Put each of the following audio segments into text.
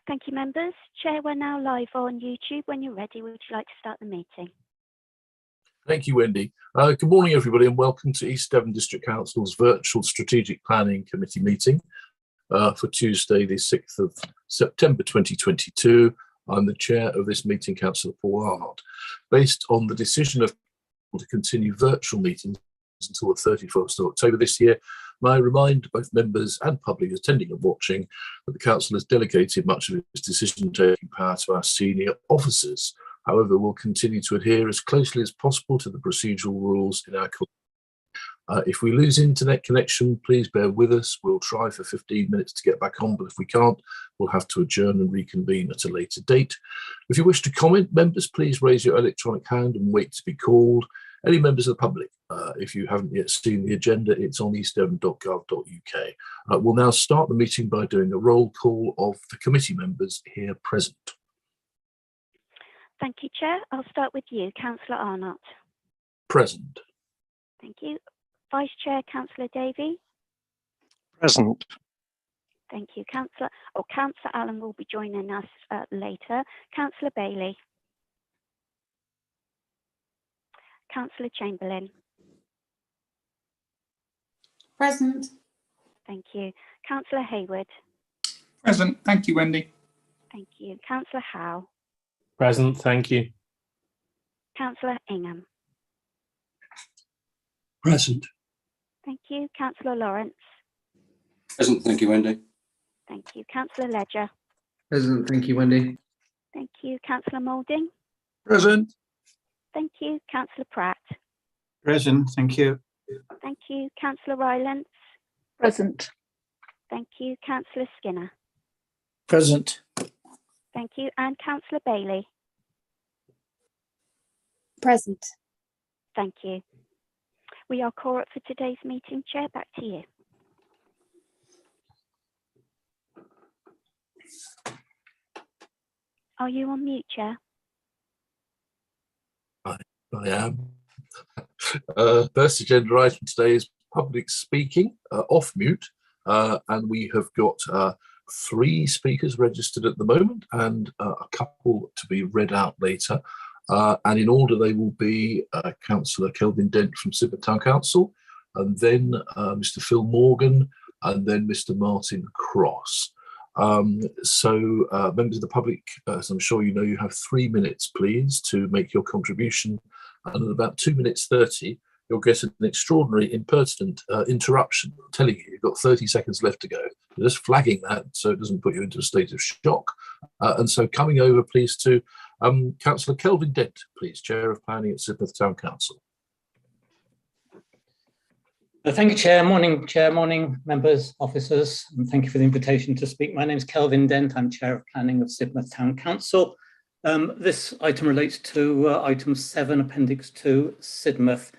Thank you, members. Chair, we're now live on YouTube. When you're ready, would you like to start the meeting? Thank you, Wendy. Good morning, everybody, and welcome to East Devon District Council's virtual Strategic Planning Committee meeting for Tuesday, the 6th of September 2022. I'm the chair of this meeting, Councillor Paul Arnott. Based on the decision of to continue virtual meetings until the 31st of October this year, may I remind both members and public attending and watching that the Council has delegated much of its decision-taking power to our senior officers. However, we'll continue to adhere as closely as possible to the procedural rules in our if we lose internet connection, please bear with us. We'll try for 15 minutes to get back on, but if we can't, we'll have to adjourn and reconvene at a later date. If you wish to comment, members, please raise your electronic hand and wait to be called. Any members of the public, if you haven't yet seen the agenda, it's on eastdevon.gov.uk. We'll now start the meeting by doing a roll call of the committee members here present. Thank you, Chair. I'll start with you, Councillor Arnott. Present. Thank you. Vice Chair, Councillor Davey. Present. Thank you, Councillor. Councillor Allen will be joining us later. Councillor Bailey. Councillor Chamberlain. Present. Thank you. Councillor Hayward. Present. Thank you, Wendy. Thank you. Councillor Howe. Present. Thank you. Councillor Ingham. Present. Thank you. Councillor Lawrence. Present. Thank you, Wendy. Thank you. Councillor Ledger. Present. Thank you, Wendy. Thank you. Councillor Moulding. Present. Thank you. Councillor Pratt. Present. Thank you. Thank you. Councillor Rylance. Present. Thank you. Councillor Skinner. Present. Thank you. And Councillor Bailey. Present. Thank you. We are quorate for today's meeting. Chair, back to you. Are you on mute, Chair? I am. First agenda item today is public speaking, off mute, and we have got 3 speakers registered at the moment and a couple to be read out later. And in order, they will be Councillor Kelvin Dent from Sidmouth Town Council, and then Mr. Phil Morgan, and then Mr. Martin Cross. So members of the public, as I'm sure you know, you have 3 minutes, please, to make your contribution. And in about 2 minutes 30, you'll get an extraordinary impertinent interruption. I'm telling you, you've got 30 seconds left to go. You're just flagging that so it doesn't put you into a state of shock. And so coming over, please, to Councillor Kelvin Dent, please, Chair of Planning at Sidmouth Town Council. Thank you, Chair. Morning, members, officers, and thank you for the invitation to speak. My name is Kelvin Dent. I'm Chair of Planning of Sidmouth Town Council. This item relates to item 7, Appendix 2, Sidmouth.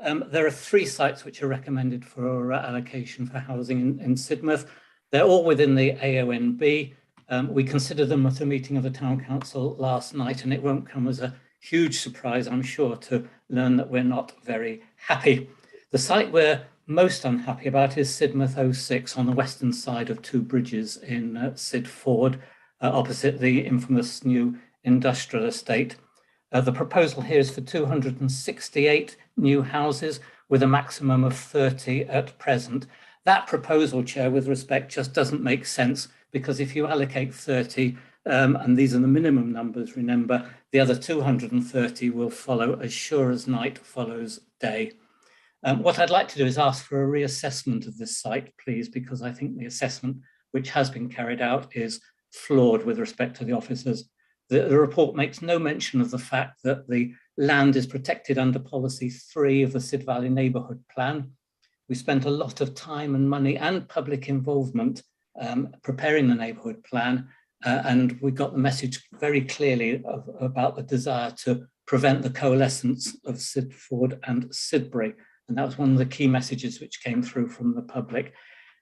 There are 3 sites which are recommended for allocation for housing in Sidmouth. They're all within the AONB. We considered them at a meeting of the Town Council last night, and it won't come as a huge surprise, I'm sure, to learn that we're not very happy. The site we're most unhappy about is Sidmouth 06 on the western side of 2 bridges in Sidford, opposite the infamous new industrial estate. The proposal here is for 268 new houses with a maximum of 30 at present. That proposal, Chair, with respect, just doesn't make sense, because if you allocate 30, and these are the minimum numbers, remember, the other 230 will follow as sure as night follows day. What I'd like to do is ask for a reassessment of this site, please, because I think the assessment which has been carried out is flawed with respect to the officers. The report makes no mention of the fact that the land is protected under Policy 3 of the Sid Valley Neighbourhood Plan. We spent a lot of time and money and public involvement preparing the neighbourhood plan, and we got the message very clearly about the desire to prevent the coalescence of Sidford and Sidbury. And that was one of the key messages which came through from the public.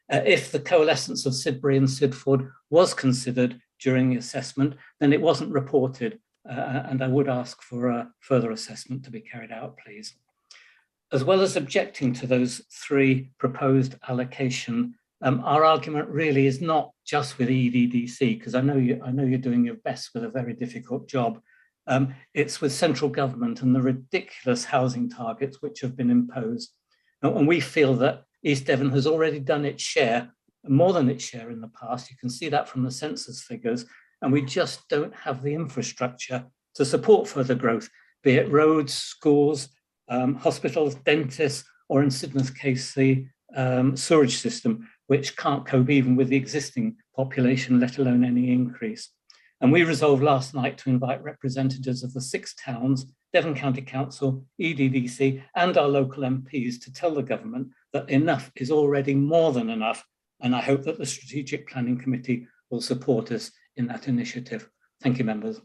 If the coalescence of Sidbury and Sidford was considered during the assessment, then it wasn't reported, and I would ask for a further assessment to be carried out, please. As well as objecting to those 3 proposed allocation Our argument really is not just with EDDC, because I know you're doing your best with a very difficult job. It's with central government and the ridiculous housing targets which have been imposed. And we feel that East Devon has already done its share, more than its share in the past. You can see that from the census figures, and we just don't have the infrastructure to support further growth, be it roads, schools, hospitals, dentists, or in Sidmouth's case, the sewerage system, which can't cope even with the existing population, let alone any increase. And we resolved last night to invite representatives of the 6 towns, Devon County Council, EDDC, and our local MPs to tell the government that enough is already more than enough. And I hope that the Strategic Planning Committee will support us in that initiative. Thank you, members.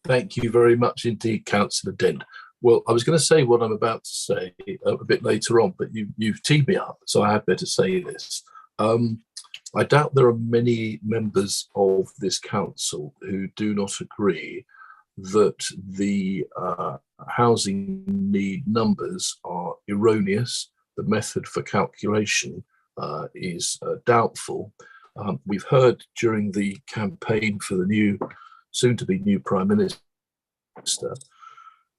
Thank you very much indeed, Councillor Dent. Well, I was going to say what I'm about to say a bit later on, but you've teed me up, so I had better say this. I doubt there are many members of this council who do not agree that the housing need numbers are erroneous. The method for calculation is doubtful. We've heard during the campaign for the soon-to-be new Prime Minister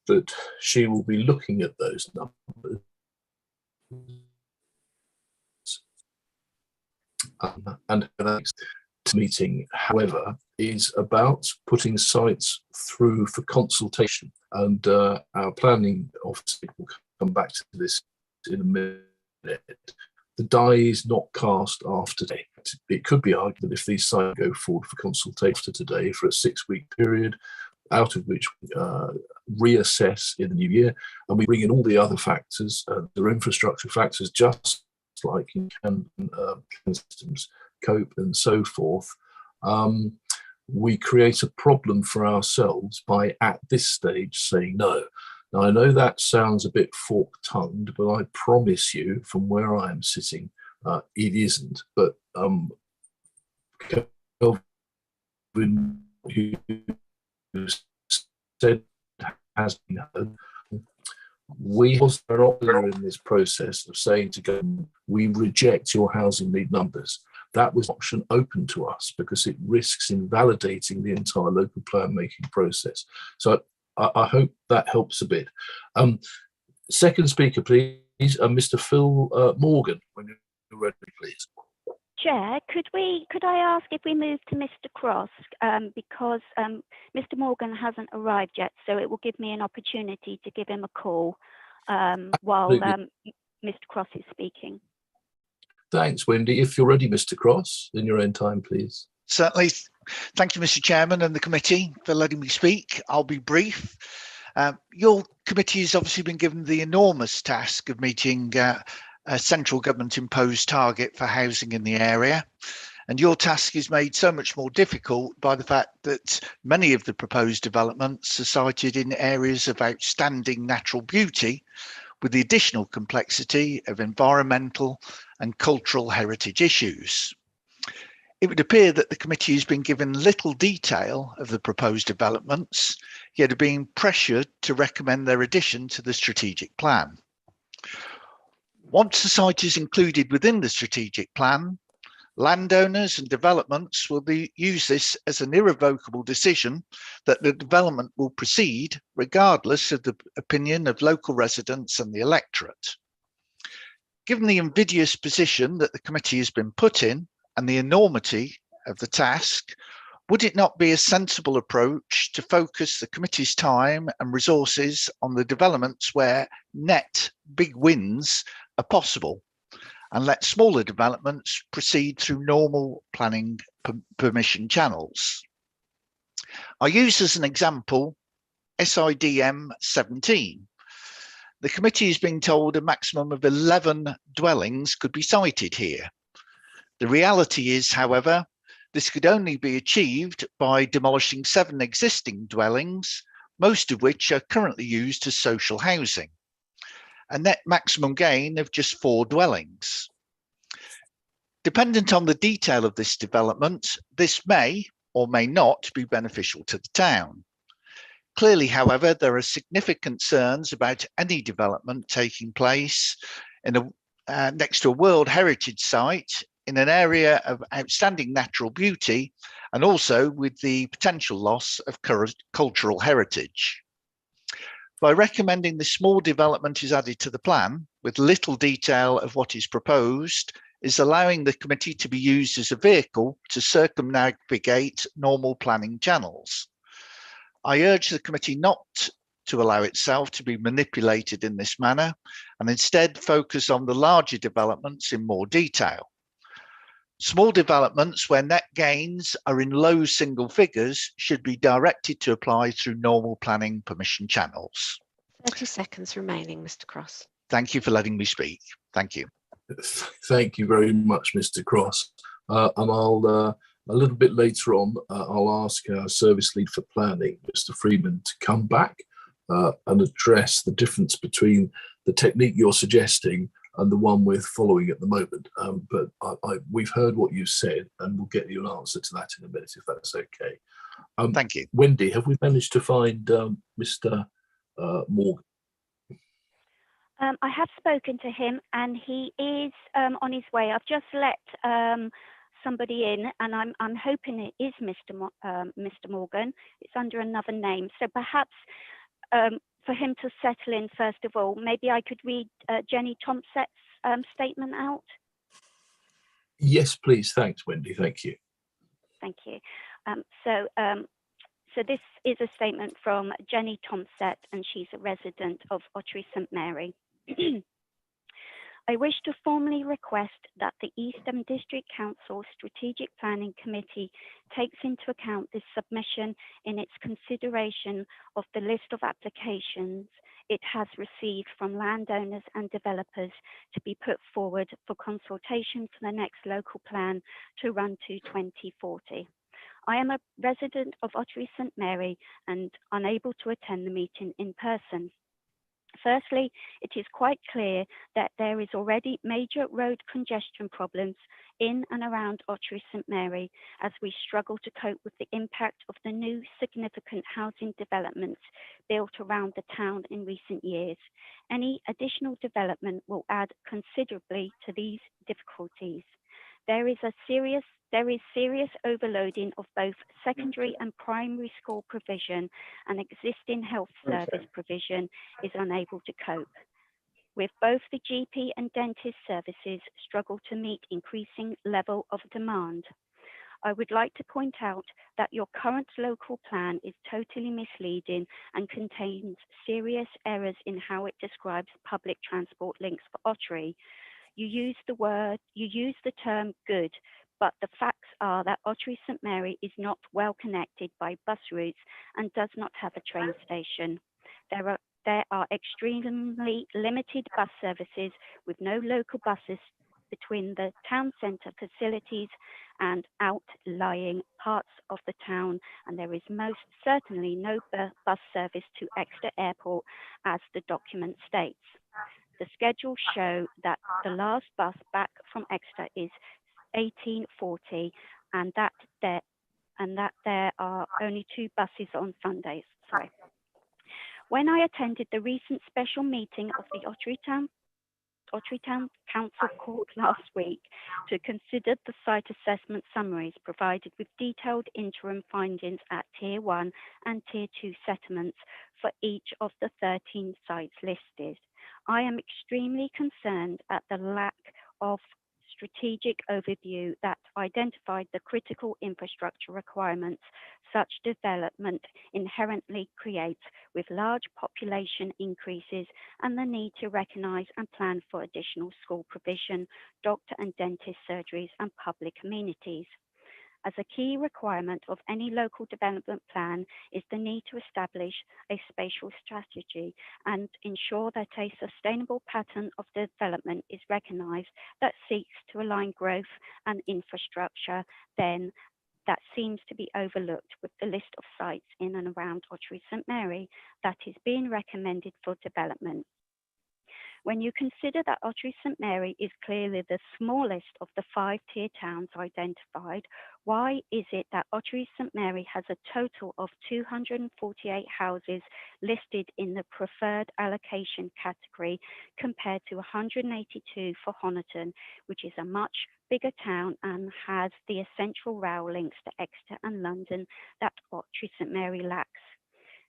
that she will be looking at those numbers. And the next meeting, however, is about putting sites through for consultation. And our planning office will come back to this in a minute. The die is not cast after today. It could be argued that if these sites go forward for consultation today for a 6-week period, out of which we reassess in the new year, and we bring in all the other factors, the infrastructure factors, just like in systems, cope and so forth, we create a problem for ourselves by at this stage saying no. Now, I know that sounds a bit fork-tongued, but I promise you from where I am sitting, it isn't. But Kelvin, who said has been heard, we was earlier in this process of saying to government, we reject your housing need numbers. That was an option open to us because it risks invalidating the entire local plan making process. So I hope that helps a bit. Second speaker, please, Mr. Phil Morgan, when you're ready, please. Chair, could I ask if we move to Mr. Cross, because Mr. Morgan hasn't arrived yet, so it will give me an opportunity to give him a call while Mr. Cross is speaking. Thanks, Wendy. If you're ready, Mr. Cross, in your own time, please. Certainly. Thank you, Mr. Chairman and the committee for letting me speak. I'll be brief. Your committee has obviously been given the enormous task of meeting a central government imposed target for housing in the area. And your task is made so much more difficult by the fact that many of the proposed developments are sited in areas of outstanding natural beauty, with the additional complexity of environmental and cultural heritage issues. It would appear that the committee has been given little detail of the proposed developments, yet are being pressured to recommend their addition to the strategic plan. Once the site is included within the strategic plan, landowners and developments will use this as an irrevocable decision that the development will proceed regardless of the opinion of local residents and the electorate. Given the invidious position that the committee has been put in and the enormity of the task, would it not be a sensible approach to focus the committee's time and resources on the developments where net big wins are possible, and let smaller developments proceed through normal planning permission channels? I use as an example SIDM 17. The committee is being told a maximum of 11 dwellings could be sited here. The reality is, however, this could only be achieved by demolishing 7 existing dwellings, most of which are currently used as social housing, a net maximum gain of just 4 dwellings. Dependent on the detail of this development, this may or may not be beneficial to the town. Clearly, however, there are significant concerns about any development taking place in a next to a World Heritage Site in an area of outstanding natural beauty, and also with the potential loss of cultural heritage. By recommending this small development is added to the plan, with little detail of what is proposed, is allowing the committee to be used as a vehicle to circumnavigate normal planning channels. I urge the committee not to allow itself to be manipulated in this manner, and instead focus on the larger developments in more detail. Small developments where net gains are in low single figures should be directed to apply through normal planning permission channels. 30 seconds remaining, Mr. Cross. Thank you for letting me speak. Thank you. Thank you very much, Mr. Cross. And I'll a little bit later on, I'll ask our service lead for planning, Mr. Freeman, to come back and address the difference between the technique you're suggesting and the one we're following at the moment. But we've heard what you've said, and we'll get you an answer to that in a minute, if that's okay. Thank you. Wendy, have we managed to find Mr. Morgan? I have spoken to him, and he is on his way. I've just let somebody in, and I'm hoping it is Mr. Morgan. It's under another name, so perhaps for him to settle in first of all, maybe I could read Jenny Thompson's statement out. Yes, please. Thanks, Wendy. Thank you. Thank you. So this is a statement from Jenny Thompson, and she's a resident of Ottery St Mary. I wish to formally request that the East Devon District Council Strategic Planning Committee takes into account this submission in its consideration of the list of applications it has received from landowners and developers to be put forward for consultation for the next local plan to run to 2040. I am a resident of Ottery St Mary and unable to attend the meeting in person. Firstly, it is quite clear that there is already major road congestion problems in and around Ottery St Mary as we struggle to cope with the impact of the new significant housing developments built around the town in recent years. Any additional development will add considerably to these difficulties. There is serious overloading of both secondary and primary school provision, and existing health service provision is unable to cope. With both the GP and dentist services struggle to meet increasing level of demand. I would like to point out that your current local plan is totally misleading and contains serious errors in how it describes public transport links for Ottery. You use the term good, but the facts are that Ottery St Mary is not well connected by bus routes and does not have a train station. There are extremely limited bus services with no local buses between the town centre facilities and outlying parts of the town, and there is most certainly no bus service to Exeter Airport, as the document states. The schedules show that the last bus back from Exeter is 1840, and that there are only 2 buses on Sundays. Sorry. When I attended the recent special meeting of the Ottery Town Council Court last week to consider the site assessment summaries provided with detailed interim findings at Tier 1 and Tier 2 settlements for each of the 13 sites listed, I am extremely concerned at the lack of strategic overview that identified the critical infrastructure requirements such development inherently creates, with large population increases and the need to recognise and plan for additional school provision, doctor and dentist surgeries and public amenities. As a key requirement of any local development plan is the need to establish a spatial strategy and ensure that a sustainable pattern of development is recognised that seeks to align growth and infrastructure. Then that seems to be overlooked with the list of sites in and around Ottery St Mary that is being recommended for development. When you consider that Ottery St Mary is clearly the smallest of the 5-tier towns identified, why is it that Ottery St Mary has a total of 248 houses listed in the preferred allocation category compared to 182 for Honiton, which is a much bigger town and has the essential rail links to Exeter and London that Ottery St Mary lacks?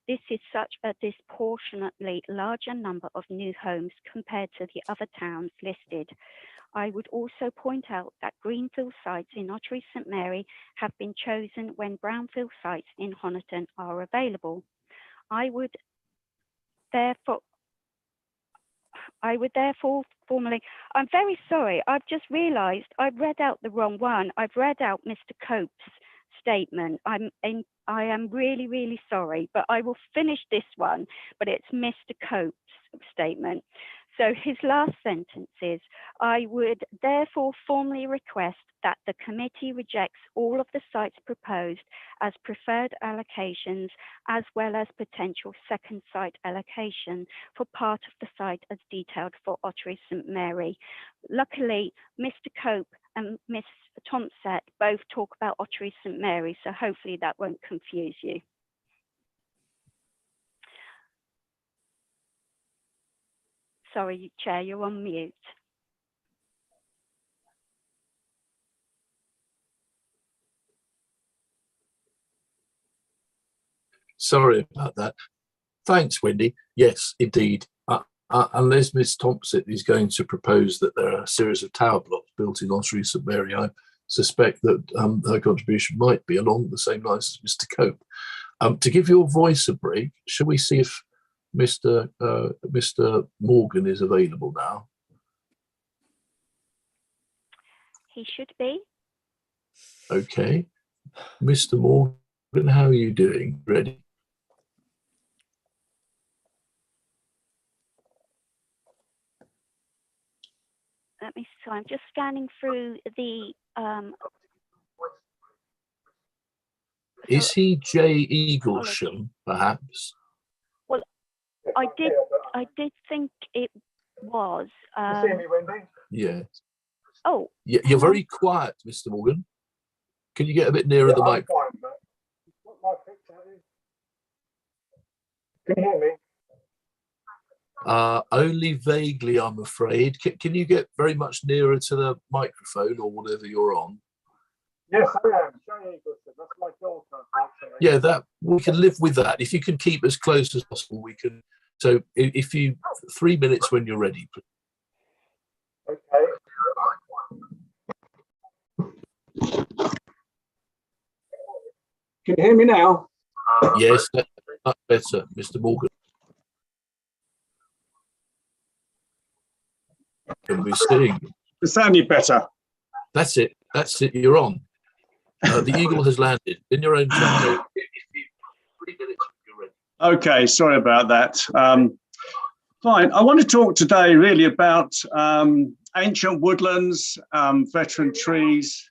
This is such a disproportionately larger number of new homes compared to the other towns listed. I would also point out that greenfield sites in Ottery St Mary have been chosen when brownfield sites in Honiton are available. I would therefore formally, I'm very sorry, I've just realised I've read out the wrong one. I've read out Mr. Cope's statement. I am really, really sorry, but I will finish this one, but it's Mr. Cope's statement. So his last sentence is, I would therefore formally request that the committee rejects all of the sites proposed as preferred allocations, as well as potential second site allocation for part of the site as detailed for Ottery St Mary. Luckily, Mr. Cope and Miss Thompson both talk about Ottery St Mary, so hopefully that won't confuse you. Sorry, Chair, you're on mute. Sorry about that. Thanks, Wendy. Yes, indeed. Unless Ms Thompson is going to propose that there are a series of tower blocks built in Ottery St Mary, I suspect that her contribution might be along the same lines as Mr Cope. To give your voice a break, shall we see if Mr Morgan is available now? He should be. Okay. Mr Morgan, how are you doing? Ready? Let me, so I'm just scanning through the, Is he J. Eaglesham, perhaps? well, I did think it was. You see me, Wendy? Yeah. Oh. Yeah, you're very quiet, Mr. Morgan. Can you get a bit nearer the mic? Can you hear me? Only vaguely, I'm afraid. Can you get very much nearer to the microphone or whatever you're on? Yes, I am. That's my daughter. Yeah, that we can live with that. If you can keep as close as possible, we can. So if you 3 minutes when you're ready, please. Okay. Can you hear me now? Yes, that's much better, Mr. Morgan. Can we sing? It's sounding better. That's it. That's it. You're on. The eagle has landed in your own channel. 3 minutes when you're ready. Okay, sorry about that. Fine. I want to talk today really about ancient woodlands, veteran trees,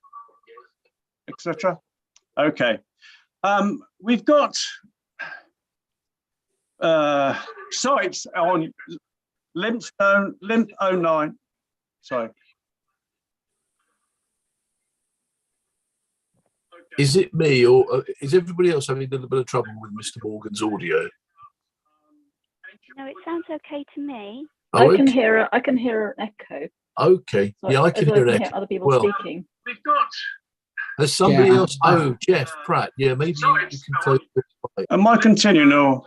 etc. Okay. We've got sites on Limp 09. Sorry. Is it me or is everybody else having a little bit of trouble with Mr. Morgan's audio? No, it sounds okay to me. Oh, I can hear an echo. Okay. So Yeah, I can hear hear echo. other people Well, speaking. We've got. Has somebody else? Oh, Jeff Pratt. Yeah, maybe you can close this mic. Am I continuing or?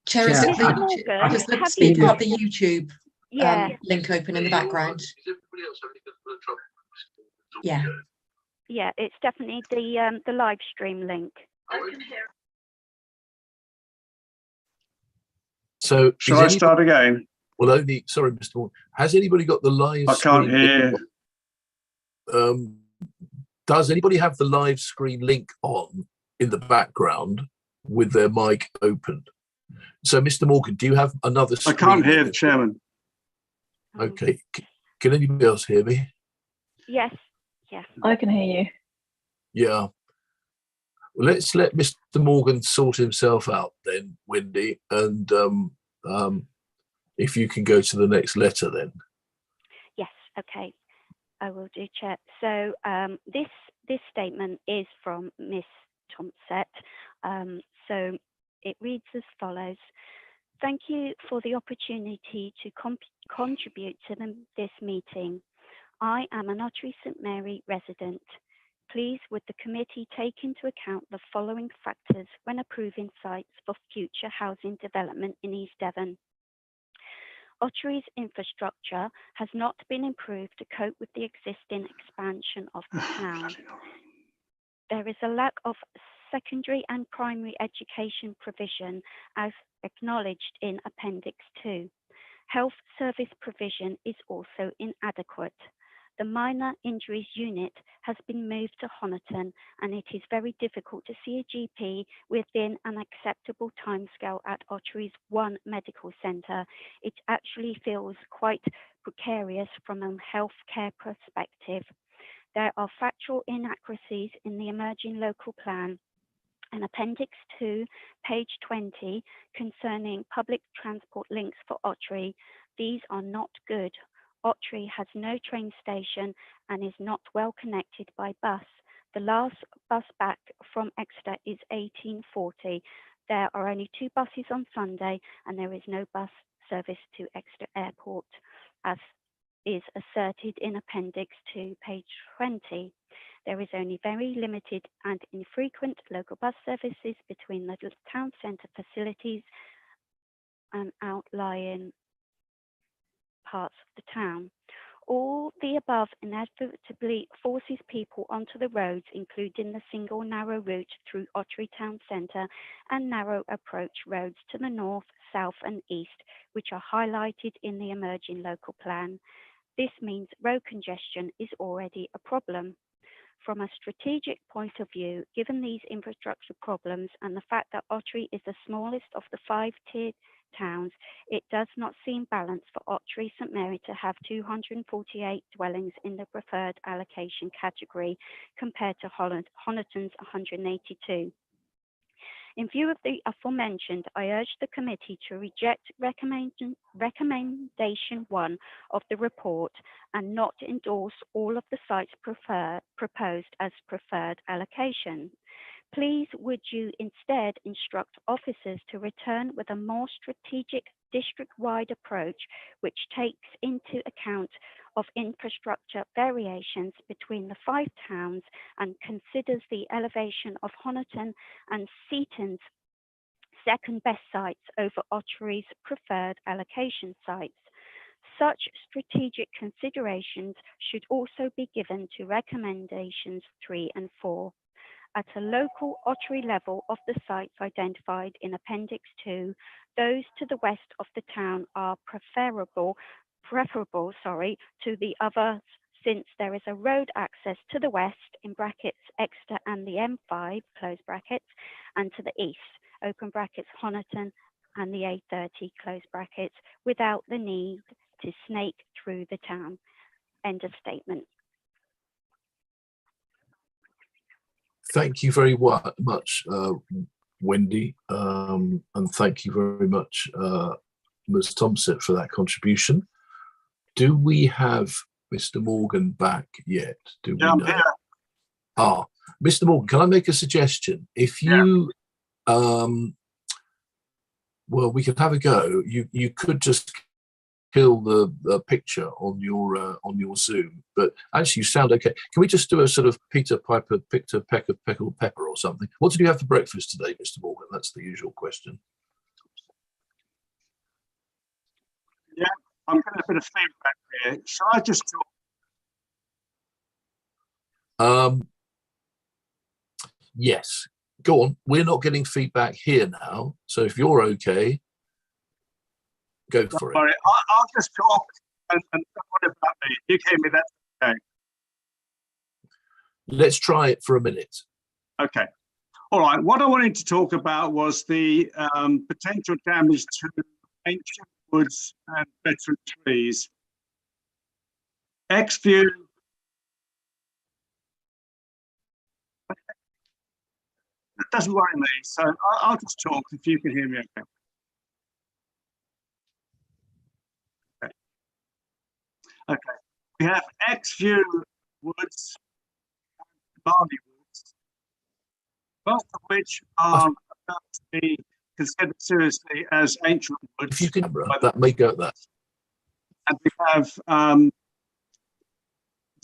Chair, is it Mr. the, Morgan, just the have speaker you got have the YouTube yeah. link open in the background? Is everybody else having a little bit of trouble with Mr. Morgan's Yeah. audio? Yeah, it's definitely the live stream link. So Shall I start again? Well, only sorry, Mr. Morgan. Has anybody got the live? I can't hear. Does anybody have the live screen link on in the background with their mic open? So, Mr. Morgan, do you have another screen? I can't hear the chairman. Okay. Can anybody else hear me? Yes, yes. I can hear you. Yeah. Well, let's let Mr. Morgan sort himself out then, Wendy, and if you can go to the next letter then. Yes, okay, I will do, Chair. So this statement is from Miss Thompson. So it reads as follows. Thank you for the opportunity to contribute to this meeting. I am an Ottery St Mary resident. Please would the committee take into account the following factors when approving sites for future housing development in East Devon. Ottery's infrastructure has not been improved to cope with the existing expansion of the town. There is a lack of secondary and primary education provision as acknowledged in Appendix 2. Health service provision is also inadequate. The minor injuries unit has been moved to Honiton, and it is very difficult to see a GP within an acceptable timescale at Ottery's one medical centre. It actually feels quite precarious from a healthcare perspective. There are factual inaccuracies in the emerging local plan. And Appendix 2, page 20, concerning public transport links for Ottery. These are not good. Ottery has no train station and is not well connected by bus. The last bus back from Exeter is 1840. There are only 2 buses on Sunday and there is no bus service to Exeter Airport, as is asserted in Appendix 2, page 20. There is only very limited and infrequent local bus services between the town centre facilities and outlying parts of the town. All the above inevitably forces people onto the roads, including the single narrow route through Ottery Town Centre and narrow approach roads to the north, south and east, which are highlighted in the emerging local plan. This means road congestion is already a problem. From a strategic point of view, given these infrastructure problems and the fact that Ottery is the smallest of the 5 tiered towns, it does not seem balanced for Ottery St Mary to have 248 dwellings in the preferred allocation category compared to Honiton's 182. In view of the aforementioned, I urge the committee to reject recommendation 1 of the report and not endorse all of the sites proposed as preferred allocation. Please would you instead instruct officers to return with a more strategic district-wide approach which takes into account of infrastructure variations between the 5 towns and considers the elevation of Honiton and Seaton's second best sites over Ottery's preferred allocation sites. Such strategic considerations should also be given to recommendations 3 and 4. At a local Ottery level of the sites identified in Appendix 2, those to the west of the town are preferable to the others, since there is a road access to the west, in brackets Exeter and the M5, close brackets, and to the east, open brackets Honiton and the A30, close brackets, without the need to snake through the town. End of statement. Thank you very much, Wendy, and thank you very much, Ms. Thompson, for that contribution. Do we have Mr. Morgan back yet? Do we know? I'm here. Ah, Mr. Morgan, can I make a suggestion? If you, well, we could have a go. You could just kill the picture on your Zoom, but actually you sound okay. Can we just do a sort of Peter Piper picked a peck of pickled pepper or something? What did you have for breakfast today, Mr. Morgan? That's the usual question. Yeah, I'm getting a bit of feedback here. Shall I just talk? Yes, go on. We're not getting feedback here now, so if you're okay, go for it. Sorry, I'll just talk and don't worry about me. You hear me, that's okay. Let's try it for a minute. Okay. All right. What I wanted to talk about was the potential damage to ancient woods and veteran trees. Xview. That doesn't worry me, so I'll just talk if you can hear me okay. Okay. We have Exview Woods, Barley Woods, both of which are about to be considered seriously as ancient woods. If you can, that may go at that. And we have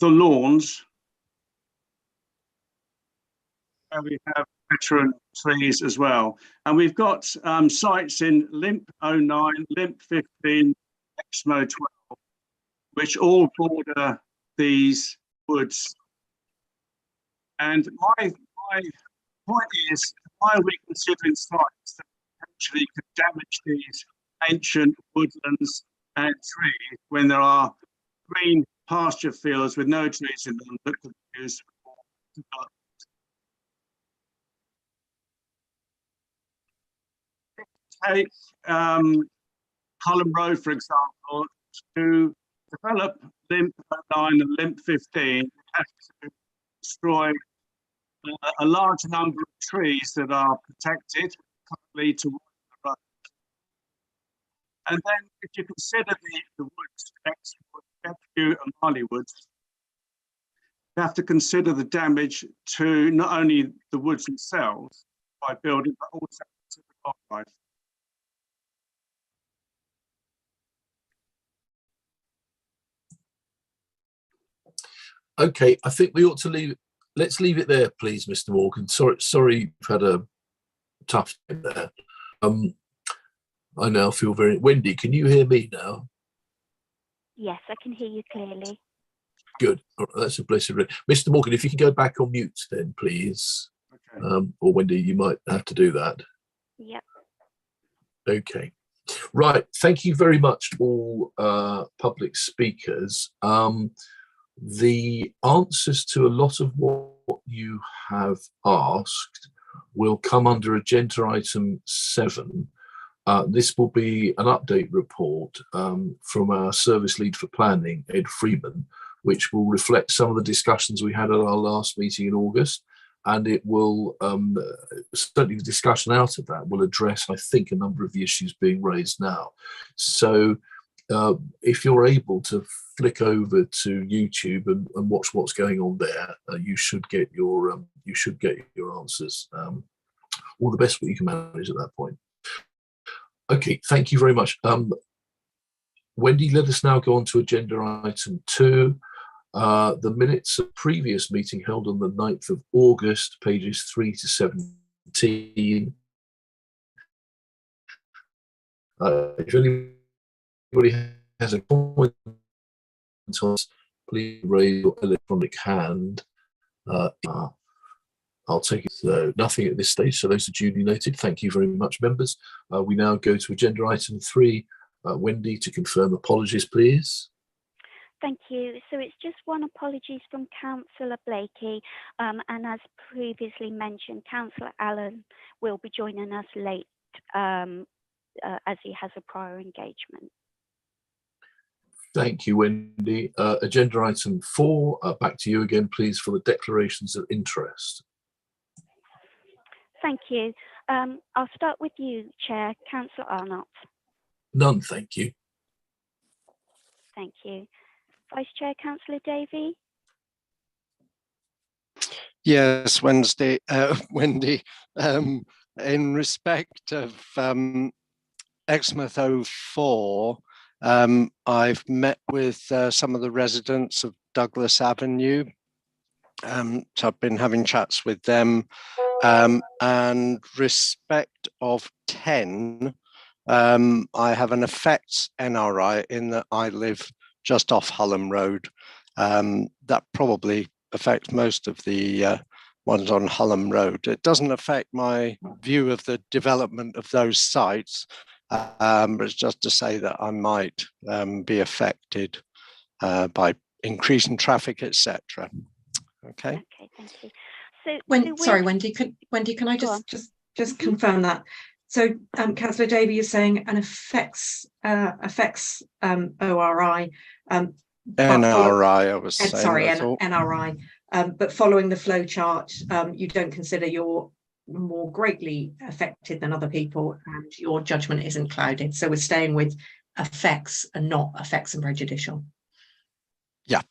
the lawns, and we have veteran trees as well. And we've got sites in Limp 09, Limp 15, Exmo 12, which all border these woods. And my point is, why are we considering sites that potentially could damage these ancient woodlands and trees when there are green pasture fields with no trees in them that could be used for development? Take Cullen Road, for example, to develop Limp 09 and Limp 15, you have to destroy a large number of trees that are protected currently to the road. And then if you consider the woods, Exview and Barley Woods, you have to consider the damage to not only the woods themselves by building, but also to the wildlife. Okay, I think we ought to leave it. Let's leave it there, please, Mr. Morgan. Sorry, you've had a tough time there. I now feel very. Wendy, can you hear me now? Yes, I can hear you clearly. Good. All right, that's a blessed. Mr. Morgan, if you can go back on mute, then please. Okay. Or Wendy, you might have to do that. Yep. Okay. Right. Thank you very much, all public speakers. The answers to a lot of what you have asked will come under agenda item 7. This will be an update report from our service lead for planning, Ed Freeman, which will reflect some of the discussions we had at our last meeting in August. And it will, certainly the discussion out of that will address, I think, a number of the issues being raised now. So if you're able to flick over to YouTube and watch what's going on there, you should get your answers. All the best what you can manage at that point. Okay, thank you very much. Wendy, let us now go on to agenda item 2. The minutes of previous meeting held on the 9th of August, pages 3 to 17. If anybody has a comment on this, please raise your electronic hand. I'll take it. So nothing at this stage, so those are duly noted. Thank you very much, members. We now go to agenda item 3. Wendy, to confirm apologies, please. Thank you. So it's just one apologies from Councillor Blakey, and as previously mentioned, Councillor Allen will be joining us late as he has a prior engagement. Thank you, Wendy. Agenda item 4, back to you again, please, for the declarations of interest. Thank you. I'll start with you, Chair. Councillor Arnott. None, thank you. Thank you. Vice Chair, Councillor Davey. Yes, Wendy. In respect of Exmouth 04, I've met with some of the residents of Douglas Avenue. So I've been having chats with them. And respect of 10, I have an effects NRI in that I live just off Hullam Road. That probably affects most of the ones on Hullam Road. It doesn't affect my view of the development of those sites, but it's just to say that I might be affected by increasing traffic, etc. Okay. Okay, thank you. So, sorry, Wendy. Can I just confirm that? So, Councillor Davey is saying an affects ORI. NRI, I was saying. Sorry, NRI. But following the flow chart, you don't consider you're more greatly affected than other people, and your judgment isn't clouded. So we're staying with affects and not affects and prejudicial. Yeah,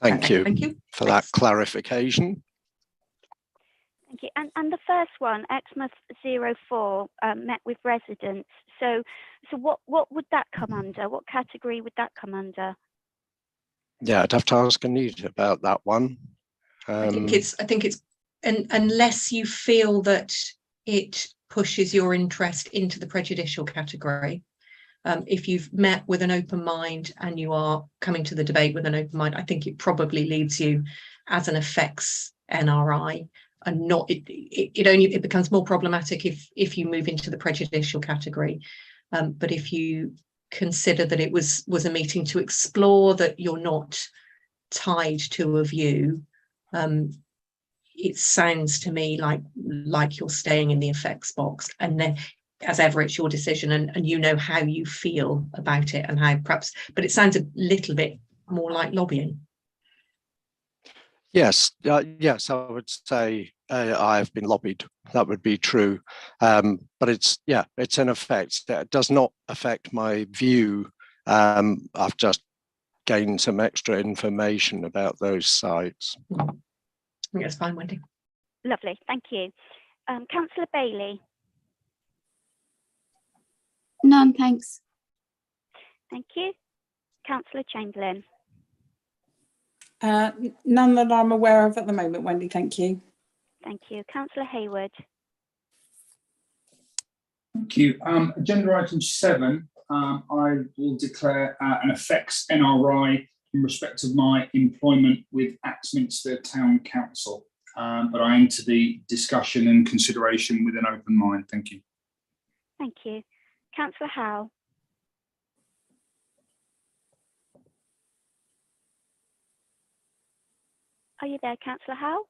thank Okay, you thank you. for Thanks. that clarification. Thank you. And the first one, Exmouth 04, met with residents. So what would that come under? What category would that come under? Yeah, I'd have to ask Anita about that one. I think it's unless you feel that it pushes your interest into the prejudicial category. If you've met with an open mind and you are coming to the debate with an open mind, I think it probably leaves you as an effects NRI, and not it becomes more problematic if you move into the prejudicial category. But if you consider that it was a meeting to explore, that you're not tied to a view, it sounds to me like you're staying in the effects box, and then as ever it's your decision, and you know how you feel about it and how perhaps, but it sounds a little bit more like lobbying. Yes, yes, I would say I've been lobbied. That would be true, but it's in effect that does not affect my view. I've just gained some extra information about those sites. I think that's fine, Wendy. Lovely, thank you. Councillor Bailey. None, thanks. Thank you. Councillor Chamberlain. None that I'm aware of at the moment, Wendy, thank you. Thank you. Councillor Hayward. Thank you. Agenda item 7, I will declare an effects NRI in respect of my employment with Axminster Town Council, but I enter the discussion and consideration with an open mind. Thank you. Thank you. Councillor Howe. Are you there, Councillor Howe?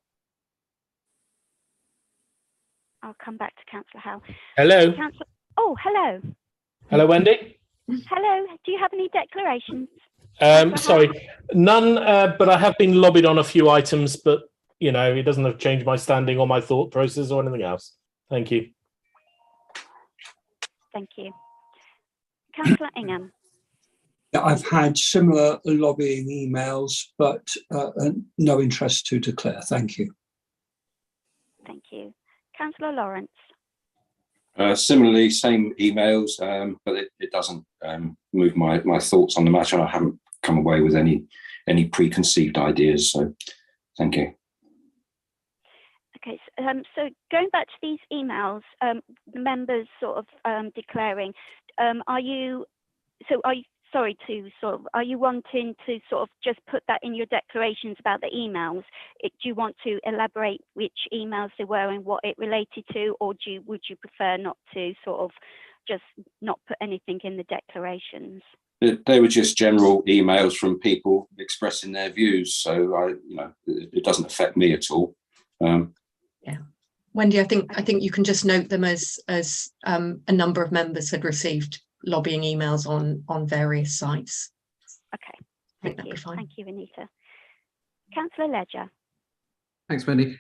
I'll come back to Councillor Howe. Hello. Oh, hello. Hello, Wendy. Hello. Do you have any declarations? Sorry, none, but I have been lobbied on a few items, but, you know, it doesn't have changed my standing or my thought process or anything else. Thank you. Thank you. Councillor Ingham. I've had similar lobbying emails, but no interest to declare. Thank you. Thank you. Councillor Lawrence. Similarly, same emails, but it doesn't move my thoughts on the matter. I haven't come away with any preconceived ideas. So, thank you. Okay, so going back to these emails, the members sort of declaring, are you wanting to sort of just put that in your declarations about the emails? Do you want to elaborate which emails they were and what it related to, or would you prefer not to sort of just not put anything in the declarations? They were just general emails from people expressing their views, so it doesn't affect me at all. Yeah, Wendy, I think you can just note them as a number of members had received lobbying emails on various sites. Okay, thank you. Thank you, Anita. Councillor Ledger. Thanks, Wendy.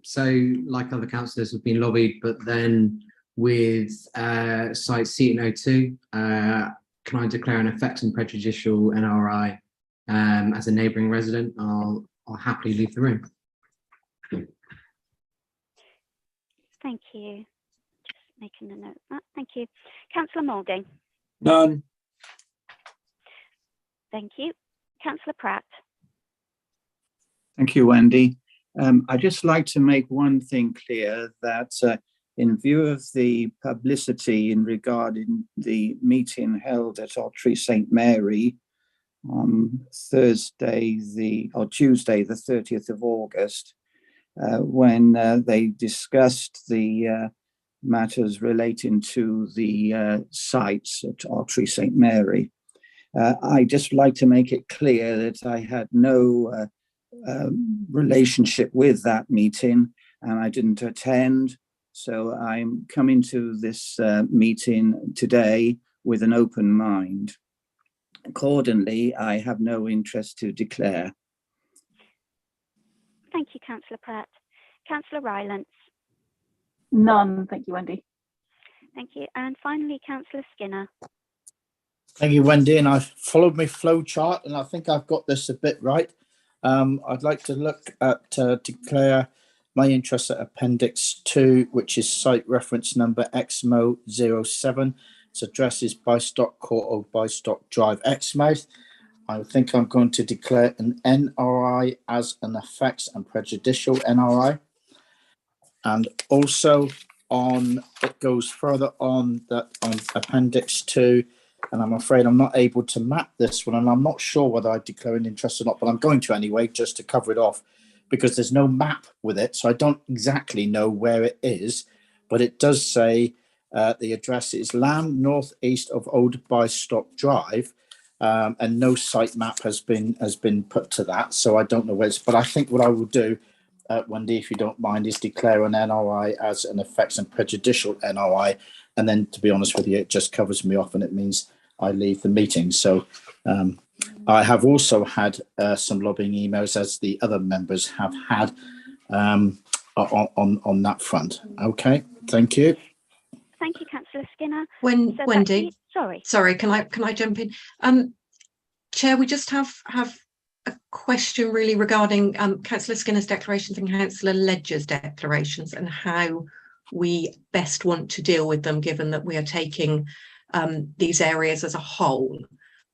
So, like other councillors have been lobbied, but then with site Seaton 02, can I declare an effects and prejudicial NRI as a neighbouring resident? I'll happily leave the room. Thank you. Just making a note of that. Thank you. Councillor Moulding. None. Thank you. Councillor Pratt. Thank you, Wendy. I'd just like to make one thing clear, that in view of the publicity in regarding the meeting held at Ottery St Mary on Tuesday, the 30th of August, when they discussed the matters relating to the sites at Ottery St Mary, I just like to make it clear that I had no relationship with that meeting, and I didn't attend. So I'm coming to this meeting today with an open mind. Accordingly, I have no interest to declare. Thank you, Councillor Pratt. Councillor Rylance. None, thank you, Wendy. Thank you. And finally, Councillor Skinner. Thank you, Wendy. And I followed my flow chart, and I think I've got this a bit right. I'd like to look at declare my interest at Appendix 2, which is site reference number XMO07. Its address is Bystock Court or Bystock Drive, Exmouth. I think I'm going to declare an NRI as an effects and prejudicial NRI. And also it goes further on that on Appendix 2, and I'm afraid I'm not able to map this one, and I'm not sure whether I declare an interest or not, but I'm going to anyway, just to cover it off, because there's no map with it, so I don't exactly know where it is, but it does say the address is land northeast of Old Bystock Drive, and no site map has been put to that, so I don't know where it's. But I think what I will do, Wendy, if you don't mind, is declare an NRI as an effects and prejudicial NRI, and then, to be honest with you, it just covers me off, and it means I leave the meeting. So I have also had some lobbying emails, as the other members have had, on that front. Okay, thank you. Thank you, Councillor Skinner. Wendy, sorry, can I jump in? Chair, we just have a question really regarding Councillor Skinner's declarations and Councillor Ledger's declarations and how we best want to deal with them, given that we are taking these areas as a whole.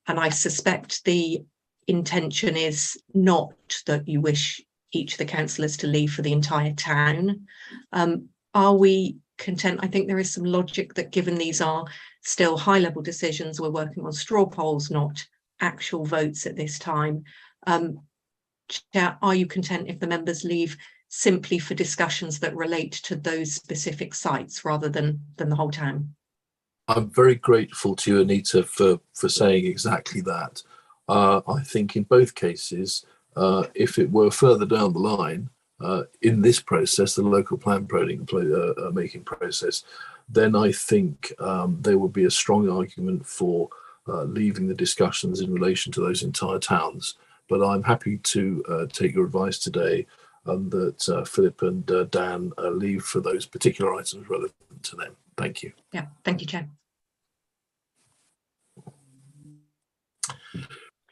And I suspect the intention is not that you wish each of the councillors to leave for the entire town. Are we content? I think there is some logic that, given these are still high-level decisions, we're working on straw polls, not actual votes at this time. Chair, are you content if the members leave simply for discussions that relate to those specific sites rather than the whole town? I'm very grateful to you, Anita, for saying exactly that. I think in both cases, if it were further down the line in this process, the local plan making process, then I think there would be a strong argument for leaving the discussions in relation to those entire towns. But I'm happy to take your advice today, and that Philip and Dan leave for those particular items relevant to them. Thank you. Yeah, thank you, Chair.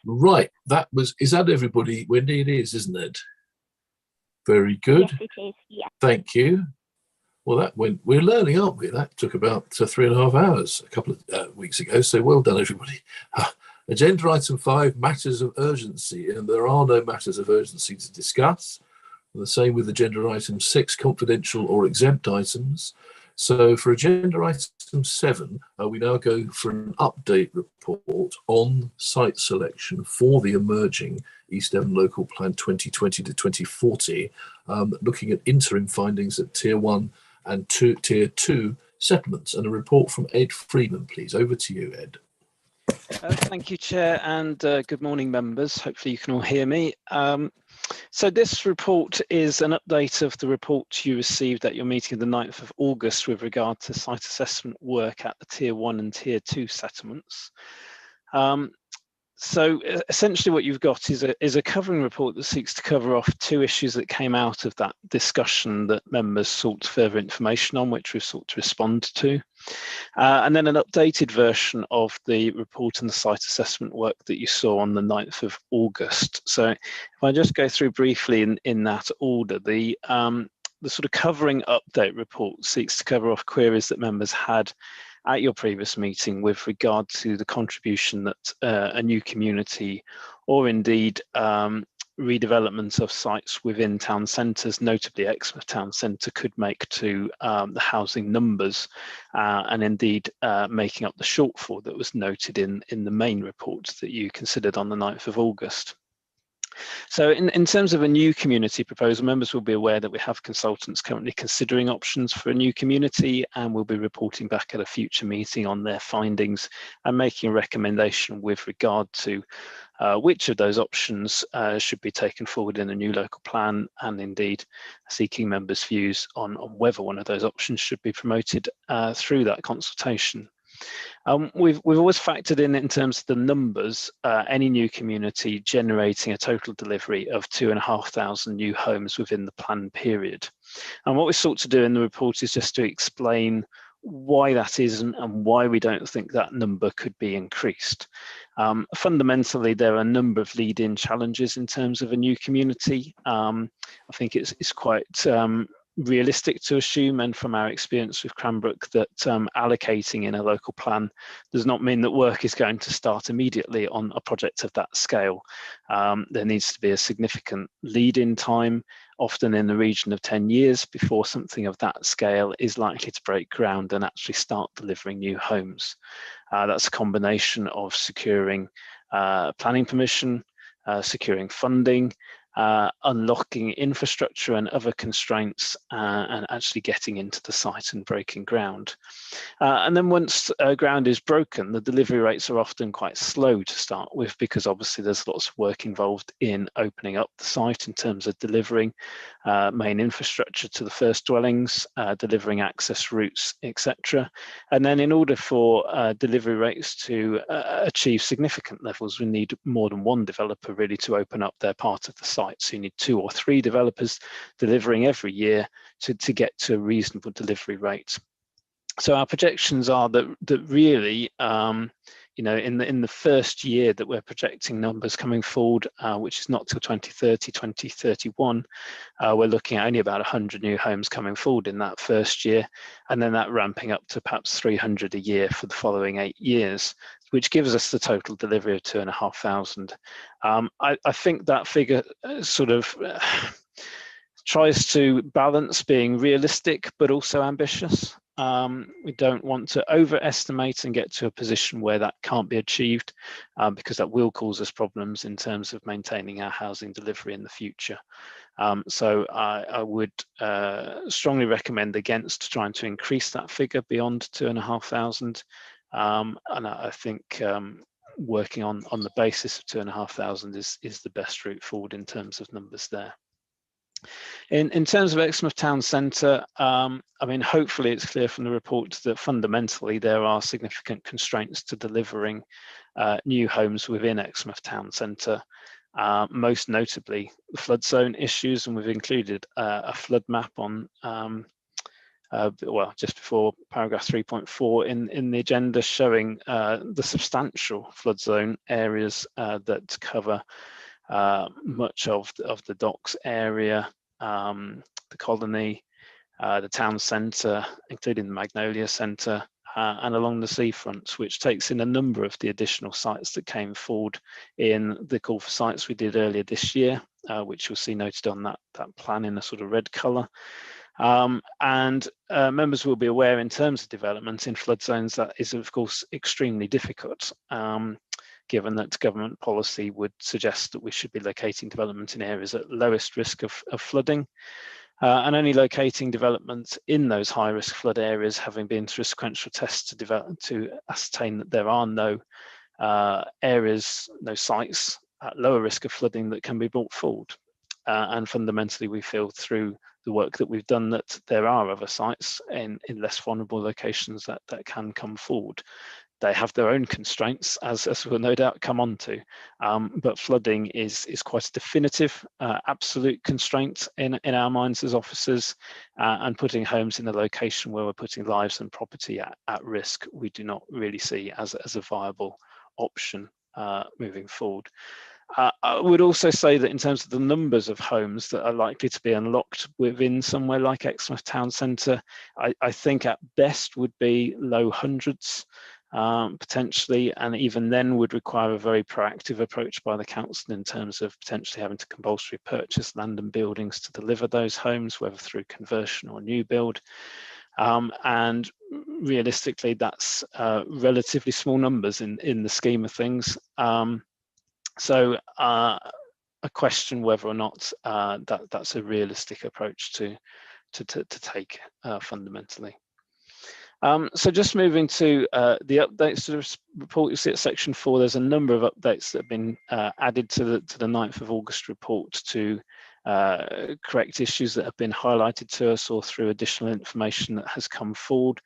Right, is that everybody? Wendy, it is, isn't it? Very good. Yes, it is. Yeah. Thank you. Well, we're learning, aren't we? That took about 3.5 hours a couple of weeks ago. So well done, everybody. Agenda item 5, matters of urgency, and there are no matters of urgency to discuss. And the same with agenda item 6, confidential or exempt items. So for agenda item 7, we now go for an update report on site selection for the emerging East Devon Local Plan 2020 to 2040, looking at interim findings at Tier 1 and Tier 2 settlements, and a report from Ed Freeman, please. Over to you, Ed. Thank you, Chair, and good morning, members. Hopefully you can all hear me. So this report is an update of the report you received at your meeting of the 9th of August with regard to site assessment work at the Tier 1 and Tier 2 settlements. So essentially what you've got is a covering report that seeks to cover off 2 issues that came out of that discussion that members sought further information on, which we've sought to respond to. And then an updated version of the report and the site assessment work that you saw on the 9th of August. So if I just go through briefly in that order, the sort of covering update report seeks to cover off queries that members had at your previous meeting with regard to the contribution that a new community or indeed redevelopment of sites within town centres, notably Exmouth Town Centre, could make to the housing numbers and indeed making up the shortfall that was noted in the main report that you considered on the 9th of August. So in terms of a new community proposal, members will be aware that we have consultants currently considering options for a new community, and we'll be reporting back at a future meeting on their findings and making a recommendation with regard to which of those options should be taken forward in a new local plan, and indeed seeking members' views on whether one of those options should be promoted through that consultation. We've always factored in terms of the numbers, any new community generating a total delivery of 2,500 new homes within the planned period. And what we sought to do in the report is just to explain why that isn't and why we don't think that number could be increased. Fundamentally, there are a number of lead-in challenges in terms of a new community. I think it's quite realistic to assume, and from our experience with Cranbrook, that allocating in a local plan does not mean that work is going to start immediately on a project of that scale. There needs to be a significant lead-in time, often in the region of 10 years, before something of that scale is likely to break ground and actually start delivering new homes. That's a combination of securing planning permission, securing funding, unlocking infrastructure and other constraints, and actually getting into the site and breaking ground. And then once ground is broken, the delivery rates are often quite slow to start with, because obviously there's lots of work involved in opening up the site in terms of delivering main infrastructure to the first dwellings, delivering access routes, etc. And then in order for delivery rates to achieve significant levels, we need more than one developer really to open up their part of the site. So you need 2 or 3 developers delivering every year to get to a reasonable delivery rate. So our projections are that really, you know, in the first year that we're projecting numbers coming forward, which is not till 2030, 2031, we're looking at only about 100 new homes coming forward in that first year, and then that ramping up to perhaps 300 a year for the following 8 years, which gives us the total delivery of 2,500. I think that figure sort of tries to balance being realistic but also ambitious. We don't want to overestimate and get to a position where that can't be achieved, because that will cause us problems in terms of maintaining our housing delivery in the future. So I would strongly recommend against trying to increase that figure beyond 2,500. And I think working on the basis of 2,500 is the best route forward in terms of numbers there. In terms of Exmouth Town Centre, I mean, hopefully it's clear from the report that fundamentally there are significant constraints to delivering new homes within Exmouth Town Centre, most notably the flood zone issues, and we've included a flood map on well, just before paragraph 3.4 in the agenda, showing the substantial flood zone areas that cover much of the docks area, the colony, the town centre, including the Magnolia Centre, and along the seafronts, which takes in a number of the additional sites that came forward in the call for sites we did earlier this year, which you'll see noted on that plan in a sort of red colour. And members will be aware, in terms of development in flood zones, that is of course extremely difficult, given that government policy would suggest that we should be locating development in areas at lowest risk of flooding, and only locating development in those high risk flood areas having been through sequential tests to ascertain that there are no areas, no sites at lower risk of flooding that can be brought forward. And fundamentally, we feel through the work that we've done that there are other sites in less vulnerable locations that can come forward. They have their own constraints, as we'll no doubt come on to, but flooding is quite a definitive, absolute constraint in our minds as officers, and putting homes in a location where we're putting lives and property at risk, we do not really see as a viable option moving forward. I would also say that in terms of the numbers of homes that are likely to be unlocked within somewhere like Exmouth Town Centre, I think at best would be low hundreds, potentially, and even then would require a very proactive approach by the council in terms of potentially having to compulsory purchase land and buildings to deliver those homes, whether through conversion or new build. And realistically, that's relatively small numbers in the scheme of things. So a question whether or not that's a realistic approach to take fundamentally. So just moving to the updates to the report, you see at section 4, there's a number of updates that have been added to the 9th of August report to correct issues that have been highlighted to us or through additional information that has come forward.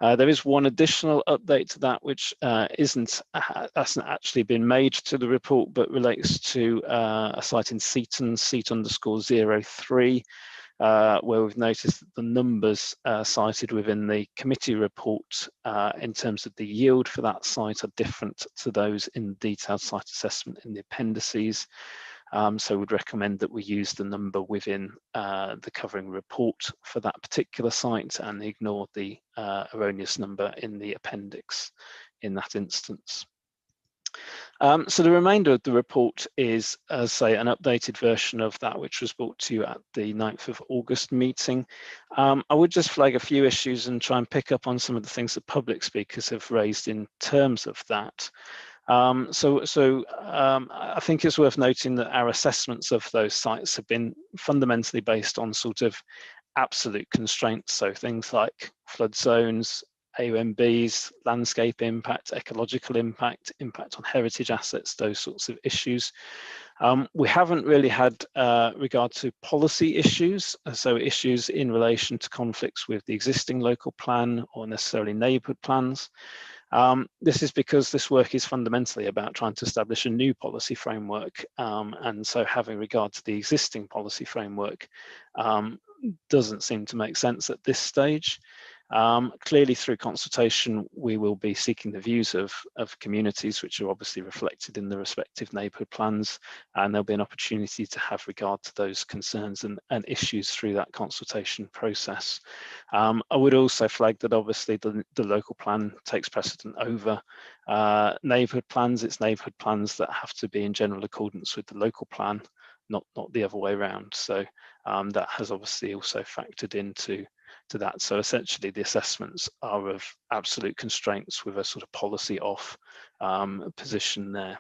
There is one additional update to that which hasn't actually been made to the report, but relates to a site in Seaton, Seat_03. where we've noticed that the numbers cited within the committee report in terms of the yield for that site are different to those in the detailed site assessment in the appendices. So we'd recommend that we use the number within the covering report for that particular site and ignore the erroneous number in the appendix in that instance. So the remainder of the report is, as I say, an updated version of that which was brought to you at the 9th of August meeting. I would just flag a few issues and try and pick up on some of the things that public speakers have raised in terms of that. I think it's worth noting that our assessments of those sites have been fundamentally based on sort of absolute constraints, so things like flood zones, AOMBs, landscape impact, ecological impact, impact on heritage assets, those sorts of issues. We haven't really had regard to policy issues, so issues in relation to conflicts with the existing local plan or necessarily neighbourhood plans. This is because this work is fundamentally about trying to establish a new policy framework, and so having regard to the existing policy framework doesn't seem to make sense at this stage. Clearly through consultation we will be seeking the views of communities which are obviously reflected in the respective neighbourhood plans, and there'll be an opportunity to have regard to those concerns and issues through that consultation process. I would also flag that obviously the local plan takes precedent over neighbourhood plans. It's neighbourhood plans that have to be in general accordance with the local plan, not the other way around. So that has obviously also factored into that. So essentially the assessments are of absolute constraints with a sort of policy off position there.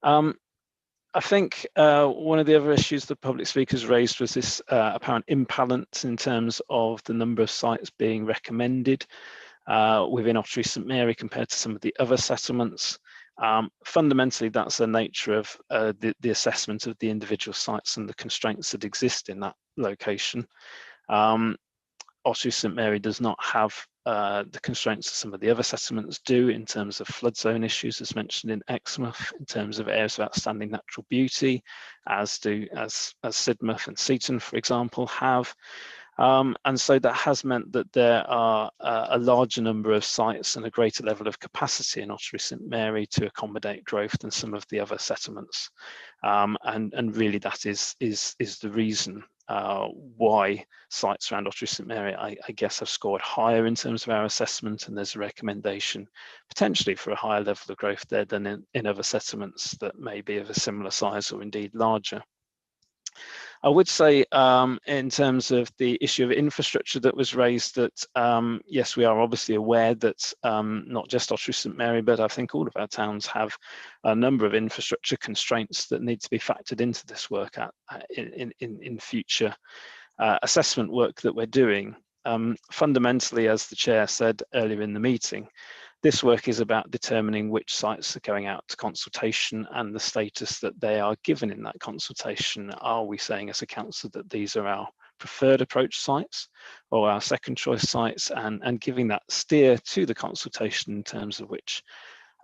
I think one of the other issues that public speakers raised was this apparent imbalance in terms of the number of sites being recommended within Ottery St Mary compared to some of the other settlements. Fundamentally, that's the nature of the assessment of the individual sites and the constraints that exist in that location. Ottery St Mary does not have the constraints that some of the other settlements do in terms of flood zone issues, as mentioned in Exmouth, in terms of areas of outstanding natural beauty, as Sidmouth and Seaton, for example, have. And so that has meant that there are a larger number of sites and a greater level of capacity in Ottery St Mary to accommodate growth than some of the other settlements. And really that is the reason why sites around Ottery St Mary, I guess, have scored higher in terms of our assessment, and there's a recommendation potentially for a higher level of growth there than in other settlements that may be of a similar size or indeed larger. I would say in terms of the issue of infrastructure that was raised, that yes, we are obviously aware that not just Ottery St Mary, but I think all of our towns have a number of infrastructure constraints that need to be factored into this work in future assessment work that we're doing. Fundamentally, as the chair said earlier in the meeting, this work is about determining which sites are going out to consultation and the status that they are given in that consultation. Are we saying as a council that these are our preferred approach sites or our second choice sites, and giving that steer to the consultation in terms of which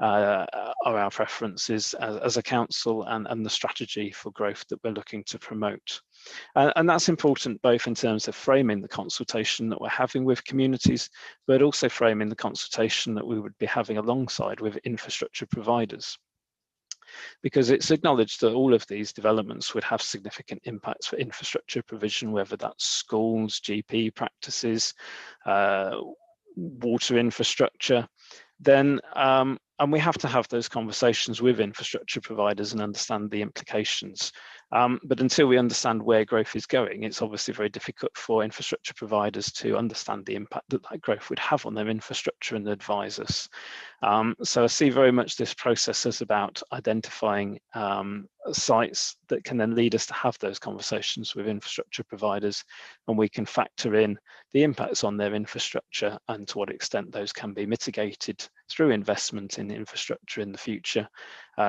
are our preferences as a council and the strategy for growth that we're looking to promote. And that's important both in terms of framing the consultation that we're having with communities, but also framing the consultation that we would be having alongside with infrastructure providers. Because it's acknowledged that all of these developments would have significant impacts for infrastructure provision, whether that's schools, GP practices, water infrastructure, then and we have to have those conversations with infrastructure providers and understand the implications. But until we understand where growth is going, it's obviously very difficult for infrastructure providers to understand the impact that that growth would have on their infrastructure and advise us. So I see very much this process as about identifying sites that can then lead us to have those conversations with infrastructure providers, and we can factor in the impacts on their infrastructure and to what extent those can be mitigated through investment in infrastructure in the future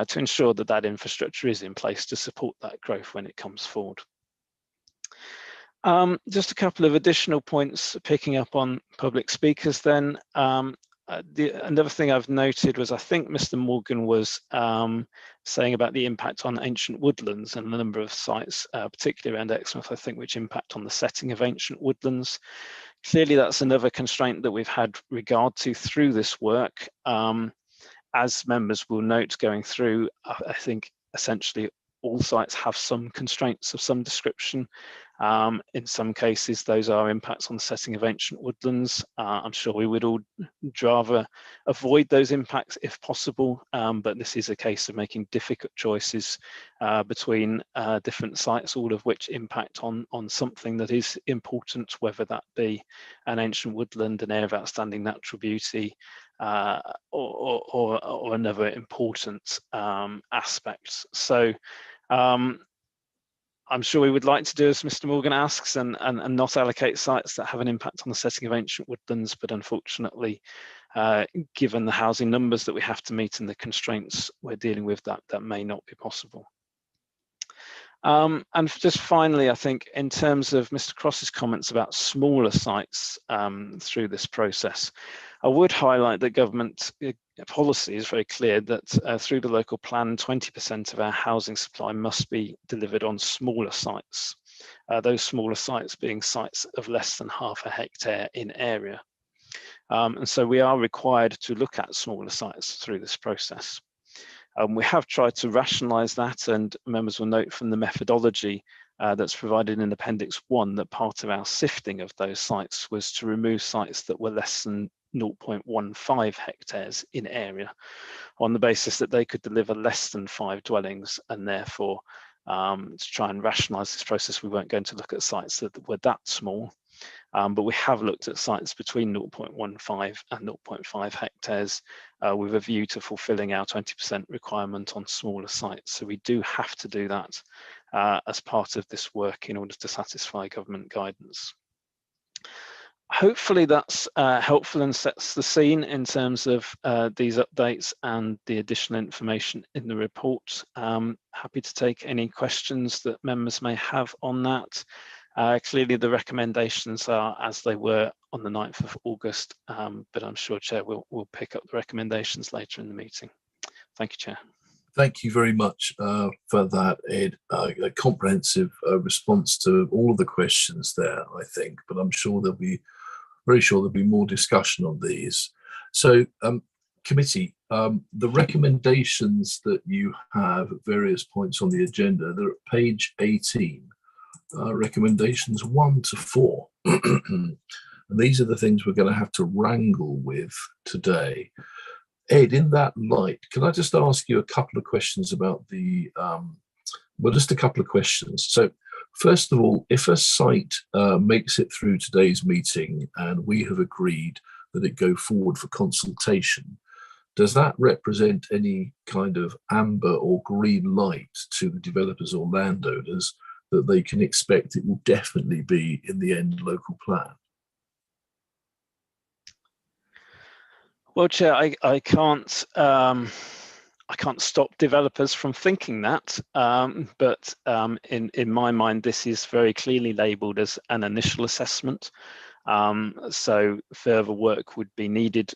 to ensure that that infrastructure is in place to support that growth when it comes forward. Just a couple of additional points picking up on public speakers then. Another thing I've noted was I think Mr. Morgan was saying about the impact on ancient woodlands and a number of sites, particularly around Exmouth, I think, which impact on the setting of ancient woodlands. Clearly, that's another constraint that we've had regard to through this work. As members will note going through, I think essentially all sites have some constraints of some description. In some cases, those are impacts on the setting of ancient woodlands. I'm sure we would all rather avoid those impacts if possible, but this is a case of making difficult choices between different sites, all of which impact on something that is important, whether that be an ancient woodland, an area of outstanding natural beauty, or another important aspect. So I'm sure we would like to do as Mr. Morgan asks and not allocate sites that have an impact on the setting of ancient woodlands, but unfortunately, given the housing numbers that we have to meet and the constraints we're dealing with, that may not be possible. And just finally, I think in terms of Mr. Cross's comments about smaller sites through this process, I would highlight that government policy is very clear that through the local plan, 20% of our housing supply must be delivered on smaller sites. Those smaller sites being sites of less than half a hectare in area. And so we are required to look at smaller sites through this process. We have tried to rationalise that, and members will note from the methodology that's provided in Appendix 1 that part of our sifting of those sites was to remove sites that were less than 0.15 hectares in area on the basis that they could deliver less than 5 dwellings, and therefore to try and rationalise this process we weren't going to look at sites that were that small. But we have looked at sites between 0.15 and 0.5 hectares with a view to fulfilling our 20% requirement on smaller sites. So we do have to do that as part of this work in order to satisfy government guidance. Hopefully that's helpful and sets the scene in terms of these updates and the additional information in the report. Happy to take any questions that members may have on that. Clearly the recommendations are as they were on the 9th of August, but I'm sure Chair will pick up the recommendations later in the meeting. Thank you, Chair. Thank you very much for that, Ed. A comprehensive response to all of the questions there, I think, but I'm sure very sure there'll be more discussion on these. So, committee, the recommendations that you have at various points on the agenda, they're at page 18. Recommendations 1 to 4. And these are the things we're going to have to wrangle with today. Ed, in that light, can I just ask you a couple of questions about the, well, just a couple of questions. So first of all, if a site makes it through today's meeting and we have agreed that it go forward for consultation, does that represent any kind of amber or green light to the developers or landowners that they can expect it will definitely be in the end local plan? Well, Chair, I can't stop developers from thinking that, but in my mind, this is very clearly labelled as an initial assessment. So further work would be needed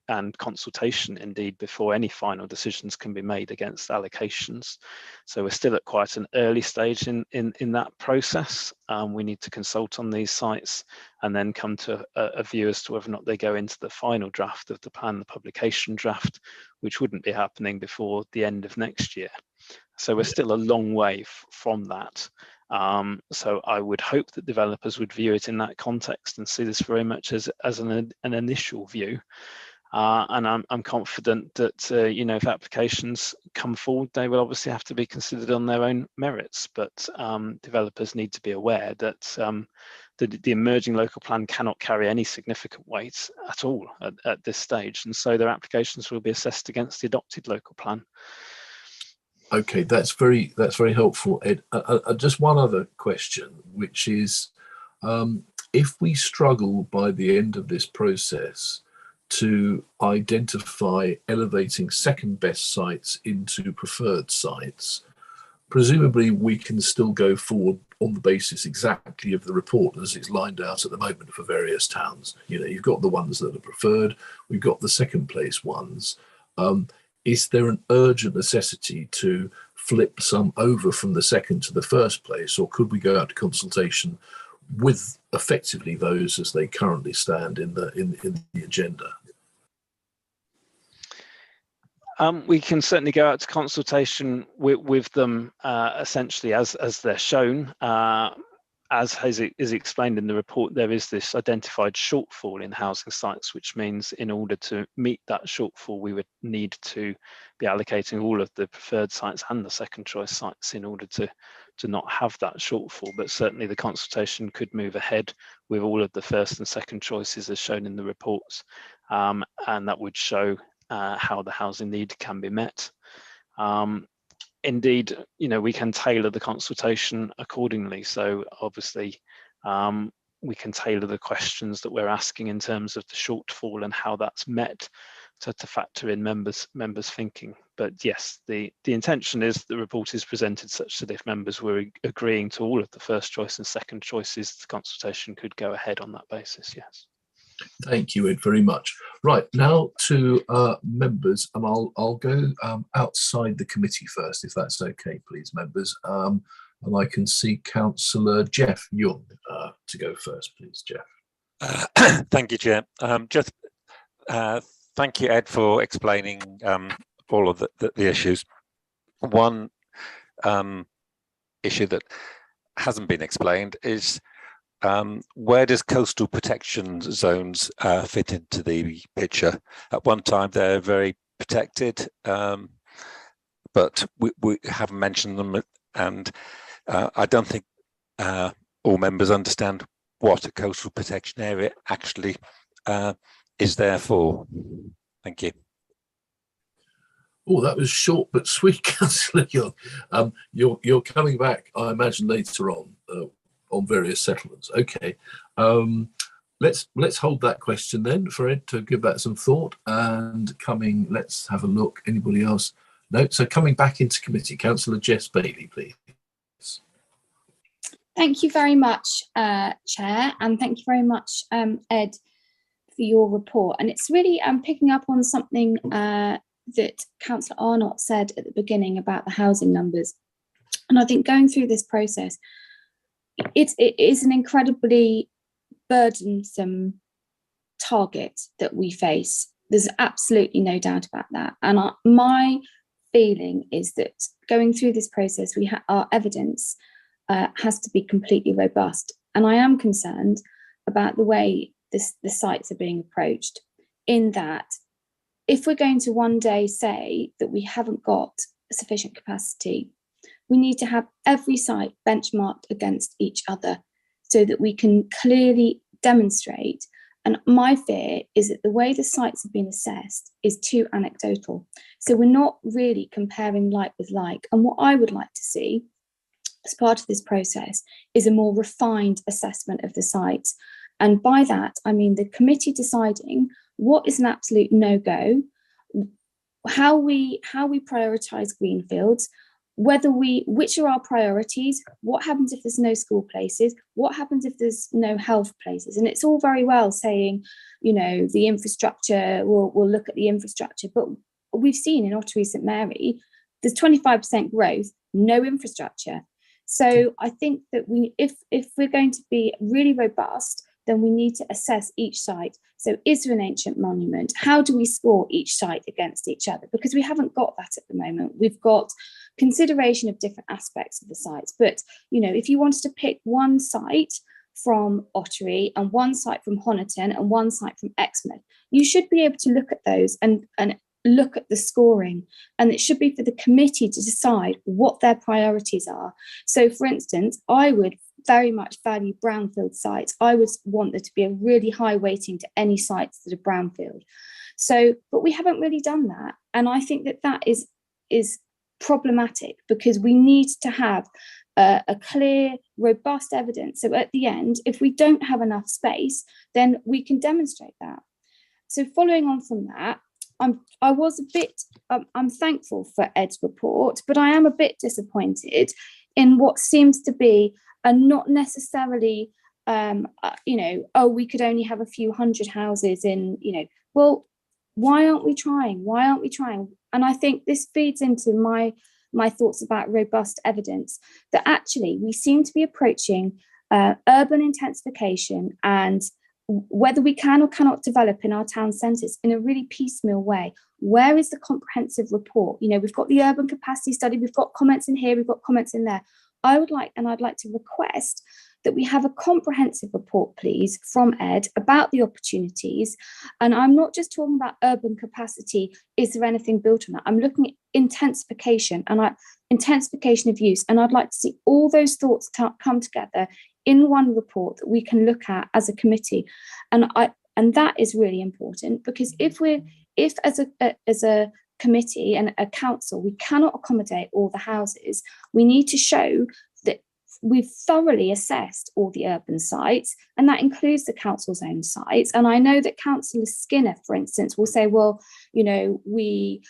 and consultation indeed before any final decisions can be made against allocations. So we're still at quite an early stage in that process. We need to consult on these sites and then come to a view as to whether or not they go into the final draft of the plan, the publication draft, which wouldn't be happening before the end of next year. So we're still a long way from that. So I would hope that developers would view it in that context and see this very much as an initial view. And I'm confident that if applications come forward, they will obviously have to be considered on their own merits. But developers need to be aware that the emerging local plan cannot carry any significant weight at all at this stage, and so their applications will be assessed against the adopted local plan. Okay, that's very helpful, Ed. Just one other question, which is, if we struggle by the end of this process to identify elevating second best sites into preferred sites, presumably we can still go forward on the basis exactly of the report as it's lined out at the moment for various towns. You know, you've got the ones that are preferred, we've got the second place ones. Is there an urgent necessity to flip some over from the second to the first place, or could we go out to consultation with effectively those as they currently stand in the agenda? We can certainly go out to consultation with them essentially as they're shown. As is explained in the report, there is this identified shortfall in housing sites, which means in order to meet that shortfall, we would need to be allocating all of the preferred sites and the second choice sites in order to not have that shortfall. But certainly the consultation could move ahead with all of the first and second choices as shown in the reports, and that would show how the housing need can be met. Indeed, you know, we can tailor the consultation accordingly. So obviously, we can tailor the questions that we're asking in terms of the shortfall and how that's met to factor in members' thinking. But yes, the intention is the report is presented such that if members were agreeing to all of the first choice and second choices, the consultation could go ahead on that basis, yes. Thank you, Ed, very much. Right, now to members, and I'll go outside the committee first, if that's okay, please, members. And I can see Councillor Jeff Young to go first, please, Jeff. Thank you, Chair. Thank you, Ed, for explaining all of the issues. One issue that hasn't been explained is where does coastal protection zones fit into the picture? At one time, they're very protected, but we haven't mentioned them, and I don't think all members understand what a coastal protection area actually is there for. Thank you. Oh, that was short but sweet, Councillor Young. You're coming back, I imagine, later on various settlements. Okay, let's hold that question then for Ed to give that some thought. And let's have a look. Anybody else? No. So coming back into committee, Councillor Jess Bailey, please. Thank you very much, Chair, and thank you very much, Ed, for your report. And it's really picking up on something that Councillor Arnott said at the beginning about the housing numbers. And I think going through this process, it is an incredibly burdensome target that we face. There's absolutely no doubt about that. And my feeling is that going through this process, our evidence has to be completely robust. And I am concerned about the way the sites are being approached, in that if we're going to one day say that we haven't got sufficient capacity, we need to have every site benchmarked against each other so that we can clearly demonstrate. And my fear is that the way the sites have been assessed is too anecdotal. So we're not really comparing like with like. And what I would like to see as part of this process is a more refined assessment of the sites. And by that, I mean the committee deciding what is an absolute no-go, how we prioritise greenfields, which are our priorities, what happens if there's no school places, what happens if there's no health places. And it's all very well saying, you know, the infrastructure, we'll look at the infrastructure, but we've seen in Ottery St Mary, there's 25% growth, no infrastructure. So I think that if we're going to be really robust, then we need to assess each site. So is there an ancient monument? How do we score each site against each other? Because we haven't got that at the moment. We've got consideration of different aspects of the sites. But, you know, if you wanted to pick one site from Ottery and one site from Honiton and one site from Exmouth, you should be able to look at those and look at the scoring. And it should be for the committee to decide what their priorities are. So, for instance, I would very much value brownfield sites. I would want there to be a really high weighting to any sites that are brownfield. So, but we haven't really done that. And I think that is problematic, because we need to have a clear, robust evidence. So at the end, if we don't have enough space, then we can demonstrate that. So following on from that, I'm thankful for Ed's report, but I am a bit disappointed in what seems to be and not necessarily, you know, oh, we could only have a few hundred houses in, you know, well, why aren't we trying? Why aren't we trying? And I think this feeds into my thoughts about robust evidence, that actually we seem to be approaching urban intensification and whether we can or cannot develop in our town centres in a really piecemeal way. Where is the comprehensive report? You know, we've got the urban capacity study, we've got comments in here, we've got comments in there. I'd like to request that we have a comprehensive report, please, from Ed about the opportunities. And I'm not just talking about urban capacity, is there anything built on that? I'm looking at intensification and intensification of use. And I'd like to see all those thoughts come together in one report that we can look at as a committee. And that is really important, because if as a committee and a council, we cannot accommodate all the houses, we need to show that we've thoroughly assessed all the urban sites, and that includes the council's own sites. And I know that Councillor Skinner, for instance, will say, well, you know, we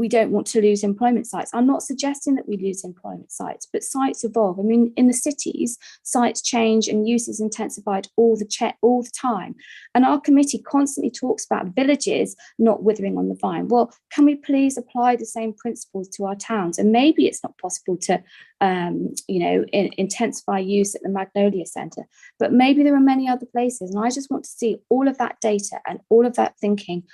don't want to lose employment sites. I'm not suggesting that we lose employment sites, but sites evolve. I mean, in the cities, sites change and use is intensified all the time. And our committee constantly talks about villages not withering on the vine. Well, can we please apply the same principles to our towns? And maybe it's not possible to, you know, intensify use at the Magnolia Centre, but maybe there are many other places. And I just want to see all of that data and all of that thinking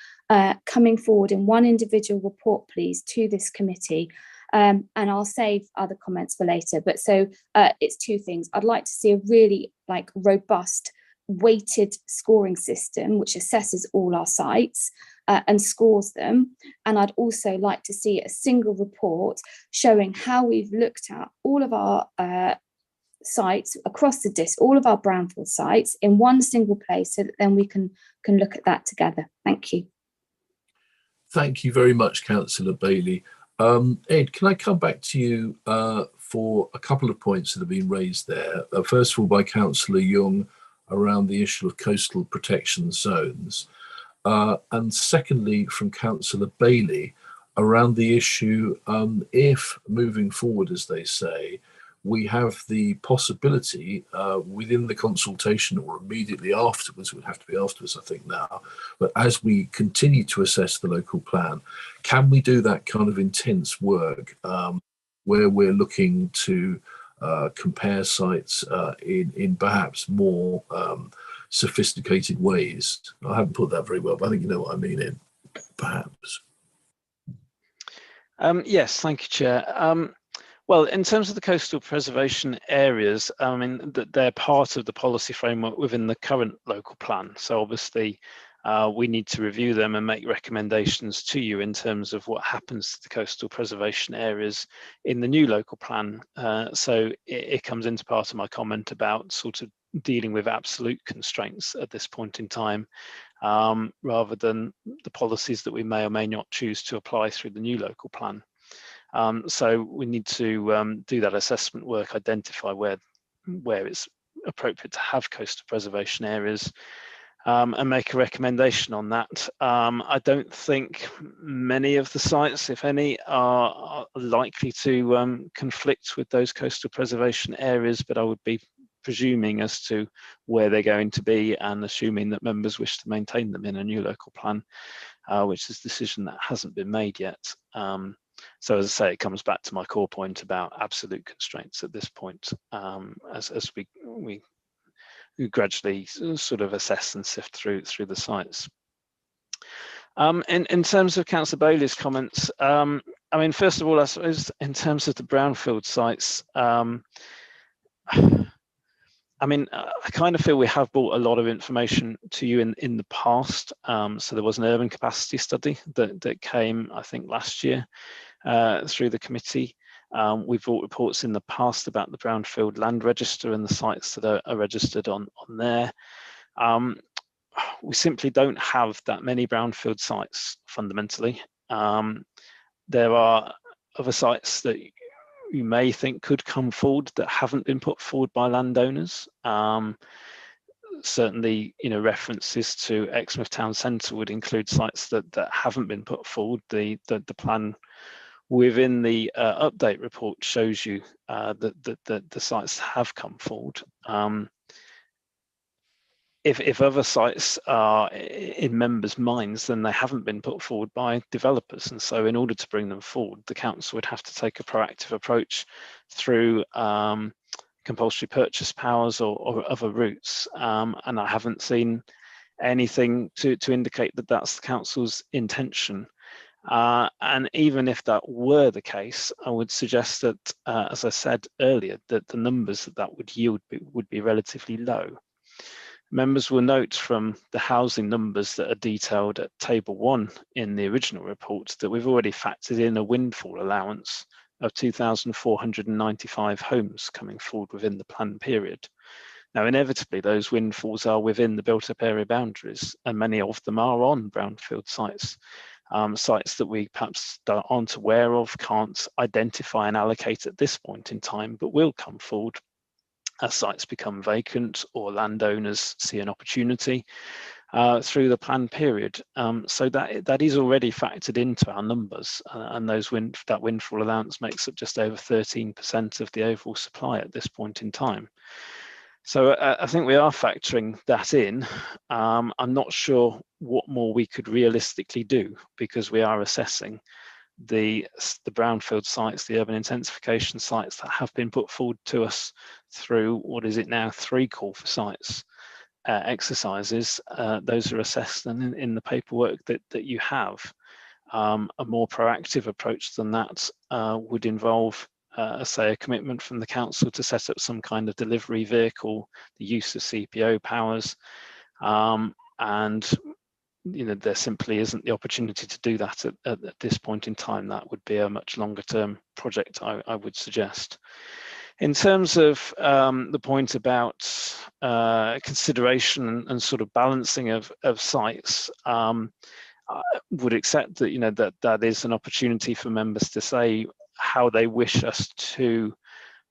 coming forward in one individual report, please, to this committee. And I'll save other comments for later. But so it's two things. I'd like to see a really robust weighted scoring system which assesses all our sites and scores them. And I'd also like to see a single report showing how we've looked at all of our sites across the district, all of our brownfield sites in one single place, so that then we can look at that together. Thank you. Thank you very much, Councillor Bailey. Ed, can I come back to you for a couple of points that have been raised there? First of all, by Councillor Young around the issue of coastal protection zones. And secondly, from Councillor Bailey around the issue, if moving forward, as they say, we have the possibility within the consultation or immediately afterwards, it would have to be afterwards, I think now, but as we continue to assess the local plan, can we do that kind of intense work where we're looking to compare sites in perhaps more sophisticated ways? I haven't put that very well, but I think you know what I mean, Ed, perhaps. Yes, thank you, Chair. Well, in terms of the coastal preservation areas, I mean, they're part of the policy framework within the current local plan. So obviously, we need to review them and make recommendations to you in terms of what happens to the coastal preservation areas in the new local plan. So it comes into part of my comment about sort of dealing with absolute constraints at this point in time, rather than the policies that we may or may not choose to apply through the new local plan. So we need to do that assessment work, identify where it's appropriate to have coastal preservation areas, and make a recommendation on that. I don't think many of the sites, if any, are likely to conflict with those coastal preservation areas, but I would be presuming as to where they're going to be and assuming that members wish to maintain them in a new local plan, which is a decision that hasn't been made yet. So as I say, it comes back to my core point about absolute constraints at this point, as we gradually sort of assess and sift through the sites. In terms of Councillor Bailey's comments, I mean, first of all, I suppose in terms of the brownfield sites, I mean, I kind of feel we have brought a lot of information to you in the past. So there was an urban capacity study that came, I think, last year through the committee. We've brought reports in the past about the brownfield land register and the sites that are registered on there. We simply don't have that many brownfield sites fundamentally. There are other sites that you may think could come forward that haven't been put forward by landowners. Certainly, you know, references to Exmouth Town Centre would include sites that haven't been put forward. The plan within the update report shows you that the sites have come forward. If other sites are in members' minds, then they haven't been put forward by developers. And so in order to bring them forward, the council would have to take a proactive approach through compulsory purchase powers or other routes. And I haven't seen anything to indicate that that's the council's intention. And even if that were the case, I would suggest that, as I said earlier, that the numbers that would yield would be relatively low. Members will note from the housing numbers that are detailed at table 1 in the original report that we've already factored in a windfall allowance of 2,495 homes coming forward within the planned period. Now, inevitably, those windfalls are within the built-up area boundaries, and many of them are on brownfield sites, sites that we perhaps aren't aware of, can't identify and allocate at this point in time, but will come forward as sites become vacant or landowners see an opportunity through the planned period. So that is already factored into our numbers, and that windfall allowance makes up just over 13% of the overall supply at this point in time. So I think we are factoring that in. I'm not sure what more we could realistically do, because we are assessing the brownfield sites, the urban intensification sites that have been put forward to us through, what is it now, 3 call for sites exercises. Those are assessed, and in the paperwork that you have, a more proactive approach than that would involve say a commitment from the council to set up some kind of delivery vehicle, the use of CPO powers, and there simply isn't the opportunity to do that at this point in time. That would be a much longer term project, I would suggest. In terms of the point about consideration and sort of balancing of sites, I would accept that that is an opportunity for members to say how they wish us to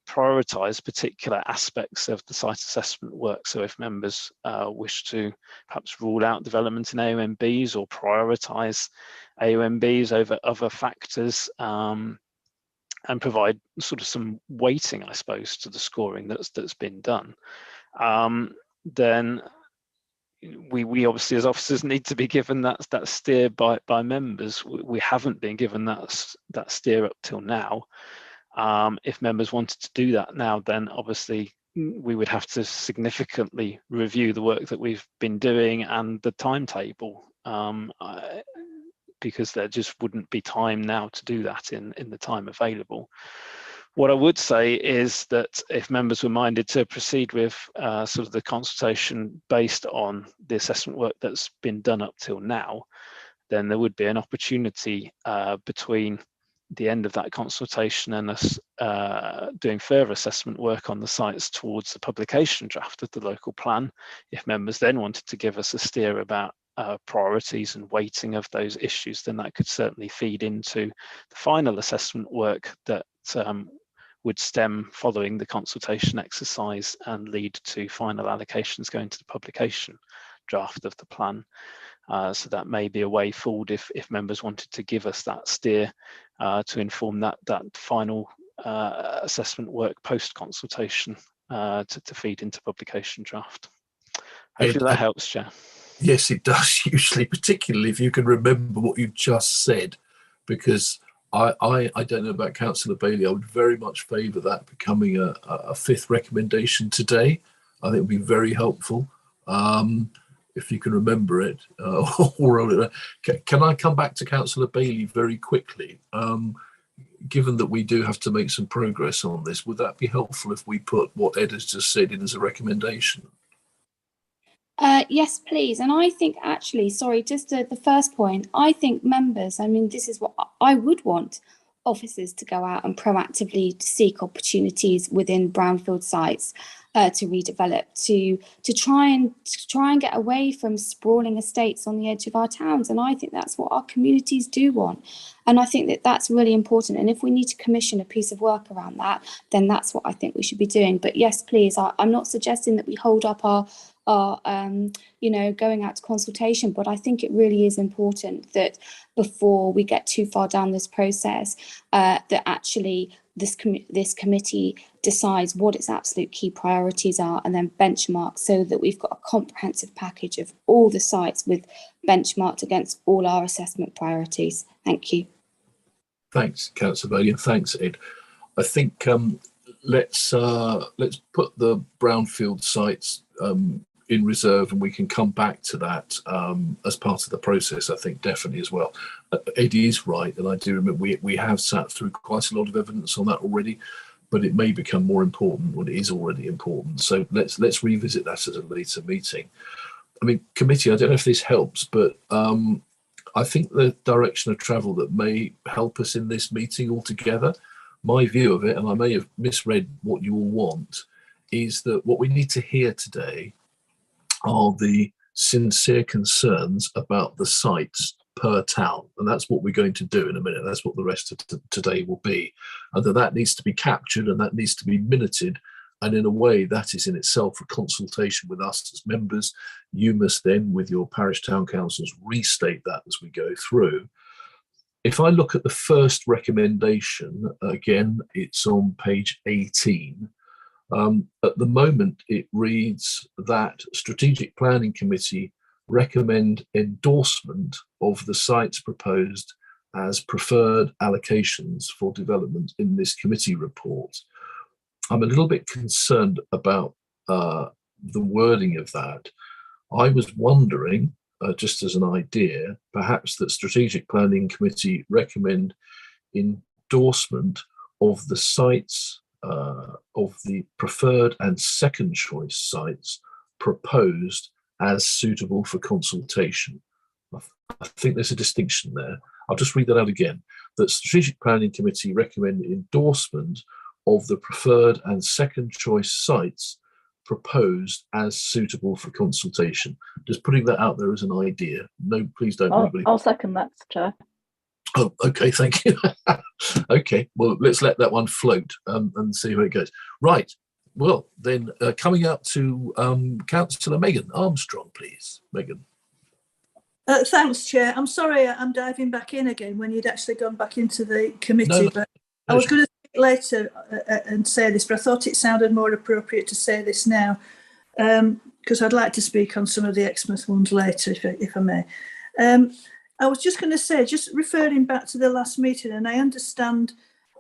prioritise particular aspects of the site assessment work. So if members wish to perhaps rule out development in AONBs or prioritise AONBs over other factors, and provide sort of some weighting, I suppose, to the scoring that's been done, then we obviously as officers need to be given that steer by members. We haven't been given that steer up till now. If members wanted to do that now, then obviously we would have to significantly review the work that we've been doing and the timetable, because there just wouldn't be time now to do that in the time available. What I would say is that if members were minded to proceed with sort of the consultation based on the assessment work that's been done up till now, then there would be an opportunity between the end of that consultation and us doing further assessment work on the sites towards the publication draft of the local plan. If members then wanted to give us a steer about priorities and weighting of those issues, then that could certainly feed into the final assessment work that would stem following the consultation exercise and lead to final allocations going to the publication draft of the plan. So that may be a way forward if members wanted to give us that steer to inform that final assessment work post consultation to feed into publication draft. Hopefully that helps, Chair. Yes, it does, usually, particularly if you can remember what you just said, because I don't know about Councillor Bailey. I would very much favour that becoming a 5th recommendation today. I think it would be very helpful. If you can remember it, can I come back to Councillor Bailey very quickly? Given that we do have to make some progress on this, would that be helpful if we put what Ed has just said in as a recommendation? Yes, please. And I think actually, sorry, just the first point, I think members, I mean, this is what I would want officers to go out and proactively seek opportunities within brownfield sites to redevelop, to try and get away from sprawling estates on the edge of our towns. And I think that's what our communities do want. And I think that that's really important. And if we need to commission a piece of work around that, then that's what I think we should be doing. But yes, please, I'm not suggesting that we hold up our are, you know, going out to consultation. But I think it really is important that before we get too far down this process, that actually this committee decides what its absolute key priorities are and then benchmark, so that we've got a comprehensive package of all the sites with benchmarked against all our assessment priorities. Thank you. Thanks, Councillor Bowley, and thanks, Ed. I think let's put the brownfield sites in reserve, and we can come back to that as part of the process. I think definitely as well. Eddie is right, and I do remember we have sat through quite a lot of evidence on that already, but it may become more important when it is already important. So let's revisit that at a later meeting. I mean, committee, I don't know if this helps, but I think the direction of travel that may help us in this meeting altogether, my view of it, and I may have misread what you all want, is that what we need to hear today are the sincere concerns about the sites per town. And that's what we're going to do in a minute. That's what the rest of today will be. And that needs to be captured and that needs to be minuted. And in a way, that is in itself a consultation with us as members. You must then, with your parish town councils, restate that as we go through. If I look at the first recommendation, again, it's on page 18. At the moment, it reads that Strategic Planning Committee recommend endorsement of the sites proposed as preferred allocations for development in this committee report. I'm a little bit concerned about the wording of that. I was wondering, just as an idea, perhaps that Strategic Planning Committee recommend endorsement of the sites, of the preferred and second choice sites proposed as suitable for consultation. I think there's a distinction there. I'll just read that out again. That Strategic Planning Committee recommend endorsement of the preferred and second choice sites proposed as suitable for consultation. Just putting that out there as an idea. No, please don't. I'll second that, Chair. Oh, okay, thank you. Okay, well, let's let that one float and see where it goes. Right, well, then coming up to Councillor Megan Armstrong, please. Megan. Thanks, Chair. I'm sorry I'm diving back in again when you'd actually gone back into the committee, No, but I was going to speak later and say this, but I thought it sounded more appropriate to say this now, because I'd like to speak on some of the Exmouth ones later, if I may. I was just going to say, just referring back to the last meeting, and I understand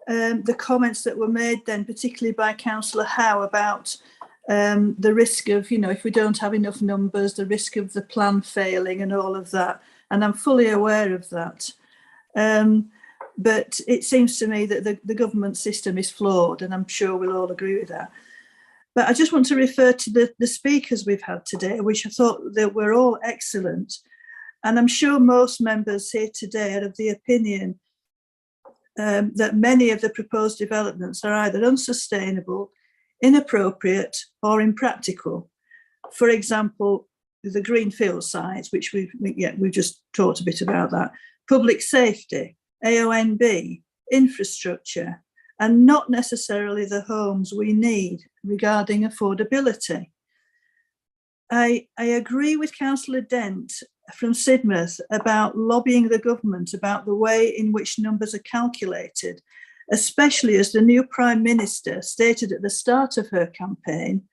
the comments that were made then, particularly by Councillor Howe, about the risk of, you know, if we don't have enough numbers, the risk of the plan failing and all of that. And I'm fully aware of that. But it seems to me that the government system is flawed, and I'm sure we'll all agree with that. But I just want to refer to the speakers we've had today, which I thought that were all excellent. And I'm sure most members here today are of the opinion that many of the proposed developments are either unsustainable, inappropriate, or impractical. For example, the greenfield sites, which we've just talked a bit about that, public safety, AONB, infrastructure, and not necessarily the homes we need regarding affordability. I agree with Councillor Dent from Sidmouth about lobbying the government about the way in which numbers are calculated, especially as the new Prime Minister stated at the start of her campaign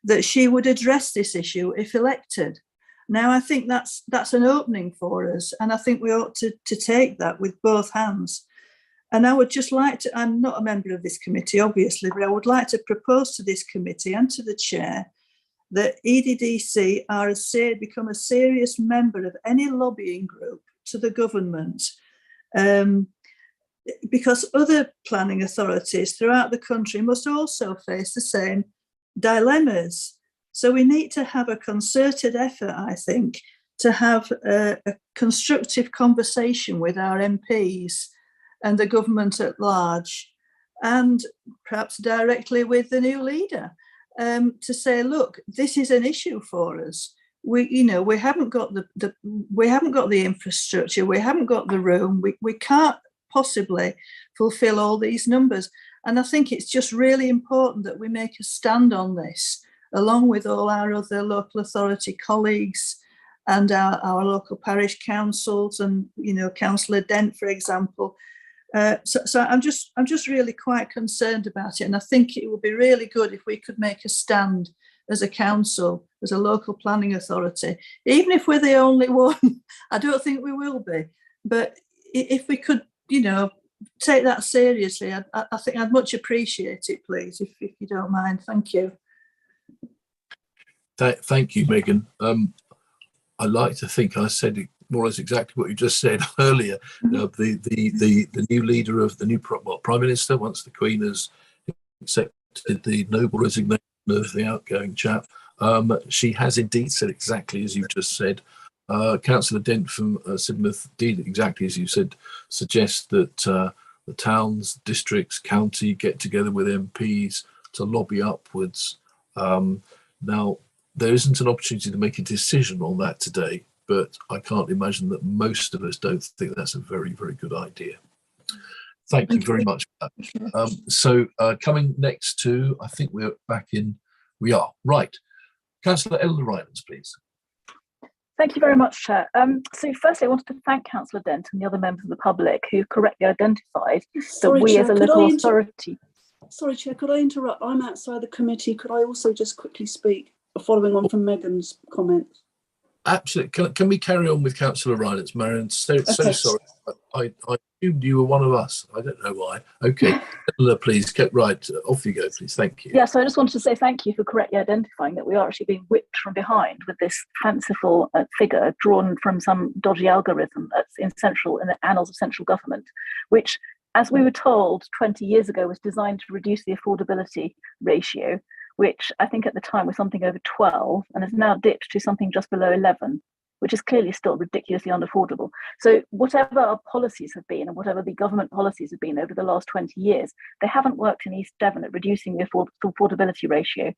that she would address this issue if elected. Now, I think that's an opening for us, and I think we ought to take that with both hands. And I would just like to, I'm not a member of this committee, obviously, but I would like to propose to this committee and to the chair that EDDC become a serious member of any lobbying group to the government, because other planning authorities throughout the country must also face the same dilemmas. So we need to have a concerted effort, I think, to have a constructive conversation with our MPs and the government at large, and perhaps directly with the new leader. To say, look, this is an issue for us. We haven't got the infrastructure, we haven't got the room, we can't possibly fulfill all these numbers. And I think it's just really important that we make a stand on this along with all our other local authority colleagues and our local parish councils, and Councillor Dent, for example. So I'm just really quite concerned about it, and I think it would be really good if we could make a stand as a council, as a local planning authority, even if we're the only one. I don't think we will be, but if we could, take that seriously, I think I'd much appreciate it, please, if you don't mind. Thank you. Thank you, Megan. I like to think I said more or less exactly what you just said earlier. The new leader of the new Prime Minister, once the Queen has accepted the noble resignation of the outgoing chap, she has indeed said exactly as you just said. Councillor Dent from Sidmouth did exactly as you said, suggest that the towns, districts, county get together with MPs to lobby upwards. Now, there isn't an opportunity to make a decision on that today, but I can't imagine that most of us don't think that's a very, very good idea. Thank you very much for that. So coming next to, I think we're back in, we are, right. Councillor Eleanor Rylance, please. Thank you very much, Chair. So firstly, I wanted to thank Councillor Dent and the other members of the public who correctly identified that we Chair, as a local authority... Sorry, Chair, could I interrupt? I'm outside the committee. Could I also just quickly speak, following on from Megan's comments? Absolutely. Can we carry on with Councillor Rylance, Marion? So sorry. I assumed you were one of us. I don't know why. Okay, Eleanor, please get right. Off you go, please. Thank you. Yeah, so I just wanted to say thank you for correctly identifying that we are actually being whipped from behind with this fanciful figure drawn from some dodgy algorithm that's in the annals of central government, which, as we were told 20 years ago, was designed to reduce the affordability ratio, which I think at the time was something over 12 and has now dipped to something just below 11, which is clearly still ridiculously unaffordable. So whatever our policies have been and whatever the government policies have been over the last 20 years, they haven't worked in East Devon at reducing the affordability ratio.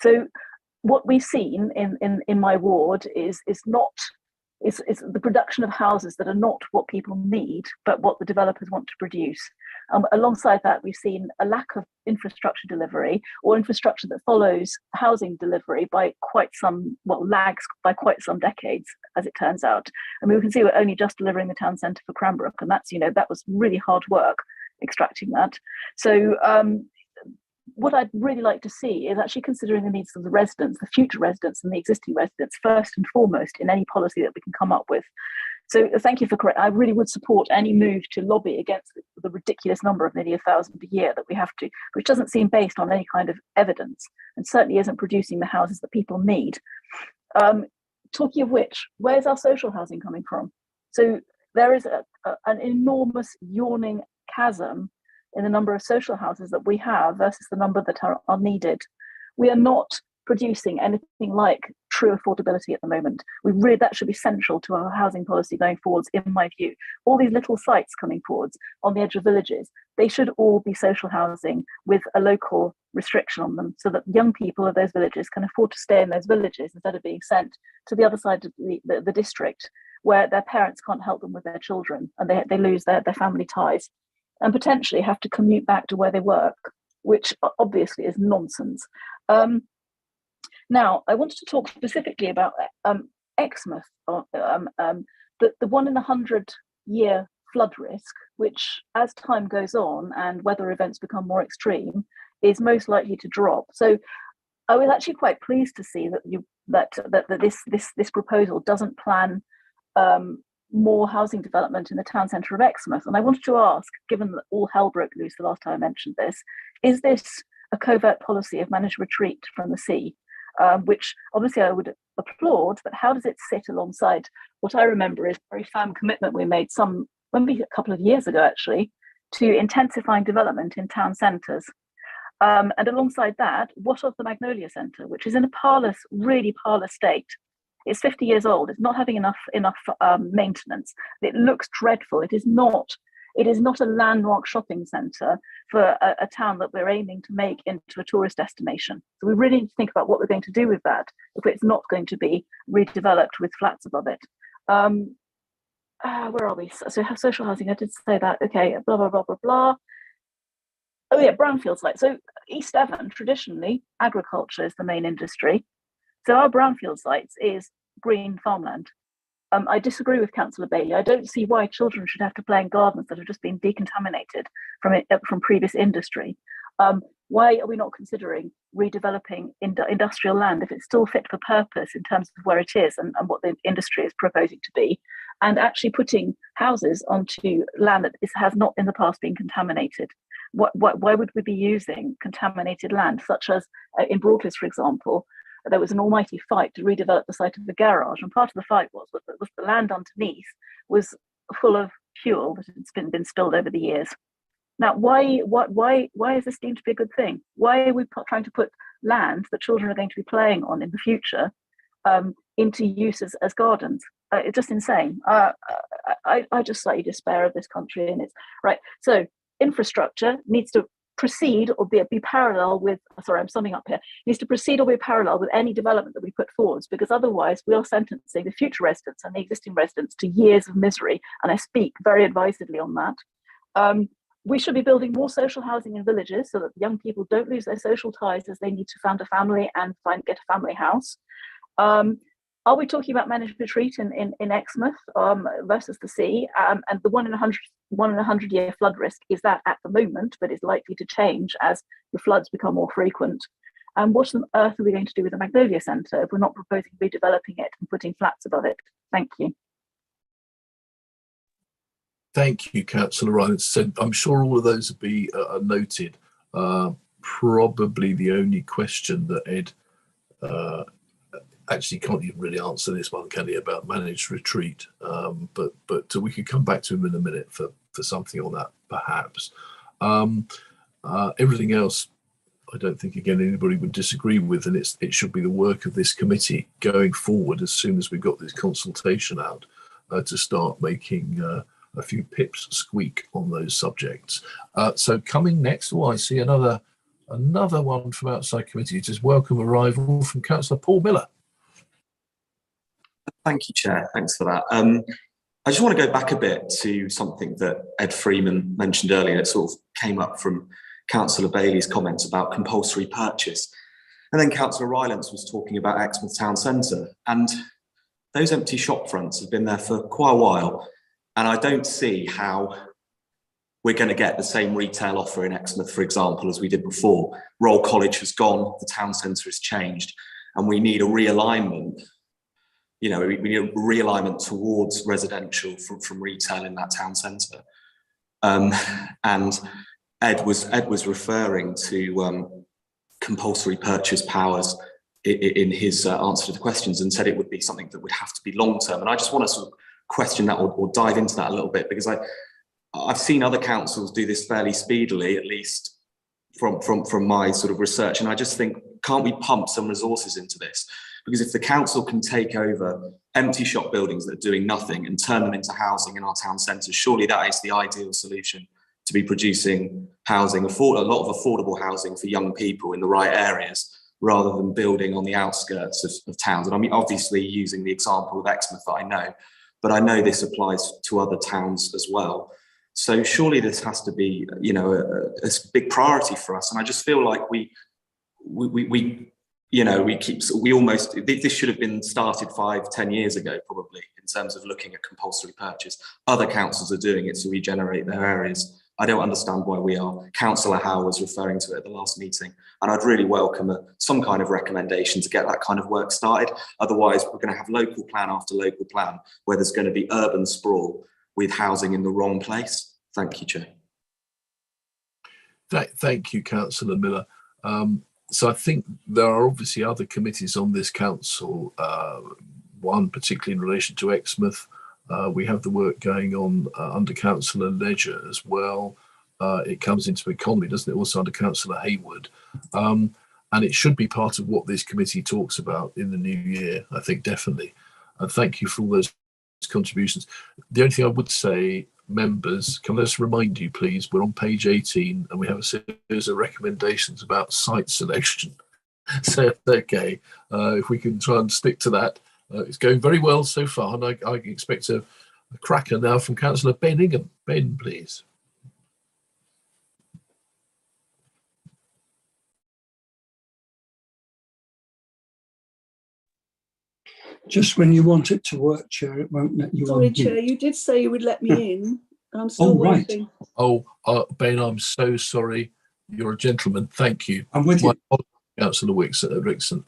So what we've seen in my ward is the production of houses that are not what people need, but what the developers want to produce. Alongside that, we've seen a lack of infrastructure delivery, or infrastructure that follows housing delivery by lags by quite some decades, as it turns out. And we can see we're only just delivering the town centre for Cranbrook, and that's, that was really hard work extracting that. So what I'd really like to see is actually considering the needs of the residents, the future residents and the existing residents first and foremost in any policy that we can come up with. So thank you for correct. I really would support any move to lobby against the ridiculous number of nearly 1,000 a year that we have to, which doesn't seem based on any kind of evidence and certainly isn't producing the houses that people need. Talking of which, where's our social housing coming from? So there is an enormous yawning chasm in the number of social houses that we have versus the number that are needed. We are not producing anything like true affordability at the moment. That should be central to our housing policy going forwards, in my view. All these little sites coming forwards on the edge of villages, they should all be social housing with a local restriction on them, so that young people of those villages can afford to stay in those villages instead of being sent to the other side of the district, where their parents can't help them with their children and they lose their family ties and potentially have to commute back to where they work, which obviously is nonsense. Now, I wanted to talk specifically about Exmouth, the 1 in 100 year flood risk, which as time goes on and weather events become more extreme, is most likely to drop. So I was actually quite pleased to see that this proposal doesn't plan more housing development in the town centre of Exmouth. And I wanted to ask, given that all hell broke loose the last time I mentioned this, is this a covert policy of managed retreat from the sea? Which obviously I would applaud, but how does it sit alongside what I remember is a very firm commitment we made maybe a couple of years ago actually, to intensifying development in town centres? And alongside that, what of the Magnolia Centre, which is in a really parlour state? It's 50 years old. It's not having enough maintenance. It looks dreadful. It is not a landmark shopping centre for a town that we're aiming to make into a tourist destination. So we really need to think about what we're going to do with that if it's not going to be redeveloped with flats above it. Where are we? So social housing, I did say that. Okay, blah, blah, blah, blah, blah. Oh yeah, brownfield sites. So East Devon, traditionally, agriculture is the main industry. So our brownfield sites is green farmland. I disagree with Councillor Bailey. I don't see why children should have to play in gardens that have just been decontaminated from previous industry. Why are we not considering redeveloping industrial land if it's still fit for purpose in terms of where it is and what the industry is proposing to be, and actually putting houses onto land that has not in the past been contaminated? Why would we be using contaminated land, such as in Broadcliffe, for example? There was an almighty fight to redevelop the site of the garage, and part of the fight was the land underneath was full of fuel that had been spilled over the years. Now, why is this deemed to be a good thing? Why are we trying to put land that children are going to be playing on in the future into use as gardens? It's just insane. I just slightly despair of this country, and it's right. So infrastructure needs to proceed or be parallel with, sorry, I'm summing up here, needs to proceed or be parallel with any development that we put forwards, because otherwise we are sentencing the future residents and the existing residents to years of misery. And I speak very advisedly on that. We should be building more social housing in villages so that young people don't lose their social ties as they need to found a family and get a family house. Are we talking about managed retreat in Exmouth versus the sea? And the 1 in 100 year flood risk is that at the moment, but is likely to change as the floods become more frequent. And what on earth are we going to do with the Magnolia Centre if we're not proposing redeveloping it and putting flats above it? Thank you. Thank you, Councillor Ryan. So I'm sure all of those will be noted. Probably the only question that Ed actually can't even really answer this one, can he, about managed retreat? But we could come back to him in a minute for something on that, perhaps. Everything else, I don't think, again, anybody would disagree with, and it should be the work of this committee going forward as soon as we got this consultation out to start making a few pips squeak on those subjects. So coming next, I see another one from outside committee. Just welcome arrival from Councillor Paul Miller. Thank you, Chair. Thanks for that. I just want to go back a bit to something that Ed Freeman mentioned earlier. It sort of came up from Councillor Bailey's comments about compulsory purchase. And then Councillor Rylance was talking about Exmouth Town Centre. And those empty shop fronts have been there for quite a while. And I don't see how we're going to get the same retail offer in Exmouth, for example, as we did before. Royal College has gone, the town centre has changed, and we need a realignment. You know, we need a realignment towards residential from retail in that town centre. And Ed was referring to compulsory purchase powers in his answer to the questions, and said it would be something that would have to be long term. And I just want to sort of question that or dive into that a little bit, because I've seen other councils do this fairly speedily, at least from my sort of research. And I just think, can't we pump some resources into this? Because if the council can take over empty shop buildings that are doing nothing and turn them into housing in our town centres, surely that is the ideal solution to be producing housing, a lot of affordable housing for young people in the right areas, rather than building on the outskirts of towns. And I mean, obviously using the example of Exmouth that I know, but I know this applies to other towns as well. So surely this has to be, you know, a big priority for us. And I just feel like this should have been started 5-10 years ago, probably, in terms of looking at compulsory purchase. Other councils are doing it to regenerate their areas. I don't understand why we are. Councillor Howe was referring to it at the last meeting, and I'd really welcome some kind of recommendation to get that kind of work started. Otherwise, we're going to have local plan after local plan where there's going to be urban sprawl with housing in the wrong place. Thank you, Chair. Thank you, Councillor Miller. So I think there are obviously other committees on this council, one particularly in relation to Exmouth. We have the work going on under Councillor Ledger as well. It comes into economy, doesn't it, also under Councillor Hayward. And it should be part of what this committee talks about in the new year, I think, definitely. And thank you for all those contributions. The only thing I would say, members, can I just remind you, please, we're on page 18 and we have a series of recommendations about site selection. So, okay, if we can try and stick to that. It's going very well so far, and I expect a cracker now from Councillor Ben Ingham. Ben, please. Just when you want it to work, Chair, it won't let you Sorry, unmute. Chair, you did say you would let me in, and I'm still right. waiting. Oh, Ben, I'm so sorry. You're a gentleman. Thank you. I'm with you. Councillor Rickson.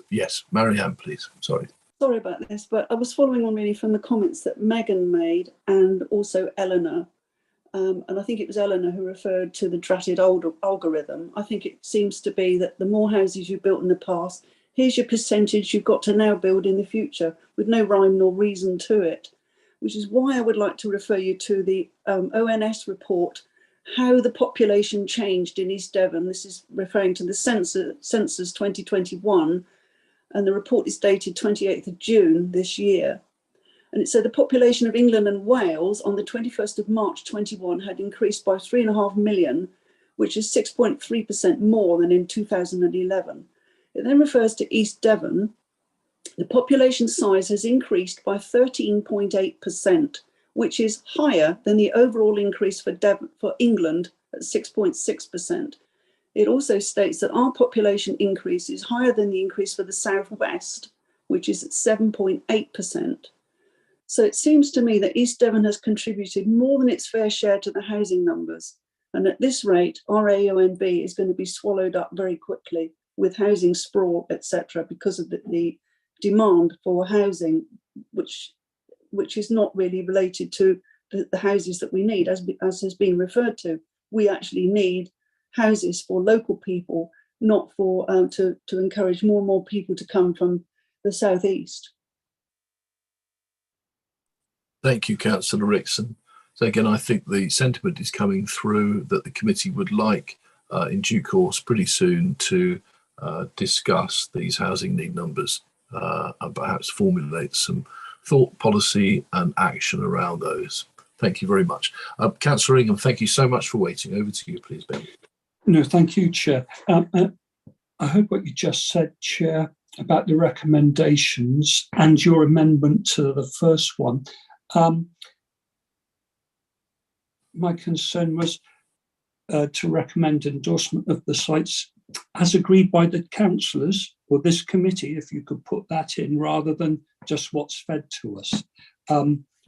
Yes, Marianne, please. Sorry. Sorry about this, but I was following on really from the comments that Megan made and also Eleanor. And I think it was Eleanor who referred to the dratted algorithm. I think it seems to be that the more houses you built in the past, here's your percentage you've got to now build in the future with no rhyme nor reason to it, which is why I would like to refer you to the ONS report, how the population changed in East Devon. This is referring to the census 2021, and the report is dated 28th of June this year. And it said the population of England and Wales on the 21st of March 21 had increased by 3.5 million, which is 6.3% more than in 2011. It then refers to East Devon. The population size has increased by 13.8%, which is higher than the overall increase for England at 6.6%. It also states that our population increase is higher than the increase for the South West, which is at 7.8%. So it seems to me that East Devon has contributed more than its fair share to the housing numbers. And at this rate, our AONB is going to be swallowed up very quickly with housing sprawl, etc., because of the demand for housing, which is not really related to the houses that we need, as has been referred to. We actually need houses for local people, not for to encourage more and more people to come from the southeast. Thank you, Councillor Rickson. So again, I think the sentiment is coming through that the committee would like, in due course, pretty soon, to discuss these housing need numbers and perhaps formulate some thought, policy and action around those. Thank you very much. Councillor Ingham, thank you so much for waiting. Over to you, please, Ben. No, thank you, Chair. I heard what you just said, Chair, about the recommendations and your amendment to the first one. My concern was to recommend endorsement of the sites as agreed by the councillors or this committee, if you could put that in rather than just what's fed to us.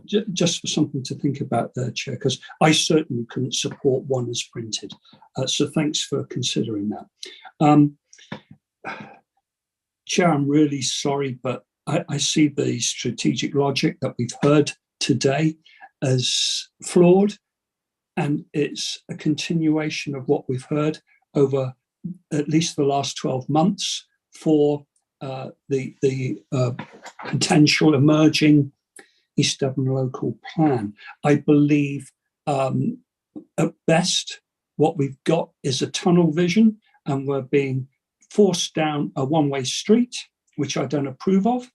Just for something to think about there, Chair, because I certainly couldn't support one as printed. So thanks for considering that. Chair, I'm really sorry, but I see the strategic logic that we've heard today as flawed, and it's a continuation of what we've heard over at least the last 12 months for the potential emerging East Devon local plan. I believe at best what we've got is a tunnel vision, and we're being forced down a one-way street, which I don't approve of.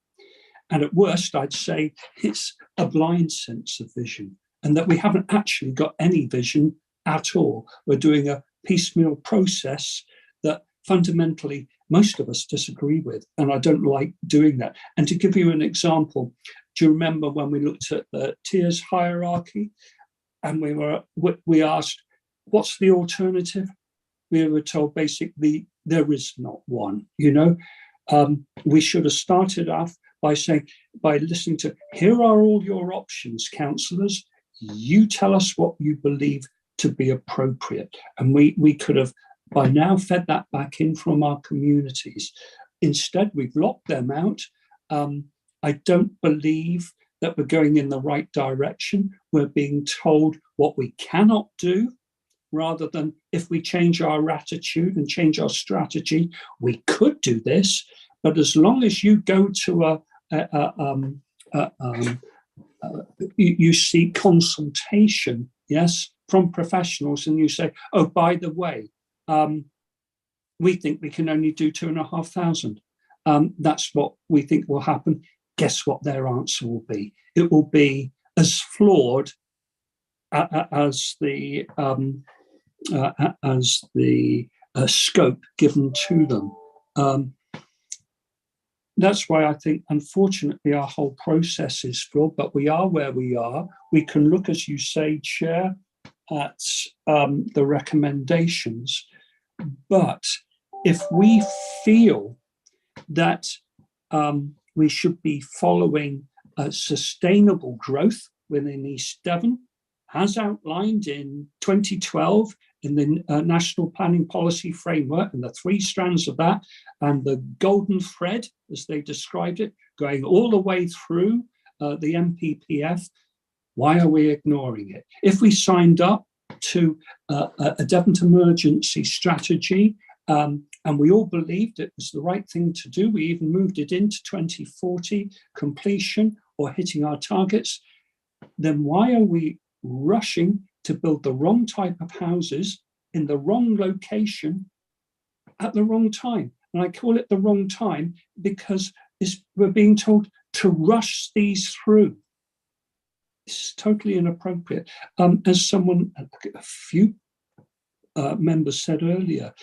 And at worst, I'd say it's a blind sense of vision, and that we haven't actually got any vision at all. We're doing a piecemeal process that fundamentally most of us disagree with, and I don't like doing that. And to give you an example, do you remember when we looked at the tiers hierarchy and we asked, what's the alternative? We were told basically there is not one. We should have started off by listening to, here are all your options, councillors. You tell us what you believe to be appropriate. And we could have by now fed that back in from our communities. Instead, we've locked them out. I don't believe that we're going in the right direction. We're being told what we cannot do, rather than if we change our attitude and change our strategy, we could do this. But as long as you go to you seek consultation, yes, from professionals, and you say, oh, by the way, we think we can only do 2,500. That's what we think will happen. Guess what their answer will be? It will be as flawed as the scope given to them. That's why I think, unfortunately, our whole process is flawed, but we are where we are. We can look, as you say, Chair, at the recommendations. But if we feel that we should be following sustainable growth within East Devon, as outlined in 2012 in the National Planning Policy Framework, and the 3 strands of that, and the golden thread, as they described it, going all the way through the MPPF. Why are we ignoring it? If we signed up to a Devon emergency strategy, and we all believed it was the right thing to do, we even moved it into 2040 completion or hitting our targets, then why are we rushing to build the wrong type of houses in the wrong location at the wrong time? And I call it the wrong time because we're being told to rush these through. It's totally inappropriate. As someone, a few members said earlier,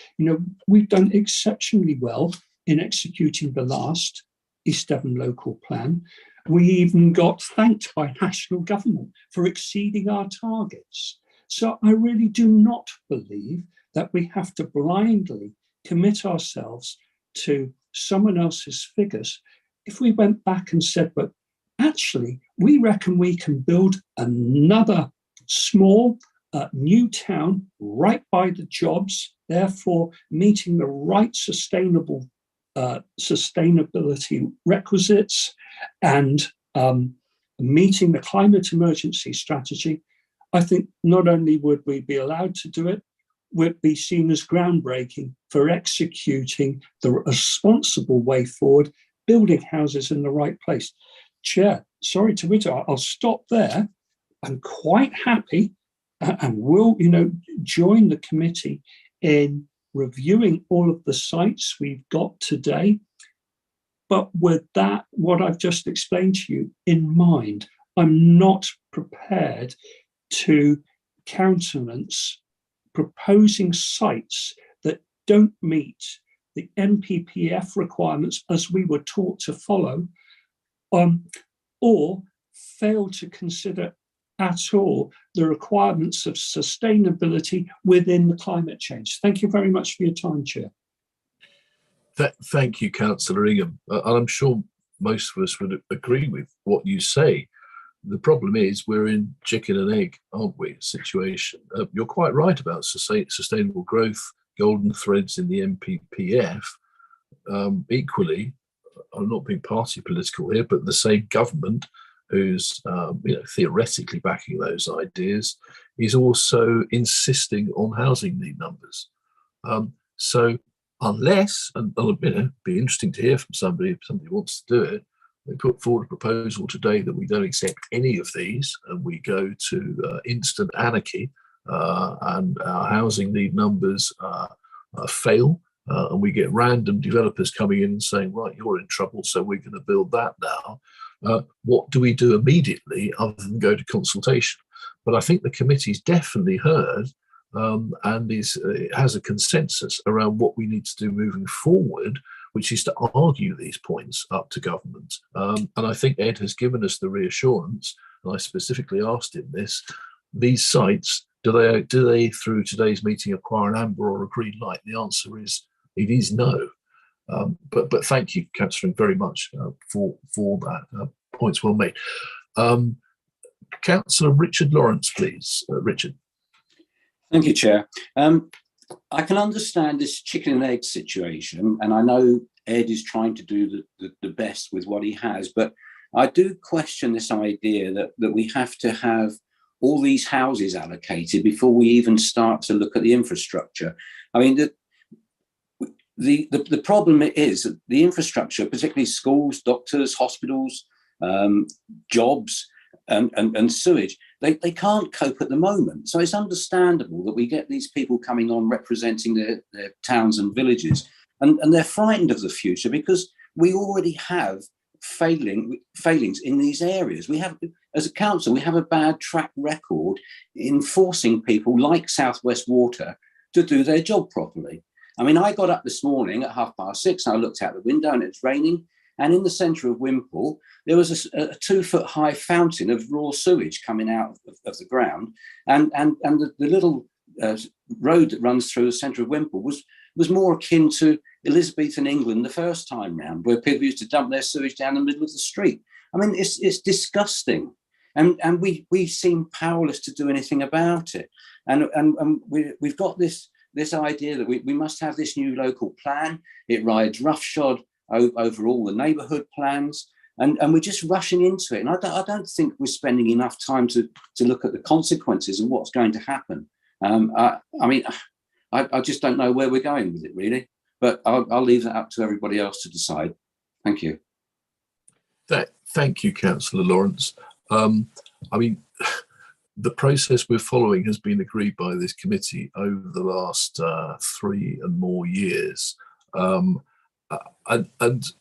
we've done exceptionally well in executing the last East Devon local plan. We even got thanked by national government for exceeding our targets. So I really do not believe that we have to blindly commit ourselves to someone else's figures. If we went back and said, but actually, we reckon we can build another small new town right by the jobs, therefore meeting the right sustainability requisites and meeting the climate emergency strategy, I think not only would we be allowed to do it, we'd be seen as groundbreaking for executing the responsible way forward, building houses in the right place. Chair, sorry to interrupt, I'll stop there. I'm quite happy and will, join the committee in reviewing all of the sites we've got today. But with that, what I've just explained to you in mind, I'm not prepared to countenance proposing sites that don't meet the MPPF requirements as we were taught to follow, or fail to consider at all the requirements of sustainability within the climate change. Thank you very much for your time, Chair. Thank you, Councillor Ingham. And I'm sure most of us would agree with what you say. The problem is we're in chicken and egg, aren't we, situation. You're quite right about sustainable growth, golden threads in the MPPF. Equally, I'm not being party political here, but the same government who's theoretically backing those ideas is also insisting on housing need numbers. So unless, and it'd be interesting to hear from somebody if somebody wants to do it, they put forward a proposal today that we don't accept any of these and we go to instant anarchy and our housing need numbers fail and we get random developers coming in and saying, right, you're in trouble, so we're going to build that now. What do we do immediately other than go to consultation? But I think the committee's definitely heard and has a consensus around what we need to do moving forward, which is to argue these points up to government. And I think Ed has given us the reassurance, and I specifically asked him this, these sites, do they through today's meeting acquire an amber or a green light? The answer is, it is no. But thank you, Councillor, very much for that. Points well made. Councillor Richard Lawrence, please. Richard. Thank you, Chair. I can understand this chicken and egg situation, and I know Ed is trying to do the best with what he has, but I do question this idea that we have to have all these houses allocated before we even start to look at the infrastructure. I mean, the problem is that the infrastructure, particularly schools, doctors, hospitals, jobs, and sewage, they can't cope at the moment. So it's understandable that we get these people coming on representing their towns and villages, and they're frightened of the future because we already have failings in these areas. We have, as a council, we have a bad track record in forcing people like South West Water to do their job properly. I mean, I got up this morning at 6:30 and I looked out the window and it's raining. And in the centre of Wimpole, there was a 2-foot high fountain of raw sewage coming out of the ground. And the little road that runs through the centre of Wimpole was was more akin to Elizabethan England the first time round, where people used to dump their sewage down the middle of the street. I mean, it's disgusting. And we seem powerless to do anything about it. And we've got this idea that we must have this new local plan. It rides roughshod over all the neighbourhood plans. And we're just rushing into it. And I don't think we're spending enough time to look at the consequences and what's going to happen. I mean, I just don't know where we're going with it, really. But I'll leave that up to everybody else to decide. Thank you. Thank you, Councillor Lawrence. I mean, the process we're following has been agreed by this committee over the last 3 and more years. And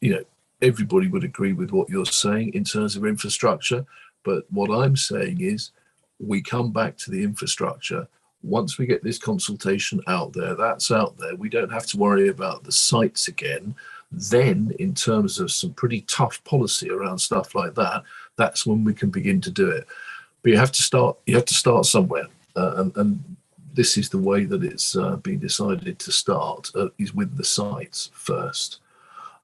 you know, everybody would agree with what you're saying in terms of infrastructure. But what I'm saying is we come back to the infrastructure. Once we get this consultation out there, that's out there. We don't have to worry about the sites again. Then, in terms of some pretty tough policy around stuff like that, that's when we can begin to do it. But you have to start. You have to start somewhere, and this is the way that it's been decided to start. Is with the sites first.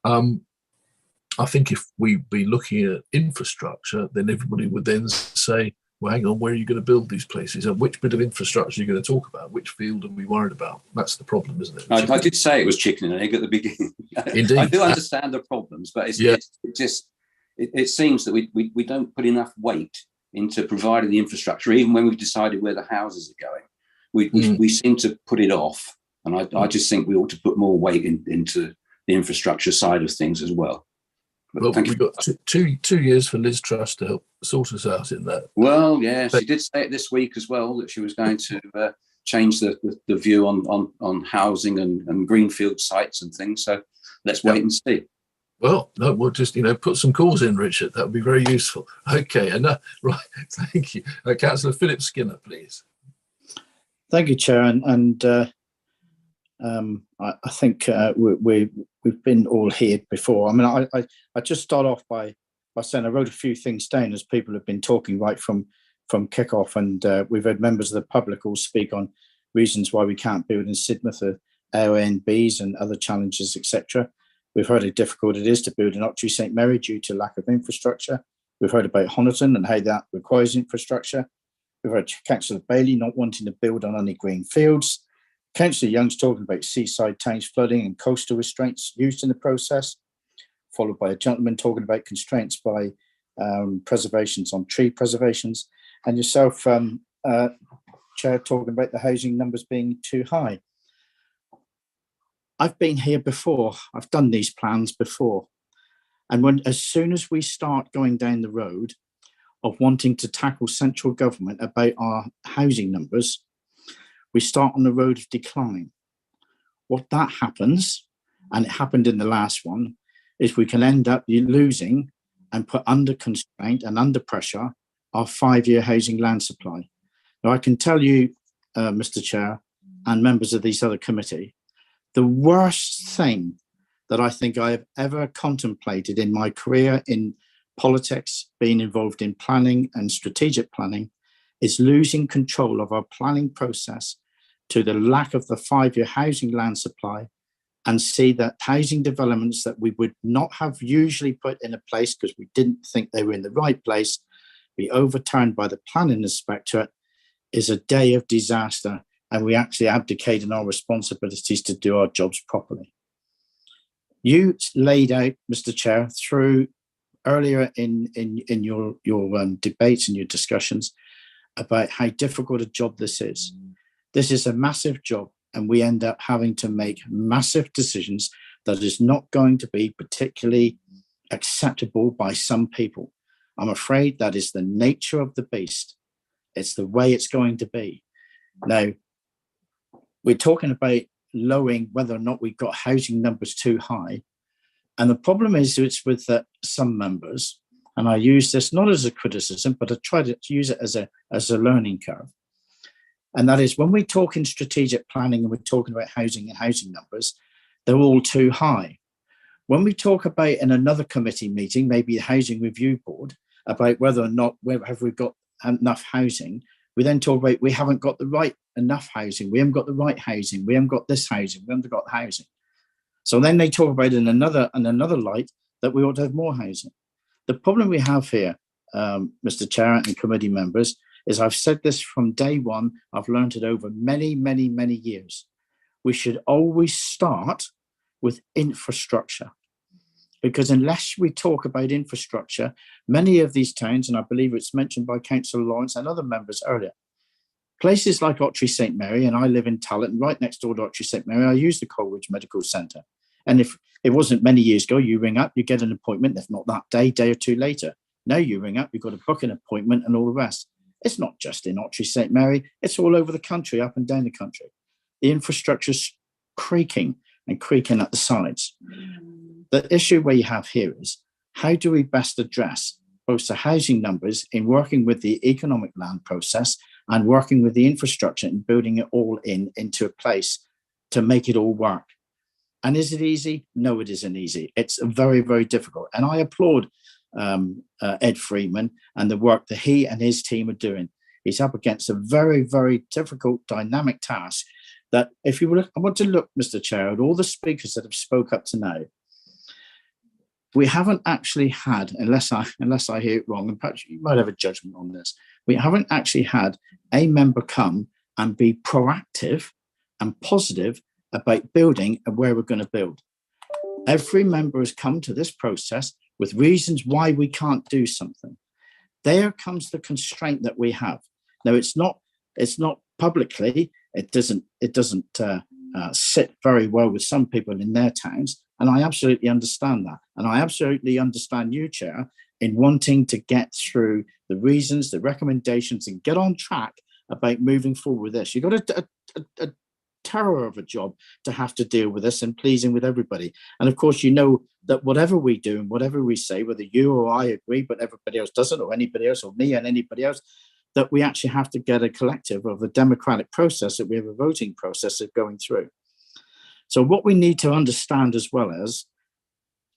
I think if we'd be looking at infrastructure, then everybody would then say, well, hang on, where are you going to build these places? And which bit of infrastructure are you going to talk about? Which field are we worried about? That's the problem, isn't it? I did say it was chicken and egg at the beginning. Indeed. I do understand the problems, but it seems that we don't put enough weight into providing the infrastructure, even when we've decided where the houses are going. We seem to put it off. And I just think we ought to put more weight into the infrastructure side of things as well. Well, we've got two years for Liz Truss to help sort us out in that. Well, yeah, she did say it this week as well, that she was going to change the view on housing and greenfield sites and things. So let's wait and see. Well, no, we'll just, put some calls in, Richard. That would be very useful. Okay, right, thank you. Councillor Philip Skinner, please. Thank you, Chair. And I think we've been all here before. I mean, I just start off by saying I wrote a few things down as people have been talking right from kickoff, and we've had members of the public all speak on reasons why we can't build in Sidmouth, AONBs and other challenges, etc. We've heard how difficult it is to build in Oxley St Mary due to lack of infrastructure. We've heard about Honiton and how that requires infrastructure. We've heard Councillor Bailey not wanting to build on any green fields. Councillor Young's talking about seaside towns flooding and coastal restraints used in the process, followed by a gentleman talking about constraints by preservations on tree preservations, and yourself, Chair, talking about the housing numbers being too high. I've been here before. I've done these plans before. And as soon as we start going down the road of wanting to tackle central government about our housing numbers, we start on the road of decline. What that happens, and it happened in the last one, is we can end up losing and put under constraint and under pressure our 5-year housing land supply. Now, I can tell you, Mr. Chair, and members of this other committee, the worst thing that I think I have ever contemplated in my career in politics, being involved in planning and strategic planning, is losing control of our planning process to the lack of the 5-year housing land supply, and see that housing developments that we would not have usually put in a place because we didn't think they were in the right place be overturned by the planning inspectorate is a day of disaster, and we actually abdicate in our responsibilities to do our jobs properly. You laid out, Mr. Chair, through earlier in your debates and your discussions about how difficult a job this is. This is a massive job, and we end up having to make massive decisions that is not going to be particularly acceptable by some people. I'm afraid that is the nature of the beast. It's the way it's going to be. Now, we're talking about lowering whether or not we've got housing numbers too high. And the problem is it's with some members, and I use this not as a criticism, but I try to use it as a learning curve. And that is when we talk in strategic planning and we're talking about housing and housing numbers, they're all too high. When we talk about in another committee meeting, maybe the Housing Review Board, about whether or not have we got enough housing, We then talk about we haven't got the right enough housing, we haven't got the right housing, we haven't got this housing, we haven't got housing. So then they talk about in another light that we ought to have more housing. The problem we have here, Mr. Chair and committee members, is I've said this from day one, I've learned it over many, many, many years. We should always start with infrastructure. Because unless we talk about infrastructure, many of these towns, and I believe it's mentioned by Councillor Lawrence and other members earlier, places like Otley St Mary, and I live in Tallet, and right next door to Otley St Mary, I use the Coleridge Medical Centre. And if it wasn't many years ago, you ring up, you get an appointment, if not that day or two later. Now you ring up, you've got to book an appointment and all the rest. It's not just in Otley St Mary, it's all over the country, up and down the country. The infrastructure's creaking and creaking at the sides. The issue we have here is, how do we best address both the housing numbers in working with the economic land process and working with the infrastructure and building it all into a place to make it all work? And is it easy? No, it isn't easy. It's very, very difficult. And I applaud Ed Freeman and the work that he and his team are doing. He's up against a very, very difficult, dynamic task that if you look, I want to look, Mr. Chair, at all the speakers that have spoke up to now. We haven't actually had, unless I hear it wrong, and perhaps you might have a judgment on this, we haven't actually had a member come and be proactive and positive about building and where we're going to build. Every member has come to this process with reasons why we can't do something. There comes the constraint that we have. Now, it's not publicly, it doesn't sit very well with some people in their towns. And I absolutely understand that. And I absolutely understand you, Chair, in wanting to get through the reasons, the recommendations, and get on track about moving forward with this. You've got a terror of a job to have to deal with this and pleasing with everybody. And of course, you know that whatever we do and whatever we say, whether you or I agree, but everybody else doesn't, or anybody else, or me and anybody else, that we actually have to get a collective of a democratic process, that we have a voting process of going through. So what we need to understand as well is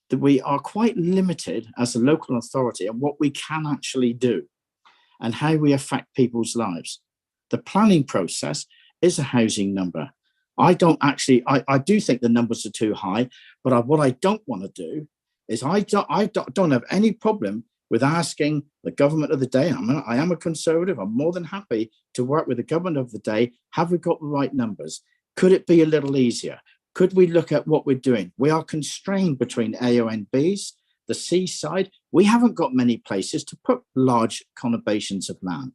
that we are quite limited as a local authority on what we can actually do and how we affect people's lives. The planning process is a housing number. I do think the numbers are too high, but what I don't want to do is I don't have any problem with asking the government of the day. I am a conservative. I'm more than happy to work with the government of the day. Have we got the right numbers? Could it be a little easier? Could we look at what we're doing? We are constrained between AONBs, the seaside. We haven't got many places to put large conurbations of land.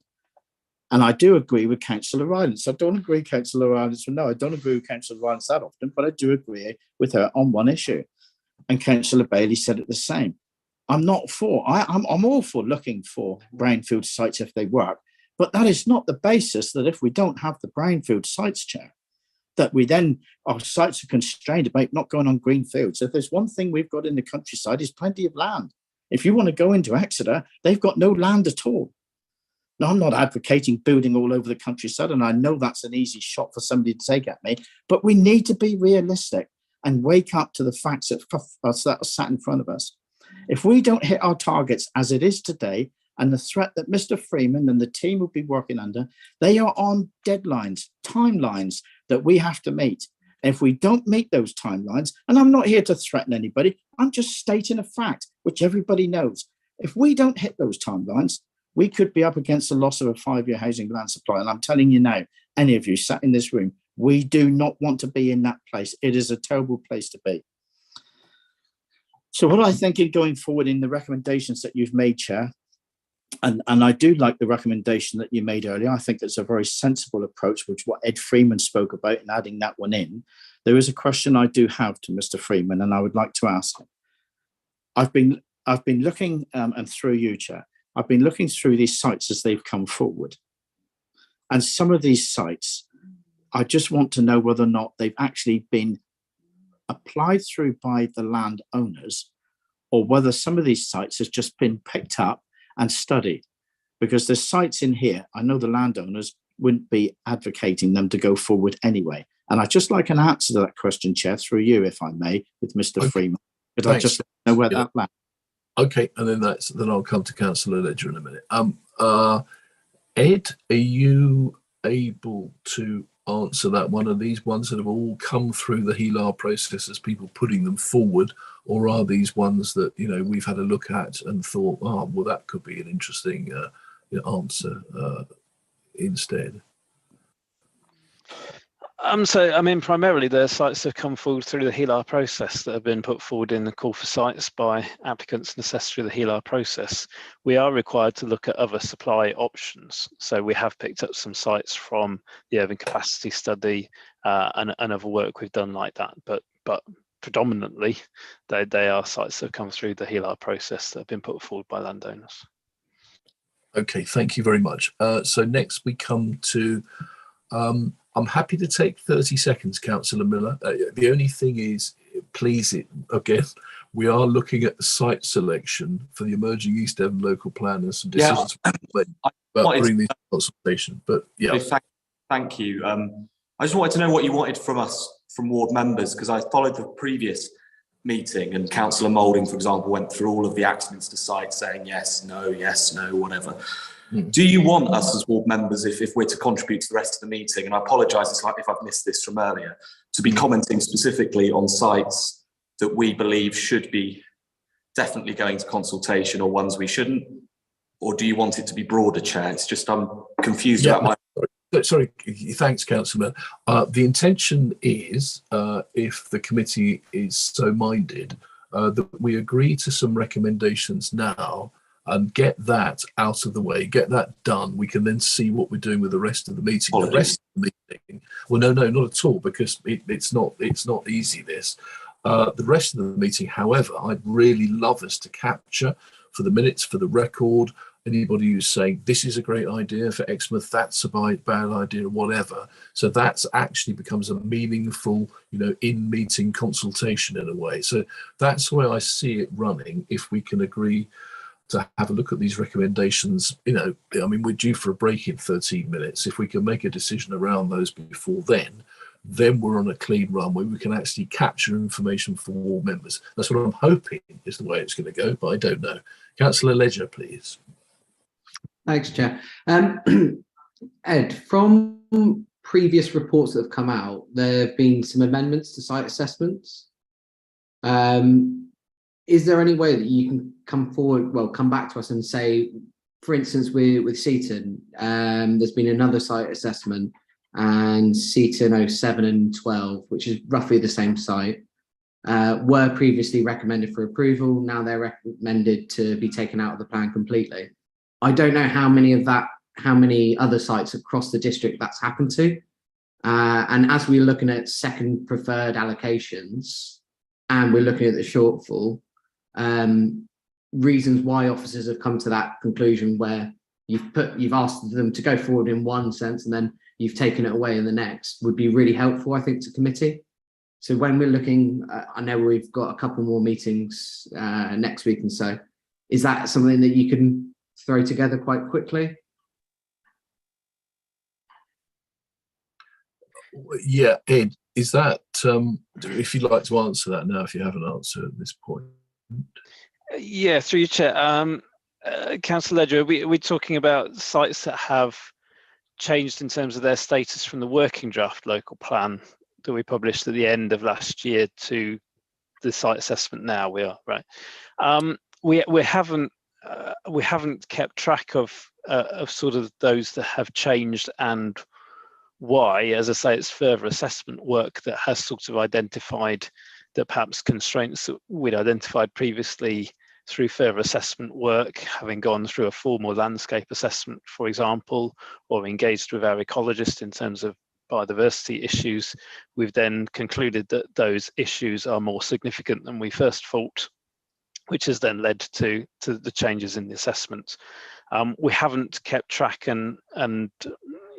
And I do agree with Councillor Rylance. I don't agree, Councillor Rylance. No, I don't agree with Councillor Rylance that often, but I do agree with her on one issue. And Councillor Bailey said it the same. I'm not for, I'm all for looking for brownfield sites if they work, but that is not the basis that if we don't have the brownfield sites, Chair, that we then, our sites are constrained about not going on green fields. So if there's one thing we've got in the countryside is plenty of land. If you want to go into Exeter, they've got no land at all. Now, I'm not advocating building all over the countryside, and I know that's an easy shot for somebody to take at me, but we need to be realistic and wake up to the facts that are sat in front of us. If we don't hit our targets as it is today, and the threat that Mr. Freeman and the team will be working under, they are on deadlines, timelines that we have to meet. And if we don't meet those timelines, and I'm not here to threaten anybody, I'm just stating a fact, which everybody knows. If we don't hit those timelines, we could be up against the loss of a 5-year housing land supply. And I'm telling you now, any of you sat in this room, we do not want to be in that place. It is a terrible place to be. So what I think in going forward in the recommendations that you've made, Chair, and I do like the recommendation that you made earlier. I think it's a very sensible approach, which what Ed Freeman spoke about, and adding that one in. There is a question I do have to Mr. Freeman, and I would like to ask him. I've been looking, and through you, Chair, I've been looking through these sites as they've come forward. And some of these sites, I just want to know whether or not they've actually been applied through by the landowners, or whether some of these sites has just been picked up and studied. Because there's sites in here, I know the landowners wouldn't be advocating them to go forward anyway. And I'd just like an answer to that question, Chair, through you, if I may, with Mr. Freeman. But I just know where that lands. Okay, and then I'll come to Councillor Ledger in a minute. Ed, are you able to answer that one? Are these ones that have all come through the HELAR process as people putting them forward, or are these ones that, you know, we've had a look at and thought, oh, well, that could be an interesting answer instead? So, I mean, primarily the sites have come forward through the HELAR process that have been put forward in the call for sites by applicants and assessed through the HELAR process. We are required to look at other supply options. So we have picked up some sites from the urban capacity study and other work we've done like that. But predominantly, they are sites that have come through the HELAR process that have been put forward by landowners. Okay, thank you very much. So next we come to, I'm happy to take 30 seconds, Councillor Miller. The only thing is, please, again, we are looking at the site selection for the emerging East Devon local plan and some decisions about bringing these consultation. But yeah. Thank you. I just wanted to know what you wanted from us, from ward members, because I followed the previous meeting and Councillor Moulding, for example, went through all of the Axminster sites saying yes, no, whatever. Do you want us as ward members, if we're to contribute to the rest of the meeting, and I apologise if I've missed this from earlier, to be commenting specifically on sites that we believe should be definitely going to consultation or ones we shouldn't? Or do you want it to be broader, Chair? It's just I'm confused about my... Sorry, thanks, Councillor. The intention is, if the committee is so minded, that we agree to some recommendations now and get that out of the way, get that done. We can then see what we're doing with the rest of the meeting. The rest of the meeting, well, no, not at all, because it's not easy, this. The rest of the meeting, however, I'd really love us to capture for the minutes, for the record, anybody who's saying this is a great idea for Exmouth, that's a bad idea, or whatever. So that's actually becomes a meaningful, in-meeting consultation in a way. So that's the way I see it running. If we can agree to have a look at these recommendations, I mean, we're due for a break in 13 minutes. If we can make a decision around those before then we're on a clean run where we can actually capture information for ward members. That's what I'm hoping is the way it's going to go, but I don't know. Councillor Ledger, please. Thanks, Chair. Ed, from previous reports that have come out, there have been some amendments to site assessments. Is there any way that you can come back to us and say, for instance, with Seaton, there's been another site assessment, and Seaton 07 and 12, which is roughly the same site, were previously recommended for approval. Now they're recommended to be taken out of the plan completely. I don't know how many other sites across the district that's happened to. And as we're looking at second preferred allocations and we're looking at the shortfall, reasons why officers have come to that conclusion where you've asked them to go forward in one sense and then you've taken it away in the next would be really helpful, I think, to committee. So when we're looking, I know we've got a couple more meetings next week and so, is that something that you can throw together quite quickly? Yeah, Ed, is that, if you'd like to answer that now, if you haven't answered at this point. Yeah, through your chair. Councillor Ledger, we're talking about sites that have changed in terms of their status from the working draft local plan that we published at the end of last year to the site assessment now. We are right. We haven't kept track of sort of those that have changed and why. As I say, it's further assessment work that has sort of identified that perhaps constraints that we'd identified previously through further assessment work, having gone through a formal landscape assessment, for example, or engaged with our ecologist in terms of biodiversity issues, we've then concluded that those issues are more significant than we first thought, which has then led to the changes in the assessment. We haven't kept track and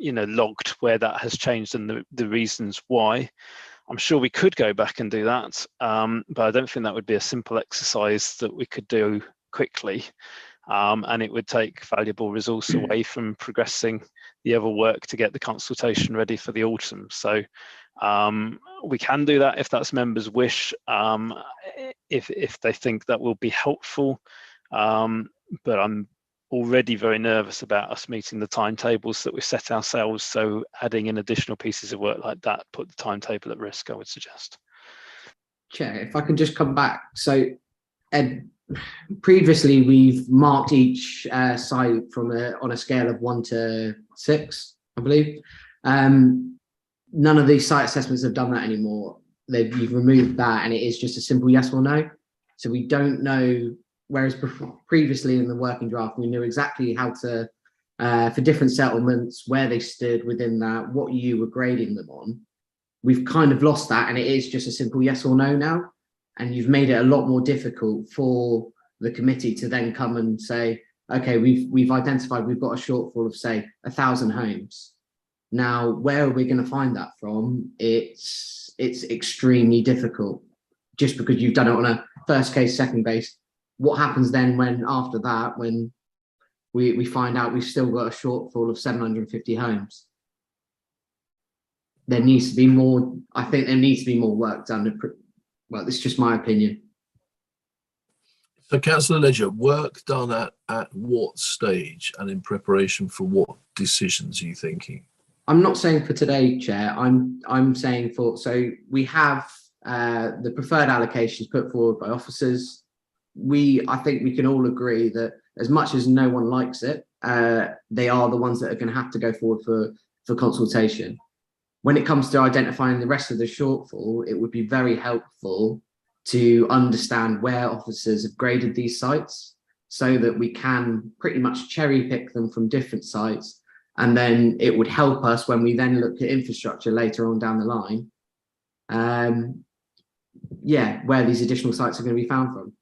logged where that has changed and the reasons why. I'm sure we could go back and do that, but I don't think that would be a simple exercise that we could do quickly, and it would take valuable resource away from progressing the other work to get the consultation ready for the autumn. So we can do that if that's members' wish, if they think that will be helpful, but I'm already very nervous about us meeting the timetables that we set ourselves. So adding in additional pieces of work like that put the timetable at risk, I would suggest. Chair, if I can just come back. So, Ed, previously we've marked each site on a scale of 1 to 6, I believe. None of these site assessments have done that anymore. You've removed that, and it is just a simple yes or no. So we don't know. Whereas previously in the working draft, we knew exactly how to, for different settlements, where they stood within that, what you were grading them on. We've kind of lost that, and it is just a simple yes or no now. And you've made it a lot more difficult for the committee to then come and say, okay, we've identified we've got a shortfall of, say, 1,000 homes. Now, where are we going to find that from? It's extremely difficult, just because you've done it on a first case, second base. What happens then when after that, when we find out we've still got a shortfall of 750 homes? There needs to be more. I think there needs to be more work done. Well, it's just my opinion. So, Councillor Ledger, work done at what stage and in preparation for what decisions are you thinking? I'm not saying for today, Chair. I'm saying for, so we have the preferred allocations put forward by officers. I think we can all agree that as much as no one likes it, they are the ones that are going to have to go forward for consultation. When it comes to identifying the rest of the shortfall, it would be very helpful to understand where officers have graded these sites, so that we can pretty much cherry pick them from different sites. And then it would help us when we then look at infrastructure later on down the line. Where these additional sites are going to be found from.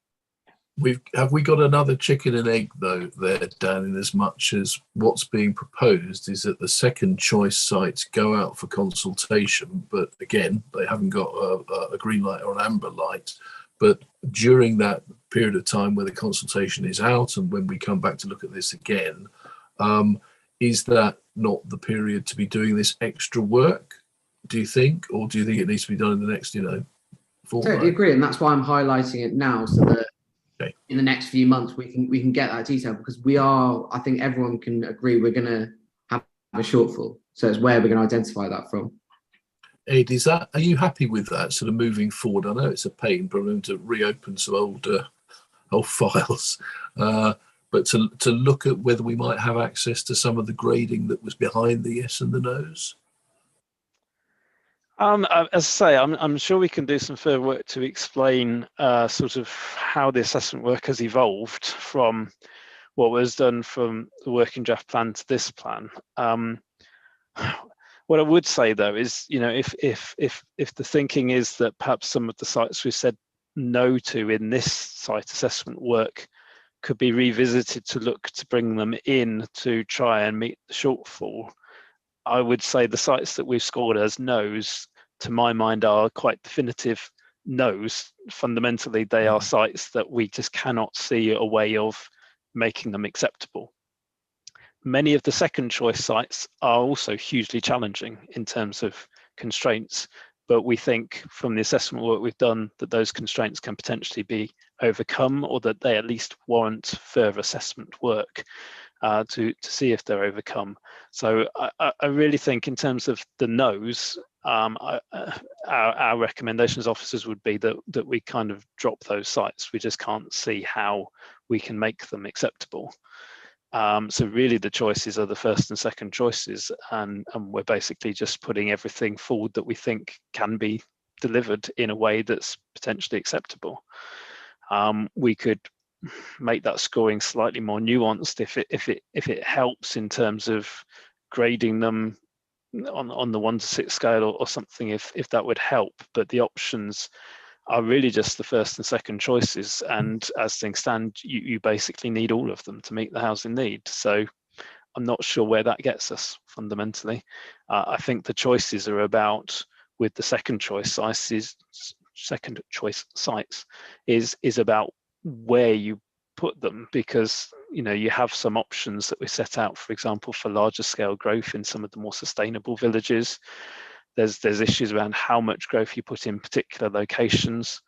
Have we got another chicken and egg though there, Dan, in as much as what's being proposed is that the second choice sites go out for consultation, but again, they haven't got a green light or an amber light. But during that period of time where the consultation is out and when we come back to look at this again, is that not the period to be doing this extra work, do you think? Or do you think it needs to be done in the next, fortnight? Totally agree, and that's why I'm highlighting it now, so that in the next few months we can get that detail, because I think everyone can agree we're going to have a shortfall. So it's where we're going to identify that from. Ed, are you happy with that sort of moving forward? I know it's a pain, but I'm going to reopen some old files, but to look at whether we might have access to some of the grading that was behind the yes and the no's. As I say, I'm sure we can do some further work to explain sort of how the assessment work has evolved from what was done from the working draft plan to this plan. What I would say though is, if the thinking is that perhaps some of the sites we said no to in this site assessment work could be revisited to look to bring them in to try and meet the shortfall, I would say the sites that we've scored as no's, to my mind, are quite definitive no's. Fundamentally, they are sites that we just cannot see a way of making them acceptable. Many of the second choice sites are also hugely challenging in terms of constraints, but we think from the assessment work we've done that those constraints can potentially be overcome, or that they at least warrant further assessment work to see if they're overcome. So I really think in terms of the no's, our recommendation as officers would be that we kind of drop those sites. We just can't see how we can make them acceptable. So really the choices are the first and second choices, and we're basically just putting everything forward that we think can be delivered in a way that's potentially acceptable. We could make that scoring slightly more nuanced if it helps in terms of grading them on the 1 to 6 scale or something, if that would help. But the options are really just the first and second choices, and as things stand, you basically need all of them to meet the housing need. So I'm not sure where that gets us fundamentally. I think the choices are about, with the second choice sites, is about where you put them, because you have some options that we set out, for example, for larger scale growth in some of the more sustainable villages. There's issues around how much growth you put in particular locations.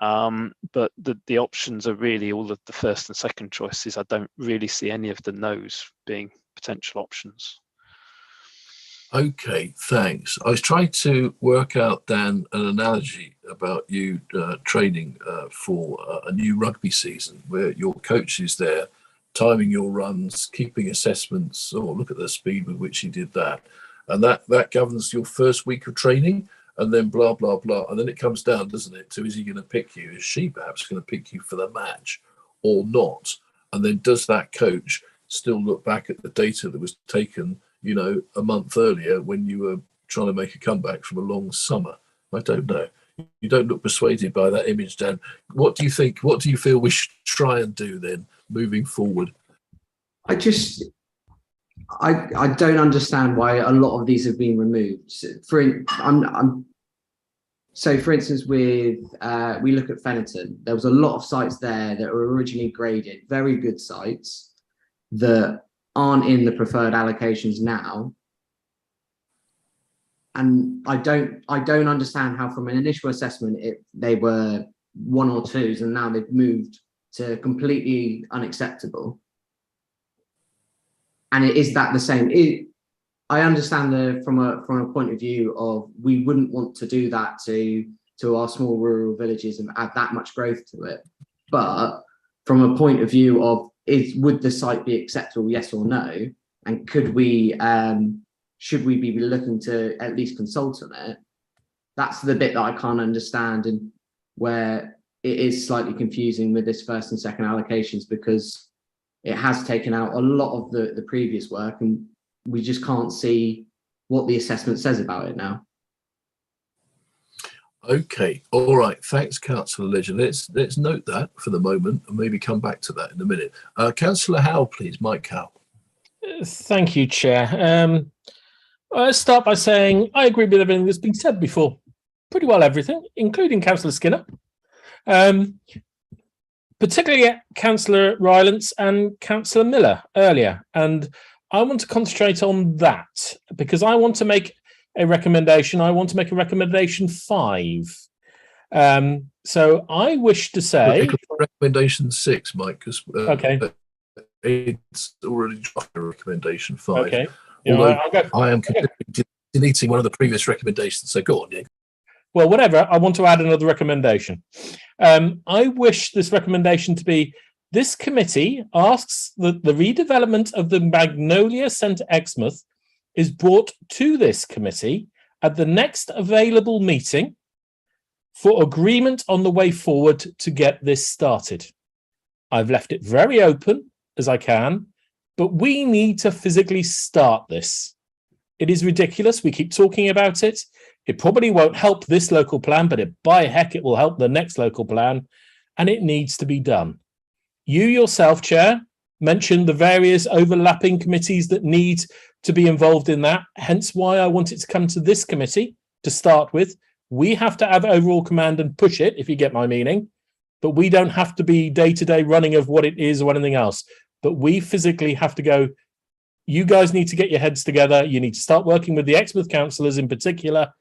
But the options are really all of the first and second choices. I don't really see any of the no's being potential options. Okay, thanks. I was trying to work out, Dan, an analogy about you training for a new rugby season where your coach is there, timing your runs, keeping assessments, or look at the speed with which he did that. And that governs your first week of training, and then blah, blah, blah. And then it comes down, doesn't it, to is he going to pick you? Is she perhaps going to pick you for the match or not? And then does that coach still look back at the data that was taken, you know, a month earlier when you were trying to make a comeback from a long summer? I don't know. You don't look persuaded by that image, Dan. What do you think? What do you feel we should try and do then moving forward? I don't understand why a lot of these have been removed. For instance, with we look at Fennerton, there was a lot of sites there that were originally graded, very good sites that aren't in the preferred allocations now. And I don't understand how from an initial assessment they were 1 or 2s and now they've moved to completely unacceptable. And is that the same? I understand from a point of view of we wouldn't want to do that to our small rural villages and add that much growth to it. But from a point of view of would the site be acceptable, yes or no? And could we should we be looking to at least consult on it? That's the bit that I can't understand, and where it is slightly confusing with this first and second allocations, because it has taken out a lot of the previous work and we just can't see what the assessment says about it now. Okay, all right. Thanks, Councillor Legend. Let's note that for the moment and maybe come back to that in a minute. Councillor Howell, please. Mike Howell. Thank you, Chair. I'll start by saying I agree with everything that's been said before. Pretty well everything, including Councillor Skinner. Particularly Councillor Rylance and Councillor Miller earlier. And I want to concentrate on that because I want to make a recommendation. I want to make a recommendation 5. So I wish to say recommendation 6, Mike, because okay, it's already dropped a recommendation 5. Okay, although I am deleting one of the previous recommendations. So go on, Nick. Well, whatever. I want to add another recommendation. I wish this recommendation to be: this committee asks that the redevelopment of the Magnolia Centre Exmouth is brought to this committee at the next available meeting for agreement on the way forward to get this started. I've left it very open as I can, but we need to physically start this. It is ridiculous. We keep talking about it. It probably won't help this local plan, but by heck, it will help the next local plan, and it needs to be done. You yourself, Chair, mentioned the various overlapping committees that need to be involved in that, hence why I want it to come to this committee to start with. We have to have overall command and push it, if you get my meaning, but we don't have to be day-to-day running of what it is or anything else. But we physically have to go, you guys need to get your heads together. You need to start working with the Exmouth councillors in particular.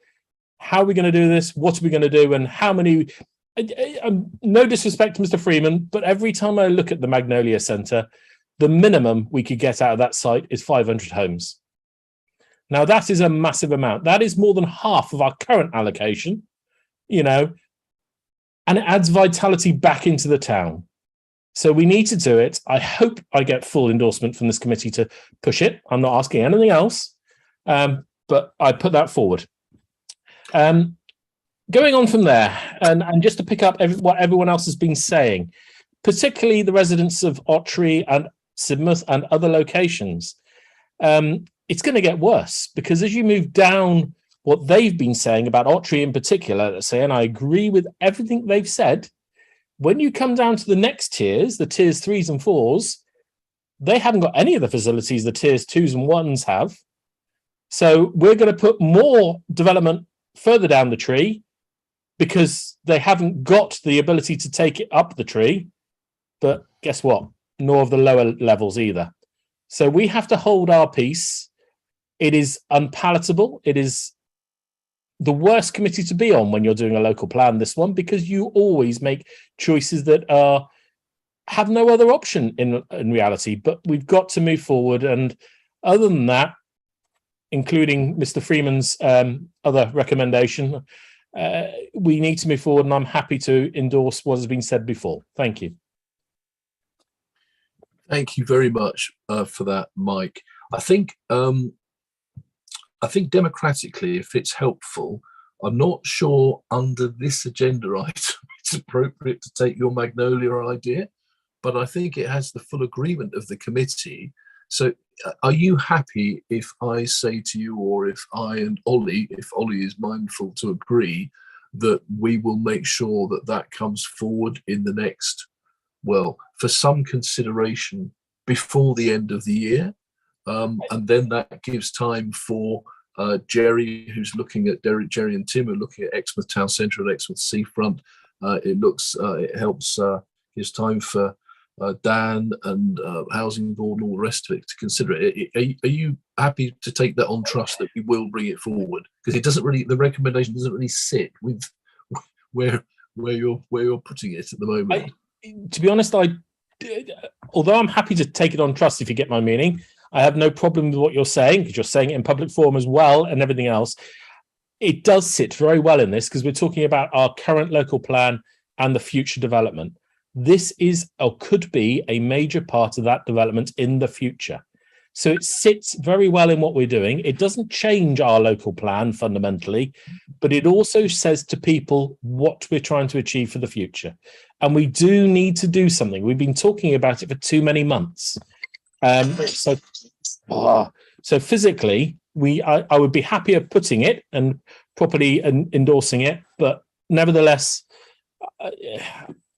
How are we going to do this? What are we going to do? And how many... no disrespect to Mr. Freeman, but every time I look at the Magnolia Centre, the minimum we could get out of that site is 500 homes. Now, that is a massive amount. That is more than half of our current allocation, you know, and it adds vitality back into the town. So we need to do it. I hope I get full endorsement from this committee to push it. I'm not asking anything else, but I put that forward. Going on from there, and just to pick up what everyone else has been saying, particularly the residents of Ottery and Sidmouth and other locations, it's going to get worse because as you move down what they've been saying about Ottery in particular, let's say, and I agree with everything they've said, when you come down to the next tiers, the tiers 3s and 4s, they haven't got any of the facilities the tiers 2s and 1s have. So we're going to put more development further down the tree because they haven't got the ability to take it up the tree. But guess what? Nor of the lower levels either. So we have to hold our peace. It is unpalatable. It is the worst committee to be on when you're doing a local plan, this one, because you always make choices that have no other option in reality. But we've got to move forward. And other than that, including Mr. Freeman's other recommendation, we need to move forward, and I'm happy to endorse what has been said before. Thank you. Thank you very much for that, Mike. I think democratically, if it's helpful, I'm not sure under this agenda item it's appropriate to take your Magnolia idea, but I think it has the full agreement of the committee. So are you happy if I say to you, or if I and Ollie, if Ollie is mindful to agree, that we will make sure that that comes forward in the next, well, for some consideration before the end of the year? And then that gives time for Jerry, who's looking at Jerry and Tim are looking at Exmouth Town Centre and Exmouth Seafront. It helps, gives time for Dan and Housing Board and all the rest of it to consider it. Are you happy to take that on trust that we will bring it forward? Because it doesn't really, the recommendation doesn't really sit with where you're putting it at the moment. To be honest, although I'm happy to take it on trust, if you get my meaning, I have no problem with what you're saying, because you're saying it in public forum as well and everything else. It does sit very well in this, because we're talking about our current local plan and the future development. This is, or could be, a major part of that development in the future. So it sits very well in what we're doing. It doesn't change our local plan fundamentally, but it also says to people what we're trying to achieve for the future. And we do need to do something. We've been talking about it for too many months. So physically, I would be happier putting it and properly endorsing it, but nevertheless,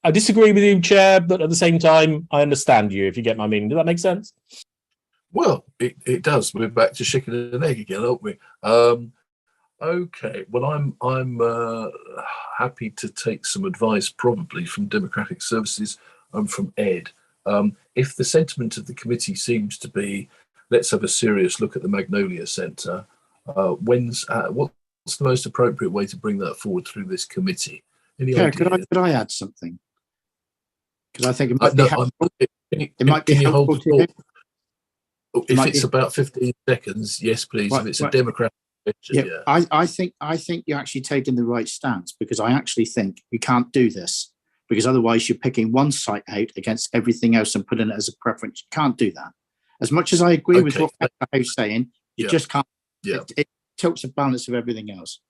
I disagree with you, Chair, but at the same time, I understand you, if you get my meaning. Does that make sense? Well, it does. We're back to chicken and egg again, aren't we? Okay. Well, I'm happy to take some advice, probably from Democratic Services and from Ed. If the sentiment of the committee seems to be, let's have a serious look at the Magnolia Centre, what's the most appropriate way to bring that forward through this committee? Yeah, could I add something? Because I think it might be helpful. It might be helpful to you. If it's about 15 seconds, yes, please. If it's a democratic question, yeah. I think you're actually taking the right stance, because I actually think you can't do this, because otherwise you're picking one site out against everything else and putting it as a preference. You can't do that. As much as I agree with what House saying, you just can't. Yeah. It tilts the balance of everything else.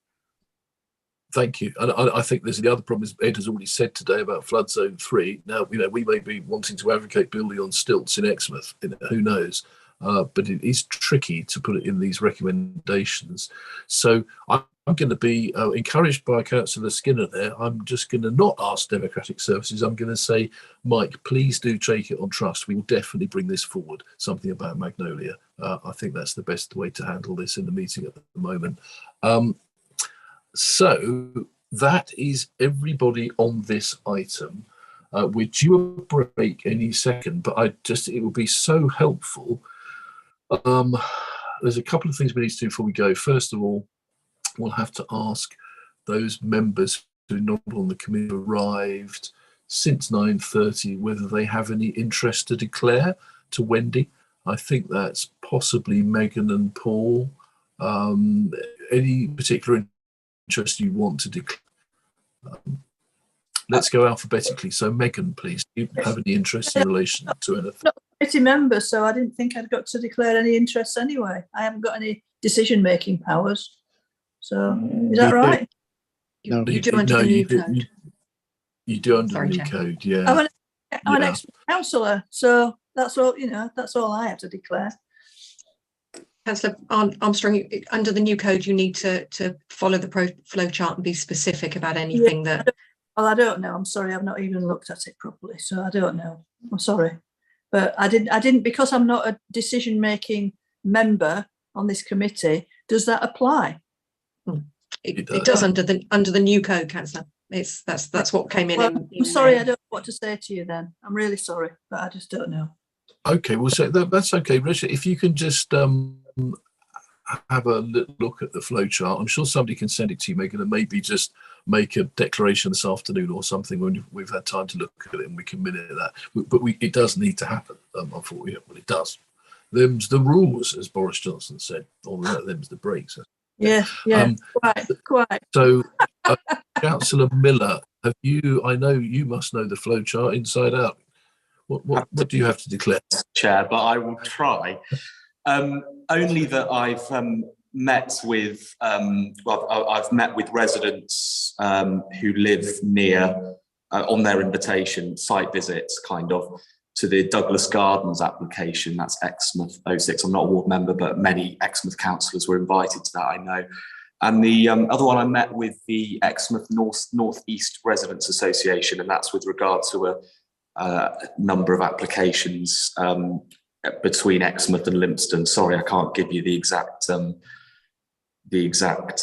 Thank you. And I think there's the other problem, as Ed has already said today, about flood zone 3. Now, we may be wanting to advocate building on stilts in Exmouth. Who knows? But it is tricky to put it in these recommendations. So I'm going to be encouraged by Councillor Skinner there. I'm just going to not ask Democratic Services. I'm going to say, Mike, please do take it on trust. We will definitely bring this forward, something about Magnolia. I think that's the best way to handle this in the meeting at the moment. So that is everybody on this item. We're due a break any second, but it will be so helpful. There's a couple of things we need to do before we go. First of all, we'll have to ask those members who are not on the committee arrived since 9:30 whether they have any interest to declare to Wendy. I think that's possibly Megan and Paul. Any particular interest you want to declare? Let's go alphabetically. So Megan, please, do you have any interest in relation to anything? Not a committee member, so I didn't think I'd got to declare any interest anyway. I haven't got any decision-making powers. So is that right? You do under the new code. You do under the new code, yeah. I'm an ex-councillor, so that's all. That's all I have to declare. Councillor Armstrong, under the new code, you need to follow the flow chart and be specific about anything that. Well, I don't know. I'm sorry. I've not even looked at it properly, so I don't know. I'm sorry, but I didn't because I'm not a decision-making member on this committee. Does that apply? It does under the new code, Councillor. That's what came in. Well, I'm sorry. I don't know what to say to you then. I'm really sorry, but I just don't know. Okay, well, so that's okay, Richard. If you can just have a look at the flowchart. I'm sure somebody can send it to you, Megan, and maybe just make a declaration this afternoon or something when we've had time to look at it and we can minute that. But it does need to happen, unfortunately. Well, it does. Them's the rules, as Boris Johnson said, or them's the breaks. Yeah, quite. So, Councillor Miller, have you? I know you must know the flowchart inside out. What do you have to declare, Chair? But I will try. Only that I've met with I've met with residents who live near on their invitation, site visits, kind of, to the Douglas Gardens application. That's Exmouth 06. I'm not a ward member, but many Exmouth councillors were invited to that, I know. And the other one, I met with the Exmouth North-East Residents Association, and that's with regard to a number of applications between Exmouth and Lympstone. Sorry, I can't give you the exact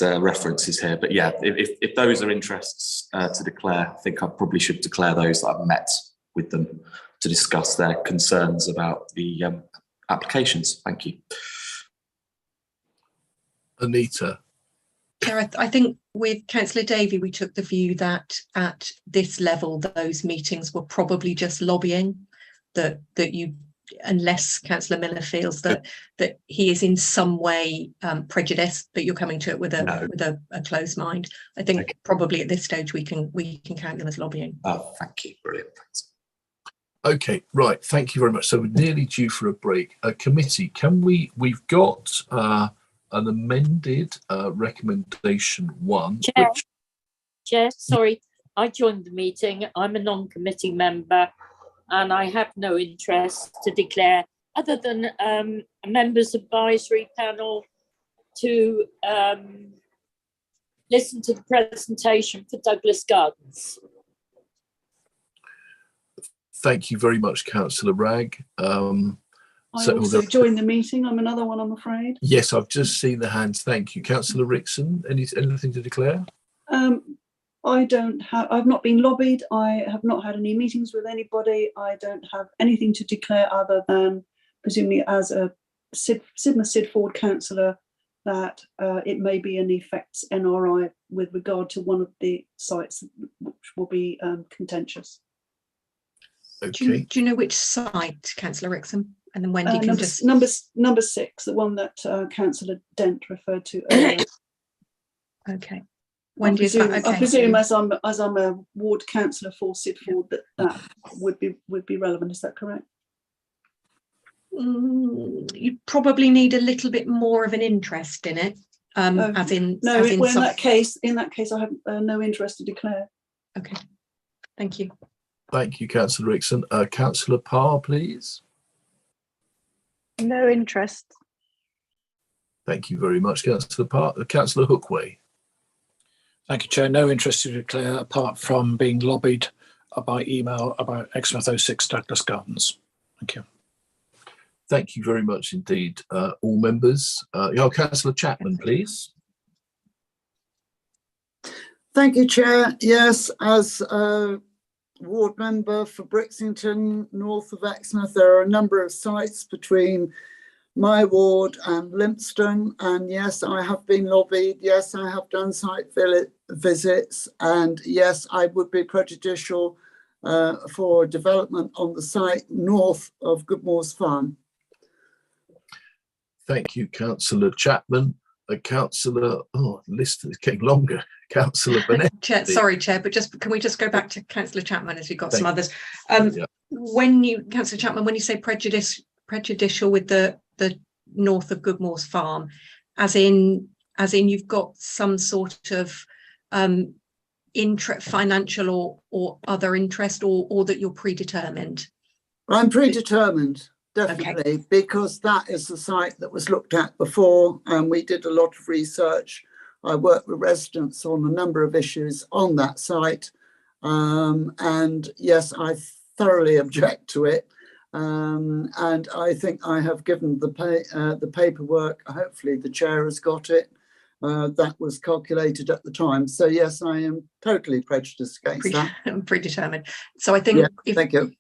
references here, but yeah, if those are interests to declare, I think I probably should declare those that I've met with them to discuss their concerns about the applications. Thank you. Anita. Chair, I think with Councillor Davey, we took the view that at this level, those meetings were probably just lobbying, that you, unless Councillor Miller feels that he is in some way prejudiced, that you're coming to it with a closed mind. I think probably at this stage we can count them as lobbying. Oh, thank you, brilliant. Thanks. Okay, right. Thank you very much. So we're nearly due for a break. Committee, we've got an amended recommendation 1. Chair, sorry, I joined the meeting. I'm a non-committee member and I have no interest to declare other than a members advisory panel to listen to the presentation for Douglas Gardens. Thank you very much, Councillor Ragg. I also joined the meeting. I'm another one, I'm afraid. Yes, I've just seen the hands. Thank you. Councillor Rickson, anything to declare? I've not been lobbied. I have not had any meetings with anybody. I don't have anything to declare other than, presumably as a Sidmouth Sidford councillor, that it may be an effects NRI with regard to one of the sites which will be contentious. Okay. Do you know which site, Councillor Rickson? And then Wendy can just... Number 6, the one that Councillor Dent referred to earlier. Okay. Wendy, is that okay? I presume as I'm a ward councillor for Sidford that would be relevant. Is that correct? You probably need a little bit more of an interest in it. In that case, I have no interest to declare. Okay. Thank you. Thank you, Councillor Rickson. Councillor Parr, please. No interest. Thank you very much, Councillor Parr. Councillor Hookway. Thank you, Chair. No interest to declare apart from being lobbied by email about Exmouth 06 Douglas Gardens. Thank you. Thank you very much indeed, all members. Councillor Chapman, please. Thank you, Chair. Yes, as ward member for Brixington, north of Exmouth, there are a number of sites between my ward and Lympstone, and yes, I have been lobbied. Yes, I have done site visits, and yes, I would be prejudicial for development on the site north of Goodmore's Farm. Thank you, Councillor Chapman. Councillor, the list is getting longer. Councillor Burnett. Sorry, Chair, but can we just go back to Councillor Chapman as we've got some others? Yeah. Councillor Chapman, when you say prejudicial with the north of Goodmore's Farm, as in you've got some sort of financial or other interest, or that you're predetermined? I'm predetermined. Definitely, okay. Because that is the site that was looked at before, and we did a lot of research. I worked with residents on a number of issues on that site, and yes, I thoroughly object to it. And I think I have given the paperwork. Hopefully, the chair has got it. That was calculated at the time. So yes, I am totally prejudiced against that. Predetermined. So I think thank you.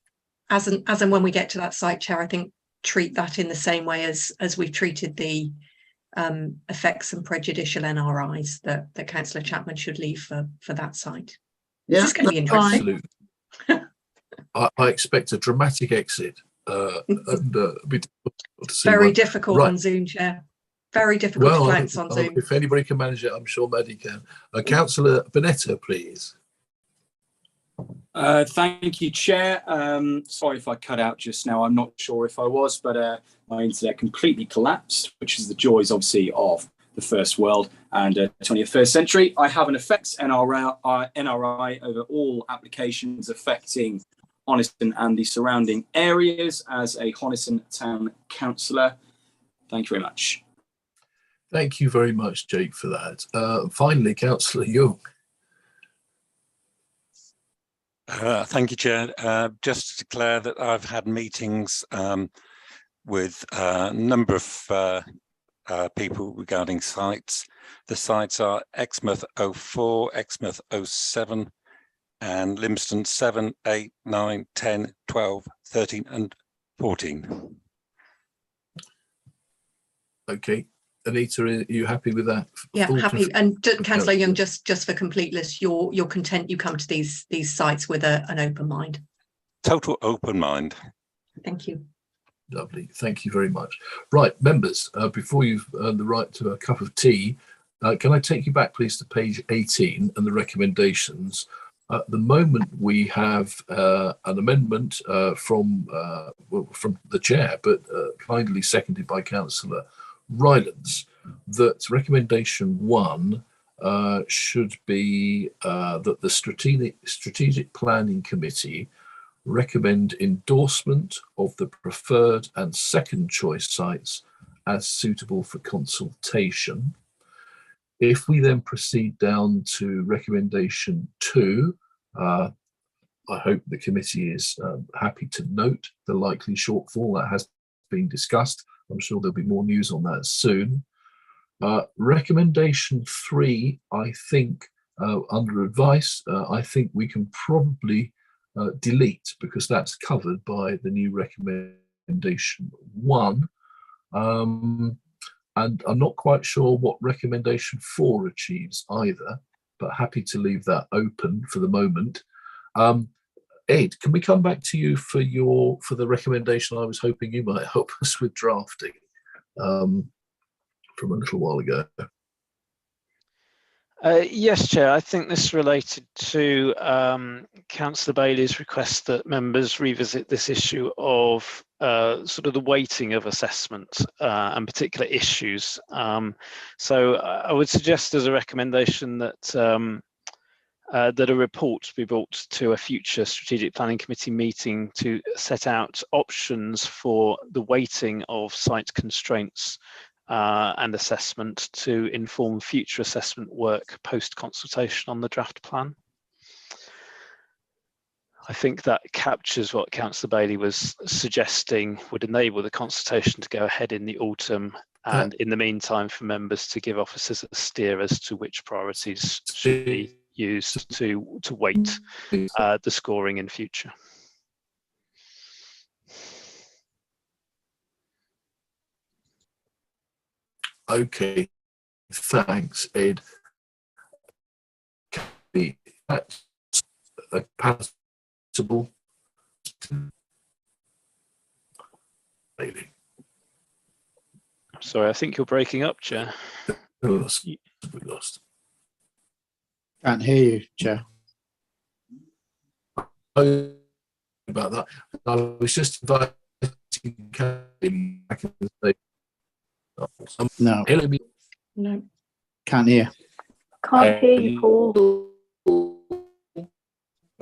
As and when we get to that site, Chair, I think treat that in the same way as we've treated the effects and prejudicial NRIs that Councillor Chapman should leave for that site. Yeah, this is going to be interesting. Absolutely. I expect a dramatic exit. And be difficult to see Very one. difficult Right. on Zoom, Chair. Very difficult to glance on Zoom. If anybody can manage it, I'm sure Maddie can. Councillor Bonetta, please. Thank you, Chair. Sorry if I cut out just now. I'm not sure if I was, but my internet completely collapsed, which is the joys, obviously, of the first world and 21st century. I have an effects NRI over all applications affecting Honiton and the surrounding areas as a Honiton Town Councillor. Thank you very much. Thank you very much, Jake, for that. Finally, Councillor Young. Thank you, Chair. Just to declare that I've had meetings with a number of people regarding sites. The sites are Exmouth 04, Exmouth 07, and Limston 7, 8, 9, 10, 12, 13, and 14. Okay. Anita, are you happy with that? Yeah, happy. And Councillor Young, just for completeness, you're content you come to these sites with an open mind. Total open mind. Thank you. Lovely. Thank you very much. Right, members, before you've earned the right to a cup of tea, can I take you back, please, to page 18 and the recommendations? At the moment, we have an amendment from the chair, but kindly seconded by Councillor Rylance, that recommendation 1 should be that the strategic planning committee recommend endorsement of the preferred and second choice sites as suitable for consultation. If we then proceed down to recommendation 2, I hope the committee is happy to note the likely shortfall that has been discussed. I'm sure there'll be more news on that soon. Recommendation 3, I think, under advice, I think we can probably delete, because that's covered by the new recommendation 1. And I'm not quite sure what recommendation 4 achieves either, but happy to leave that open for the moment. Ed, can we come back to you for the recommendation I was hoping you might help us with drafting from a little while ago? Yes, Chair. I think this related to Councillor Bailey's request that members revisit this issue of sort of the weighting of assessment and particular issues. So I would suggest as a recommendation that that a report be brought to a future strategic planning committee meeting to set out options for the weighting of site constraints and assessment to inform future assessment work post consultation on the draft plan. I think that captures what Councillor Bailey was suggesting would enable the consultation to go ahead in the autumn, and in the meantime for members to give officers a steer as to which priorities should be used to weight the scoring in future. Okay, thanks, Ed. That's palatable. Sorry, I think you're breaking up, Chair. We lost. Can't hear you, Chair. About that, I was just inviting Kathy back in the state. No. No. Can't hear. Can't hear you, Paul.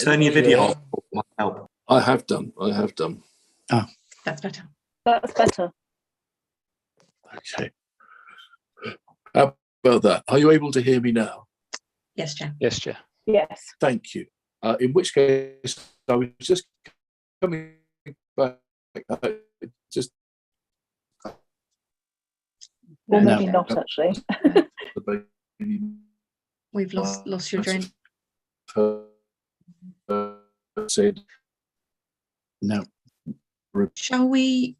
Turn your video off. Might help. I have done. Oh, that's better. That's better. Okay. How about that? Are you able to hear me now? Yes, Chair. Yes, Chair. Yes. Thank you. In which case, I was just coming back. Just. Well, maybe not actually. We've lost your drain. Said no. Shall we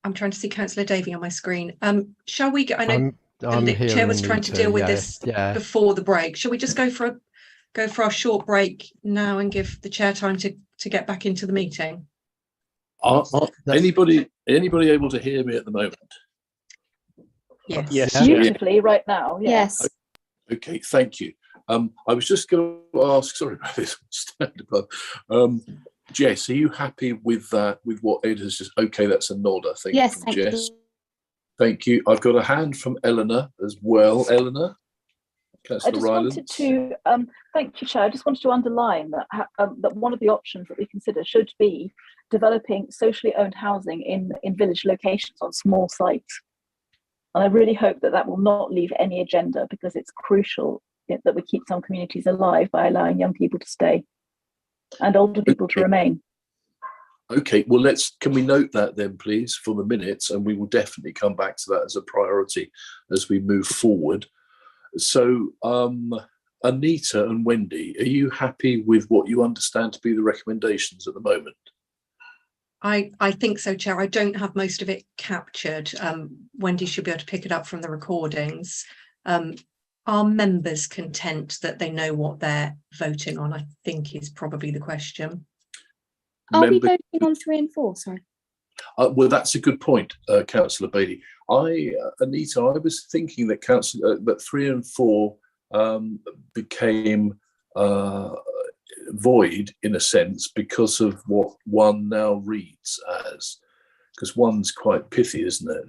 I'm trying to see Councillor Davey on my screen. Shall we get? I know I'm the here chair in was trying to deal with this before the break. Shall we just go for our short break now and give the chair time to get back into the meeting? Anybody able to hear me at the moment? Yes. Beautifully right now. Yes. Okay, thank you. I was just going to ask, sorry about this, Jess, are you happy with that, with what Ed has just, okay, that's a nod, I think, yes, from thank Jess. you. Thank you. I've got a hand from Eleanor as well. Eleanor? I just wanted to, thank you, Chair. I just wanted to underline that that one of the options that we consider should be developing socially owned housing in village locations on small sites. And I really hope that that will not leave any agenda, because it's crucial that we keep some communities alive by allowing young people to stay and older people to remain. Okay, well, can we note that then, please, for the minutes, and we will definitely come back to that as a priority as we move forward. So, Anita and Wendy, are you happy with what you understand to be the recommendations at the moment? I think so, Chair. I don't have most of it captured. Wendy should be able to pick it up from the recordings. Are members content that they know what they're voting on? I think is probably the question. Are we voting on 3 and 4? Sorry. Well, that's a good point, Councillor Bailey. Anita, I was thinking that that 3 and 4 became void in a sense because of what 1 now reads as, because 1's quite pithy, isn't it?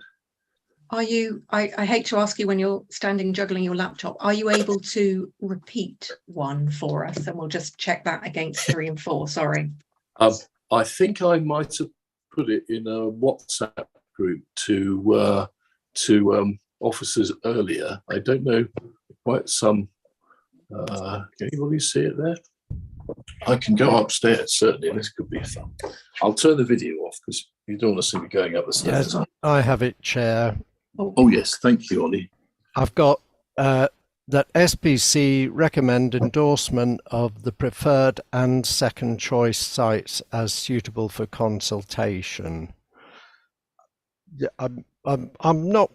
Are you, I hate to ask you when you're standing juggling your laptop, are you able to repeat 1 for us, and we'll just check that against 3 and 4? Sorry. I think I might have put it in a WhatsApp group to officers earlier. I don't know quite some. Can anybody see it there? I can go upstairs, certainly. This could be fun. I'll turn the video off because you don't want to see me going up the stairs. Yes, I have it, Chair. Oh yes, thank you, Ollie. I've got that SPC recommend endorsement of the preferred and second choice sites as suitable for consultation. I'm not.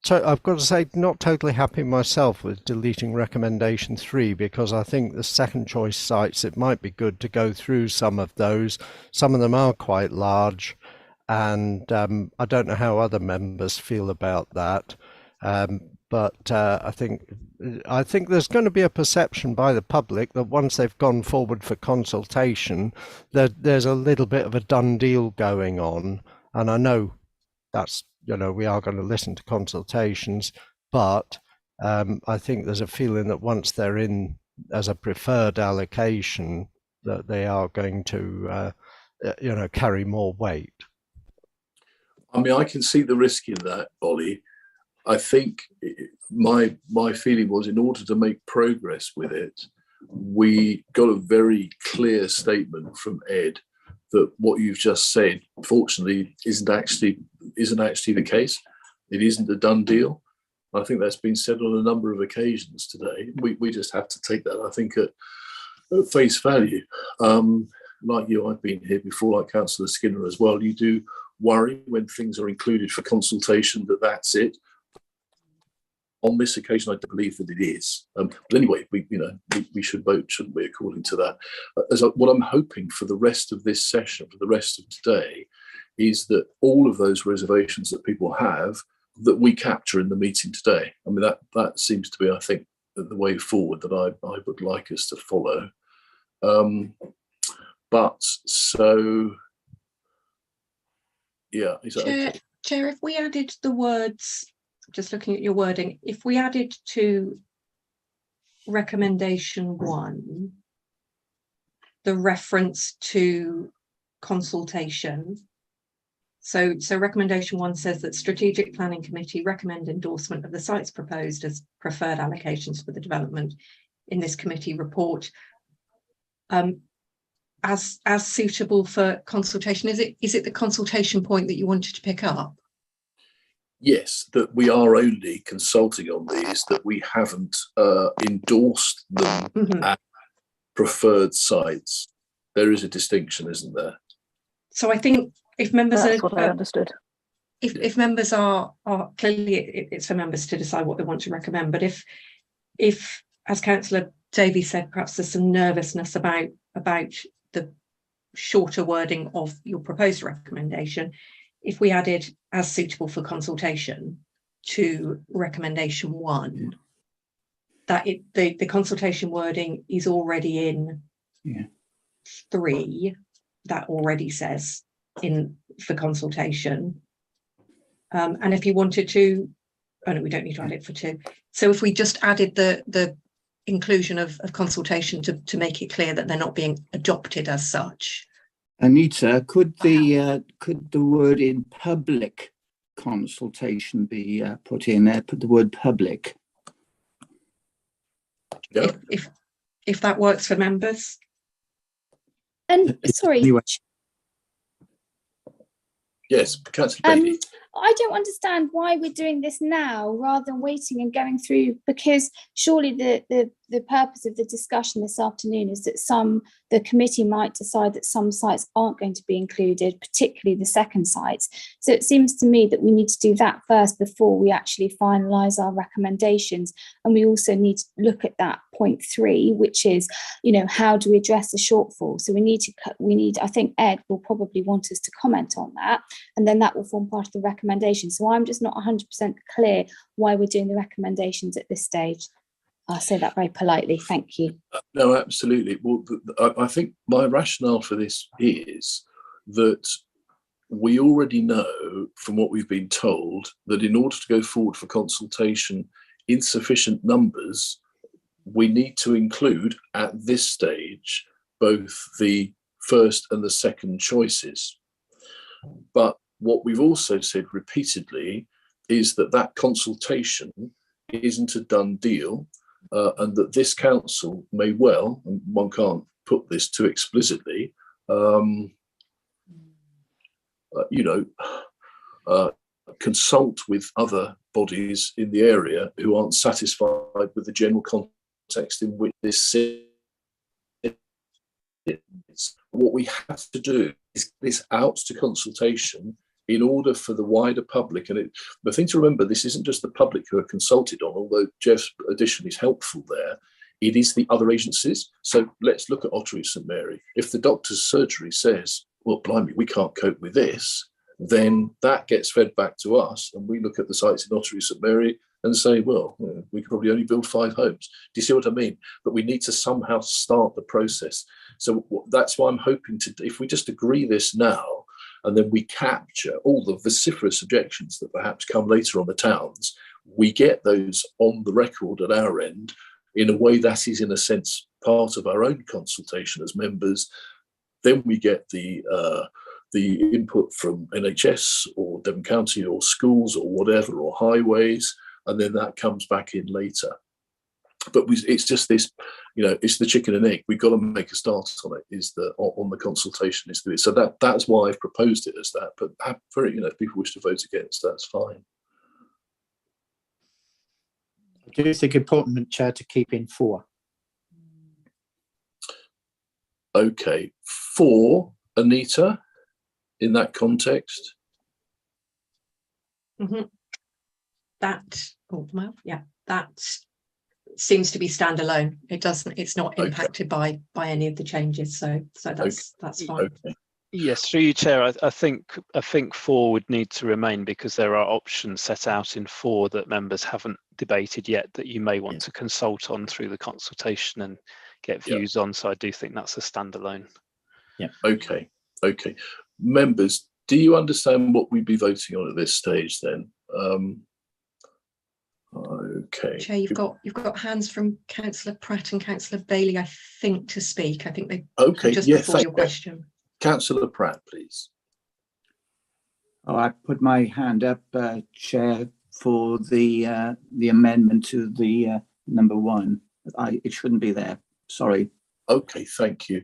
I've got to say, not totally happy myself with deleting recommendation 3, because I think the second choice sites, it might be good to go through some of those. Some of them are quite large, and I don't know how other members feel about that. But I think there's going to be a perception by the public that once they've gone forward for consultation, there's a little bit of a done deal going on. And I know that's, we are going to listen to consultations, but I think there's a feeling that once they're in as a preferred allocation, that they are going to, carry more weight. I mean, I can see the risk in that, Ollie. I think my feeling was, in order to make progress with it, we got a very clear statement from Ed that what you've just said, fortunately, isn't actually the case. It isn't a done deal. I think that's been said on a number of occasions today. We just have to take that, I think, at face value. Like you, I've been here before, like Councillor Skinner as well. You do worry when things are included for consultation that that's it. On this occasion, I do believe that it is. But anyway, we should vote, shouldn't we, according to that? What I'm hoping for the rest of this session, for the rest of today, is that all of those reservations that people have, that we capture in the meeting today. I mean, that seems to be, I think, the way forward that I would like us to follow. Yeah, is that okay? Chair, if we added the words, just looking at your wording, if we added to recommendation 1 the reference to consultation, so recommendation 1 says that Strategic Planning Committee recommend endorsement of the sites proposed as preferred allocations for the development in this committee report as suitable for consultation. Is it the consultation point that you wanted to pick up? Yes, that we are only consulting on these, that we haven't endorsed them as preferred sites. There is a distinction, isn't there? So I think if members That's what I understood. if members are clearly, it's for members to decide what they want to recommend, but if as Councillor Davies said, perhaps there's some nervousness about the shorter wording of your proposed recommendation, if we added as suitable for consultation to recommendation 1, that the consultation wording is already in 3, that already says in for consultation. And if you wanted to, oh no, we don't need to add it for 2. So if we just added the inclusion of consultation to make it clear that they're not being adopted as such. Anita, could the word in public consultation be put in there? Put the word public. Yeah. If that works for members. And sorry. Anyway. Yes, Councillor Bailey. I don't understand why we're doing this now rather than waiting and going through, because surely the purpose of the discussion this afternoon is that the committee might decide that some sites aren't going to be included, particularly the second sites. So it seems to me that we need to do that first before we actually finalise our recommendations. And we also need to look at that point 3, which is, how do we address the shortfall? So we need, I think Ed will probably want us to comment on that, and then that will form part of the recommendation. So I'm just not 100% clear why we're doing the recommendations at this stage. I'll say that very politely. Thank you. No, absolutely. Well, I think my rationale for this is that we already know from what we've been told that in order to go forward for consultation in sufficient numbers, we need to include at this stage both the first and the second choices. But what we've also said repeatedly is that consultation isn't a done deal. And that this council may well, and one can't put this too explicitly, consult with other bodies in the area who aren't satisfied with the general context in which this sits. What we have to do is get this out to consultation in order for the wider public. And the thing to remember, this isn't just the public who are consulted on, although Jeff's addition is helpful there. It is the other agencies. So let's look at Ottery St Mary. If the doctor's surgery says, well, blimey, we can't cope with this, then that gets fed back to us. And we look at the sites in Ottery St Mary and say, well, we could probably only build 5 homes. Do you see what I mean? But we need to somehow start the process. So that's why I'm hoping to, if we just agree this now, and then we capture all the vociferous objections that perhaps come later on the towns, we get those on the record at our end in a way that is, in a sense, part of our own consultation as members. Then we get the input from NHS or Devon County or schools or whatever, or highways, and then that comes back in later. But it's just this, it's the chicken and egg. We've got to make a start on it. On the consultation is the so that's why I've proposed it as that. But if people wish to vote against, that's fine. I do think important, Chair, to keep in 4. Okay, 4, Anita, in that context. Mm-hmm. That seems to be standalone. It's not impacted by any of the changes. So that's fine. Okay. Yes, through you, Chair. I think 4 would need to remain because there are options set out in 4 that members haven't debated yet that you may want to consult on through the consultation and get views on. So I do think that's a standalone. Yeah. Okay. Members, do you understand what we'd be voting on at this stage then? Okay. Chair, you've got hands from Councillor Pratt and Councillor Bailey, I think, to speak. I think they just before your question. Councillor Pratt, please. I put my hand up, Chair, for the amendment to the number 1. It shouldn't be there. Sorry. Okay, thank you.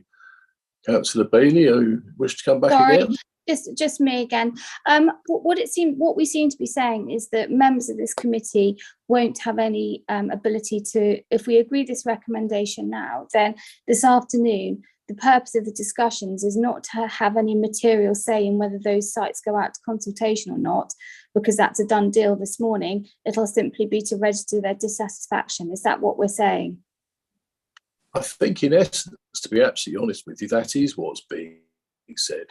Councillor Bailey, you wish to come back again? Just me again. What we seem to be saying is that members of this committee won't have any ability to, if we agree this recommendation now, then this afternoon the purpose of the discussions is not to have any material say in whether those sites go out to consultation or not, because that's a done deal this morning. It'll simply be to register their dissatisfaction. Is that what we're saying? I think, in essence, to be absolutely honest with you, that is what's being said.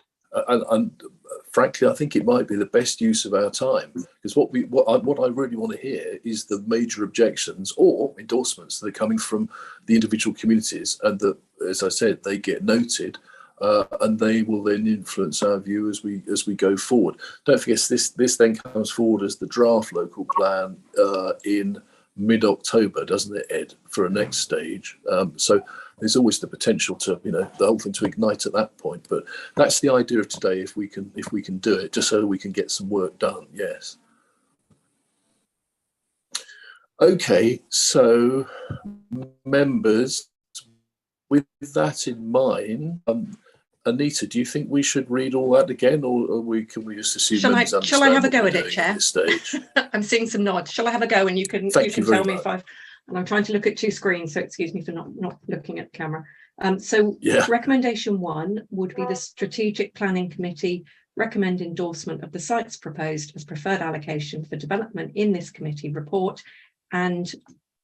And frankly, I think it might be the best use of our time, because what I really want to hear is the major objections or endorsements that are coming from the individual communities, and that, as I said, they get noted, and they will then influence our view as we go forward. Don't forget, this then comes forward as the draft local plan in mid-October, doesn't it, Ed, for a next stage? So there's always the potential to, the whole thing to ignite at that point. But that's the idea of today, if we can do it, just so we can get some work done. Yes. Okay, so members, with that in mind, Anita, do you think we should read all that again, or can we just assume? Shall I have a go at it, at Chair? this stage? I'm seeing some nods. Shall I have a go, and you can tell me if I've. And I'm trying to look at two screens, so excuse me for not looking at the camera. Recommendation 1 would be the Strategic Planning Committee recommend endorsement of the sites proposed as preferred allocation for development in this committee report, and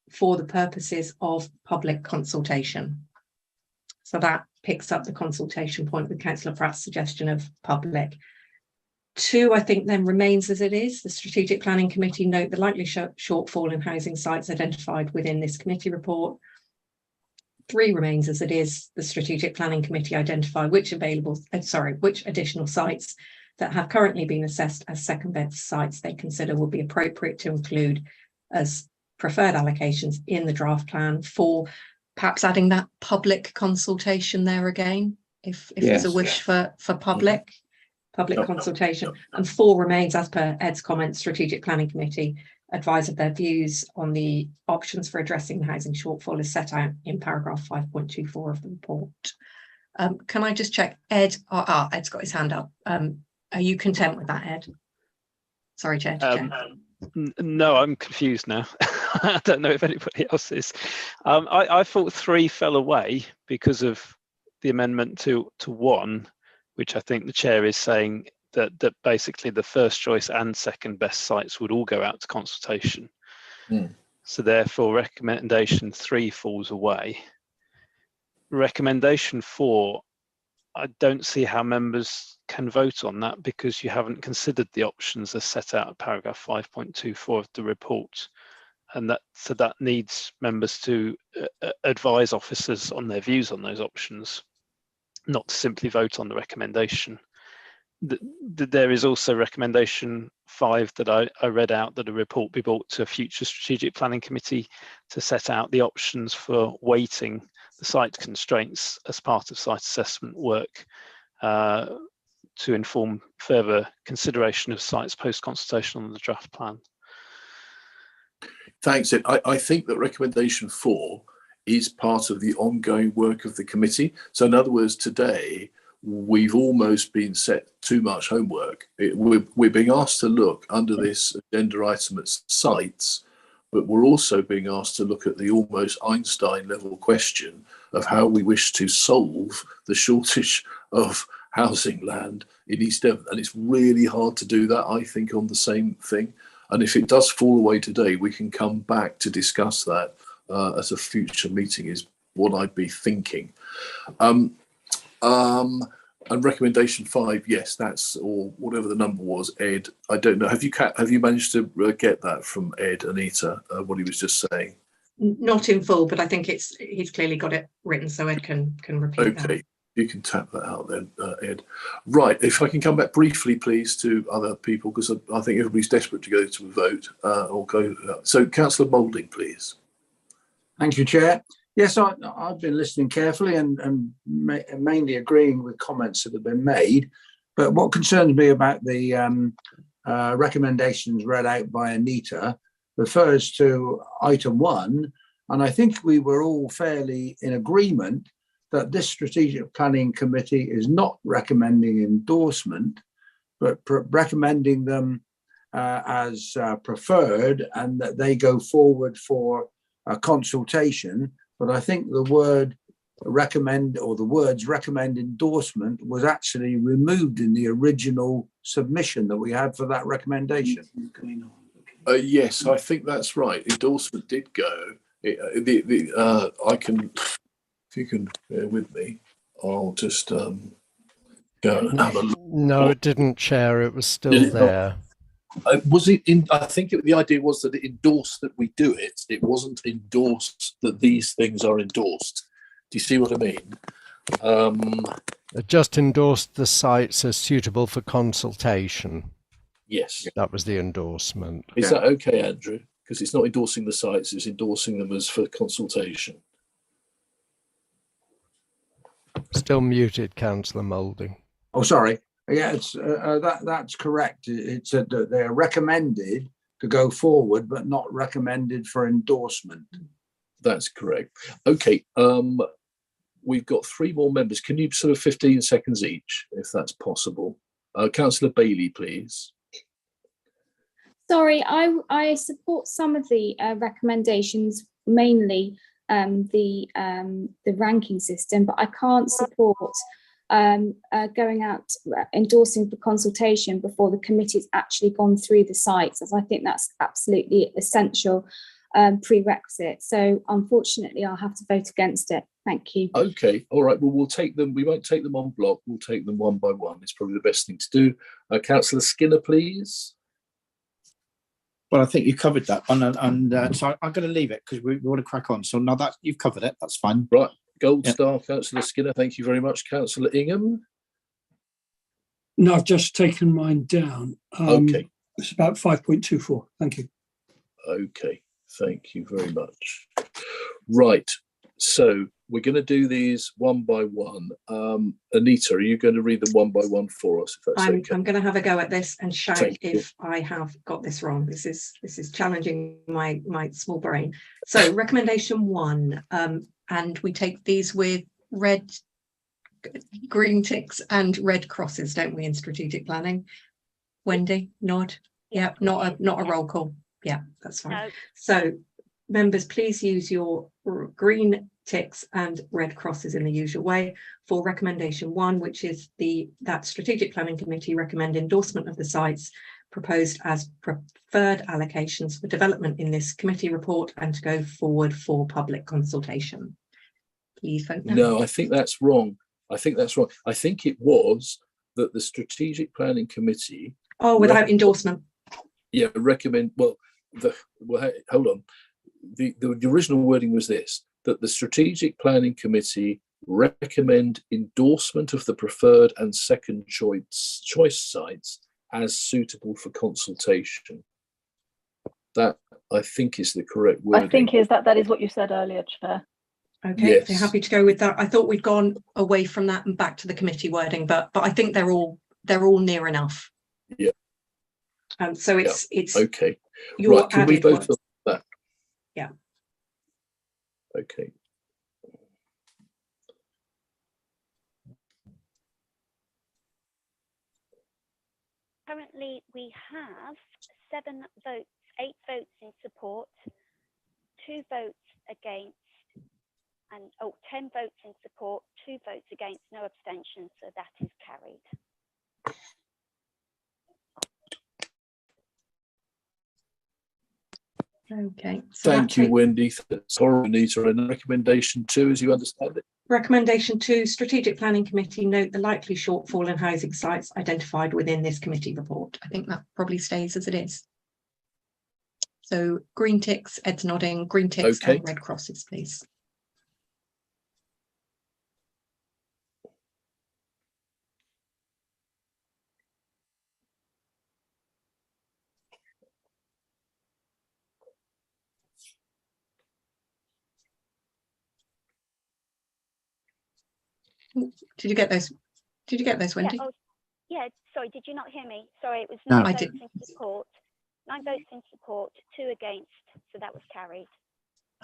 for the purposes of public consultation. So that picks up the consultation point with Councillor Pratt's suggestion of public. 2, I think, then remains as it is. The Strategic Planning Committee note the likely shortfall in housing sites identified within this committee report. 3 remains as it is. The Strategic Planning Committee identify which additional sites that have currently been assessed as second best sites they consider would be appropriate to include as preferred allocations in the draft plan, for perhaps adding that public consultation there again, if there's a wish for public consultation. And 4 remains, as per Ed's comments, Strategic Planning Committee advise of their views on the options for addressing the housing shortfall as set out in paragraph 5.24 of the report. Can I just check, Ed? Ed's got his hand up. Are you content with that, Ed? Sorry, Chair. No, I'm confused now. I don't know if anybody else is. I thought 3 fell away because of the amendment to 1, which I think the chair is saying that basically the first choice and second best sites would all go out to consultation. So therefore recommendation 3 falls away. Recommendation 4, I don't see how members can vote on that, because you haven't considered the options as set out in paragraph 5.24 of the report, and that needs members to advise officers on their views on those options, not to simply vote on the recommendation. There is also recommendation 5 that I read out, that a report be brought to a future strategic planning committee to set out the options for weighting the site constraints as part of site assessment work, to inform further consideration of sites post-consultation on the draft plan. Thanks, Ed. I think that recommendation 4 is part of the ongoing work of the committee. So in other words, today, we've almost been set too much homework. We're being asked to look under this agenda item at sites, but we're also being asked to look at the almost Einstein level question of how we wish to solve the shortage of housing land in East Devon. And it's really hard to do that, I think, on the same thing. And if it does fall away today, we can come back to discuss that at a future meeting, is what I'd be thinking. And recommendation 5, yes, that's, or whatever the number was, Ed. I don't know. Have you managed to get that from Ed, Anita? What he was just saying? Not in full, but I think he's clearly got it written, so Ed can repeat that. Okay, you can tap that out then, Ed. Right, if I can come back briefly, please, to other people, because I think everybody's desperate to go to a vote or go. So, Councillor Moulding, please. Thank you, Chair. Yes, I've been listening carefully and mainly agreeing with comments that have been made. But what concerns me about the recommendations read out by Anita refers to item 1. And I think we were all fairly in agreement that this Strategic Planning Committee is not recommending endorsement, but recommending them as preferred, and that they go forward for a consultation. But I think the word recommend, or the words recommend endorsement was actually removed in the original submission that we had for that recommendation. Yes, I think that's right. Endorsement did go. I can, if you can bear with me, I'll just go and have a look. No, it didn't, Chair. It was still there. Was it in? I think the idea was that it endorsed that we do it. It wasn't endorsed that these things are endorsed. Do you see what I mean? It just endorsed the sites as suitable for consultation. Yes. That was the endorsement. Is that okay, Andrew? Because it's not endorsing the sites, it's endorsing them as for consultation. Still muted, Councillor Moulding. Oh, sorry. Yeah, it's that's correct. It said that they're recommended to go forward, but not recommended for endorsement. That's correct. Okay. We've got 3 more members. Can you sort of 15 seconds each, if that's possible? Councillor Bailey, please. Sorry, I support some of the recommendations, mainly the ranking system, but I can't support going out endorsing for consultation before the committee's actually gone through the sites, as I think that's absolutely essential prerequisite. So unfortunately, I'll have to vote against it. Thank you. Okay, all right. Well, we'll take them. We won't take them on block. We'll take them one by one. It's probably the best thing to do. Councillor Skinner, please. Well, I think you covered that one, and so I'm going to leave it because we want to crack on. So now that you've covered it, that's fine. Right, gold star, Councillor Skinner. Thank you very much, Councillor Ingham. No, I've just taken mine down. Okay, it's about 5.24. Thank you. Okay, thank you very much. Right, so we're going to do these one by one. Anita, are you going to read them one by one for us? If that's okay. I'm going to have a go at this and shout if I have got this wrong. This is challenging my small brain. So recommendation 1, and we take these with green ticks and red crosses, don't we, in strategic planning? Wendy, nod. Yeah, not a roll call. Yeah, that's fine. No. So members, please use your green ticks and red crosses in the usual way for recommendation 1, which is that strategic planning committee recommend endorsement of the sites proposed as preferred allocations for development in this committee report and to go forward for public consultation. Please vote no. No, I think that's wrong. I think it was that the strategic planning committee. Oh, without endorsement. Yeah, recommend. Well, hold on. The original wording was this: that the strategic planning committee recommend endorsement of the preferred and second choice sites as suitable for consultation. That, I think, is the correct wording. I think that is what you said earlier, Chair. Okay, yes. So happy to go with that. I thought we'd gone away from that and back to the committee wording, but I think they're all near enough. Yeah. So it's okay. Your right, can we vote on that? Yeah. Okay. Currently, we have 7 votes, 8 votes in support, 2 votes against, and 10 votes in support, 2 votes against, no abstentions, so that is carried. Okay. So thank you, Wendy. Sorry, Anita. And recommendation 2, as you understand it. Recommendation 2, Strategic Planning Committee note the likely shortfall in housing sites identified within this committee report. I think that probably stays as it is. So green ticks, Ed's nodding, green ticks and red crosses, please. Did you get those? Did you get those, Wendy? Yeah, sorry, did you not hear me? Sorry, it was No, 9 I votes didn't. in support, 9 votes in support, 2 against, so that was carried.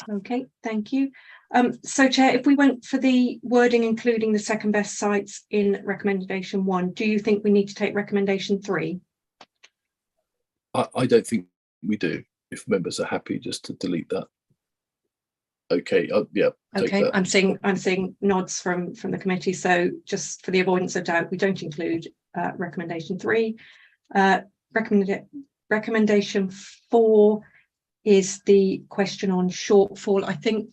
Okay, thank you. So, Chair, if we went for the wording including the second best sites in recommendation 1, do you think we need to take recommendation 3? I don't think we do, if members are happy just to delete that. Okay, yeah. Okay, I'm seeing nods from the committee. So just for the avoidance of doubt, we don't include recommendation 3. Recommendation 4 is the question on shortfall. I think,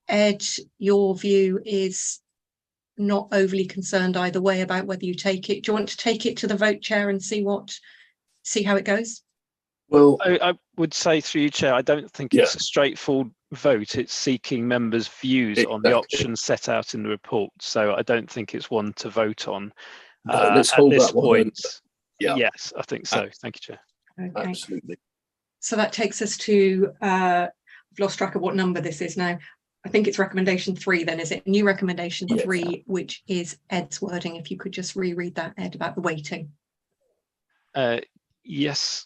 Ed, your view is not overly concerned either way about whether you take it. Do you want to take it to the vote, Chair, and see how it goes? Well, I would say through you, Chair, I don't think it's a straightforward vote. It's seeking members' views on the options set out in the report. So I don't think it's one to vote on. No, let's hold that one point. Yeah. Yes, I think so. Thank you, Chair. Okay. Absolutely. So that takes us to, I've lost track of what number this is now. I think it's recommendation 3 then, is it? New recommendation 3, which is Ed's wording. If you could just reread that, Ed, about the weighting. Yes,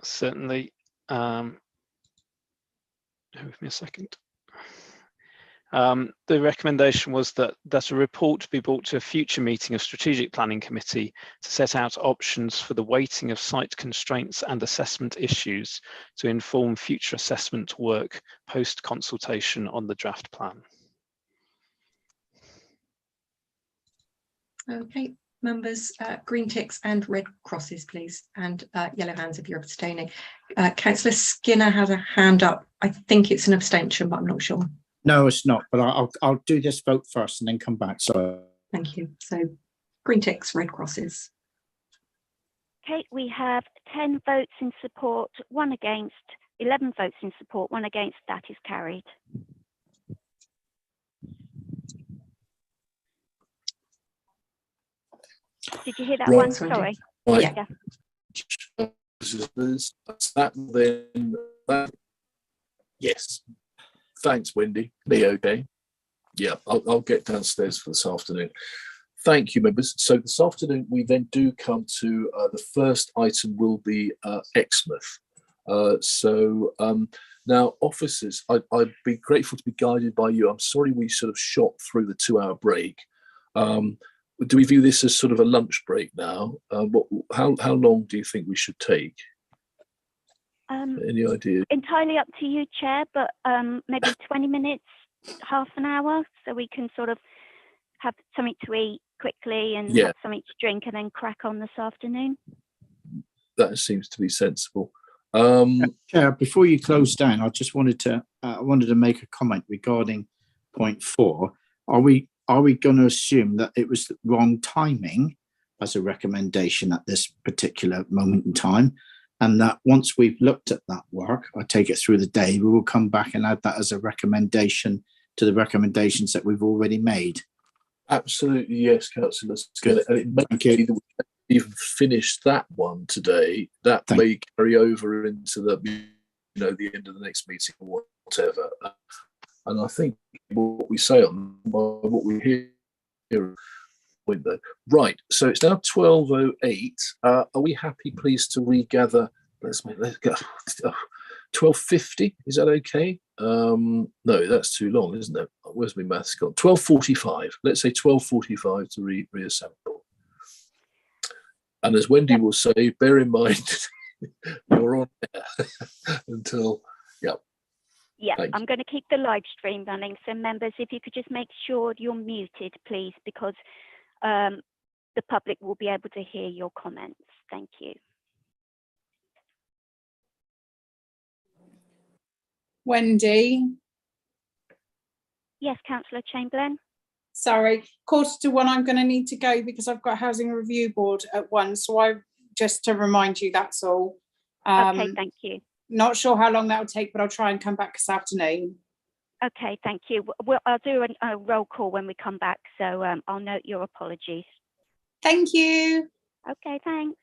certainly. Give me a second. The recommendation was that a report be brought to a future meeting of Strategic Planning Committee to set out options for the weighting of site constraints and assessment issues to inform future assessment work post consultation on the draft plan. Okay, members, green ticks and red crosses, please, and yellow hands if you're abstaining. Councillor Skinner has a hand up. I think it's an abstention, but I'm not sure. No, it's not, but I'll do this vote first and then come back. So thank you. So green ticks, red crosses. Okay, we have 10 votes in support, 1 against, 11 votes in support, 1 against. That is carried. Did you hear that one? Sorry. Right. Yeah. Yes. Thanks, Wendy. Leo, okay? Yeah, I'll get downstairs for this afternoon. Thank you, members. So this afternoon, we then do come to the first item will be Exmouth. Now, officers, I'd be grateful to be guided by you. I'm sorry we sort of shot through the 2-hour break. Do we view this as sort of a lunch break now? How long do you think we should take? Any idea? Entirely up to you, Chair, but maybe 20 minutes, half an hour, so we can sort of have something to eat quickly and have something to drink and then crack on this afternoon. That seems to be sensible. Chair, before you close down, I just wanted to make a comment regarding point 4. Are we going to assume that it was the wrong timing as a recommendation at this particular moment in time, and that once we've looked at that work, I take it through the day, we will come back and add that as a recommendation to the recommendations that we've already made? Absolutely, yes, Councillor Skinner. And it may be that we even finish that one today. That may carry over into the the end of the next meeting or whatever. And I think what we say on what we hear window. Right, so it's now 12:08. Are we happy, please, to regather? Let's go. 12:50. Is that okay? No, that's too long, isn't it? Where's my maths gone? 12:45. Let's say 12:45 to reassemble. And as Wendy will say, bear in mind you're on air until Yeah, I'm going to keep the live stream running. So members, if you could just make sure you're muted, please, because the public will be able to hear your comments. Thank you. Wendy. Yes, Councillor Chamberlain. Sorry, 1:45, I'm going to need to go because I've got Housing Review Board at 1. So just to remind you, that's all. Okay, thank you. Not sure how long that will take, but I'll try and come back this afternoon. Okay, thank you. I'll do a roll call when we come back, so I'll note your apologies. Thank you. Okay, thanks.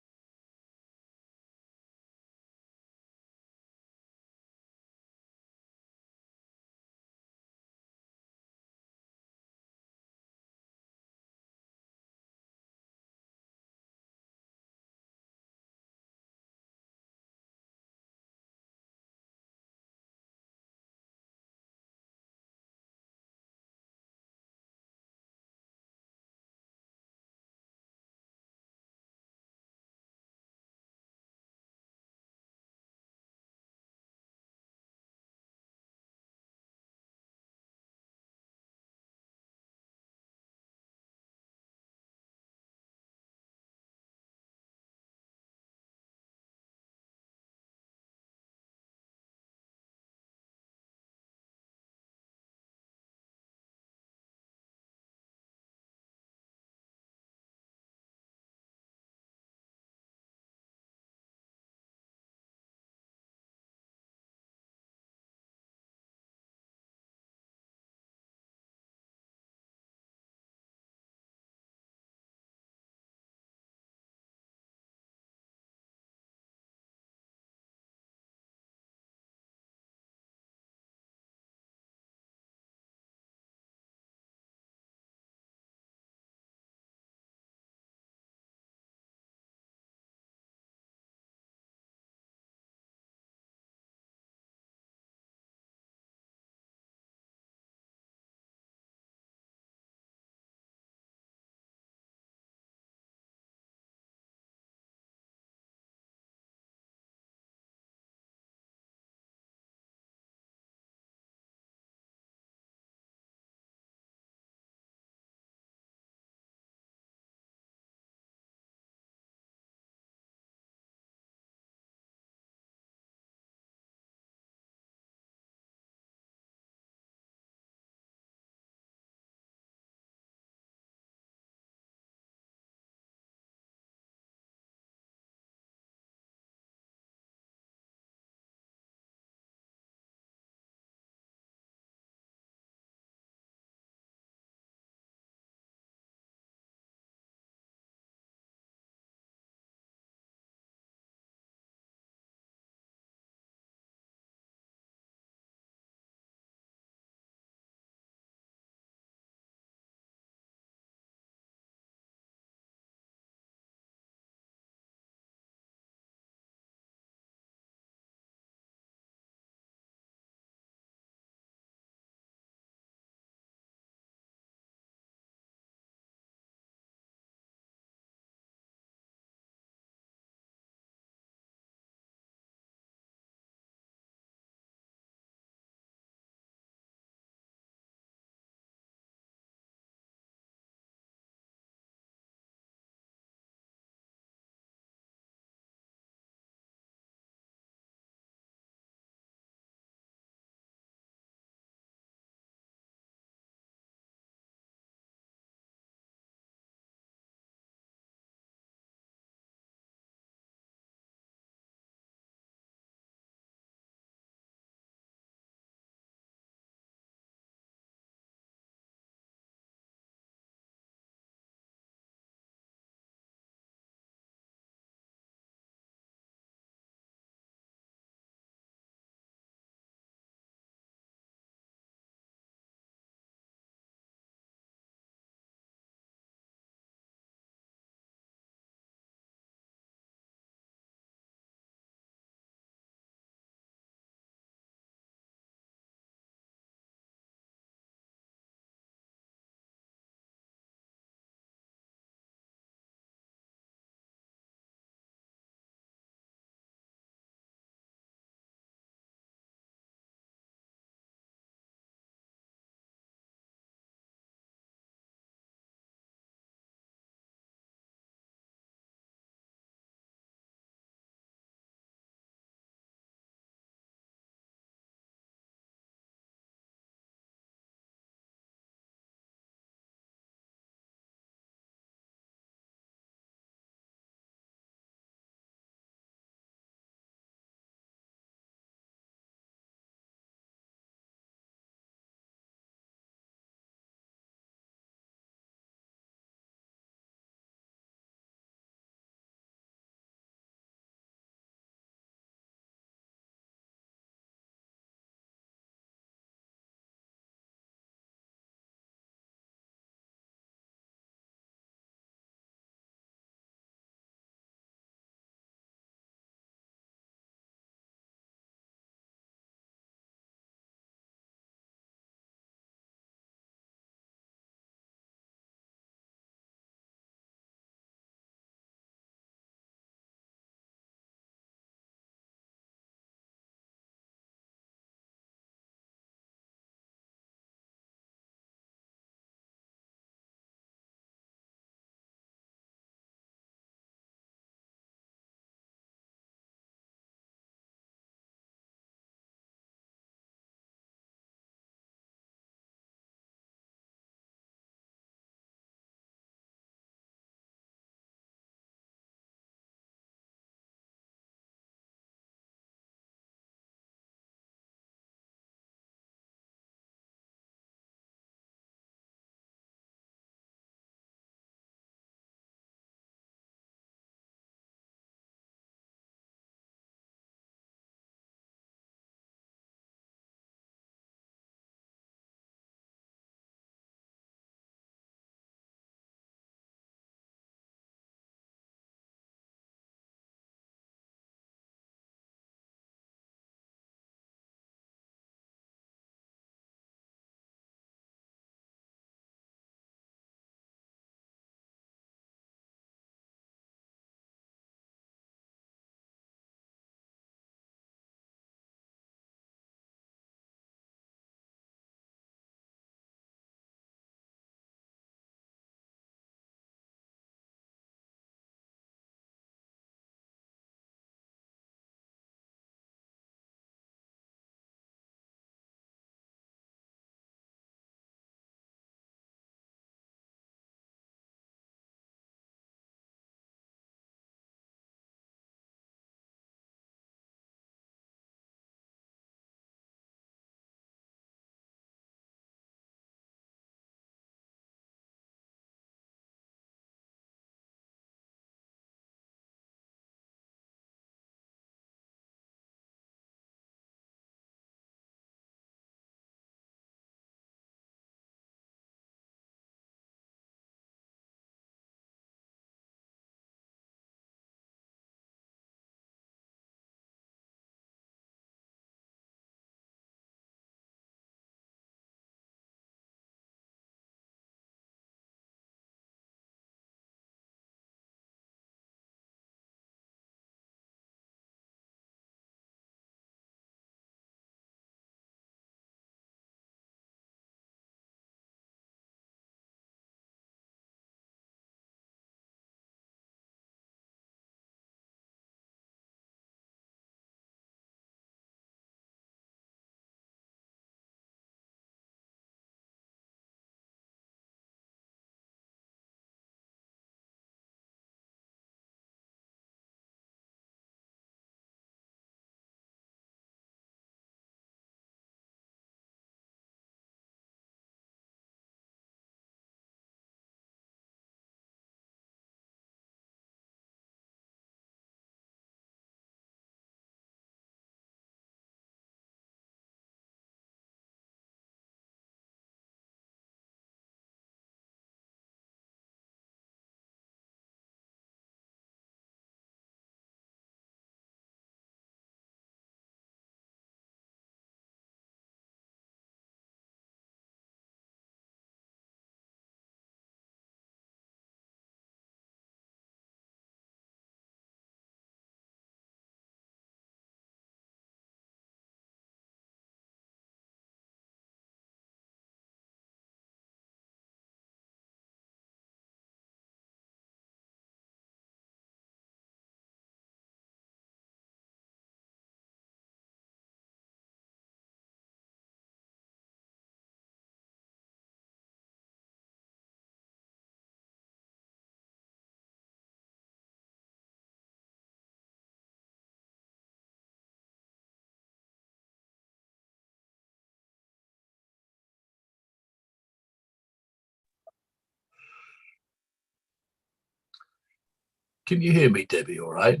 Can you hear me, Debbie, all right?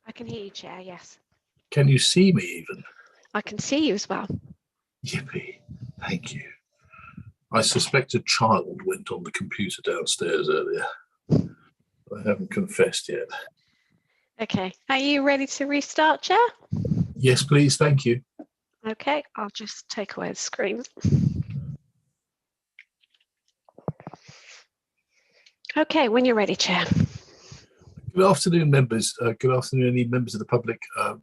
I can hear you, Chair, yes. Can you see me even? I can see you as well. Yippee, thank you. I suspect a child went on the computer downstairs earlier. I haven't confessed yet. Okay, are you ready to restart, Chair? Yes, please, thank you. Okay, I'll just take away the screen. Okay, when you're ready, Chair. Good afternoon, members. Good afternoon, any members of the public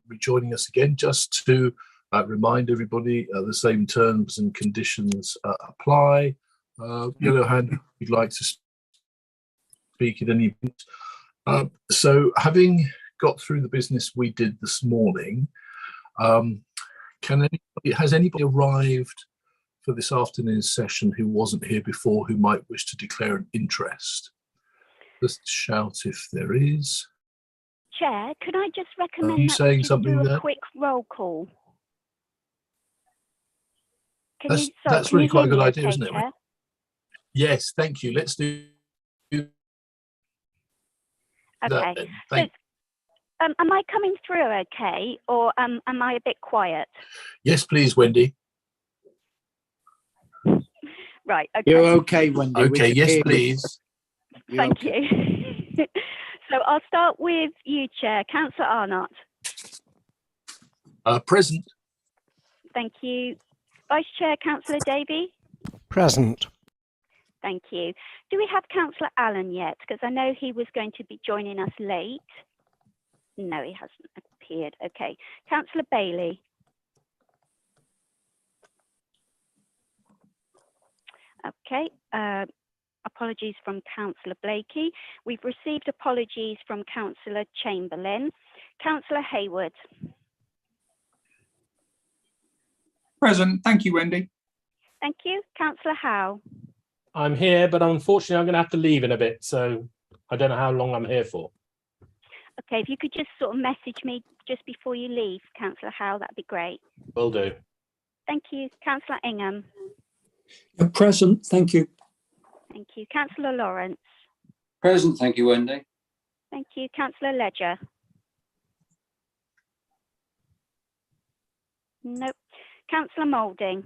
rejoining us again. Just to remind everybody, the same terms and conditions apply. Yellow hand, if you'd like to speak at any point. So having got through the business we did this morning, has anybody arrived for this afternoon's session who wasn't here before who might wish to declare an interest? Just shout if there is. Chair, could I just recommend you that saying we just something do a there? quick roll call? That's really quite a good idea, okay, isn't it? Chair? Yes, thank you. Let's do that Okay. then. So, am I coming through okay, or am I a bit quiet? Yes, please, Wendy. Right. Okay. You're okay, Wendy. Okay. Yes, please. Thank you. So I'll start with you, Chair. Councillor Arnott. Present. Thank you. Vice Chair, Councillor Davey. Present. Thank you. Do we have Councillor Allen yet? Because I know he was going to be joining us late. No, he hasn't appeared. Okay. Councillor Bailey. Okay. Apologies from Councillor Blakey. We've received apologies from Councillor Chamberlain. Councillor Hayward. Present. Thank you, Wendy. Thank you. Councillor Howe. I'm here, but unfortunately I'm going to have to leave in a bit, so I don't know how long I'm here for. Okay, if you could just sort of message me just before you leave, Councillor Howe, that'd be great. Will do. Thank you. Councillor Ingham. You're present. Thank you. Thank you. Councillor Lawrence. Present. Thank you, Wendy. Thank you. Councillor Ledger. Nope. Councillor Moulding.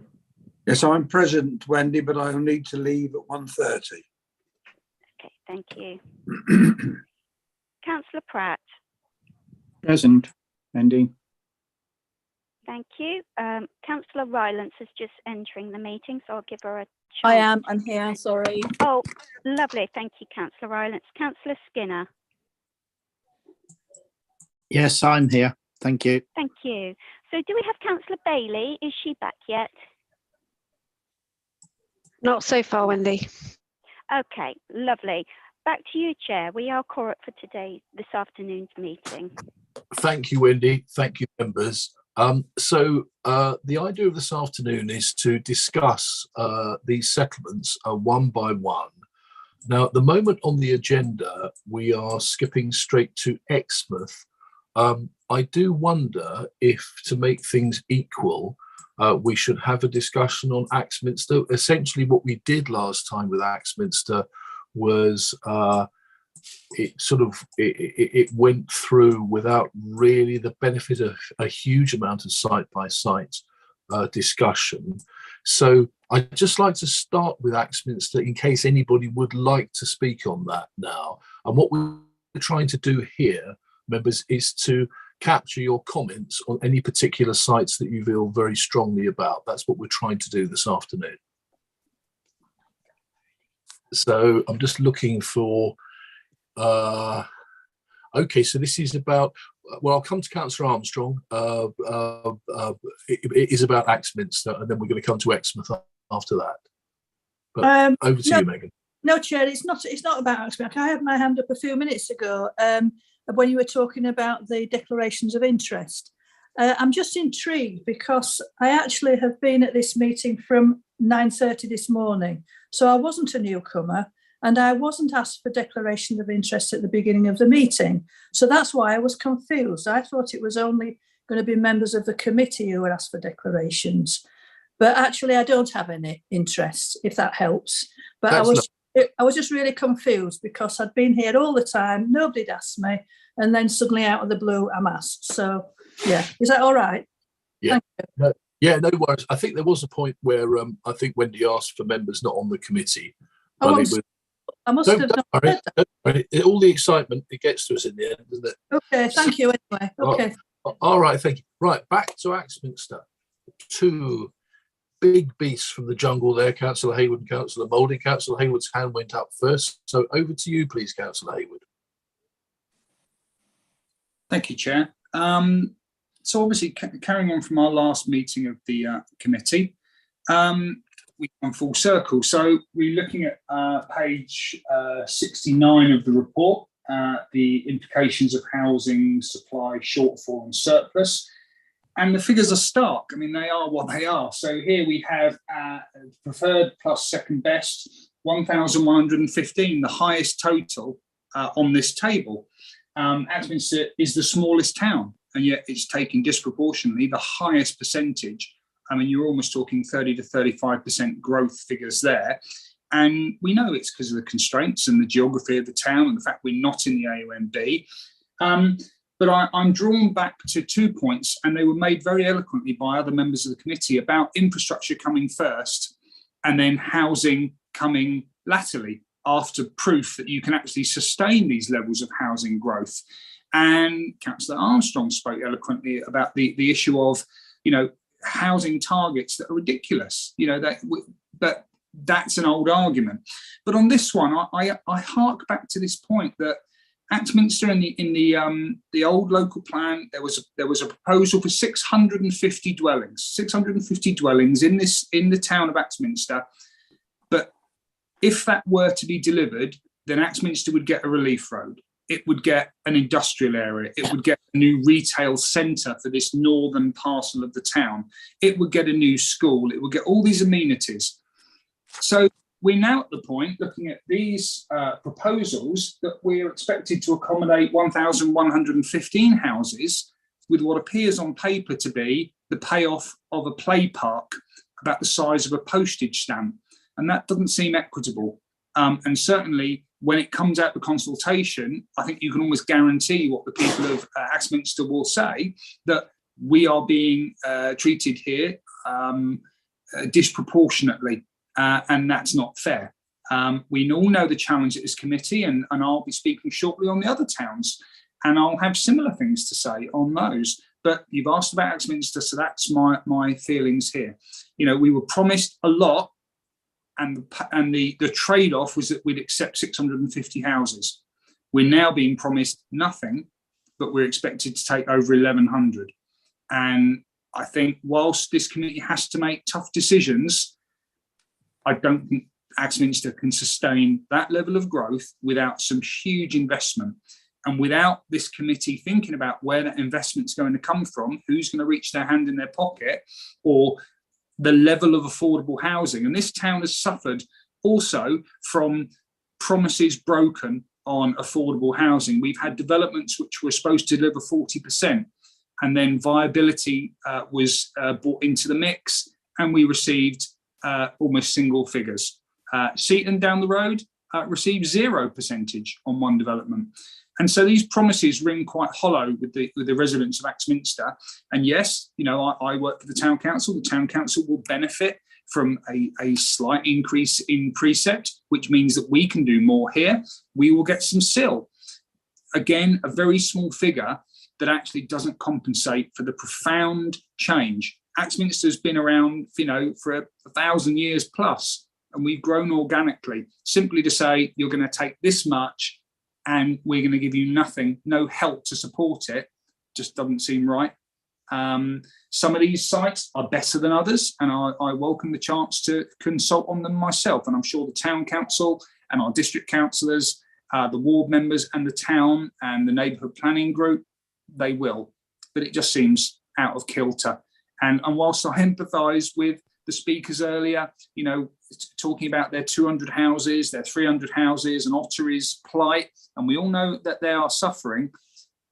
Yes, I'm present, Wendy, but I'll need to leave at 1:30. Okay, thank you. Councillor Pratt. Present, Wendy. Thank you. Councillor Rylance is just entering the meeting, so I'll give her a chance. I'm here, sorry. Oh, lovely. Thank you, Councillor Rylance. Councillor Skinner. Yes, I'm here. Thank you. Thank you. So do we have Councillor Bailey? Is she back yet? Not so far, Wendy. Okay, lovely. Back to you, Chair. We are quorate for this afternoon's meeting. Thank you, Wendy. Thank you, members. So the idea of this afternoon is to discuss these settlements one by one. Now, at the moment on the agenda, we are skipping straight to Exmouth. I do wonder if, to make things equal, we should have a discussion on Axminster. Essentially, what we did last time with Axminster was it went through without really the benefit of a huge amount of site-by-site discussion. So I'd just like to start with Axminster in case anybody would like to speak on that now. And what we're trying to do here, members, is to capture your comments on any particular sites that you feel very strongly about. That's what we're trying to do this afternoon. So I'm just looking for, okay, so this is about, well, I'll come to Councillor Armstrong. It is about Axminster, and then we're going to come to Exmouth after that. But over to you, Megan. No, Chair, it's not about Axminster. I had my hand up a few minutes ago when you were talking about the declarations of interest. I'm just intrigued because I actually have been at this meeting from 9:30 this morning. So I wasn't a newcomer and I wasn't asked for declaration of interest at the beginning of the meeting. So that's why I was confused. I thought it was only going to be members of the committee who were asked for declarations. But actually I don't have any interest, if that helps. But I was just really confused because I'd been here all the time, nobody'd asked me, and then suddenly out of the blue I'm asked. So yeah, is that all right? Yeah. No, yeah, no worries. I think there was a point where I think Wendy asked for members not on the committee. But I must have not worry, don't worry. All the excitement, it gets to us in the end, doesn't it? Okay, thank you anyway. Okay. All right, thank you. Right, back to Axminster. Two big beasts from the jungle there, Councillor Hayward and Councillor Moulding. Councillor Hayward's hand went up first. So over to you, please, Councillor Hayward. Thank you, Chair. So obviously, carrying on from our last meeting of the committee, we've gone full circle. So we're looking at page 69 of the report, the implications of housing supply shortfall and surplus. And the figures are stark. I mean, they are what they are. So here we have preferred plus second best, 1,115, the highest total on this table. Axminster is the smallest town, and yet it's taking disproportionately the highest percentage. I mean, you're almost talking 30 to 35% growth figures there. And we know it's because of the constraints and the geography of the town and the fact we're not in the AONB. But I'm drawn back to 2 points, and they were made very eloquently by other members of the committee about infrastructure coming first and then housing coming latterly after proof that you can actually sustain these levels of housing growth. And Councillor Armstrong spoke eloquently about the issue of, housing targets that are ridiculous. That's an old argument. But on this one, I hark back to this point that Axminster in the old local plan, there was a proposal for 650 dwellings in the town of Axminster. But if that were to be delivered, then Axminster would get a relief road. It would get an industrial area. It would get a new retail centre for this northern parcel of the town. It would get a new school. It would get all these amenities. So we're now at the point, looking at these proposals, that we're expected to accommodate 1,115 houses with what appears on paper to be the payoff of a play park about the size of a postage stamp. And that doesn't seem equitable. And certainly when it comes out the consultation, I think you can almost guarantee what the people of Axminster will say, that we are being treated here disproportionately. And that's not fair. We all know the challenge at this committee, and I'll be speaking shortly on the other towns, and I'll have similar things to say on those. But you've asked about Axminster, so that's my feelings here. We were promised a lot, and the trade-off was that we'd accept 650 houses. We're now being promised nothing, but we're expected to take over 1,100. And I think whilst this committee has to make tough decisions, I don't think Axminster can sustain that level of growth without some huge investment. And without this committee thinking about where that investment's going to come from, who's going to reach their hand in their pocket, or the level of affordable housing. And this town has suffered also from promises broken on affordable housing. We've had developments which were supposed to deliver 40%, and then viability was brought into the mix, and we received almost single figures. Seaton down the road received 0% on one development. And so these promises ring quite hollow with the residents of Axminster. And yes, I work for the town council. The town council will benefit from a slight increase in precept, which means that we can do more here. We will get some SIL. Again, a very small figure that actually doesn't compensate for the profound change. Axminster has been around, for 1,000 years plus, and we've grown organically. Simply to say, you're going to take this much and we're going to give you nothing, no help to support it, just doesn't seem right. Some of these sites are better than others, and I welcome the chance to consult on them myself. And I'm sure the town council and our district councillors, the ward members and the town and the neighbourhood planning group, they will. But it just seems out of kilter. And whilst I empathise with the speakers earlier, talking about their 200 houses, their 300 houses, and Ottery's plight, and we all know that they are suffering,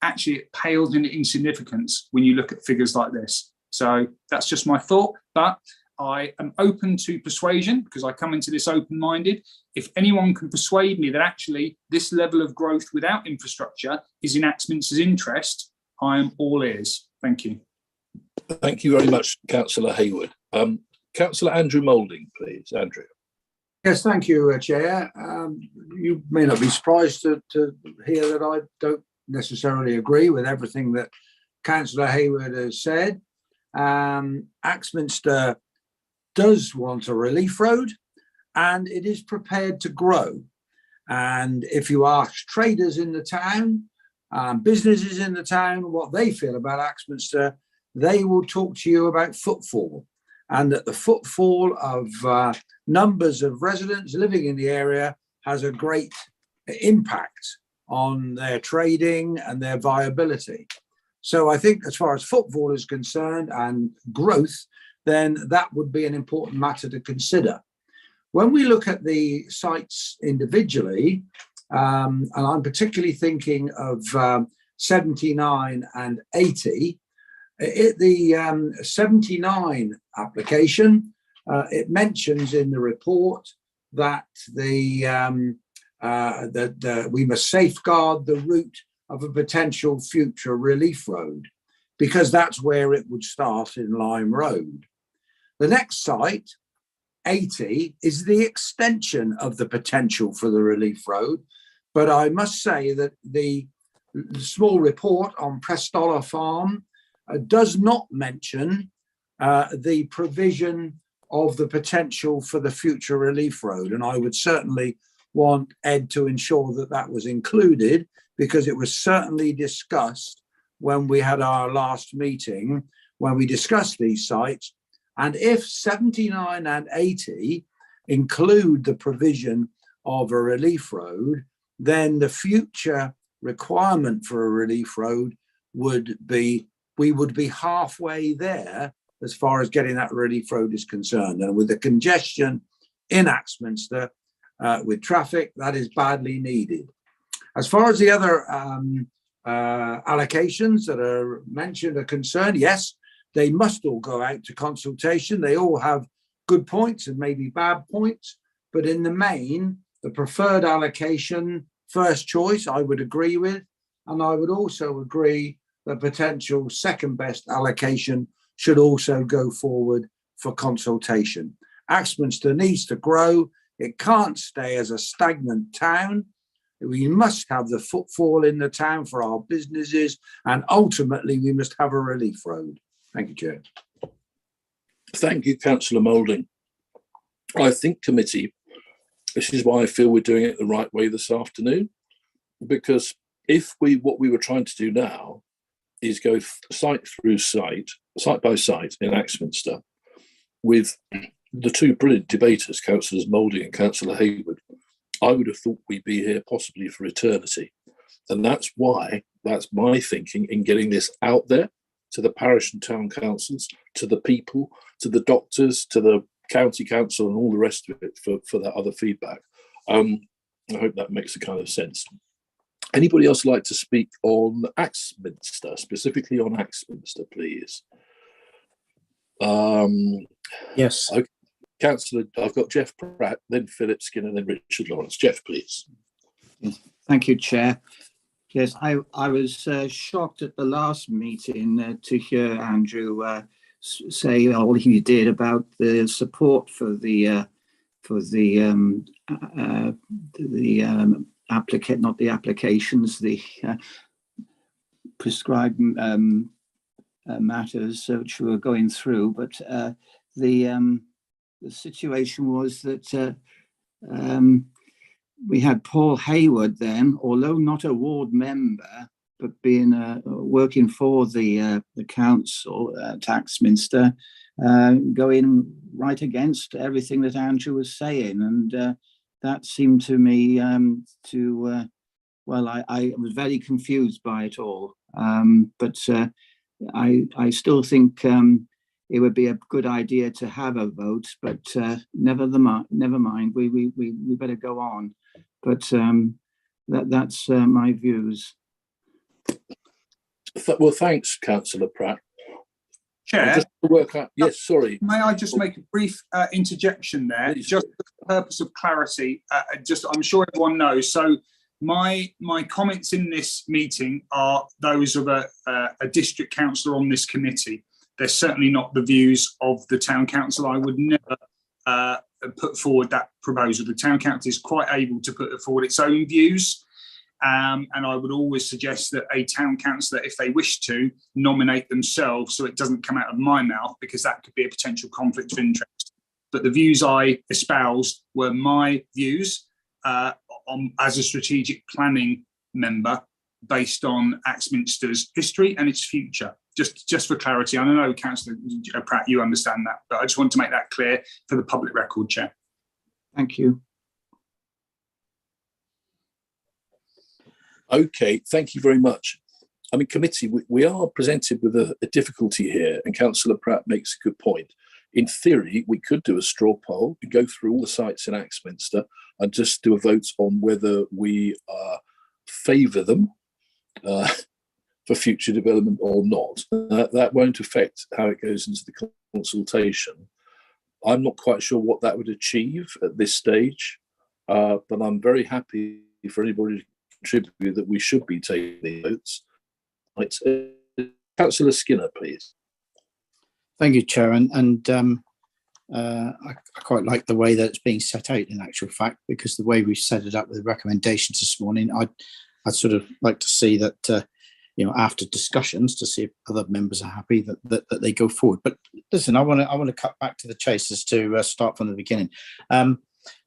actually it pales in insignificance when you look at figures like this. So that's just my thought, but I am open to persuasion because I come into this open-minded. If anyone can persuade me that actually this level of growth without infrastructure is in Axminster's interest, I am all ears. Thank you. Thank you very much, Councillor Hayward. Councillor Andrew Moulding, please. Andrew. Yes, thank you, Chair. You may not be surprised to hear that I don't necessarily agree with everything that Councillor Hayward has said. Axminster does want a relief road and it is prepared to grow. And if you ask traders in the town, businesses in the town, what they feel about Axminster, they will talk to you about footfall, and that the footfall of numbers of residents living in the area has a great impact on their trading and their viability. So I think as far as footfall is concerned and growth, then that would be an important matter to consider. When we look at the sites individually, and I'm particularly thinking of 79 and 80, the 79 application, it mentions in the report that we must safeguard the route of a potential future relief road, because that's where it would start in Lime Road. The next site, 80, is the extension of the potential for the relief road. But I must say that the small report on Prestola Farm does not mention the provision of the potential for the future relief road. And I would certainly want Ed to ensure that that was included, because it was certainly discussed when we had our last meeting, when we discussed these sites. And if 79 and 80 include the provision of a relief road, then the future requirement for a relief road would be, we would be halfway there as far as getting that relief road is concerned. And with the congestion in Axminster, with traffic, that is badly needed. As far as the other allocations that are mentioned are concerned, yes, they must all go out to consultation. They all have good points and maybe bad points, but in the main, the preferred allocation, first choice, I would agree with. And I would also agree the potential second best allocation should also go forward for consultation. Axminster needs to grow. It can't stay as a stagnant town. We must have the footfall in the town for our businesses, and ultimately we must have a relief road. Thank you, Chair. Thank you, Councillor Moulding. I think, committee, this is why I feel we're doing it the right way this afternoon, because if what we were trying to do now is go site through site, site by site in Axminster, with the two brilliant debaters, Councillors Moulding and Councillor Hayward, I would have thought we'd be here possibly for eternity. And that's why, that's my thinking in getting this out there to the parish and town councils, to the people, to the doctors, to the county council and all the rest of it for that other feedback. I hope that makes a kind of sense. Anybody else like to speak on Axminster, specifically on Axminster, please? Yes. Okay. Councillor, I've got Jeff Pratt, then Philip Skinner, then Richard Lawrence. Jeff, please. Thank you, Chair. Yes, I was shocked at the last meeting to hear Andrew say all he did about the support for the applicant, not the applications, the prescribed matters which we were going through, but the situation was that we had Paul Hayward then, although not a ward member, but being working for the council at Axminster, going right against everything that Andrew was saying, and that seemed to me well, I was very confused by it all, but I still think it would be a good idea to have a vote, but never mind. We better go on. But that's my views. Well, thanks, Councillor Pratt. Chair, just to work out. Yes, sorry. may I just make a brief interjection there, Please. just for the purpose of clarity? I'm sure everyone knows. So my comments in this meeting are those of a district councillor on this committee. They're certainly not the views of the town council. I would never put forward that proposal. The town council is quite able to put forward its own views. And I would always suggest that a town councillor, if they wish to, nominate themselves so it doesn't come out of my mouth, because that could be a potential conflict of interest. But the views I espoused were my views as a strategic planning member based on Axminster's history and its future. Just for clarity, I know, Councillor Pratt, you understand that, but I just want to make that clear for the public record, Chair. Thank you. Okay, thank you very much. I mean, committee, we are presented with a difficulty here, and Councillor Pratt makes a good point. In theory, we could do a straw poll and go through all the sites in Axminster and just do a vote on whether we favour them for future development or not. That won't affect how it goes into the consultation. I'm not quite sure what that would achieve at this stage, but I'm very happy for anybody to contribute that we should be taking the votes. Right. Councillor Skinner, please. Thank you, Chair. I quite like the way that it's being set out in actual fact, because the way we've set it up with the recommendations this morning, I'd sort of like to see that, after discussions, to see if other members are happy that they go forward. But listen, I want to cut back to the chase as to start from the beginning.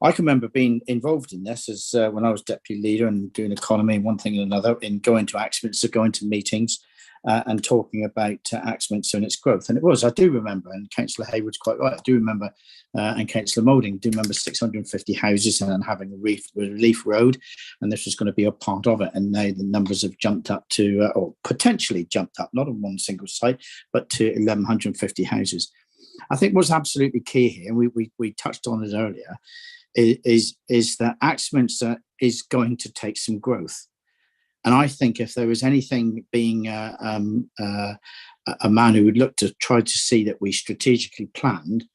I can remember being involved in this as when I was deputy leader and doing economy and one thing and another, in going to Axminster, going to meetings and talking about Axminster and its growth. And I do remember, and Councillor Hayward's quite right, I do remember, and Councillor Moulding, do remember 650 houses and having a relief road, and this was going to be a part of it. And now the numbers have jumped up to, or potentially jumped up, not on one single site, but to 1,150 houses. I think what's absolutely key here, and we touched on it earlier, is that Axminster is going to take some growth. And I think if there was anything, being a man who would look to try to see that we strategically planned,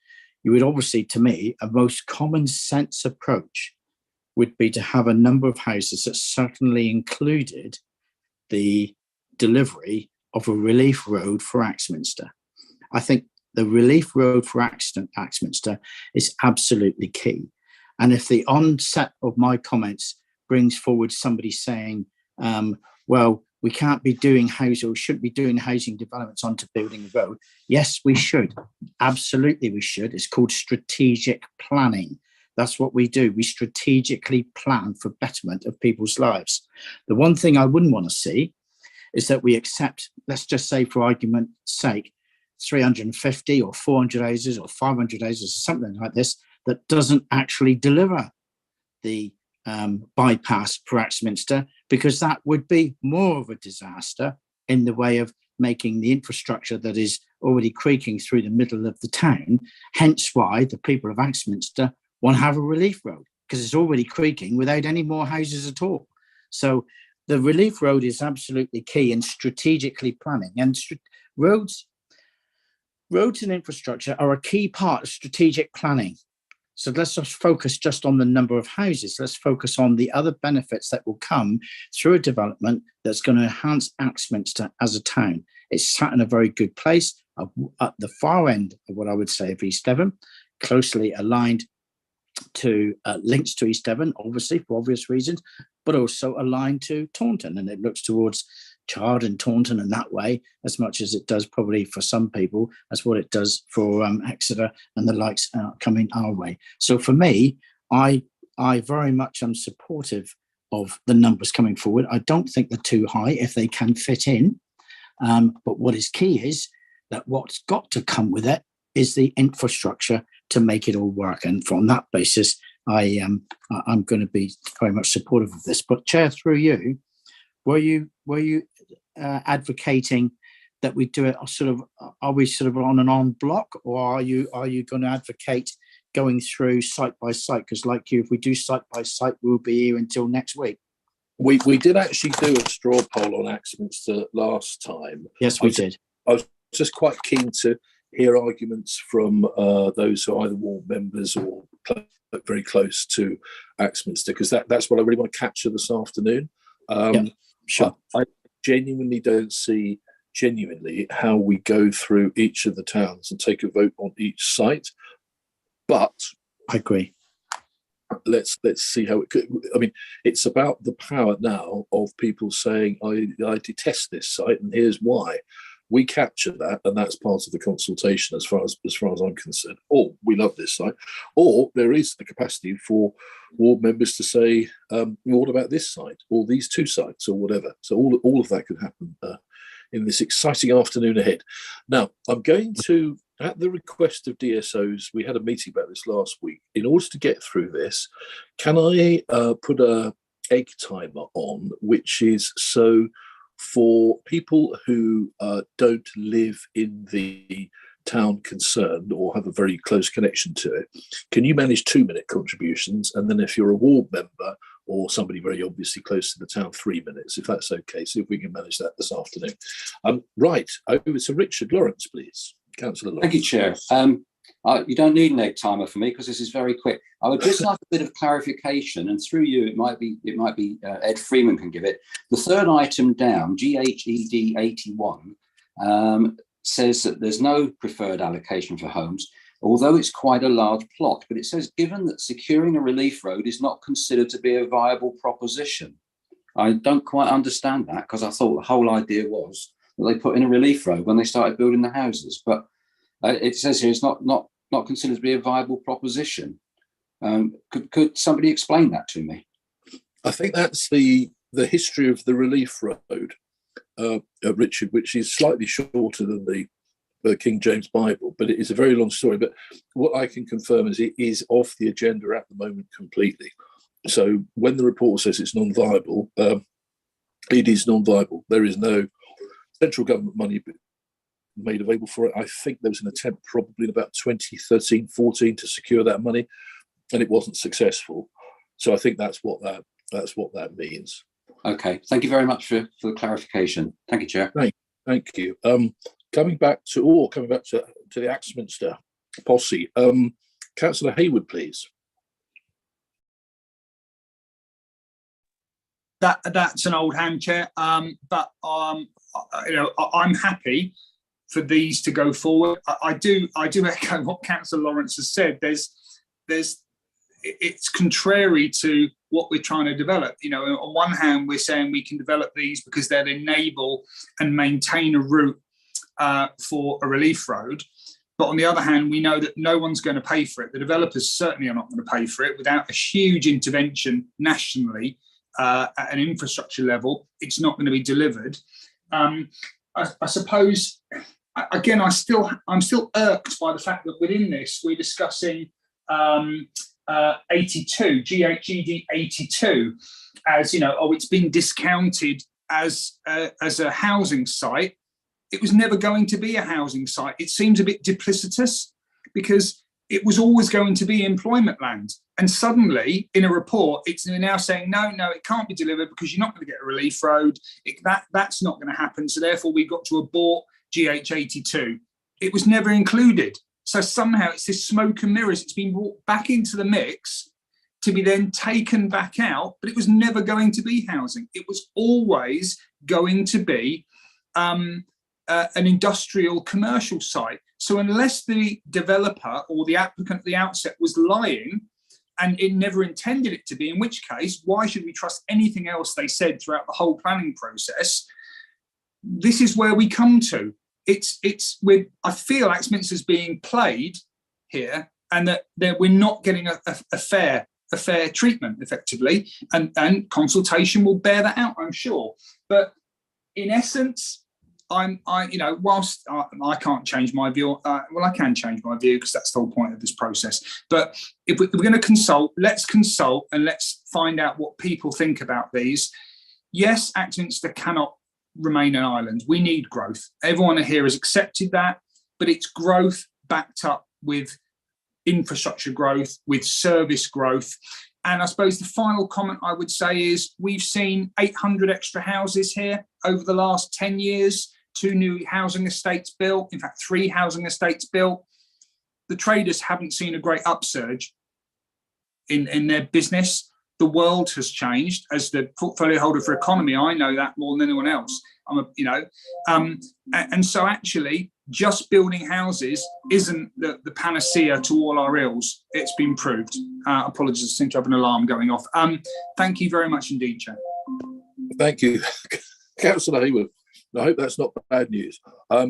you would obviously, to me, a most common sense approach would be to have a number of houses that certainly included the delivery of a relief road for Axminster. I think the relief road for Axminster is absolutely key. And if the onset of my comments brings forward somebody saying, well, we can't be doing housing, or shouldn't be doing housing developments onto building a road. Yes, we should. Absolutely, we should. It's called strategic planning. That's what we do. We strategically plan for betterment of people's lives. The one thing I wouldn't want to see is that we accept, let's just say for argument's sake, 350 or 400 houses or 500 houses or something like this that doesn't actually deliver the bypass for Axminster, because that would be more of a disaster in the way of making the infrastructure that is already creaking through the middle of the town. Hence why the people of Axminster want to have a relief road, because it's already creaking without any more houses at all. So the relief road is absolutely key in strategically planning, and roads and infrastructure are a key part of strategic planning. So let's just focus just on the number of houses. Let's focus on the other benefits that will come through a development that's going to enhance Axminster as a town. It's sat in a very good place at the far end of what I would say of East Devon, closely aligned to links to East Devon, obviously for obvious reasons, but also aligned to Taunton, and it looks towards Chard and Taunton in that way, as much as it does probably for some people as what it does for Exeter and the likes coming our way. So for me, I very much am supportive of the numbers coming forward. I don't think they're too high if they can fit in. But what is key is that what's got to come with it is the infrastructure to make it all work. And from that basis, I'm going to be very much supportive of this. But Chair, through you, were you advocating that we do it sort of? Are we sort of on an en bloc, or are you going to advocate going through site by site? Because like you, if we do site by site, we'll be here until next week. We did actually do a straw poll on Axminster last time. Yes, we did. I was just quite keen to hear arguments from those who are either ward members or very close to Axminster, because that's what I really want to capture this afternoon. Sure. I genuinely don't see how we go through each of the towns and take a vote on each site, but I agree. Let's see how it could. I mean, it's about the power now of people saying, I detest this site and here's why. We capture that, and that's part of the consultation as far as I'm concerned. Or we love this site, or there is the capacity for ward members to say, what about this site or these two sites or whatever. So all of that could happen in this exciting afternoon ahead. Now, I'm going to, at the request of DSOs, we had a meeting about this last week. In order to get through this, can I put a egg timer on, which is so for people who don't live in the town concerned or have a very close connection to it, can you manage 2-minute contributions? And then if you're a ward member or somebody very obviously close to the town, 3 minutes, if that's okay. See if we can manage that this afternoon. Right, over to Richard Lawrence, please. Councillor Lawrence. Thank you, Chair. You don't need an egg timer for me because this is very quick. I would just like a bit of clarification, and through you, it might be Ed Freeman can give it. The third item down, GHED 81, says that there's no preferred allocation for homes, although it's quite a large plot. But it says, given that securing a relief road is not considered to be a viable proposition. I don't quite understand that, because I thought the whole idea was that they put in a relief road when they started building the houses. But it says here it's not considered to be a viable proposition. Could somebody explain that to me? I think that's the history of the relief road, Richard, which is slightly shorter than the King James Bible, but it is a very long story. But what I can confirm is it is off the agenda at the moment completely. So when the report says it's non-viable, it is non-viable. There is no central government money made available for it. I think there was an attempt probably in about 2013-14 to secure that money, and it wasn't successful. So I think that's what that means. Okay, thank you very much for the clarification. Thank you, Chair. Thank you. Coming back to the Axminster posse, Councillor Hayward, please. That's an old hand, Chair. But I'm happy for these to go forward. I do echo what Councillor Lawrence has said. It's contrary to what we're trying to develop. On one hand, we're saying we can develop these because they'll enable and maintain a route for a relief road. But on the other hand, we know that no one's going to pay for it. The developers certainly are not going to pay for it without a huge intervention nationally at an infrastructure level. It's not going to be delivered. I suppose, again, I'm still irked by the fact that within this we're discussing 82, GHED 82, as it's been discounted as a housing site. It was never going to be a housing site. It seems a bit duplicitous because it was always going to be employment land. And suddenly, in a report, it's now saying, no, it can't be delivered because you're not going to get a relief road. That's not going to happen. So therefore, we've got to abort GH82. It was never included. So somehow it's this smoke and mirrors. It's been brought back into the mix to be then taken back out, but it was never going to be housing. It was always going to be an industrial commercial site. So unless the developer or the applicant at the outset was lying and it never intended it to be, in which case, why should we trust anything else they said throughout the whole planning process? This is where we come to. I feel Axminster's being played here, and that we're not getting a fair treatment effectively, and consultation will bear that out, I'm sure. But in essence, whilst I can't change my view, I can change my view because that's the whole point of this process. But if we're going to consult, let's consult and let's find out what people think about these. Yes, Axminster cannot remain an island. We need growth. Everyone here has accepted that, but it's growth backed up with infrastructure growth, with service growth. And I suppose the final comment I would say is we've seen 800 extra houses here over the last 10 years. 2 new housing estates built, in fact, 3 housing estates built. The traders haven't seen a great upsurge in their business. The world has changed. As the portfolio holder for economy, I know that more than anyone else. And so actually, just building houses isn't the panacea to all our ills. It's been proved. Apologies, I seem to have an alarm going off. Thank you very much indeed, Chair. Thank you, Councillor Hayward. I hope that's not bad news.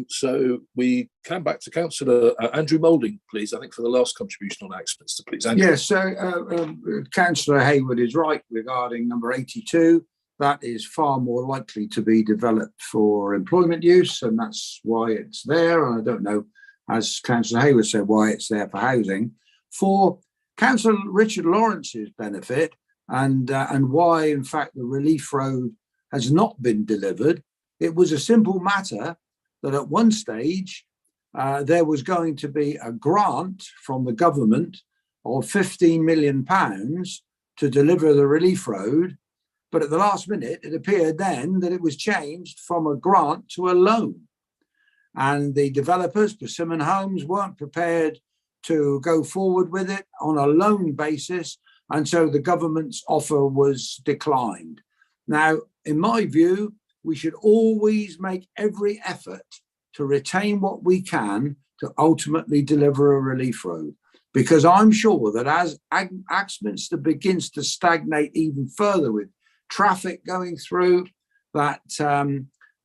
So we come back to Councillor Andrew Moulding, please. I think for the last contribution on Axminster, please. Andrew. Yes, so Councillor Hayward is right regarding number 82. That is far more likely to be developed for employment use, and that's why it's there. And I don't know, as Councillor Hayward said, why it's there for housing. For Councillor Richard Lawrence's benefit, and why, in fact, the relief road has not been delivered, it was a simple matter that at one stage there was going to be a grant from the government of £15 million to deliver the relief road. But at the last minute, it appeared then that it was changed from a grant to a loan. And the developers, Persimmon Homes, weren't prepared to go forward with it on a loan basis. And so the government's offer was declined. Now, in my view, we should always make every effort to retain what we can to ultimately deliver a relief road. Because I'm sure that as Axminster begins to stagnate even further with traffic going through, that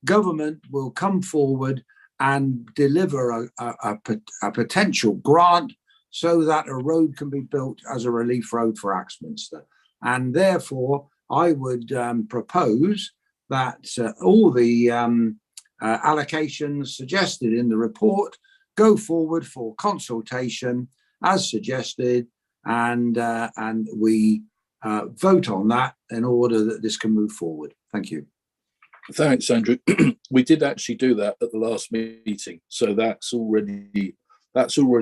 government will come forward and deliver a potential grant so that a road can be built as a relief road for Axminster. And therefore, I would propose that all the allocations suggested in the report go forward for consultation as suggested, and we vote on that in order that this can move forward. Thank you. Thanks, Andrew. We did actually do that at the last meeting, so that's already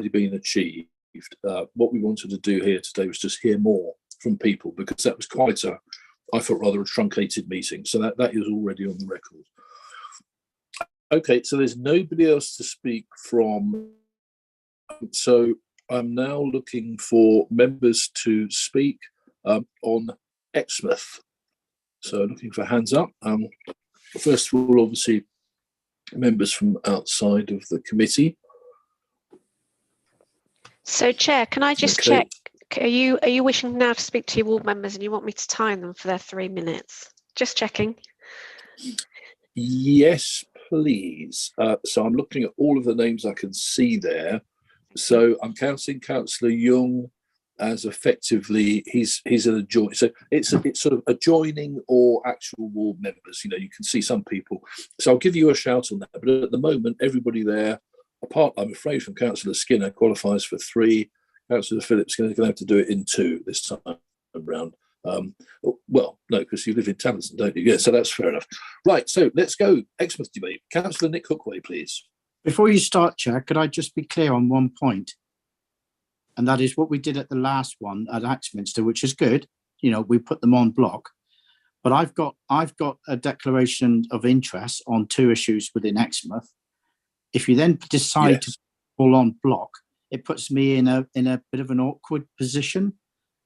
been achieved. What we wanted to do here today was just hear more from people, because that was quite a, I thought, rather a truncated meeting. So that is already on the record. Okay, so there's nobody else to speak from. So I'm now looking for members to speak on Exmouth. So looking for hands up. First of all, obviously, members from outside of the committee. So, Chair, can I just check? Are you wishing now to speak to your ward members, and you want me to time them for their 3 minutes? Just checking. Yes, please. So I'm looking at all of the names I can see there. So I'm counting Councillor Young as effectively he's an adjoining. So it's sort of adjoining or actual ward members. You know, you can see some people. So I'll give you a shout on that. But at the moment, everybody there, apart, I'm afraid, from Councillor Skinner, qualifies for 3. Councillor Phillips is going to have to do it in 2 this time around. Well, no, because you live in Townsend, don't you? Yeah, so that's fair enough. Right, so let's go. Exmouth debate. Councillor Nick Hookway, please. Before you start, Chair, could I just be clear on one point? And that is what we did at the last one at Axminster, which is good. You know, we put them on block. But I've got a declaration of interest on 2 issues within Exmouth. If you then decide to pull on block, it puts me in a bit of an awkward position.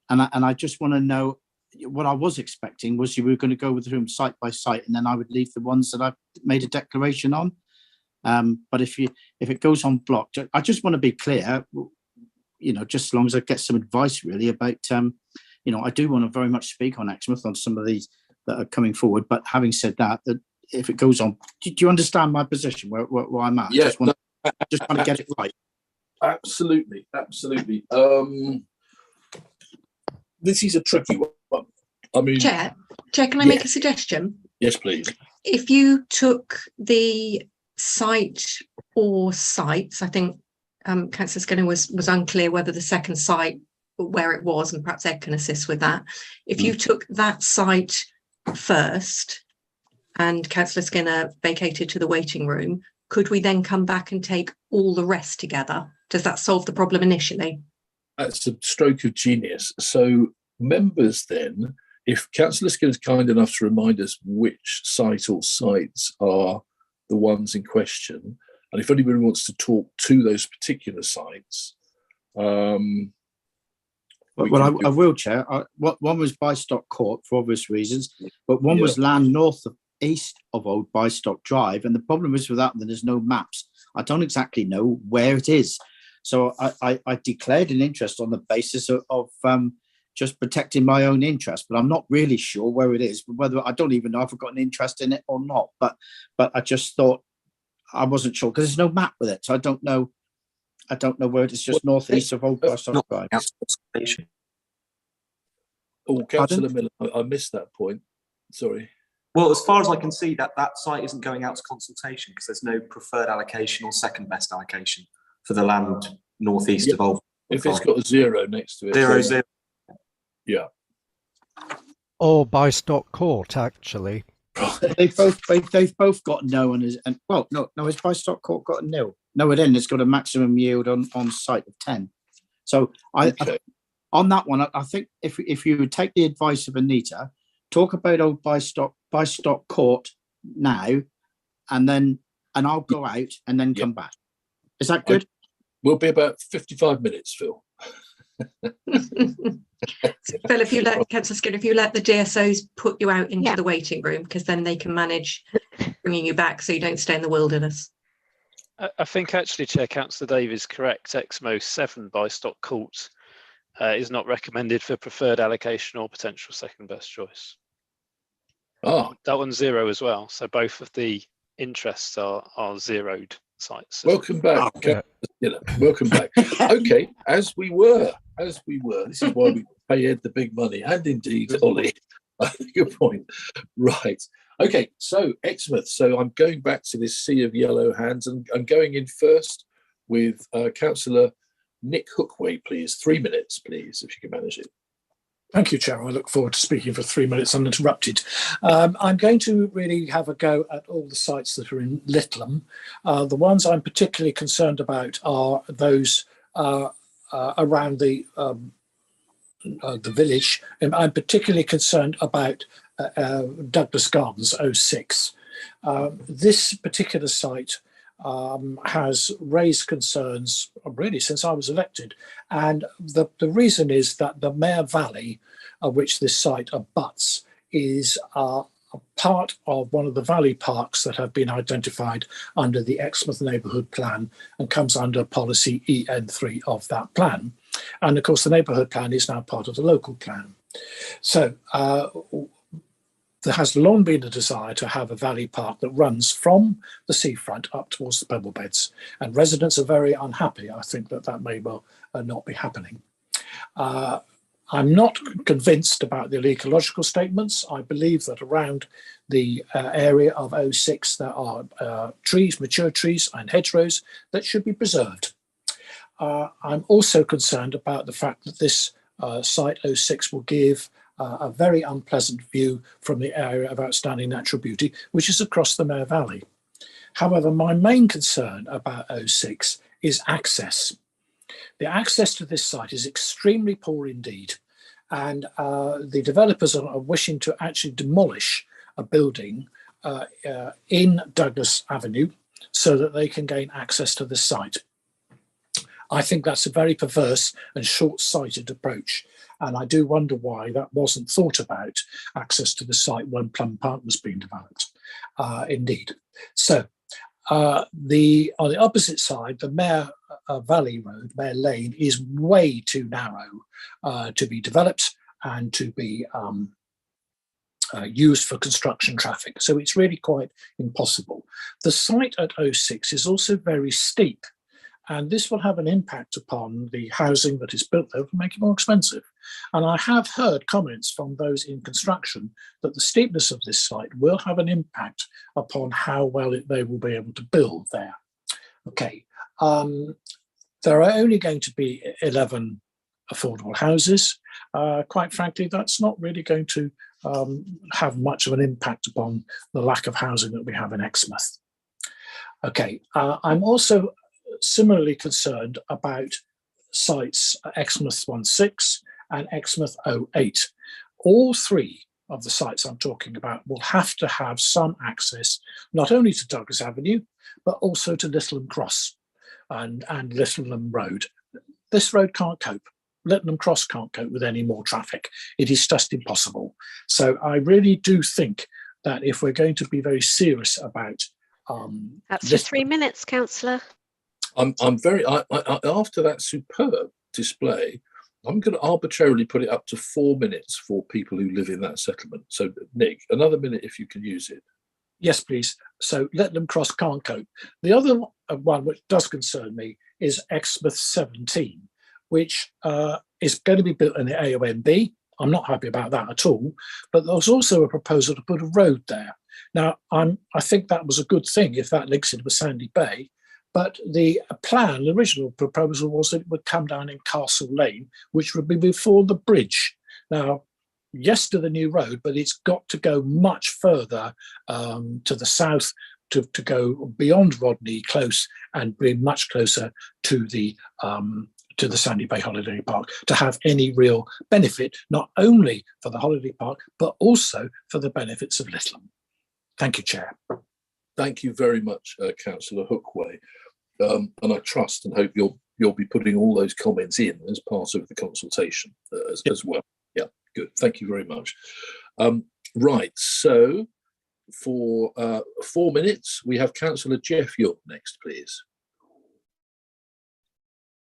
And I just want to know, what I was expecting was you were going to go with them site by site, and then I would leave the ones that I've made a declaration on. But if it goes on block, I just want to be clear, you know, just as long as I get some advice really about, you know, I do want to very much speak on Exmouth on some of these that are coming forward. But having said that, if it goes on, do you understand my position where I'm at? Yeah, I just want to get it right. Absolutely, absolutely. This is a tricky one. I mean, Chair, can I make a suggestion? Yes, please. If you took the site or sites, I think Councillor Skinner was unclear whether the second site, where it was, and perhaps Ed can assist with that. If you took that site first and Councillor Skinner vacated to the waiting room, could we then come back and take all the rest together? Does that solve the problem initially? That's a stroke of genius. So members then, if Councillor Skinner is kind enough to remind us which site or sites are the ones in question. And if anybody wants to talk to those particular sites, Well, I will, Chair. One was Bystock Court for obvious reasons, but one was land east of Old Bystock Drive. And the problem is with that, there's no maps. I don't exactly know where it is. So I declared an interest on the basis of just protecting my own interest, but I'm not really sure where it is. Whether I don't even know if I've got an interest in it or not. But I just thought I wasn't sure because there's no map with it, so I don't know where it is. Just northeast of Old Bystock Drive. Oh, Councillor Miller, I missed that point. Sorry. Well, as far as I can see, that site isn't going out to consultation because there's no preferred allocation or second best allocation for the land northeast of Old. If it's got a 0 next to it. 0. Yeah. Or Bystock Court, actually. They've both got no and is and well no has Bystock Court got a nil? No, it isn't. It's got a maximum yield on site of 10. So on that one, I think if you would take the advice of Anita, talk about Old Bystock Court now, and I'll go out and then come back. Is that good? We'll be about 55 minutes, Phil. Phil, if you let Councillor Skinner, if you let the DSOs put you out into the waiting room, because then they can manage bringing you back so you don't stay in the wilderness. I think actually, Chair, Councillor Dave is correct. Exmo 7 Bystock Court is not recommended for preferred allocation or potential second best choice. Oh, that one's 0 as well. So both of the interests are zeroed sites. Welcome back. Welcome back. Okay, as we were. This is why we pay Ed the big money, and indeed Ollie. Good point. Right. Okay, so Exmouth. So I'm going back to this sea of yellow hands, and I'm going in first with Councillor Nick Hookway, please. 3 minutes, please, if you can manage it. Thank you, Chair. I look forward to speaking for 3 minutes uninterrupted. I'm going to really have a go at all the sites that are in Littleham. The ones I'm particularly concerned about are those around the village. And I'm particularly concerned about Douglas Gardens 06. This particular site has raised concerns really since I was elected, and the reason is that the Mare Valley, which this site abuts, is a part of one of the valley parks that have been identified under the Exmouth Neighbourhood Plan and comes under policy EN3 of that plan. And of course the neighbourhood plan is now part of the local plan. So there has long been a desire to have a valley park that runs from the seafront up towards the pebble beds, and residents are very unhappy. I think that may well not be happening. I'm not convinced about the ecological statements. I believe that around the area of 06 there are trees, mature trees and hedgerows that should be preserved. I'm also concerned about the fact that this site 06 will give a very unpleasant view from the area of outstanding natural beauty, which is across the Mare Valley. However, my main concern about 06 is access. The access to this site is extremely poor indeed, and the developers are wishing to actually demolish a building in Douglas Avenue so that they can gain access to the site. I think that's a very perverse and short-sighted approach. And I do wonder why that wasn't thought about, access to the site when Plum Park was being developed, indeed. So on the opposite side, the Mare Valley Road, Mare Lane, is way too narrow to be developed and to be used for construction traffic. So it's really quite impossible. The site at 06 is also very steep, and this will have an impact upon the housing that is built there to make it more expensive. And I have heard comments from those in construction that the steepness of this site will have an impact upon how well they will be able to build there. Okay, there are only going to be 11 affordable houses. Quite frankly, that's not really going to have much of an impact upon the lack of housing that we have in Exmouth. Okay, I'm also similarly concerned about sites Exmouth 16 and Exmouth 08. All three of the sites I'm talking about will have to have some access not only to Douglas Avenue, but also to Littleham Cross and Littleham Road. This road can't cope. Littleham Cross can't cope with any more traffic. It is just impossible. So I really do think that if we're going to be very serious about That's your 3 minutes, councillor. I'm very after that superb display, I'm going to arbitrarily put it up to 4 minutes for people who live in that settlement. So Nick, another minute if you can use it. Yes, please. So Littleham Cross can't cope. The other one which does concern me is Exmouth 17, which is going to be built in the AONB. I'm not happy about that at all. But there's also a proposal to put a road there. Now, I think that was a good thing if that links in with Sandy Bay. But the plan, the original proposal was that it would come down in Castle Lane, which would be before the bridge. Now, yes to the new road, but it's got to go much further to the south to go beyond Rodney Close and be much closer to the Sandy Bay Holiday Park to have any real benefit, not only for the holiday park, but also for the benefits of Littleham. Thank you, Chair. Thank you very much, Councillor Hookway. And I trust and hope you'll be putting all those comments in as part of the consultation as well. Yeah, good. Thank you very much. Right, so for 4 minutes, we have Councillor Jeff York next, please.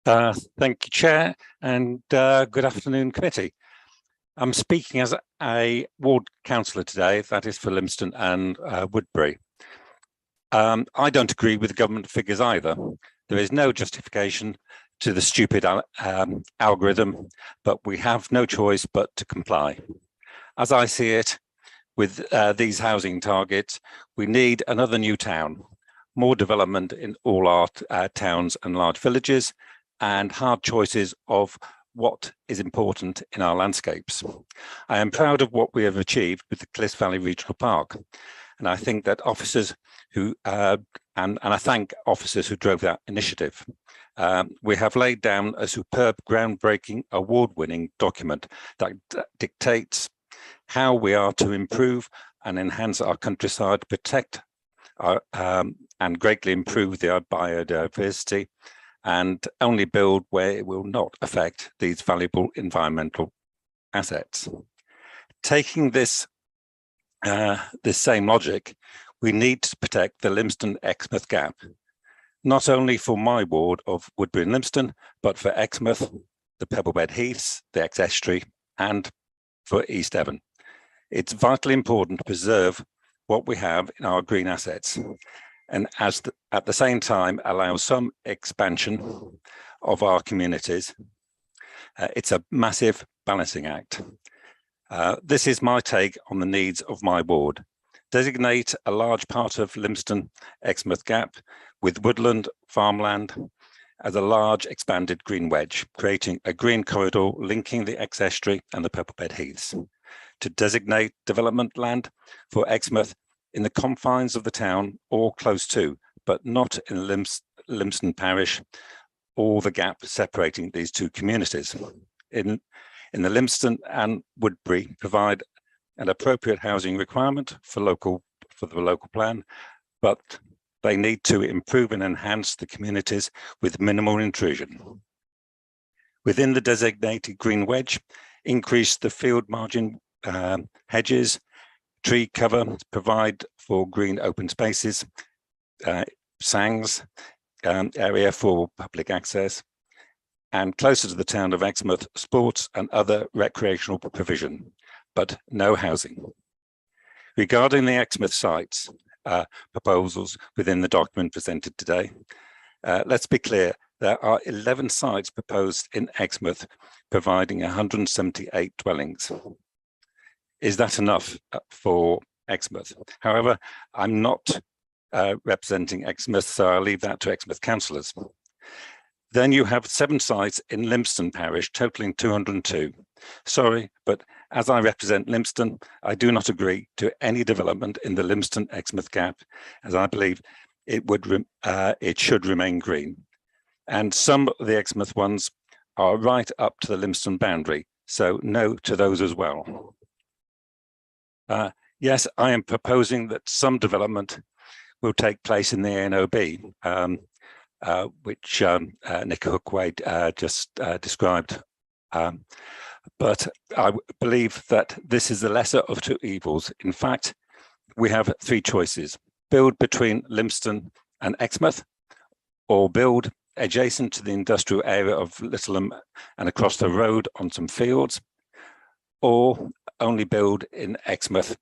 Thank you, Chair, and good afternoon, committee. I'm speaking as a ward councillor today, that is for Lympstone and Woodbury. I don't agree with the government figures either. There is no justification to the stupid algorithm, but we have no choice but to comply. As I see it, with these housing targets, we need another new town, more development in all our towns and large villages, and hard choices of what is important in our landscapes. I am proud of what we have achieved with the Cliffs Valley Regional Park. And I think that officers who, and I thank officers who drove that initiative. We have laid down a superb, groundbreaking, award-winning document that dictates how we are to improve and enhance our countryside, protect our, and greatly improve their biodiversity, and only build where it will not affect these valuable environmental assets. Taking this same logic, we need to protect the Lympstone-Exmouth gap, not only for my ward of Woodbury and Lympstone, but for Exmouth, the Pebblebed Heaths, the ex-estuary, and for East Devon. It's vitally important to preserve what we have in our green assets, and at the same time allow some expansion of our communities. It's a massive balancing act. This is my take on the needs of my ward. Designate a large part of Lympstone-Exmouth Gap with woodland, farmland as a large expanded green wedge, creating a green corridor linking the ex-estuary and the Pebblebed Heaths. To designate development land for Exmouth in the confines of the town or close to, but not in Lympstone Parish or the gap separating these two communities. In the Lympstone and Woodbury provide an appropriate housing requirement for the local plan, but they need to improve and enhance the communities with minimal intrusion. Within the designated green wedge, increase the field margin hedges, tree cover, provide for green open spaces, sangs, area for public access, and closer to the town of Exmouth, sports and other recreational provision, but no housing. Regarding the Exmouth sites proposals within the document presented today, let's be clear, there are 11 sites proposed in Exmouth, providing 178 dwellings. Is that enough for Exmouth? However, I'm not representing Exmouth, so I'll leave that to Exmouth councillors. Then you have 7 sites in Lympstone Parish, totaling 202. Sorry, but as I represent Lympstone, I do not agree to any development in the Lympstone-Exmouth gap, as I believe it should remain green. And some of the Exmouth ones are right up to the Lympstone boundary, so no to those as well. Yes, I am proposing that some development will take place in the ANOB, which Nick Hookwade just described. But I believe that this is the lesser of two evils. In fact, we have three choices: build between Lympstone and Exmouth, or build adjacent to the industrial area of Littleham and across the road on some fields, or only build in Exmouth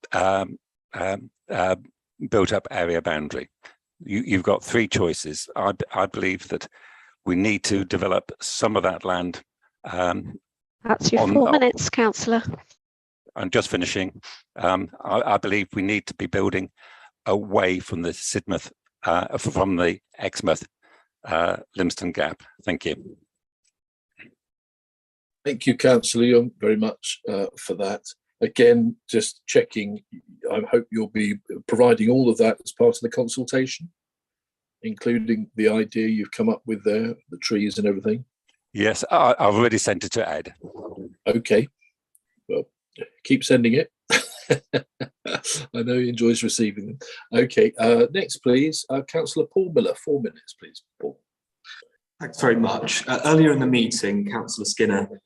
built up area boundary. You've got three choices. I believe that we need to develop some of that land. That's your 4 minutes, councillor. I'm just finishing. I believe we need to be building away from the Sidmouth, from the Exmouth Lympstone gap. Thank you. Thank you, Councillor Young, very much for that. Again, just checking, I hope you'll be providing all of that as part of the consultation, including the idea you've come up with there, the trees and everything. Yes, I've already sent it to Ed. Okay, well, keep sending it. I know he enjoys receiving them. Okay, next please, Councillor Paul Miller, 4 minutes please, Paul. Thanks very much. Earlier in the meeting, Councillor Skinner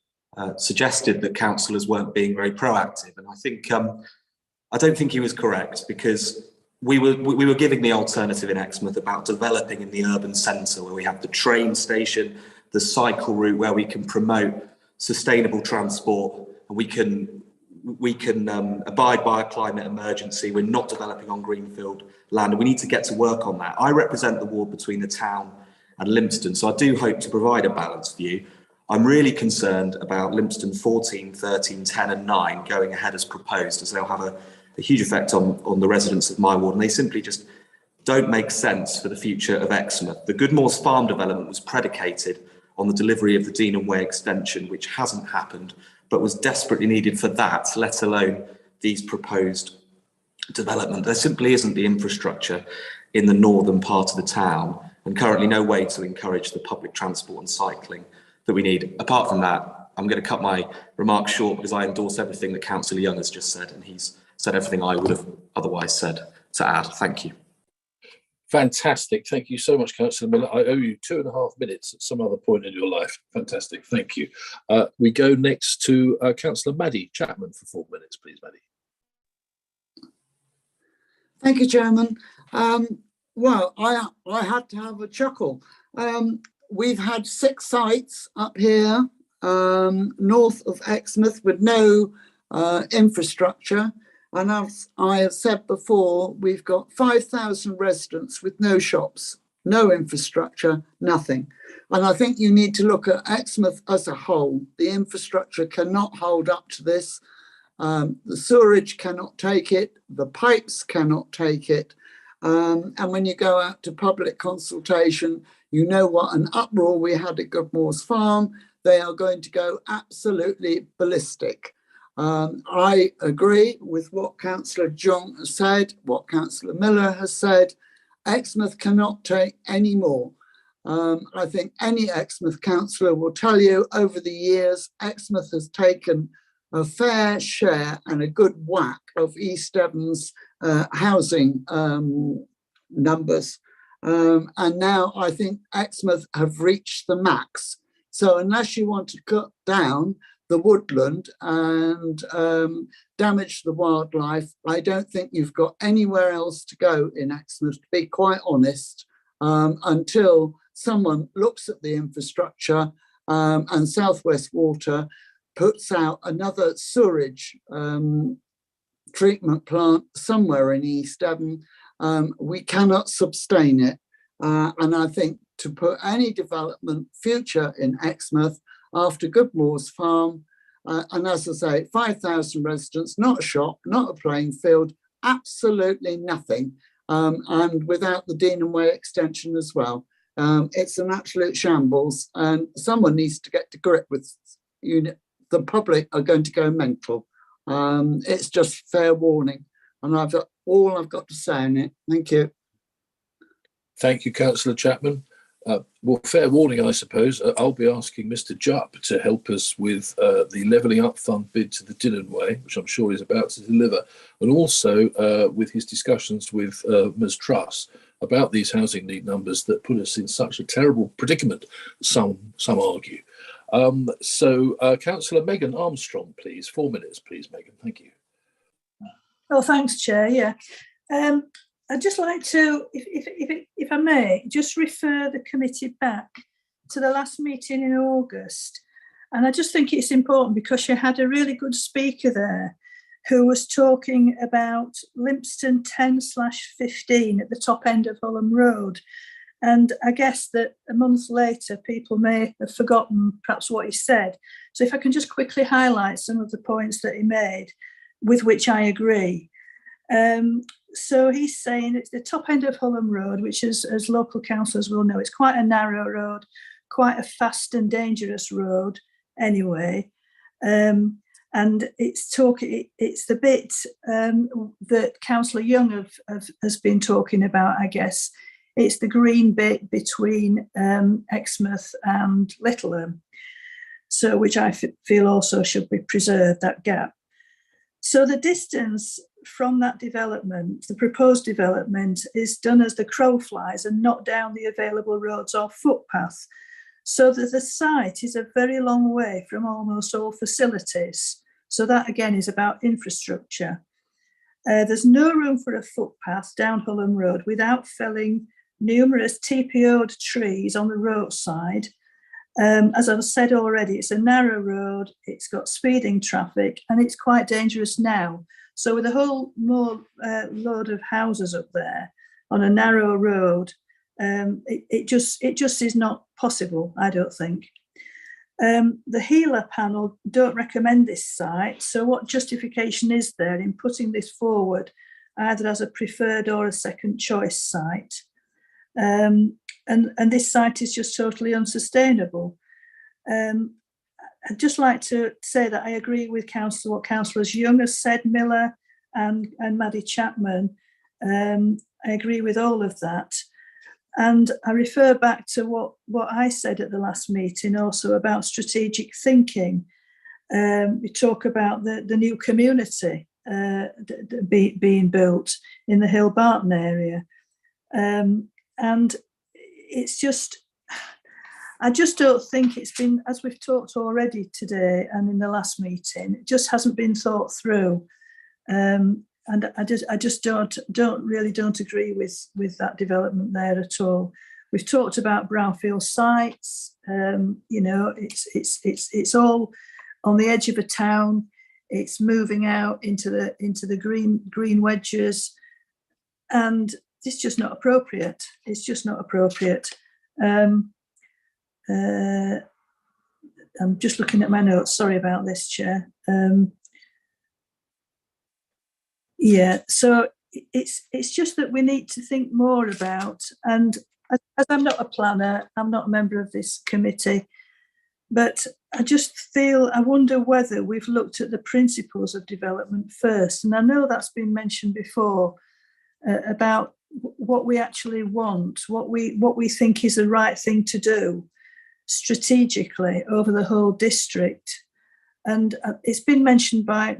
suggested that councillors weren't being very proactive, and I think I don't think he was correct, because we were giving the alternative in Exmouth about developing in the urban centre, where we have the train station, the cycle route, where we can promote sustainable transport, and we can abide by a climate emergency. We're not developing on greenfield land, and we need to get to work on that. I represent the ward between the town and Lympstone, so I do hope to provide a balanced view. I'm really concerned about Lympstone 14, 13, 10 and 9 going ahead as proposed, as they'll have a huge effect on the residents of my ward, and they simply just don't make sense for the future of Exmouth. The Goodmoors Farm development was predicated on the delivery of the Deanham Way extension, which hasn't happened, but was desperately needed for that, let alone these proposed development. There simply isn't the infrastructure in the northern part of the town, and currently no way to encourage the public transport and cycling that we need. Apart from that, I'm going to cut my remarks short, because I endorse everything that Councillor Young has just said, and he's said everything I would have otherwise said to add. Thank you. Fantastic. Thank you so much, Councillor Miller. I owe you 2.5 minutes at some other point in your life. Fantastic. Thank you. We go next to Councillor Maddie Chapman for 4 minutes, please, Maddie. Thank you, Chairman. Well, I had to have a chuckle. We've had 6 sites up here north of Exmouth with no infrastructure. And as I have said before, we've got 5,000 residents with no shops, no infrastructure, nothing. And I think you need to look at Exmouth as a whole. The infrastructure cannot hold up to this. The sewerage cannot take it. The pipes cannot take it. And when you go out to public consultation, you know what an uproar we had at Goodmoors Farm. They are going to go absolutely ballistic. I agree with what Councillor Jong has said, what Councillor Miller has said. Exmouth cannot take any more. I think any Exmouth councillor will tell you over the years, Exmouth has taken a fair share and a good whack of East Devon's housing numbers. And now I think Exmouth have reached the max. So unless you want to cut down the woodland and damage the wildlife, I don't think you've got anywhere else to go in Exmouth, to be quite honest, until someone looks at the infrastructure and South West Water puts out another sewerage treatment plant somewhere in East Devon. We cannot sustain it. And I think to put any development future in Exmouth after Goodmoors Farm, and as I say, 5,000 residents, not a shop, not a playing field, absolutely nothing. And without the Deanham Way extension as well. It's an absolute shambles, and someone needs to get to grip with the public are going to go mental. It's just fair warning. And I've got all I've got to say on it. Thank you. Thank you, Councillor Chapman. Well, fair warning, I suppose. I'll be asking Mr. Jupp to help us with the Levelling Up Fund bid to the Dillon Way, which I'm sure he's about to deliver, and also with his discussions with Ms. Truss about these housing need numbers that put us in such a terrible predicament, some argue. Councillor Megan Armstrong, please. 4 minutes, please, Megan. Thank you. Oh, thanks, Chair. Yeah. I'd just like to, if I may, just refer the committee back to the last meeting in August. And I just think it's important because you had a really good speaker there who was talking about Limpston 10/15 at the top end of Hulham Road. And I guess that a month later, people may have forgotten perhaps what he said. So if I can just quickly highlight some of the points that he made, with which I agree. So he's saying it's the top end of Hulham Road, which is, as local councillors will know, it's quite a narrow road, quite a fast and dangerous road anyway. And it's the bit that Councillor Young has been talking about, I guess. It's the green bit between Exmouth and Littleham, so which I feel also should be preserved, that gap. So the distance from that development, the proposed development, is done as the crow flies and not down the available roads or footpath. So that the site is a very long way from almost all facilities. So that again is about infrastructure. There's no room for a footpath down Hulham Road without felling numerous TPO'd trees on the roadside. As I've said already, it's a narrow road, it's got speeding traffic, and it's quite dangerous now. So with a whole more load of houses up there on a narrow road, it just is not possible, I don't think. The Healer panel don't recommend this site, so what justification is there in putting this forward either as a preferred or a second choice site? And this site is just totally unsustainable. I'd just like to say that I agree with what Councillors Young has said, Miller and Maddie Chapman. I agree with all of that. And I refer back to what I said at the last meeting also about strategic thinking. We talk about the new community being built in the Hill Barton area. And it's just, I just don't think it's been, as we've talked already today and in the last meeting, it just hasn't been thought through. And I just don't agree with that development there at all. We've talked about brownfield sites. You know, it's all on the edge of a town. It's moving out into the green wedges, and it's just not appropriate. It's just not appropriate. I'm just looking at my notes. Sorry about this, Chair. Yeah, so it's just that we need to think more about, and as I'm not a planner, I'm not a member of this committee, but I just feel, I wonder whether we've looked at the principles of development first. And I know that's been mentioned before about what we actually want, what we think is the right thing to do strategically over the whole district. And it's been mentioned by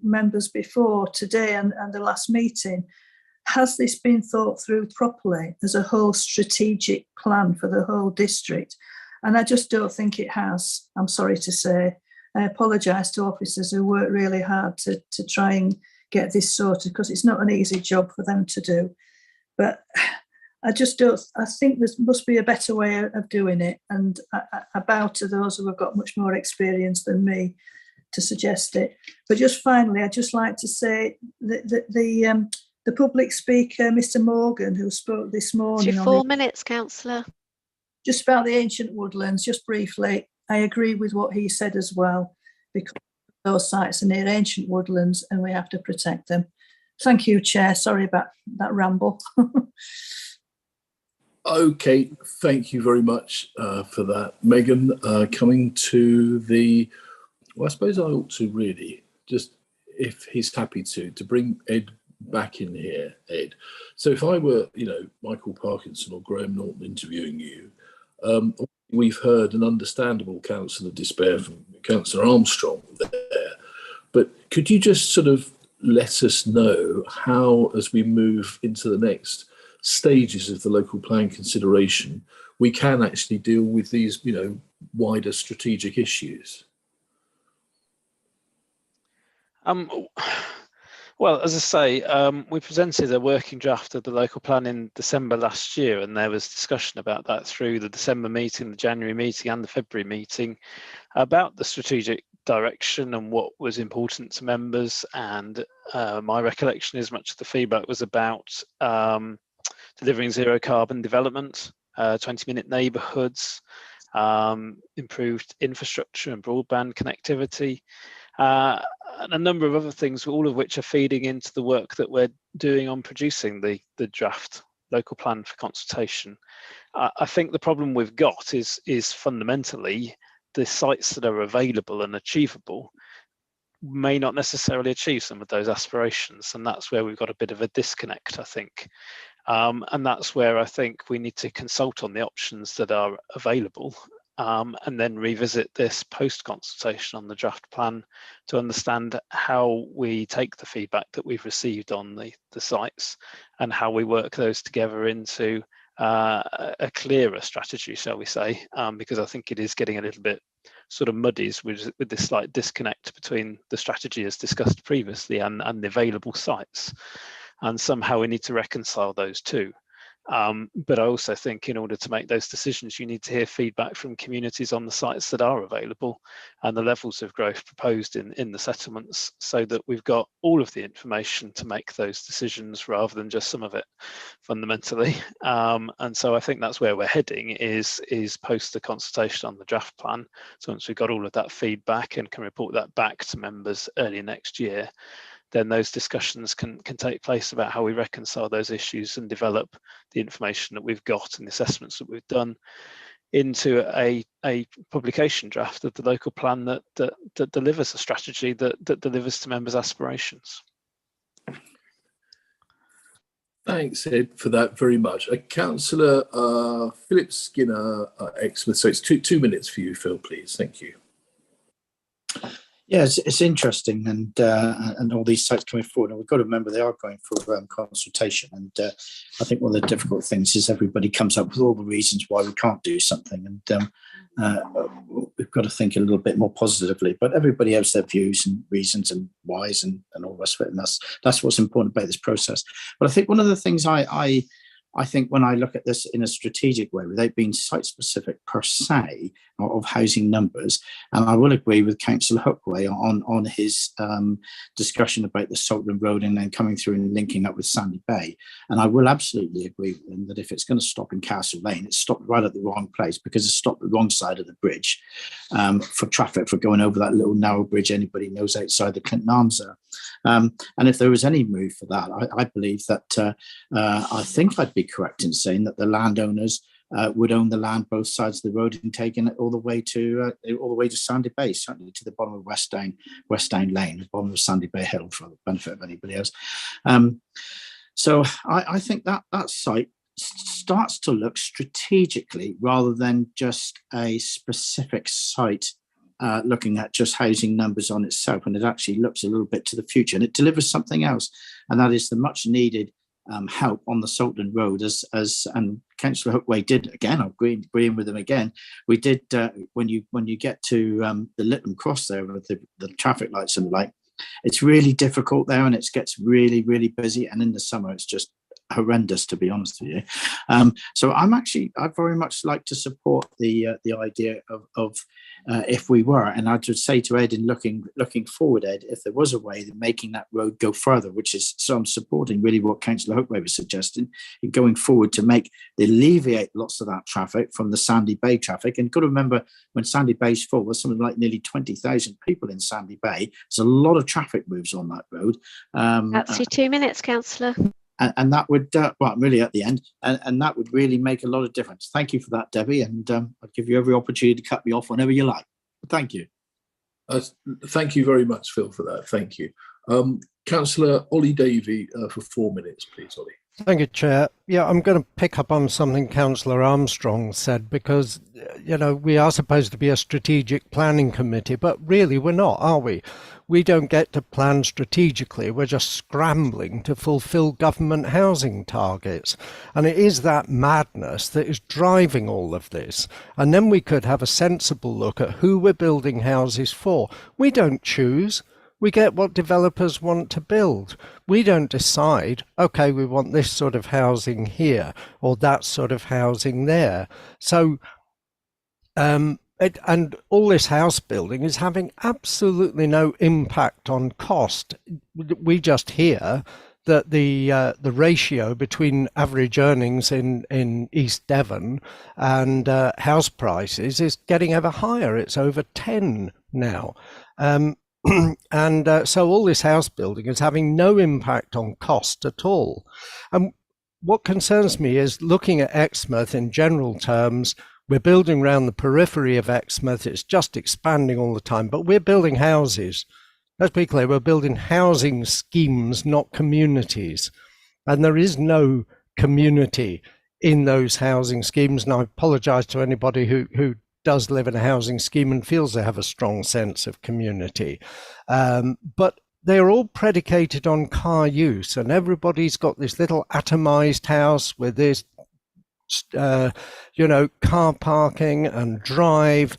members before today and the last meeting. Has this been thought through properly as a whole strategic plan for the whole district? And I just don't think it has, I'm sorry to say. I apologise to officers who work really hard to try and get this sorted, because it's not an easy job for them to do. But I just don't, I think there must be a better way of doing it. And I bow to those who have got much more experience than me to suggest it. But just finally, I'd just like to say that the public speaker, Mr. Morgan, who spoke this morning. It's your 4 minutes, Councillor. Just about the ancient woodlands, just briefly, I agree with what he said as well, because those sites are near ancient woodlands and we have to protect them. Thank you, Chair. Sorry about that ramble. Okay, thank you very much for that. Megan, coming to the, well, I suppose I ought to really, just if he's happy to bring Ed back in here, Ed. So if I were, Michael Parkinson or Graham Norton interviewing you, We've heard an understandable counsel of despair from Councillor Armstrong there, but could you just sort of let us know how, as we move into the next stages of the local plan consideration, we can actually deal with these, wider strategic issues? Well, as I say, we presented a working draft of the local plan in December last year, and there was discussion about that through the December meeting, the January meeting and the February meeting about the strategic direction and what was important to members. And my recollection is much of the feedback was about delivering zero carbon development, 20-minute neighbourhoods, improved infrastructure and broadband connectivity, and a number of other things, all of which are feeding into the work that we're doing on producing the draft local plan for consultation. I think the problem we've got is fundamentally the sites that are available and achievable may not necessarily achieve some of those aspirations, and that's where we've got a bit of a disconnect, I think. And that's where I think we need to consult on the options that are available, and then revisit this post-consultation on the draft plan to understand how we take the feedback that we've received on the sites and how we work those together into a clearer strategy, shall we say, because I think it is getting a little bit sort of muddies with this slight disconnect between the strategy as discussed previously and the available sites. And somehow we need to reconcile those two. But I also think in order to make those decisions, you need to hear feedback from communities on the sites that are available and the levels of growth proposed in the settlements, so that we've got all of the information to make those decisions rather than just some of it, fundamentally. And so I think that's where we're heading is post the consultation on the draft plan. So once we've got all of that feedback and can report that back to members early next year, then those discussions can take place about how we reconcile those issues and develop the information that we've got and the assessments that we've done into a publication draft of the local plan that delivers a strategy that delivers to members' aspirations. Thanks, Ed, for that very much. Councillor Philip Skinner, Exmouth. So it's two minutes for you, Phil, please. Thank you. Yeah, it's interesting, and all these sites coming forward, and we've got to remember they are going for consultation. And I think one of the difficult things is everybody comes up with all the reasons why we can't do something, and we've got to think a little bit more positively. But everybody has their views and reasons and whys and all the rest of it, and that's what's important about this process. But I think one of the things I think when I look at this in a strategic way, without being site-specific per se of housing numbers, and I will agree with Councillor Hookway on his discussion about the Saltland Road and then coming through and linking up with Sandy Bay. And I will absolutely agree with him that if it's going to stop in Castle Lane, it's stopped right at the wrong place, because it's stopped the wrong side of the bridge for traffic, for going over that little narrow bridge anybody knows outside the Clinton Arms there. And if there was any move for that, I believe that I think I'd be correct in saying that the landowners would own the land both sides of the road and taking it all the way to Sandy Bay, certainly to the bottom of West Down Lane, the bottom of Sandy Bay Hill, for the benefit of anybody else. So I think that site starts to look strategically rather than just a specific site looking at just housing numbers on itself, and it actually looks a little bit to the future, and it delivers something else, and that is the much needed help on the Saltland Road, and Councillor Hookway did again. I'm agreeing with him again. We did when you get to the Lytton Cross there with the traffic lights and the like. It's really difficult there, and it gets really, really busy. And in the summer, it's just horrendous, to be honest with you. So I very much like to support the idea of if we were, and I would say to Ed, in looking forward, Ed, if there was a way of making that road go further, which is, so I'm supporting really what Councillor Hookway was suggesting, in going forward to alleviate lots of that traffic from the Sandy Bay traffic. And you've got to remember, when Sandy Bay's full, there's something like nearly 20,000 people in Sandy Bay. There's a lot of traffic moves on that road. That's your 2 minutes, Councillor. And that would, well, I'm really at the end, and that would really make a lot of difference. Thank you for that, Debbie, and I'll give you every opportunity to cut me off whenever you like. But thank you. Thank you very much, Phil, for that. Thank you. Councillor Ollie Davey for 4 minutes, please, Ollie. Thank you, Chair. Yeah, I'm going to pick up on something Councillor Armstrong said, because, you know, we are supposed to be a strategic planning committee, but really we're not, are we? We don't get to plan strategically. We're just scrambling to fulfil government housing targets. And it is that madness that is driving all of this. And then we could have a sensible look at who we're building houses for. We don't choose. We get what developers want to build. We don't decide, okay, we want this sort of housing here or that sort of housing there. So, and all this house building is having absolutely no impact on cost. We just hear that the ratio between average earnings in East Devon and house prices is getting ever higher. It's over 10 now. And so all this house building is having no impact on cost at all. And what concerns me is looking at Exmouth in general terms. We're building around the periphery of Exmouth. It's just expanding all the time, but we're building houses. Let's be clear, we're building housing schemes, not communities. And there is no community in those housing schemes. And I apologise to anybody who does live in a housing scheme and feels they have a strong sense of community. But they're all predicated on car use, and everybody's got this little atomized house with this, you know, car parking and drive.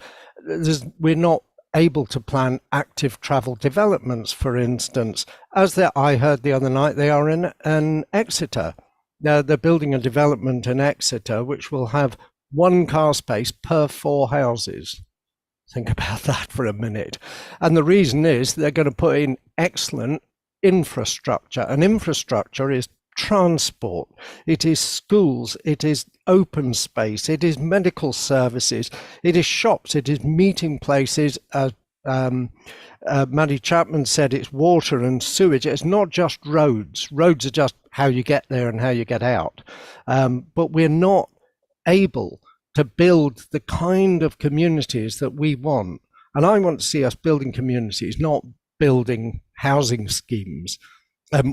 We're not able to plan active travel developments, for instance, as I heard the other night they are in Exeter. Now they're building a development in Exeter which will have 1 car space per 4 houses. Think about that for a minute. And the reason is they're going to put in excellent infrastructure. And infrastructure is transport, it is schools, it is open space, it is medical services, it is shops, it is meeting places. Maddie Chapman said it's water and sewage. It's not just roads. Roads are just how you get there and how you get out. But we're not able to build the kind of communities that we want. And I want to see us building communities, not building housing schemes,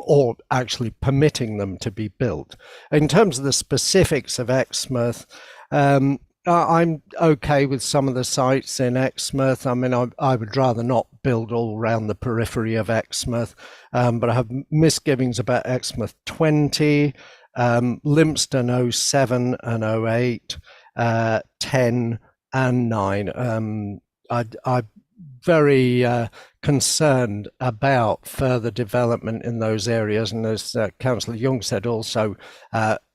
or actually permitting them to be built. In terms of the specifics of Exmouth, I'm okay with some of the sites in Exmouth. I mean, I would rather not build all around the periphery of Exmouth, but I have misgivings about Exmouth 20, Lympstone 07 and 08, 10 and 9. I'm very concerned about further development in those areas, and as Councillor Young said, also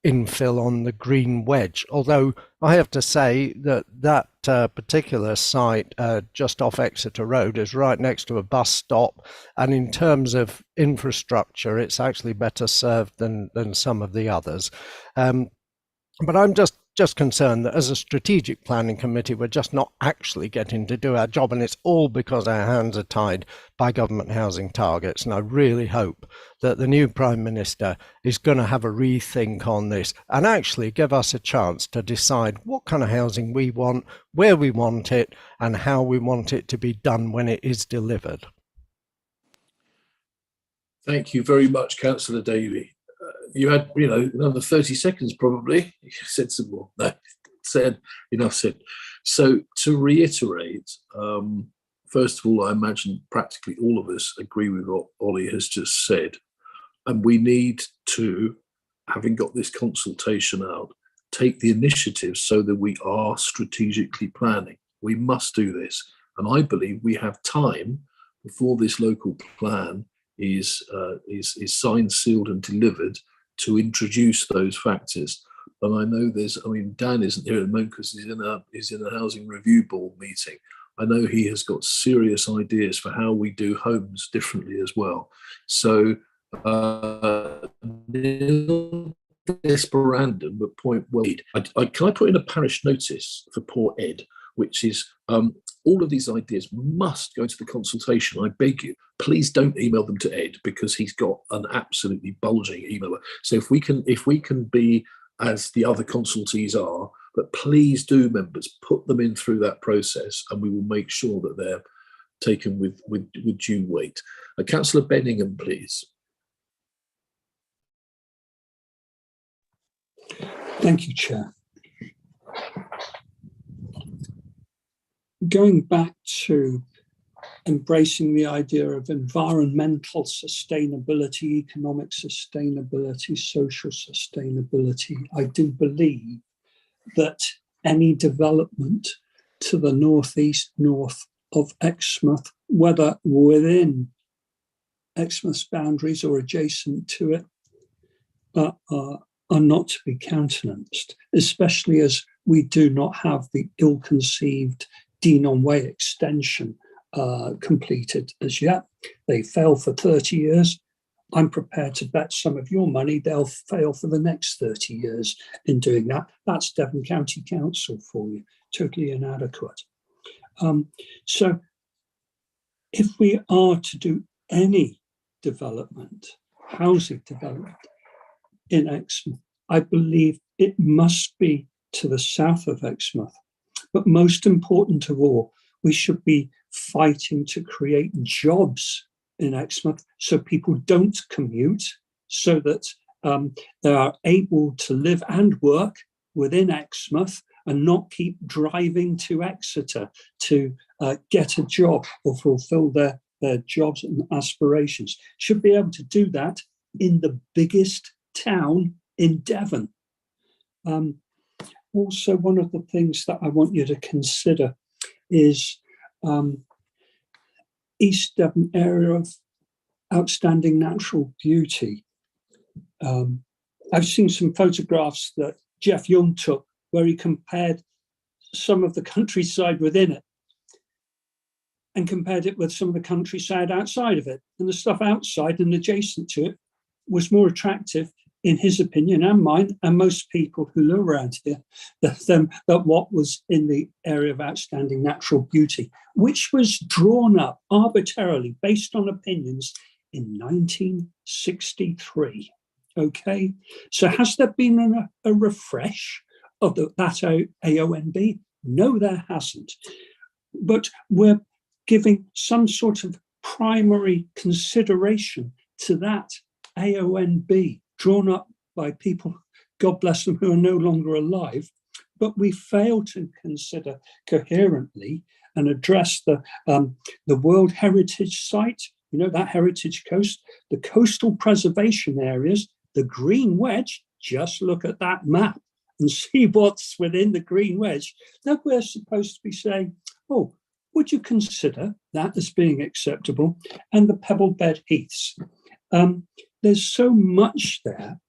infill on the Green Wedge. Although I have to say that particular site just off Exeter Road is right next to a bus stop, and in terms of infrastructure, it's actually better served than some of the others. But I'm just concerned that as a strategic planning committee, we're just not actually getting to do our job, and it's all because our hands are tied by government housing targets. And I really hope that the new Prime Minister is going to have a rethink on this and actually give us a chance to decide what kind of housing we want, where we want it, and how we want it to be done when it is delivered. Thank you very much, Councillor Davey. You had, another 30 seconds probably. You said some more. No, enough said. So to reiterate, first of all, I imagine practically all of us agree with what Ollie has just said. And we need to, having got this consultation out, take the initiative so that we are strategically planning. We must do this. And I believe we have time before this local plan is signed, sealed and delivered to introduce those factors. And I know Dan isn't here at the moment because he's in a housing review board meeting. I know he has got serious ideas for how we do homes differently as well. So desperandum, but point well made. Can I put in a parish notice for poor Ed, which is all of these ideas must go to the consultation. I beg you, please don't email them to Ed because he's got an absolutely bulging email. So if we can be as the other consultees are, but please do, members, put them in through that process, and we will make sure that they're taken with due weight. Councillor Benningham, please. Thank you, Chair. Going back to embracing the idea of environmental sustainability, economic sustainability, social sustainability, I do believe that any development to the northeast, north of Exmouth, whether within Exmouth's boundaries or adjacent to it, are not to be countenanced, especially as we do not have the ill-conceived Deanon Way extension completed as yet. They failed for 30 years. I'm prepared to bet some of your money they'll fail for the next 30 years in doing that. That's Devon County Council for you, totally inadequate. So if we are to do any development, housing development in Exmouth, I believe it must be to the south of Exmouth. But most important of all, we should be fighting to create jobs in Exmouth so people don't commute, so that they are able to live and work within Exmouth and not keep driving to Exeter to get a job or fulfill their jobs and aspirations. Should be able to do that in the biggest town in Devon. Also, one of the things that I want you to consider is East Devon area of outstanding natural beauty. I've seen some photographs that Jeff Young took where he compared some of the countryside within it and compared it with some of the countryside outside of it. And the stuff outside and adjacent to it was more attractive, in his opinion and mine, and most people who live around here, than what was in the area of outstanding natural beauty, which was drawn up arbitrarily based on opinions in 1963. Okay, so has there been a refresh of that AONB? No, there hasn't. But we're giving some sort of primary consideration to that AONB drawn up by people, God bless them, who are no longer alive, but we fail to consider coherently and address the World Heritage Site, you know, that heritage coast, the coastal preservation areas, the Green Wedge. Just look at that map and see what's within the Green Wedge. That we're supposed to be saying, oh, would you consider that as being acceptable? And the Pebble Bed Heaths. There's so much there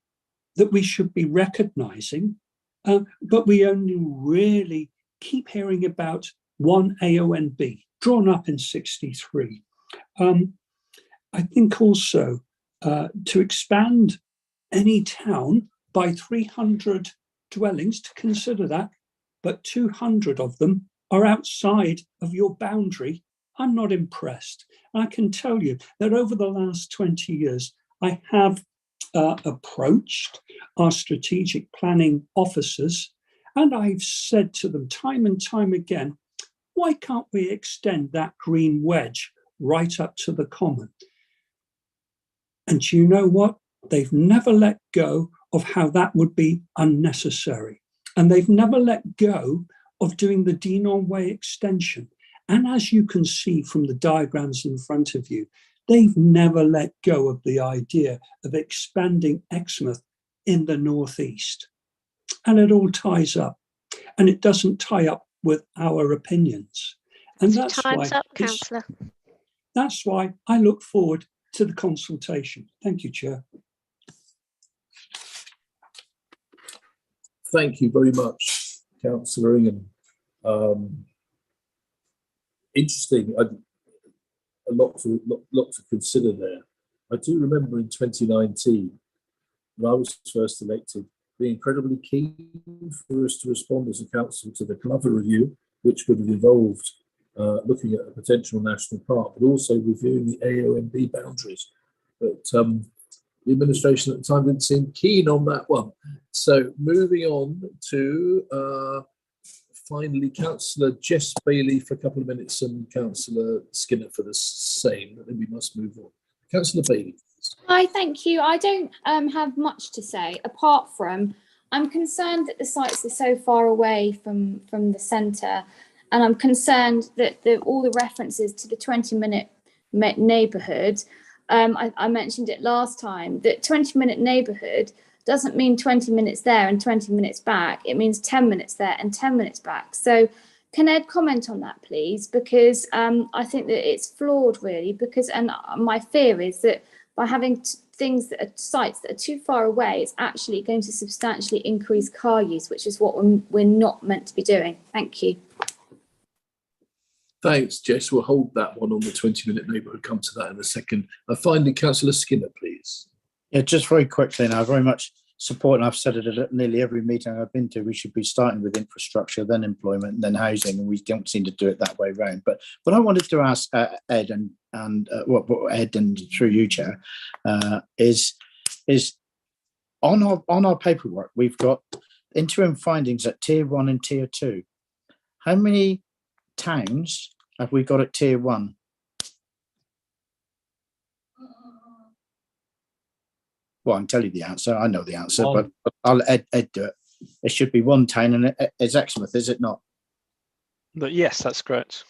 that we should be recognizing, but we only really keep hearing about one AONB drawn up in 63. I think also to expand any town by 300 dwellings, to consider that, but 200 of them are outside of your boundary. I'm not impressed. I can tell you that over the last 20 years, I have approached our strategic planning officers, and I've said to them time and time again, why can't we extend that green wedge right up to the common? And you know what? They've never let go of how that would be unnecessary. And they've never let go of doing the Deanon Way extension. And as you can see from the diagrams in front of you, they've never let go of the idea of expanding Exmouth in the northeast. And it all ties up. And it doesn't tie up with our opinions. And So time's up, Councillor. That's why I look forward to the consultation. Thank you, Chair. Thank you very much, Councillor Ingham. Interesting. A lot to consider there. I do remember in 2019, when I was first elected, being incredibly keen for us to respond as a council to the Glover review, which would have involved looking at a potential national park, but also reviewing the AONB boundaries. But the administration at the time didn't seem keen on that one. So moving on to finally, Councillor Jess Bailey for a couple of minutes and Councillor Skinner for the same, but then we must move on. Councillor Bailey. Hi, thank you. I don't have much to say apart from I'm concerned that the sites are so far away from the centre, and I'm concerned that all the references to the 20-minute neighbourhood, I mentioned it last time, that 20-minute neighbourhood doesn't mean 20 minutes there and 20 minutes back. It means 10 minutes there and 10 minutes back. So can Ed comment on that, please? Because I think that it's flawed, really, because, and my fear is that by having things that are sites that are too far away, it's actually going to substantially increase car use, which is what we're not meant to be doing. Thank you. Thanks, Jess. We'll hold that one on the 20-minute neighbourhood. Come to that in a second. Finally, Councillor Skinner, please. Yeah, just very quickly now, I very much support, and I've said it at nearly every meeting I've been to, we should be starting with infrastructure, then employment, and then housing, and we don't seem to do it that way round. But what I wanted to ask Ed and Ed and through you, Chair, is on our paperwork we've got interim findings at Tier 1 and Tier 2. How many towns have we got at Tier 1? Well, I can tell you the answer. I know the answer, but I'll let Ed do it. It should be one town, and it's Exmouth, is it not? But yes, that's correct.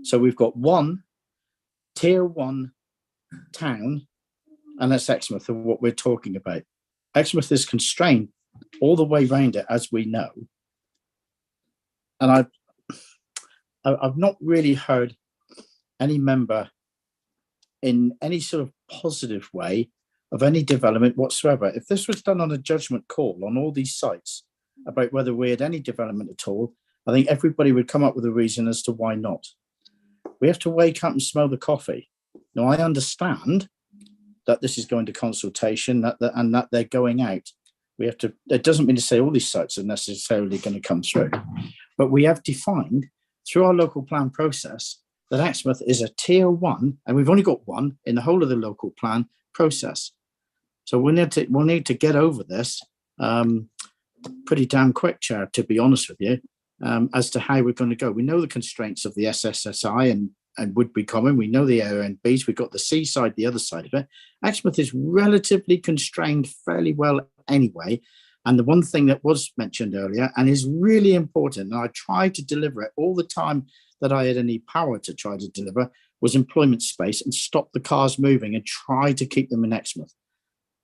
So we've got one Tier 1 town, and that's Exmouth, of what we're talking about. Exmouth is constrained all the way around it, as we know. And I've not really heard any member in any sort of positive way of any development whatsoever. If this was done on a judgment call on all these sites about whether we had any development at all, I think everybody would come up with a reason as to why not. We have to wake up and smell the coffee. Now, I understand that this is going to consultation and that they're going out. We have to, it doesn't mean to say all these sites are necessarily going to come through, but we have defined through our local plan process that Exmouth is a Tier 1, and we've only got one in the whole of the local plan process. So we'll need to get over this pretty damn quick, Chair, to be honest with you, as to how we're going to go. We know the constraints of the SSSI and Woodbury Common. We know the AONBs. We've got the seaside, the other side of it. Exmouth is relatively constrained fairly well anyway. And the one thing that was mentioned earlier and is really important, and I tried to deliver it all the time that I had any power to try to deliver, was employment space and stop the cars moving and try to keep them in Exmouth.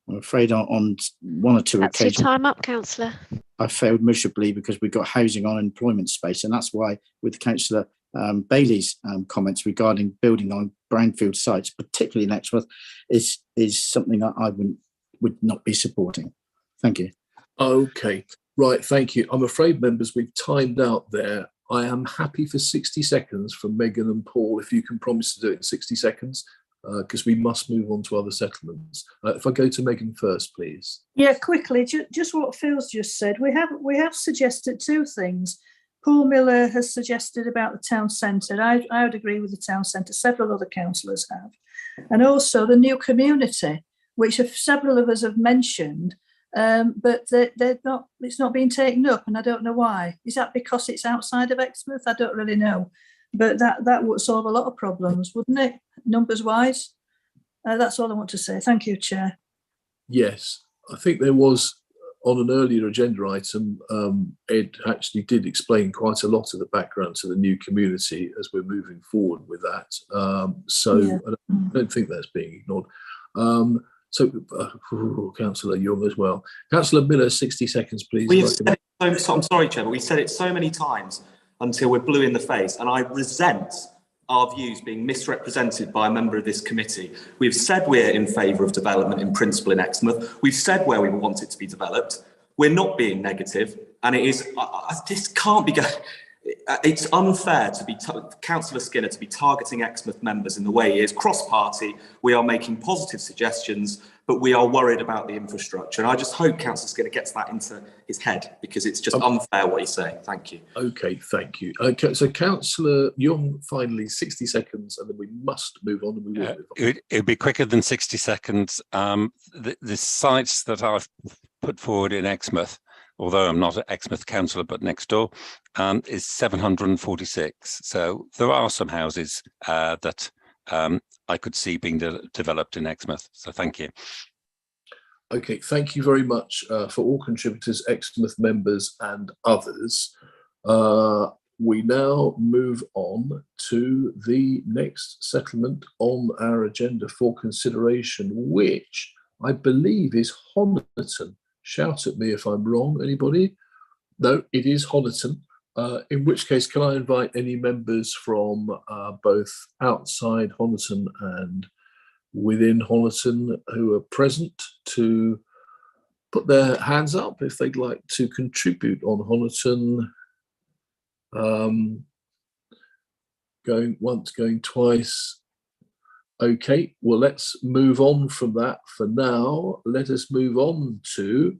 I'm afraid on one or two That's occasions. your time up, Councillor. I failed miserably because we got housing on employment space, and that's why with Councillor Bailey's comments regarding building on brownfield sites, particularly in Exmouth, is something that I would not be supporting. Thank you. Okay, right, thank you. I'm afraid, members, we've timed out there. I am happy for 60 seconds from Megan and Paul, if you can promise to do it in 60 seconds, because we must move on to other settlements. If I go to Megan first, please. Yeah, quickly, just what Phil's just said. We have suggested two things. Paul Miller has suggested about the town centre. I would agree with the town centre. Several other councillors have. And also the new community, which several of us have mentioned, but they're not. It's not being taken up, and I don't know why. Is that because it's outside of Exmouth? I don't really know. But that would solve a lot of problems, wouldn't it, numbers-wise? That's all I want to say. Thank you, Chair. Yes, I think there was, on an earlier agenda item, Ed actually did explain quite a lot of the background to the new community as we're moving forward with that. So I don't think that's being ignored. Councillor Young as well. Councillor Miller, 60 seconds, please. I'm sorry, Chair, but we've said it so many times until we're blue in the face, and I resent our views being misrepresented by a member of this committee. We've said we're in favour of development in principle in Exmouth. We've said where we want it to be developed. We're not being negative, and it is. This can't be going. It's unfair to be Councillor Skinner to be targeting Exmouth members in the way he is. Cross-party, we are making positive suggestions, but we are worried about the infrastructure. And I just hope Councillor Skinner gets that into his head, because it's just unfair what he's saying. Thank you. Okay, thank you. Okay, so Councillor Young, finally, 60 seconds, and then we must move on. And we will move on. It'll be quicker than 60 seconds. The sites that I've put forward in Exmouth, although I'm not an Exmouth councillor, but next door, is 746. So there are some houses that I could see being developed in Exmouth. So thank you. Okay, thank you very much for all contributors, Exmouth members and others. We now move on to the next settlement on our agenda for consideration, which I believe is Honiton. Shout at me if I'm wrong, anybody? No, it is Honiton. In which case, can I invite any members from both outside Honiton and within Honiton who are present to put their hands up if they'd like to contribute on Honiton? Going once, going twice. Okay, well, let's move on from that for now. Let us move on to,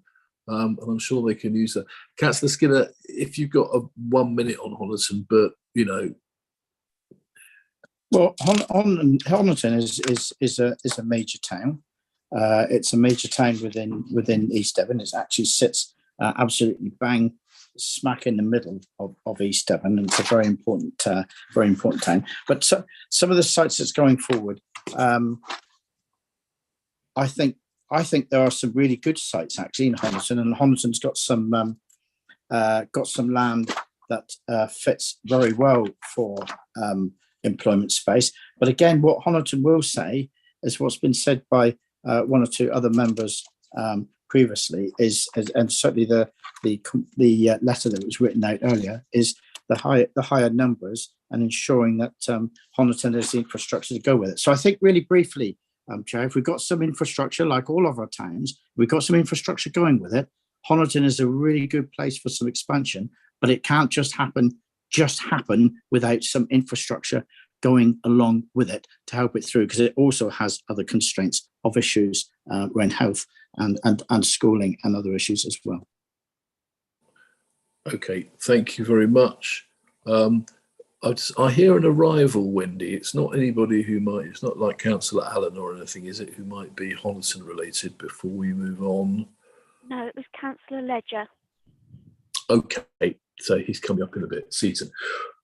and I'm sure they can use that. Councillor Skinner, if you've got 1 minute on Honiton, but you know. Well, Honiton is a major town. It's a major town within East Devon. It actually sits absolutely bang smack in the middle of East Devon, and it's a very important town. But some of the sites that's going forward, I think there are some really good sites actually in Honiton, and Honiton's got some land that fits very well for employment space. But again, what Honiton will say is what's been said by one or two other members previously is, and certainly the letter that was written out earlier, is the higher numbers and ensuring that Honiton has the infrastructure to go with it. So I think really briefly, Chair, if we've got some infrastructure like all of our towns, we've got some infrastructure going with it, Honiton is a really good place for some expansion, but it can't just happen without some infrastructure going along with it to help it through, because it also has other constraints of issues around health and schooling and other issues as well. Okay, thank you very much. I hear an arrival, Wendy. It's not anybody who might, it's not like Councillor Allen or anything, is it, who might be Honiton related before we move on? No, it was Councillor Ledger. Okay, so he's coming up in a bit. Seaton.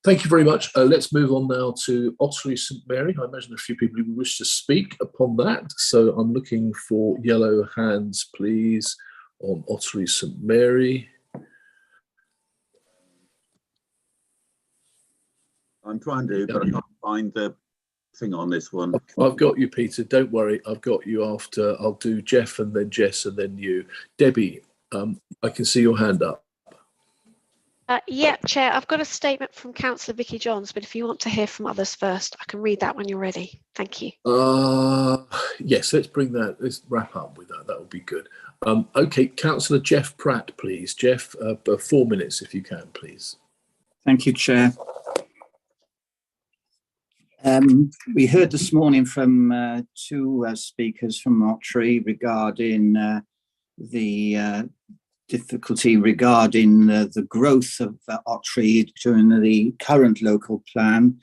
Thank you very much. Let's move on now to Ottery St Mary. I imagine a few people who wish to speak upon that. So I'm looking for yellow hands, please, on Ottery St Mary. I'm trying to, but I can't find the thing on this one. I've got you, Peter. Don't worry. I've got you after. I'll do Jeff and then Jess and then you. Debbie, I can see your hand up. Yeah, Chair, I've got a statement from Councillor Vicky Johns, but if you want to hear from others first, I can read that when you're ready. Thank you. Yes, let's wrap up with that. That would be good. Okay, Councillor Jeff Pratt, please. Jeff, 4 minutes if you can, please. Thank you, Chair. We heard this morning from two speakers from Ottery regarding the difficulty regarding the growth of Ottery during the current local plan,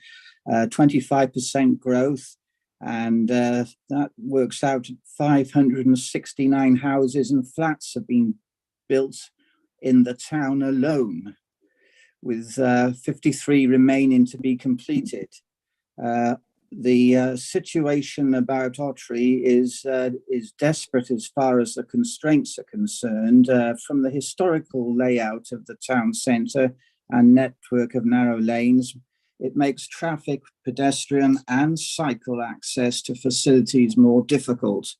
25% growth, and that works out 569 houses and flats have been built in the town alone, with 53 remaining to be completed. The situation about Ottery is desperate as far as the constraints are concerned. From the historical layout of the town centre and network of narrow lanes, it makes traffic, pedestrian and cycle access to facilities more difficult.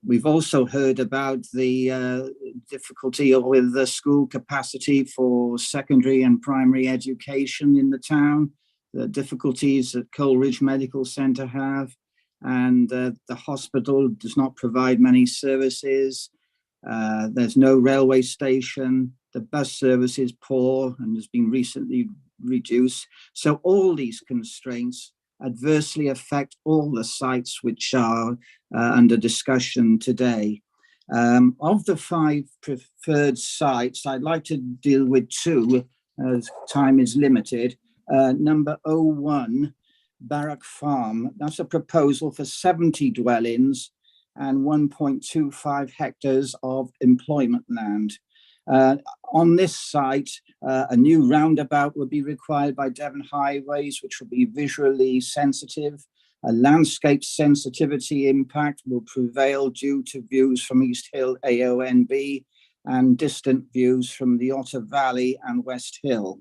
We've also heard about the difficulty with the school capacity for secondary and primary education in the town, the difficulties that Coleridge Medical Centre have, and the hospital does not provide many services. There's no railway station. The bus service is poor and has been recently reduced. So all these constraints adversely affect all the sites which are under discussion today. Of the 5 preferred sites, I'd like to deal with 2 as time is limited. Number 01, Barrack Farm. That's a proposal for 70 dwellings and 1.25 hectares of employment land. On this site, a new roundabout would be required by Devon Highways, which will be visually sensitive, A landscape sensitivity impact will prevail due to views from East Hill AONB and distant views from the Otter Valley and West Hill.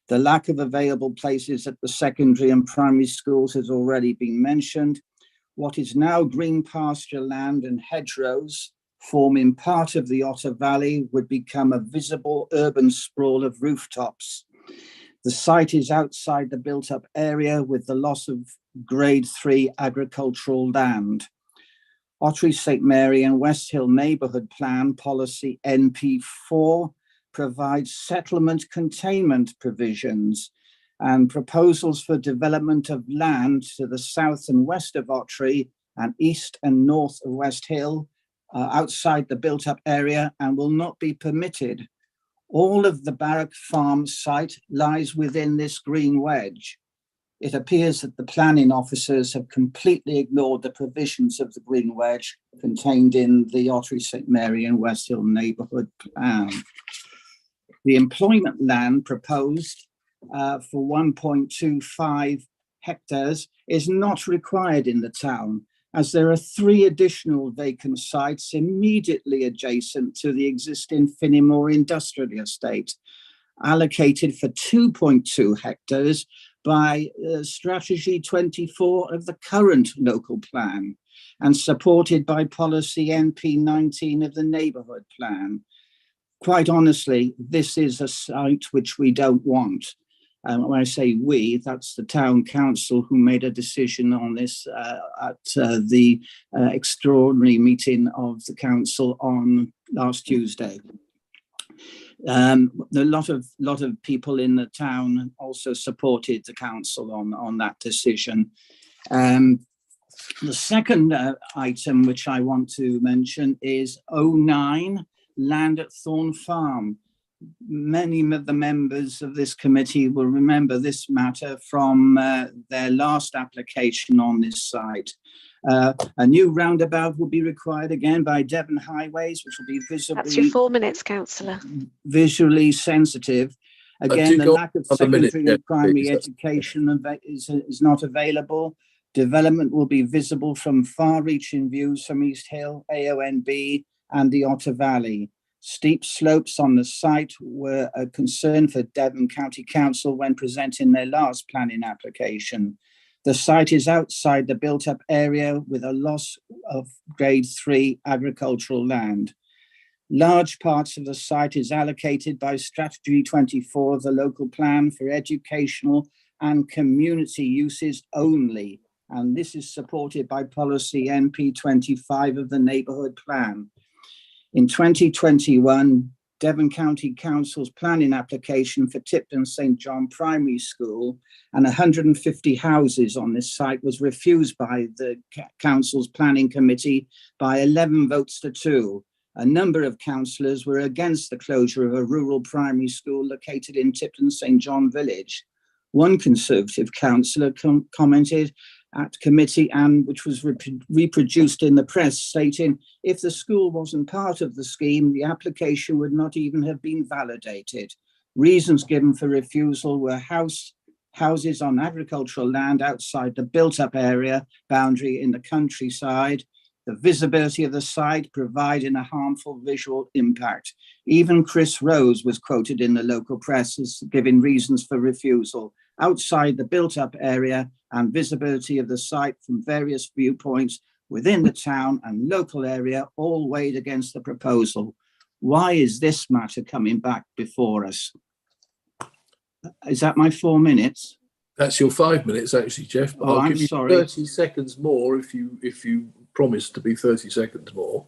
The lack of available places at the secondary and primary schools has already been mentioned. What is now green pasture land and hedgerows forming part of the Otter Valley would become a visible urban sprawl of rooftops. The site is outside the built-up area with the loss of Grade 3 agricultural land. Ottery St Mary and West Hill Neighbourhood Plan Policy NP4 provides settlement containment provisions and proposals for development of land to the south and west of Ottery and east and north of West Hill outside the built-up area and will not be permitted. All of the Barrack Farm site lies within this green wedge. It appears that the planning officers have completely ignored the provisions of the green wedge contained in the Ottery St Mary and West Hill Neighbourhood Plan. The employment land proposed for 1.25 hectares is not required in the town, as there are 3 additional vacant sites immediately adjacent to the existing Finnemore Industrial Estate, allocated for 2.2 hectares by Strategy 24 of the current local plan and supported by Policy NP 19 of the Neighbourhood Plan. Quite honestly, this is a site which we don't want. When I say we, that's the town council who made a decision on this at the extraordinary meeting of the council on last Tuesday. A lot of people in the town also supported the council on that decision. The second item which I want to mention is 09, land at Thorn Farm. Many of the members of this committee will remember this matter from their last application on this site. A new roundabout will be required again by Devon Highways, which will be visibly... That's your 4 minutes, councillor. ...visually sensitive. Again, the lack of secondary and primary education is not available. Development will be visible from far-reaching views from East Hill, AONB, and the Otter Valley. Steep slopes on the site were a concern for Devon County Council when presenting their last planning application. The site is outside the built-up area with a loss of Grade 3 agricultural land. Large parts of the site is allocated by Strategy 24 of the local plan for educational and community uses only, and this is supported by Policy NP 25 of the Neighbourhood Plan. In 2021, Devon County Council's planning application for Tipton St John Primary School and 150 houses on this site was refused by the council's planning committee by 11 votes to 2. A number of councillors were against the closure of a rural primary school located in Tipton St John Village. One Conservative councillor commented at committee, and which was reproduced in the press, stating if the school wasn't part of the scheme, the application would not even have been validated. Reasons given for refusal were houses on agricultural land outside the built-up area boundary in the countryside, the visibility of the site providing a harmful visual impact. Even Chris Rose was quoted in the local press as giving reasons for refusal. Outside the built-up area and visibility of the site from various viewpoints within the town and local area all weighed against the proposal. Why is this matter coming back before us? Is that my 4 minutes? That's your 5 minutes, actually, Jeff. But Oh, I'll I'm give you sorry. 30 seconds more if you promise to be 30 seconds more.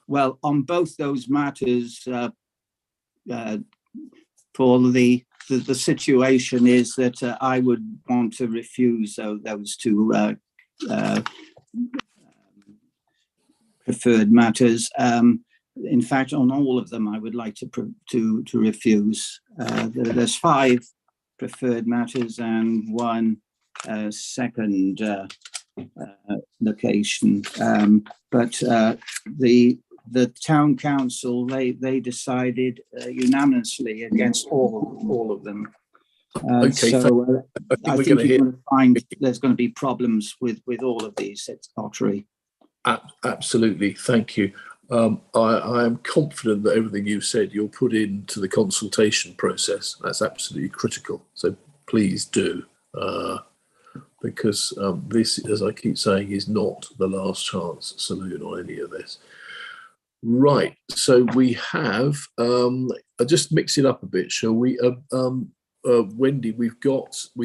Well, on both those matters, Paul, the situation is that I would want to refuse those two preferred matters. In fact, on all of them, I would like to refuse. There's 5 preferred matters and 1 second location, but the town council they decided unanimously against all of them. Okay, so I think I we're think going to you're hear. going to find there's going to be problems with all of these at Ottery. Absolutely, thank you. I am confident that everything you've said you'll put into the consultation process. That's absolutely critical. So please do, because this, as I keep saying, is not the last chance saloon on any of this. Right. So we have. I'll just mix it up a bit, shall we? Wendy, we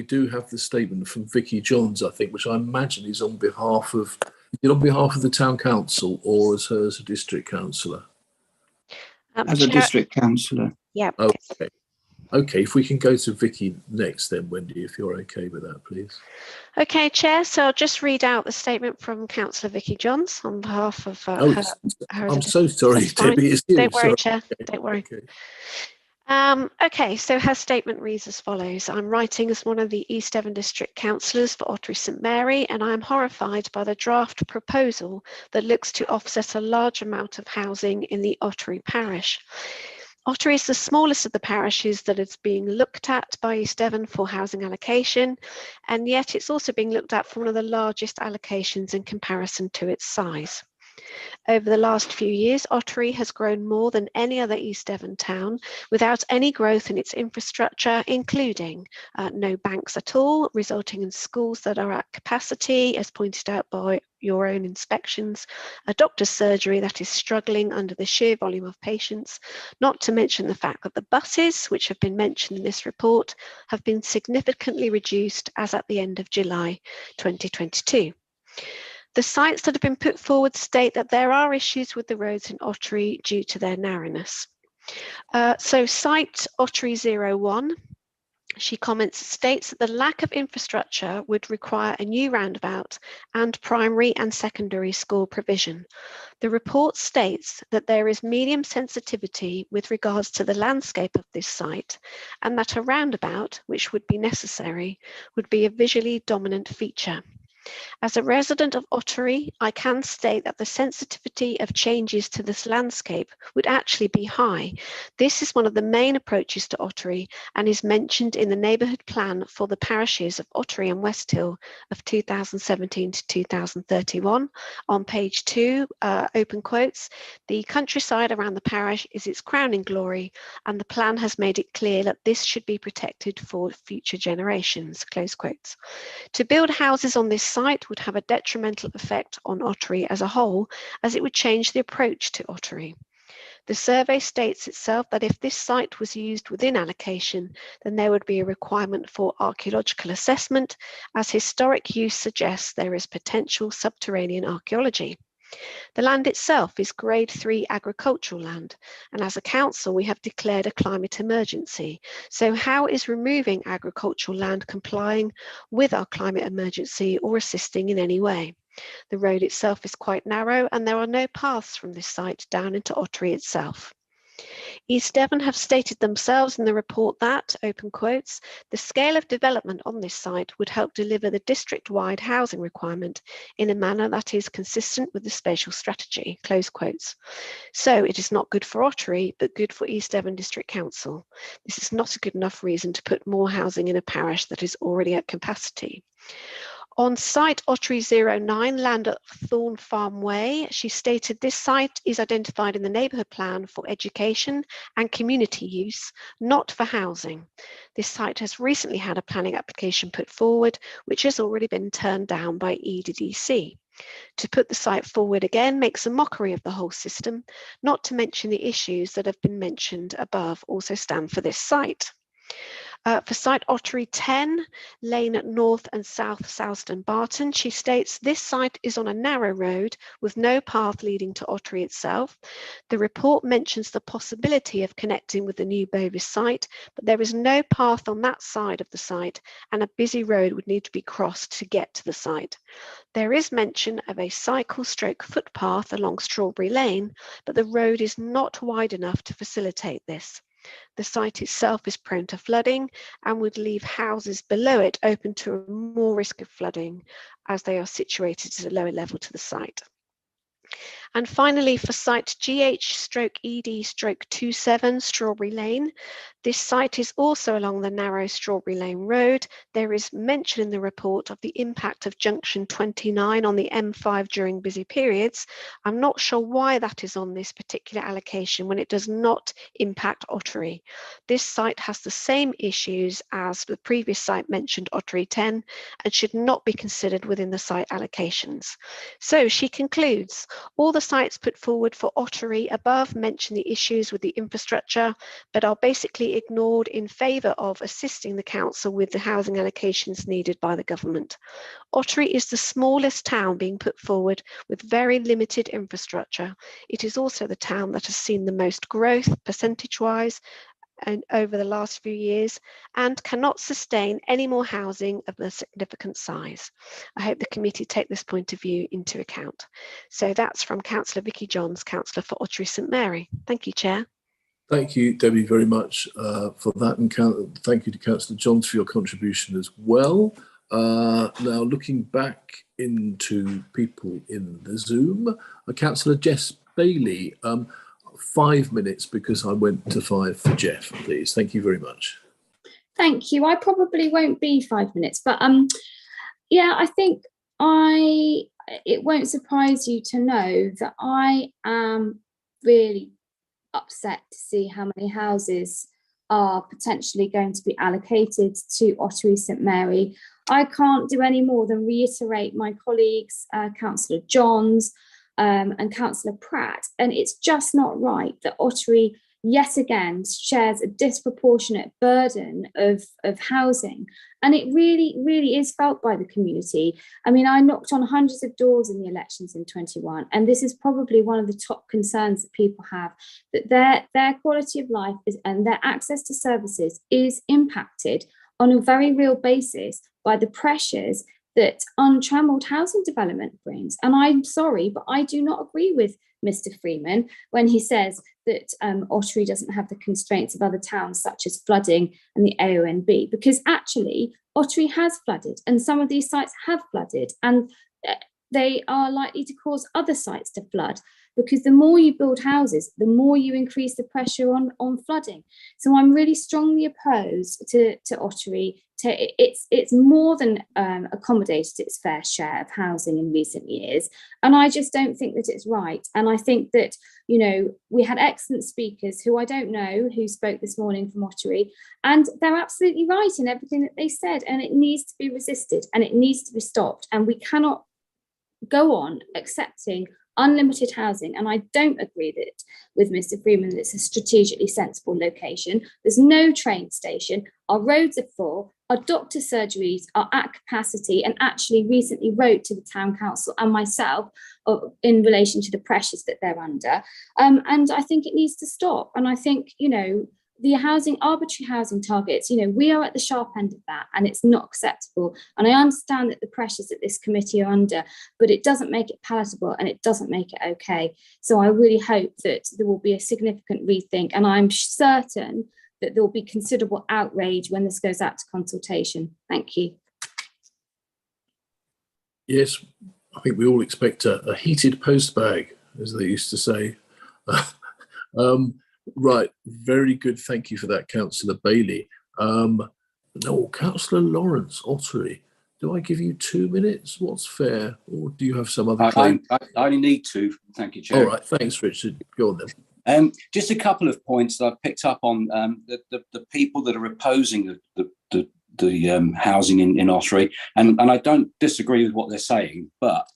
do have the statement from Vicky Johns, I think, which I imagine is on behalf of. Is it on behalf of the town council or as her as a district councillor? As a district councillor. Yeah. Okay. Okay, if we can go to Vicky next then, Wendy, if you're okay with that, please. Okay, Chair, so I'll just read out the statement from Councillor Vicky Johns on behalf of her. I'm so sorry, Debbie. It's you. Don't worry, Sorry. Chair. Okay. Don't worry. Okay. Okay, so her statement reads as follows. I'm writing as one of the East Devon District Councillors for Ottery St Mary, and I am horrified by the draft proposal that looks to offset a large amount of housing in the Ottery parish. Ottery is the smallest of the parishes that is being looked at by East Devon for housing allocation, and yet it's also being looked at for one of the largest allocations in comparison to its size. Over the last few years, Ottery has grown more than any other East Devon town without any growth in its infrastructure, including no banks at all, resulting in schools that are at capacity, as pointed out by your own inspections, a doctor's surgery that is struggling under the sheer volume of patients, not to mention the fact that the buses, which have been mentioned in this report, have been significantly reduced as at the end of July 2022. The sites that have been put forward state that there are issues with the roads in Ottery due to their narrowness. So site Ottery 01, she comments, states that the lack of infrastructure would require a new roundabout and primary and secondary school provision. The report states that there is medium sensitivity with regards to the landscape of this site, and that a roundabout, which would be necessary, would be a visually dominant feature. As a resident of Ottery, I can state that the sensitivity of changes to this landscape would actually be high. This is one of the main approaches to Ottery and is mentioned in the neighbourhood plan for the parishes of Ottery and Westhill of 2017 to 2031. On page 2, open quotes, the countryside around the parish is its crowning glory, and the plan has made it clear that this should be protected for future generations, close quotes. To build houses on this site would have a detrimental effect on Ottery as a whole, as it would change the approach to Ottery. The survey states itself that if this site was used within allocation, then there would be a requirement for archaeological assessment, as historic use suggests there is potential subterranean archaeology. The land itself is Grade 3 agricultural land, and as a council we have declared a climate emergency. So how is removing agricultural land complying with our climate emergency or assisting in any way? The road itself is quite narrow and there are no paths from this site down into Ottery itself. East Devon have stated themselves in the report that, open quotes, the scale of development on this site would help deliver the district-wide housing requirement in a manner that is consistent with the spatial strategy, close quotes. So it is not good for Ottery, but good for East Devon District Council. This is not a good enough reason to put more housing in a parish that is already at capacity. On site Ottery 09, land at Thorn Farm Way, she stated this site is identified in the neighbourhood plan for education and community use, not for housing. This site has recently had a planning application put forward, which has already been turned down by EDDC. To put the site forward again makes a mockery of the whole system, not to mention the issues that have been mentioned above also stand for this site. For site Ottery 10, Lane North and South Southston Barton, she states this site is on a narrow road with no path leading to Ottery itself. The report mentions the possibility of connecting with the new Bovis site, but there is no path on that side of the site and a busy road would need to be crossed to get to the site. There is mention of a cycle-stroke footpath along Strawberry Lane, but the road is not wide enough to facilitate this. The site itself is prone to flooding and would leave houses below it open to more risk of flooding as they are situated at a lower level to the site. And finally, for site GH/ED/27 Strawberry Lane, this site is also along the narrow Strawberry Lane Road. There is mention in the report of the impact of junction 29 on the M5 during busy periods. I'm not sure why that is on this particular allocation when it does not impact Ottery. This site has the same issues as the previous site mentioned, Ottery 10, and should not be considered within the site allocations. So she concludes, all the sites put forward for Ottery above mention the issues with the infrastructure, but are basically ignored in favour of assisting the council with the housing allocations needed by the government. Ottery is the smallest town being put forward with very limited infrastructure. It is also the town that has seen the most growth percentage-wise and over the last few years, and cannot sustain any more housing of a significant size. I hope the committee take this point of view into account. So that's from Councillor Vicky Johns, Councillor for Ottery St Mary. Thank you, Chair. Thank you, Debbie, very much for that, and thank you to Councillor Johns for your contribution as well. Now, looking back into people in the Zoom, Councillor Jess Bailey, 5 minutes because I went to 5 for Jeff, please. Thank you very much. Thank you. I probably won't be 5 minutes, but yeah, I think it won't surprise you to know that I am really upset to see how many houses are potentially going to be allocated to Ottery St Mary. I can't do any more than reiterate my colleagues, Councillor Johns and Councillor Pratt, and it's just not right that Ottery yet again shares a disproportionate burden of housing, and it really is felt by the community. I mean, I knocked on hundreds of doors in the elections in 21, and this is probably one of the top concerns that people have, that their quality of life and their access to services is impacted on a very real basis by the pressures that untrammeled housing development brings. And I'm sorry, but I do not agree with Mr. Freeman when he says that Ottery doesn't have the constraints of other towns such as flooding and the AONB, because actually Ottery has flooded and some of these sites have flooded, and they are likely to cause other sites to flood, because the more you build houses, the more you increase the pressure on flooding. So I'm really strongly opposed to Ottery. It's more than accommodated its fair share of housing in recent years, and I just don't think that it's right. And I think that, you know, we had excellent speakers who I don't know who spoke this morning from Ottery, and they're absolutely right in everything that they said, and it needs to be resisted and it needs to be stopped, and we cannot go on accepting unlimited housing. And I don't agree with Mr. Freeman that it's a strategically sensible location. There's no train station, our roads are full, our doctor surgeries are at capacity, and actually recently wrote to the town council and myself in relation to the pressures that they're under. And I think it needs to stop. And I think, you know, the arbitrary housing targets, you know, we are at the sharp end of that, and it's not acceptable. And I understand that the pressures that this committee are under, but it doesn't make it palatable and it doesn't make it okay. So I really hope that there will be a significant rethink, and I'm certain that there will be considerable outrage when this goes out to consultation. Thank you. Yes, I think we all expect a heated post bag, as they used to say. Right, very good. Thank you for that, Councillor Bailey. No, Councillor Lawrence, Ottery. Do I give you 2 minutes? What's fair? Or do you have some other claim? I only need 2. Thank you, Chair. All right, thanks, Richard. Go on then. Just a couple of points that I've picked up on the people that are opposing the housing in Ottery, and I don't disagree with what they're saying, but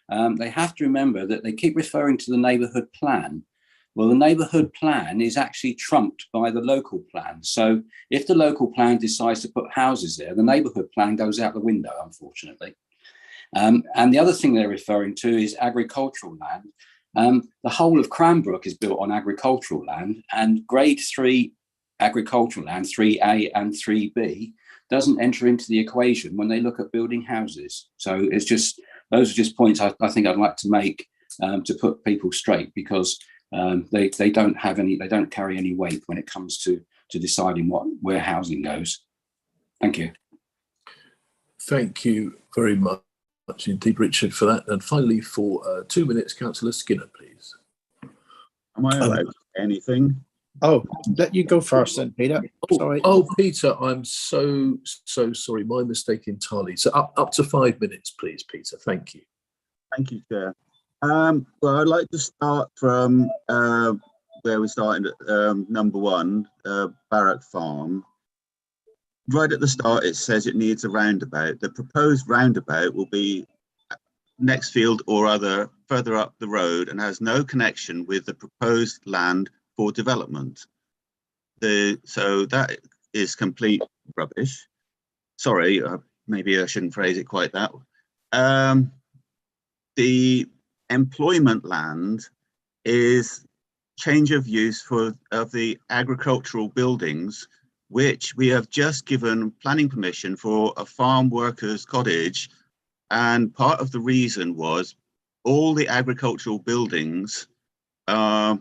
they have to remember that they keep referring to the neighbourhood plan. Well, the neighbourhood plan is actually trumped by the local plan. So if the local plan decides to put houses there, the neighbourhood plan goes out the window, unfortunately. And the other thing they're referring to is agricultural land. The whole of Cranbrook is built on agricultural land, and grade 3 agricultural land, 3A and 3B, doesn't enter into the equation when they look at building houses. So it's just, those are just points I think I'd like to make to put people straight, because they don't carry any weight when it comes to deciding where housing goes. Thank you. Thank you very much indeed, Richard, for that. And finally, for 2 minutes, Councillor Skinner, please. Am I allowed to say anything? Oh, let you go first then, Peter. Sorry. Oh, Peter, I'm so sorry. My mistake entirely. So up to 5 minutes, please, Peter. Thank you. Thank you, Chair. Well, I'd like to start from where we started at number 1, Barrack Farm. Right at the start, it says it needs a roundabout. The proposed roundabout will be next field or other further up the road and has no connection with the proposed land for development. So that is complete rubbish. Sorry, maybe I shouldn't phrase it quite that. The employment land is change of use of the agricultural buildings, which we have just given planning permission for a farm workers cottage. And part of the reason was all the agricultural buildings are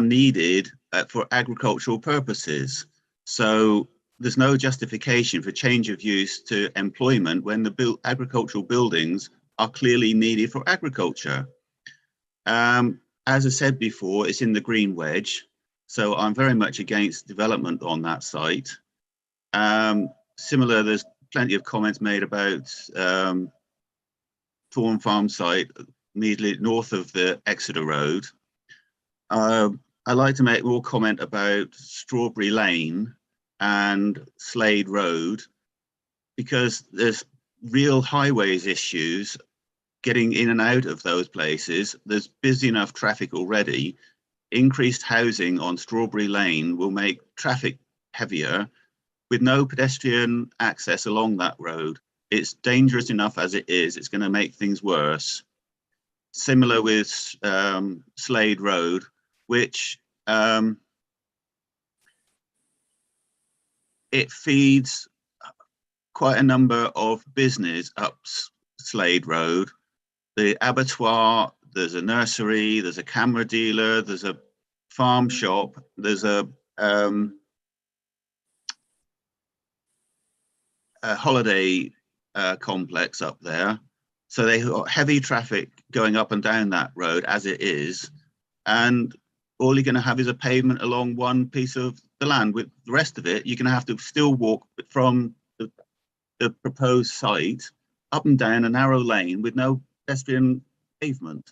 needed for agricultural purposes. So there's no justification for change of use to employment when the agricultural buildings are clearly needed for agriculture. As I said before, it's in the green wedge. So I'm very much against development on that site. Similar, there's plenty of comments made about Thorn Farm site immediately north of the Exeter Road. I'd like to make more comment about Strawberry Lane and Slade Road, because there's real highways issues getting in and out of those places. There's busy enough traffic already. Increased housing on Strawberry Lane will make traffic heavier with no pedestrian access along that road. It's dangerous enough as it is. It's going to make things worse. Similar with Slade Road, which it feeds quite a number of business up Slade Road. The abattoir, there's a nursery, there's a camera dealer, there's a farm shop, there's a holiday complex up there. So they got heavy traffic going up and down that road as it is. And all you're going to have is a pavement along one piece of the land. With the rest of it, you're going to have to still walk from the proposed site up and down a narrow lane with no pedestrian pavement.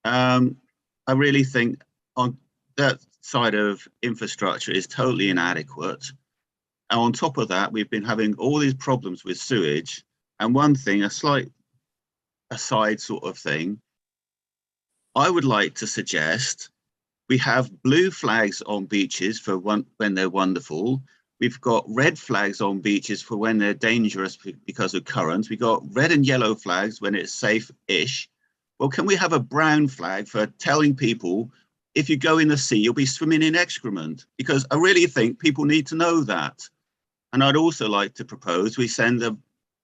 I really think on that side of infrastructure is totally inadequate. And on top of that, we've been having all these problems with sewage. And one thing, a slight aside sort of thing, I would like to suggest we have blue flags on beaches for when they're wonderful. We've got red flags on beaches for when they're dangerous because of currents. We've got red and yellow flags when it's safe-ish. Well, can we have a brown flag for telling people if you go in the sea, you'll be swimming in excrement? Because I really think people need to know that. And I'd also like to propose we send a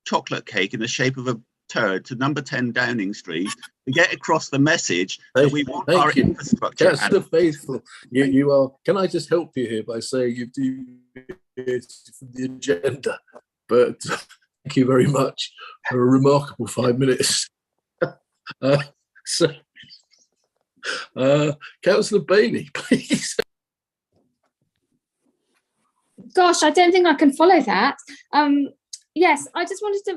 chocolate cake in the shape of a turd to number 10 Downing Street to get across the message that we want our infrastructure. That's the faithful. You are. Can I just help you here by saying you've deviated from the agenda? But thank you very much for a remarkable 5 minutes. Councillor Bailey, please. Gosh, I don't think I can follow that. Yes, I just wanted to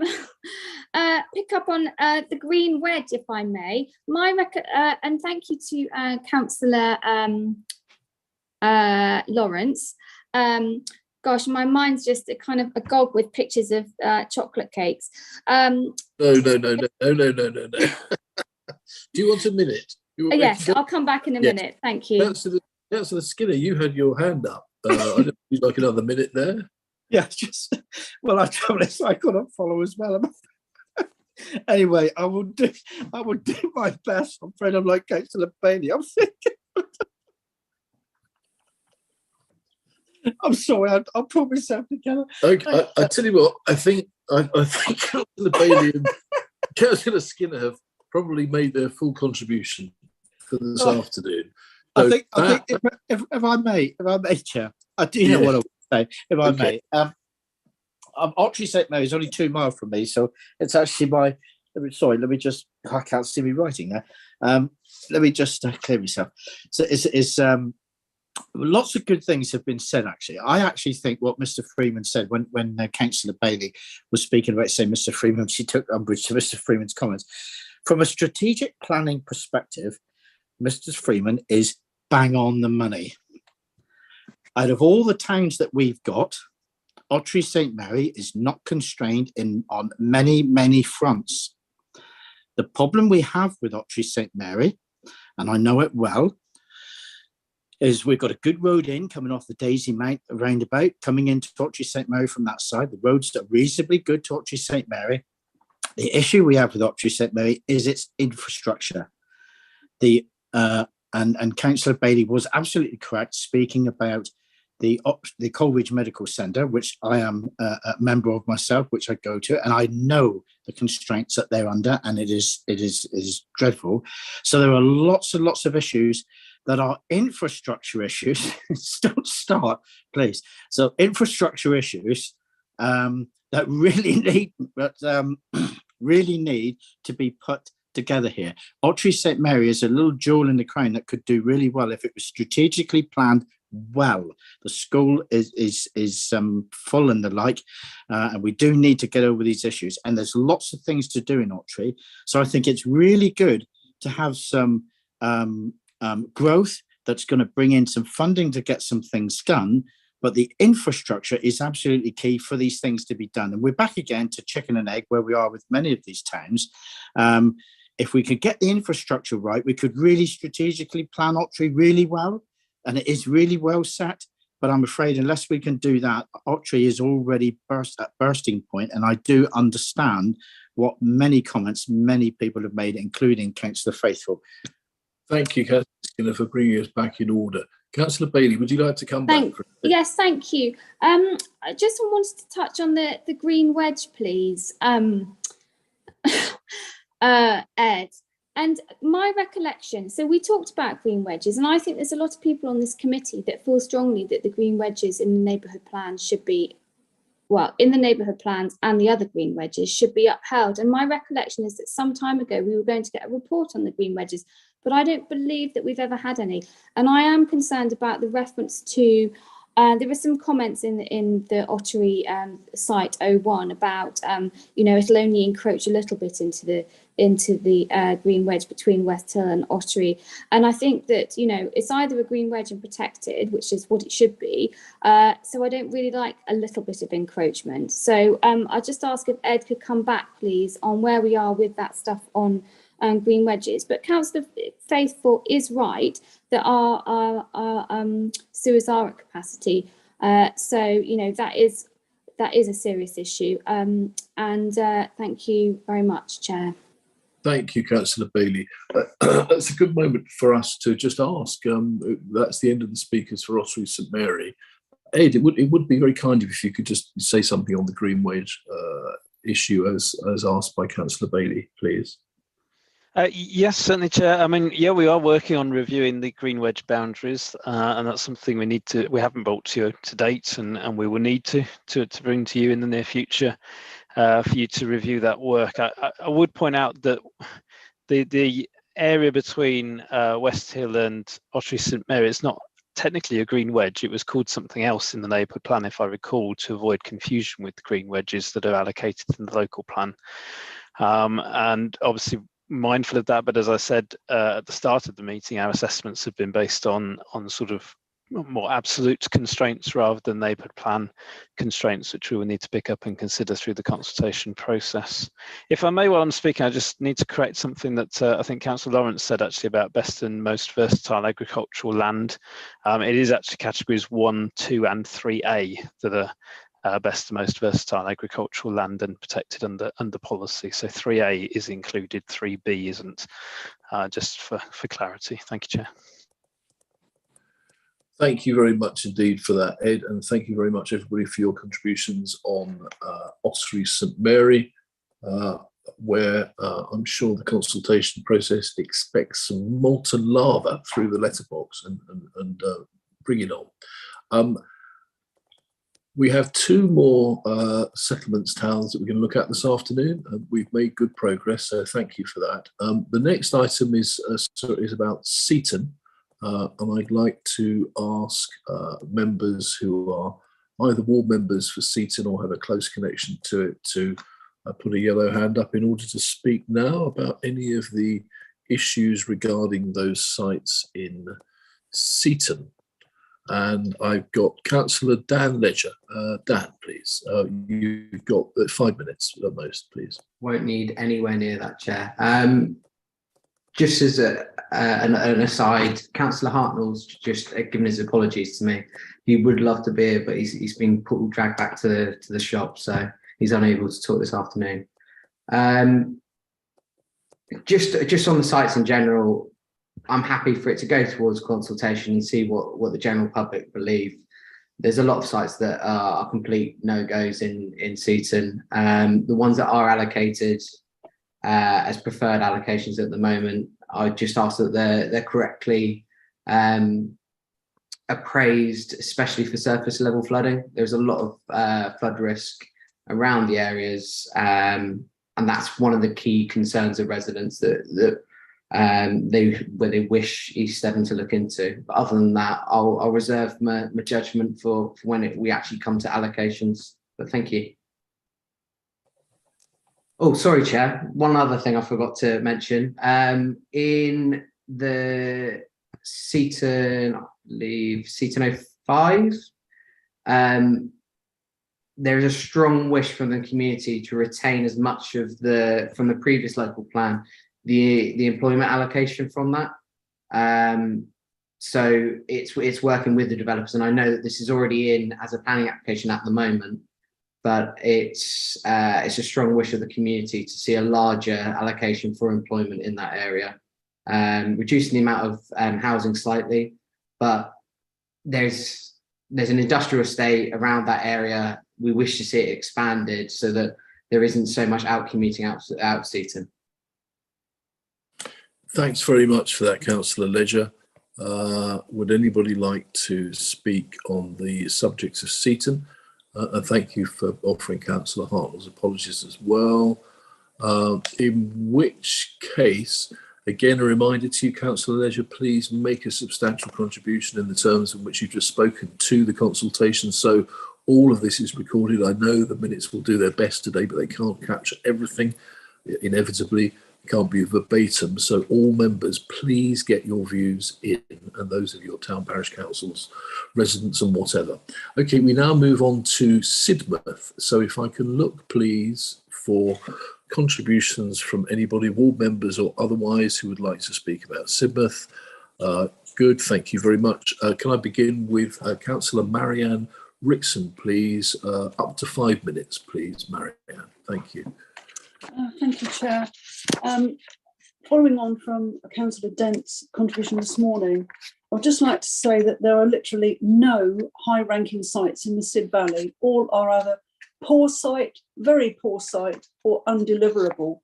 pick up on the green wedge, if I may. And thank you to Councillor Lawrence. Gosh, my mind's just kind of agog with pictures of chocolate cakes. No. Do you want a minute? Yes, I'll come back in a minute. Thank you. Councillor Skinner, you had your hand up. I don't think you'd like another minute there. Yeah, I couldn't follow as well. Anyway, I will do my best. I'm afraid I'm like Councillor Bailey. I'm thinking. I'm sorry. I'll pull myself together. Okay, I tell you what. I think Councillor Bailey and Councillor Skinner have probably made their full contribution for this afternoon. So I think if I may, Chair, I do know what I want to say. If I may, Oxley St Mary's is only 2 miles from me, so it's actually sorry, let me just, I can't see me writing there. Let me just clear myself. So it's lots of good things have been said, actually. I actually think what Mr. Freeman said when Councillor Bailey was speaking about, say, Mr. Freeman, she took umbrage to Mr. Freeman's comments. From a strategic planning perspective, Mr. Freeman is bang on the money. Out of all the towns that we've got, Ottery St Mary is not constrained on many fronts. The problem we have with Ottery St Mary, and I know it well, is we've got a good road in coming off the Daisy Mount roundabout, coming into Ottery St Mary from that side. The roads are reasonably good to Ottery St Mary. The issue we have with Ottery St Mary is its infrastructure. And Councillor Bailey was absolutely correct speaking about the Coleridge Medical Centre, which I am a member of myself, which I go to, and I know the constraints that they're under, and it is dreadful. So there are lots and lots of issues that are infrastructure issues. Don't start, please. So infrastructure issues that really need to be put together here. Ottery St Mary is a little jewel in the crown that could do really well if it was strategically planned well. The school is full and the like, and we do need to get over these issues. And there's lots of things to do in Ottery. So I think it's really good to have some growth that's going to bring in some funding to get some things done. But the infrastructure is absolutely key for these things to be done. And we're back again to chicken and egg where we are with many of these towns. If we could get the infrastructure right, we could really strategically plan Ottery really well. And it is really well set. But I'm afraid unless we can do that, Ottery is already at bursting point. And I do understand what many comments many people have made, including Councillor Faithful. Thank you, Councillor Skinner, for bringing us back in order. Councillor Bailey, would you like to come back? Yes, thank you. I just wanted to touch on the green wedge, please, Ed. And my recollection, so we talked about green wedges, and I think there's a lot of people on this committee that feel strongly that the green wedges in the neighbourhood plans should be, well, in the neighbourhood plans and the other green wedges should be upheld. And my recollection is that some time ago we were going to get a report on the green wedges, but I don't believe that we've ever had any. And I am concerned about the reference to, there were some comments in the Ottery site 01 about, it'll only encroach a little bit into the green wedge between West Hill and Ottery. And I think that, it's either a green wedge and protected, which is what it should be. So I don't really like a little bit of encroachment. So I'll just ask if Ed could come back, please, on where we are with that stuff on green wedges. But Councillor Faithful is right that our sewers are at capacity. So, that is a serious issue. And thank you very much, Chair. Thank you, Councillor Bailey. That's a good moment for us to just ask. That's the end of the speakers for Ottery St Mary. Ed, it would be very kind if you could just say something on the green wedge issue as asked by Councillor Bailey, please. Yes, certainly, Chair. I mean, yeah, we are working on reviewing the green wedge boundaries, and that's something we haven't brought to you to date, and we will need to bring to you in the near future for you to review that work. I would point out that the area between West Hill and Ottery St Mary is not technically a green wedge. It was called something else in the neighbourhood plan, if I recall, to avoid confusion with the green wedges that are allocated in the local plan. And obviously mindful of that, but as I said at the start of the meeting, our assessments have been based on sort of more absolute constraints rather than neighbourhood plan constraints, which we will need to pick up and consider through the consultation process. If I may, while I'm speaking, I just need to correct something that I think Councillor Lawrence said actually about best and most versatile agricultural land. It is actually categories 1, 2 and 3A that are best and most versatile agricultural land and protected under policy. So 3A is included, 3B isn't, just for clarity. Thank you, Chair. Thank you very much indeed for that, Ed, and thank you very much everybody for your contributions on Ottery St Mary, where I'm sure the consultation process expects some molten lava through the letterbox and bring it on. We have two more settlements towns that we're going to look at this afternoon. We've made good progress, so thank you for that. The next item is about Seaton, and I'd like to ask members who are either ward members for Seaton or have a close connection to it to put a yellow hand up in order to speak now about any of the issues regarding those sites in Seaton. And I've got Councillor Dan Ledger. Dan, please. You've got 5 minutes at most, please. Won't need anywhere near that, Chair. Just as an aside, Councillor Hartnell's just given his apologies to me. He would love to be here, but he's been dragged back to the shop, so he's unable to talk this afternoon. Just on the sites in general, I'm happy for it to go towards consultation and see what the general public believe. There's a lot of sites that are complete no-goes in Seaton. The ones that are allocated as preferred allocations at the moment, I just ask that they're correctly appraised, especially for surface level flooding. There's a lot of flood risk around the areas, and that's one of the key concerns of residents that they wish East Devon to look into. But other than that, I'll reserve my judgment for when we actually come to allocations. But thank you. Oh, sorry, Chair. One other thing I forgot to mention. In the Seaton, I believe, Seaton 05, there is a strong wish from the community to retain as much of from the previous local plan, the employment allocation from that. So it's working with the developers, and I know that this is already in as a planning application at the moment, but it's a strong wish of the community to see a larger allocation for employment in that area, reducing the amount of housing slightly, but there's an industrial estate around that area. We wish to see it expanded so that there isn't so much out commuting out Seaton. Thanks very much for that, Councillor Ledger. Would anybody like to speak on the subjects of Seaton? And thank you for offering Councillor Hartnell's apologies as well. In which case, again, a reminder to you, Councillor Ledger, please make a substantial contribution in the terms in which you've just spoken to the consultation. So all of this is recorded. I know the minutes will do their best today, but they can't capture everything. Inevitably, it can't be verbatim. So all members, please get your views in, and those of your town parish councils, residents and whatever. Okay, we now move on to Sidmouth. So if I can look, please, for contributions from anybody, ward members or otherwise, who would like to speak about Sidmouth. Good, thank you very much. Can I begin with Councillor Marianne Rickson, please? Up to 5 minutes, please, Marianne. Thank you. Thank you, Chair. Following on from Councillor Dent's contribution this morning, I'd just like to say that there are literally no high-ranking sites in the Sid Valley. All are either poor site, very poor site, or undeliverable.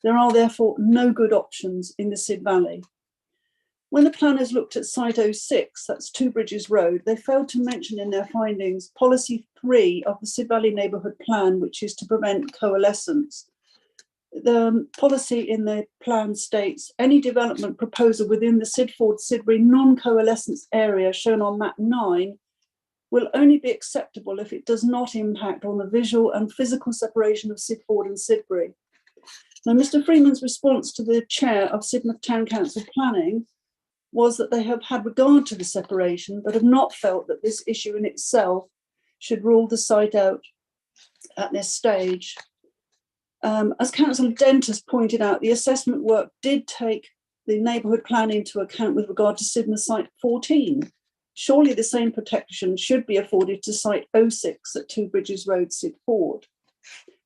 There are therefore no good options in the Sid Valley. When the planners looked at site 06, that's Two Bridges Road, they failed to mention in their findings policy 3 of the Sid Valley Neighbourhood Plan, which is to prevent coalescence. The policy in the plan states any development proposal within the Sidford-Sidbury non-coalescence area shown on map 9 will only be acceptable if it does not impact on the visual and physical separation of Sidford and Sidbury. Now, Mr. Freeman's response to the chair of Sidmouth Town Council Planning was that they have had regard to the separation, but have not felt that this issue in itself should rule the site out at this stage. As Councillor Dent has pointed out, the assessment work did take the neighbourhood plan into account with regard to Sidmouth site 14. Surely the same protection should be afforded to site 06 at Two Bridges Road, Sidford.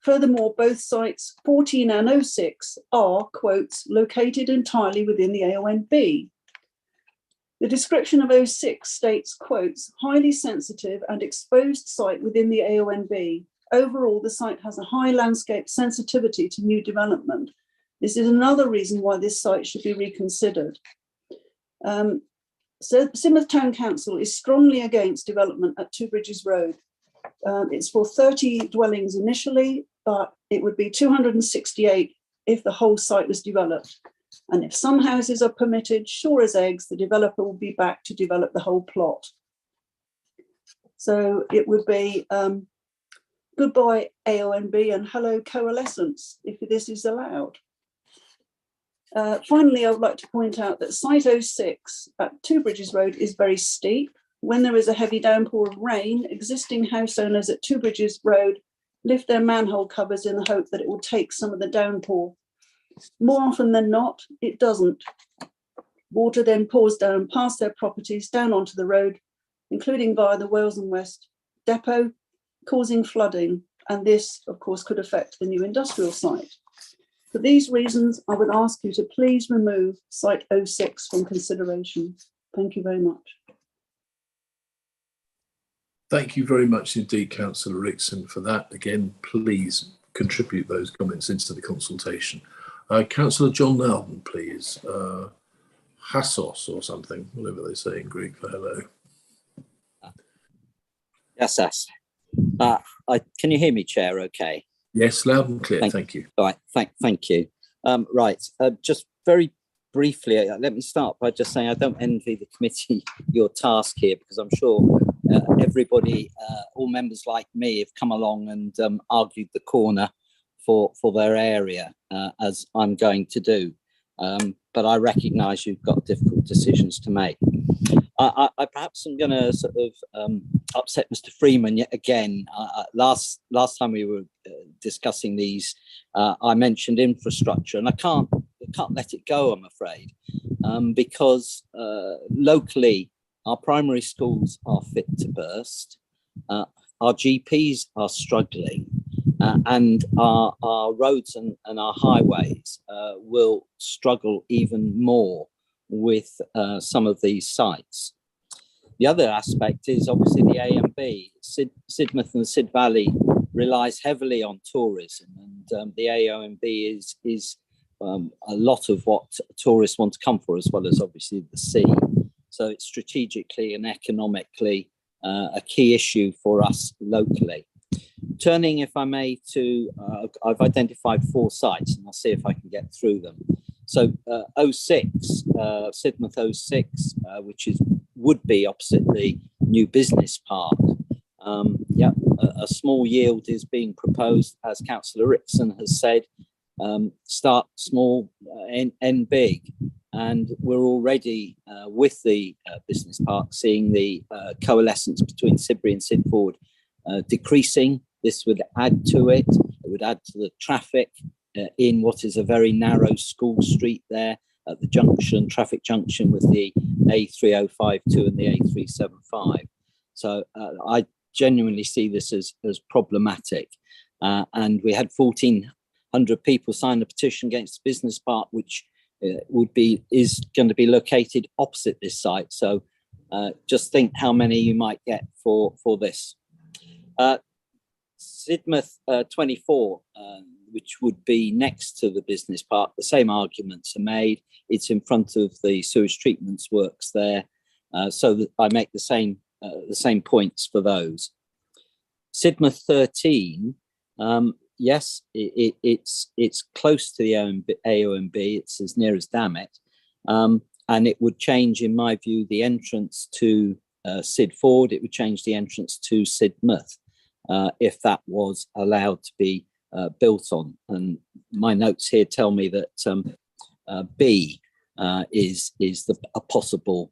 Furthermore, both sites 14 and 06 are, quotes, located entirely within the AONB. The description of 06 states, quotes, highly sensitive and exposed site within the AONB. Overall, the site has a high landscape sensitivity to new development. This is another reason why this site should be reconsidered. So Sidmouth Town Council is strongly against development at Two Bridges Road. It's for 30 dwellings initially, but it would be 268 if the whole site was developed. And if some houses are permitted, sure as eggs, the developer will be back to develop the whole plot. So it would be goodbye AONB and hello coalescence, if this is allowed. Finally, I would like to point out that site 06 at Two Bridges Road is very steep. When there is a heavy downpour of rain, existing house owners at Two Bridges Road lift their manhole covers in the hope that it will take some of the downpour. More often than not, it doesn't. Water then pours down past their properties, down onto the road, including via the Wales and West depot, causing flooding. And this, of course, could affect the new industrial site. For these reasons, I would ask you to please remove site 06 from consideration. Thank you very much. Thank you very much indeed, Councillor Rickson, for that. Again, please contribute those comments into the consultation. Councillor John Loudon, please. Hassos or something, whatever they say in Greek for hello. Yes. Can you hear me, Chair? Okay. Yes, loud and clear. Thank you. All right. Thank you. Right. Just very briefly, let me start by just saying I don't envy the committee your task here, because I'm sure everybody, all members like me, have come along and argued the corner for their area, as I'm going to do. But I recognise you've got difficult decisions to make. I perhaps am going to sort of upset Mr. Freeman yet again. Last time we were discussing these, I mentioned infrastructure, and I can't let it go, I'm afraid, because locally our primary schools are fit to burst, our GPs are struggling, and our roads and our highways will struggle even more with some of these sites. The other aspect is obviously the A and B. Sidmouth and Sid Valley relies heavily on tourism, and the AONB is a lot of what tourists want to come for, as well as obviously the sea. So it's strategically and economically a key issue for us locally. Turning, if I may, to, I've identified 4 sites, and I'll see if I can get through them. So 06, Sidmouth 06, which would be opposite the new business park. A small yield is being proposed, as Councillor Rickson has said. Start small, end big. And we're already, with the business park, seeing the coalescence between Sidbury and Sidford decreasing. This would add to it. It would add to the traffic in what is a very narrow school street there at the junction, traffic junction with the A3052 and the A375. So I genuinely see this as problematic. And we had 1,400 people sign a petition against the business park, which is going to be located opposite this site. So just think how many you might get for this. Sidmouth 24, which would be next to the business park, the same arguments are made. It's in front of the sewage treatment works there, so that I make the same points for those. Sidmouth 13, yes, it's close to the AONB. It's as near as Dammit, and it would change, in my view, the entrance to Sidford. It would change the entrance to Sidmouth. If that was allowed to be built on. And my notes here tell me that B is a possible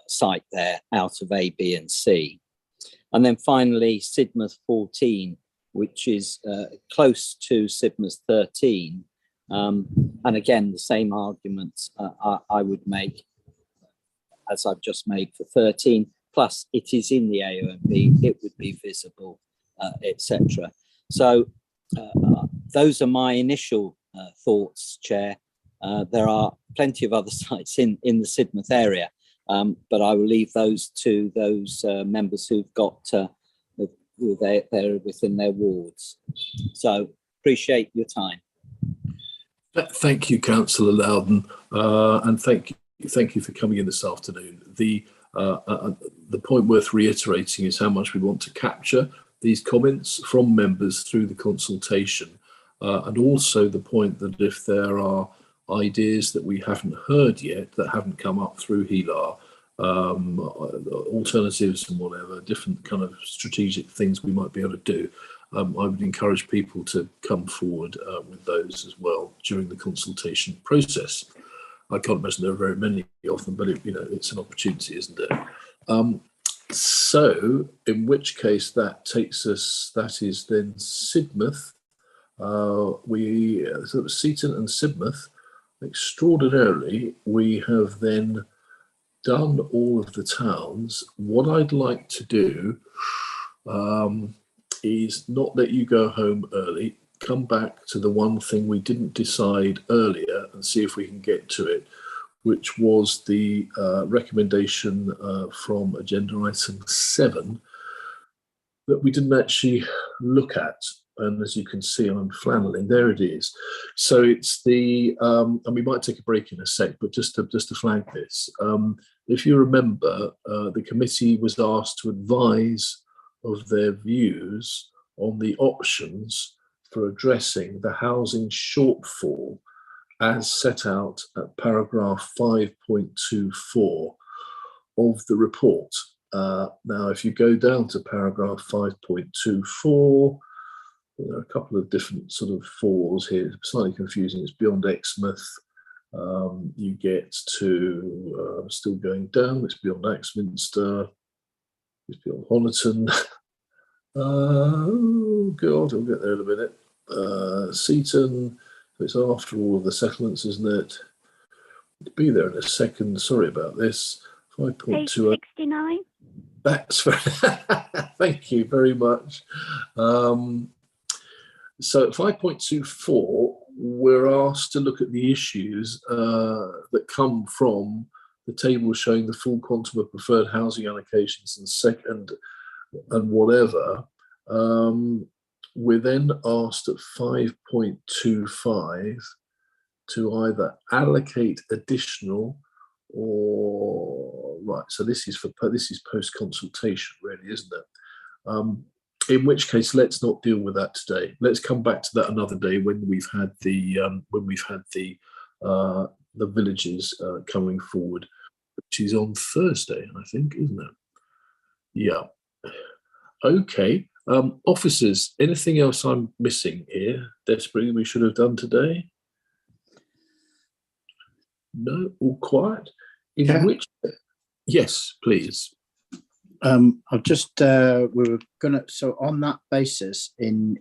site there out of A, B and C. And then finally, Sidmouth 14, which is close to Sidmouth 13. And again, the same arguments I would make as I've just made for 13. Plus, it is in the AONB, it would be visible, etc. So those are my initial thoughts, Chair. There are plenty of other sites in the Sidmouth area, but I will leave those to those members who've got who they're within their wards. So appreciate your time. Thank you, Councillor Loudon, and thank you for coming in this afternoon. The the point worth reiterating is how much we want to capture these comments from members through the consultation, and also the point that if there are ideas that we haven't heard yet that haven't come up through HELAR, alternatives and whatever, different kind of strategic things we might be able to do, I would encourage people to come forward with those as well during the consultation process. I can't imagine there are very many of them, but it's an opportunity, isn't it? So, in which case that takes us, that is then Sidmouth. So it was Seaton and Sidmouth. Extraordinarily, we have then done all of the towns. What I'd like to do is not let you go home early, come back to the one thing we didn't decide earlier and see if we can get to it, which was the recommendation from agenda item 7 that we didn't actually look at. And as you can see, I'm flanneling. There it is. So it's the, and we might take a break in a sec, but just to flag this, if you remember, the committee was asked to advise of their views on the options for addressing the housing shortfall as set out at paragraph 5.24 of the report. Now, if you go down to paragraph 5.24, there are a couple of different sort of fours here. It's slightly confusing. It's beyond Exmouth. You get to, still going down, it's beyond Axminster. It's beyond Honiton. Oh, God, I'll get there in a minute. Seaton, it's after all of the settlements, isn't it? It'll be there in a second. Sorry about this. 5.20. 69. That's very, thank you very much. So at 5.24, we're asked to look at the issues that come from the table showing the full quantum of preferred housing allocations and whatever. We're then asked at 5.25 to either allocate additional or, right, so this is post consultation really, isn't it? In which case, let's not deal with that today. Let's come back to that another day when we've had the villages coming forward, which is on Thursday, I think, isn't it? Yeah. Okay. Officers, anything else I'm missing here desperately we should have done today? No, all quiet. Yes, please. I've just we were gonna, so on that basis, in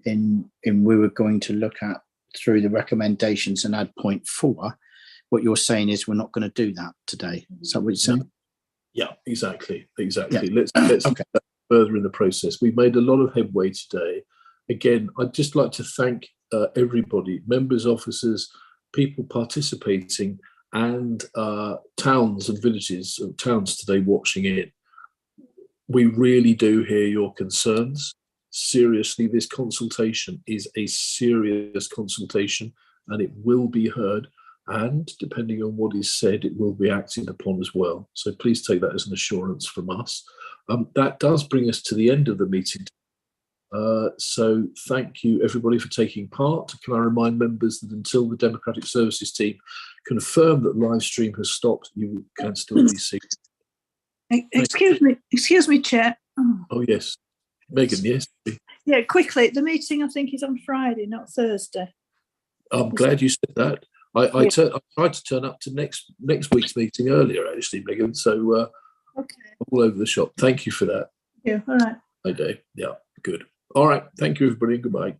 we were going to look at through the recommendations and add point 4. What you're saying is we're not going to do that today. Is that what you're saying? Yeah, exactly. Yeah. Let's okay. look further in the process. We've made a lot of headway today. Again, I'd just like to thank everybody, members, officers, people participating, and towns and villages, towns today watching in. We really do hear your concerns. Seriously, this consultation is a serious consultation and it will be heard. And depending on what is said, it will be acted upon as well. So please take that as an assurance from us. That does bring us to the end of the meeting. So thank you everybody for taking part. Can I remind members that until the Democratic Services team confirm that live stream has stopped, you can still be seen. Excuse me, Chair. Oh yes, Megan, yes. Yeah, quickly, the meeting I think is on Friday, not Thursday. I'm glad you said that. I tried to turn up to next week's meeting earlier, actually, Megan. So okay, all over the shop. Thank you for that. Yeah, all right. Okay, yeah, good. All right, thank you, everybody. Goodbye.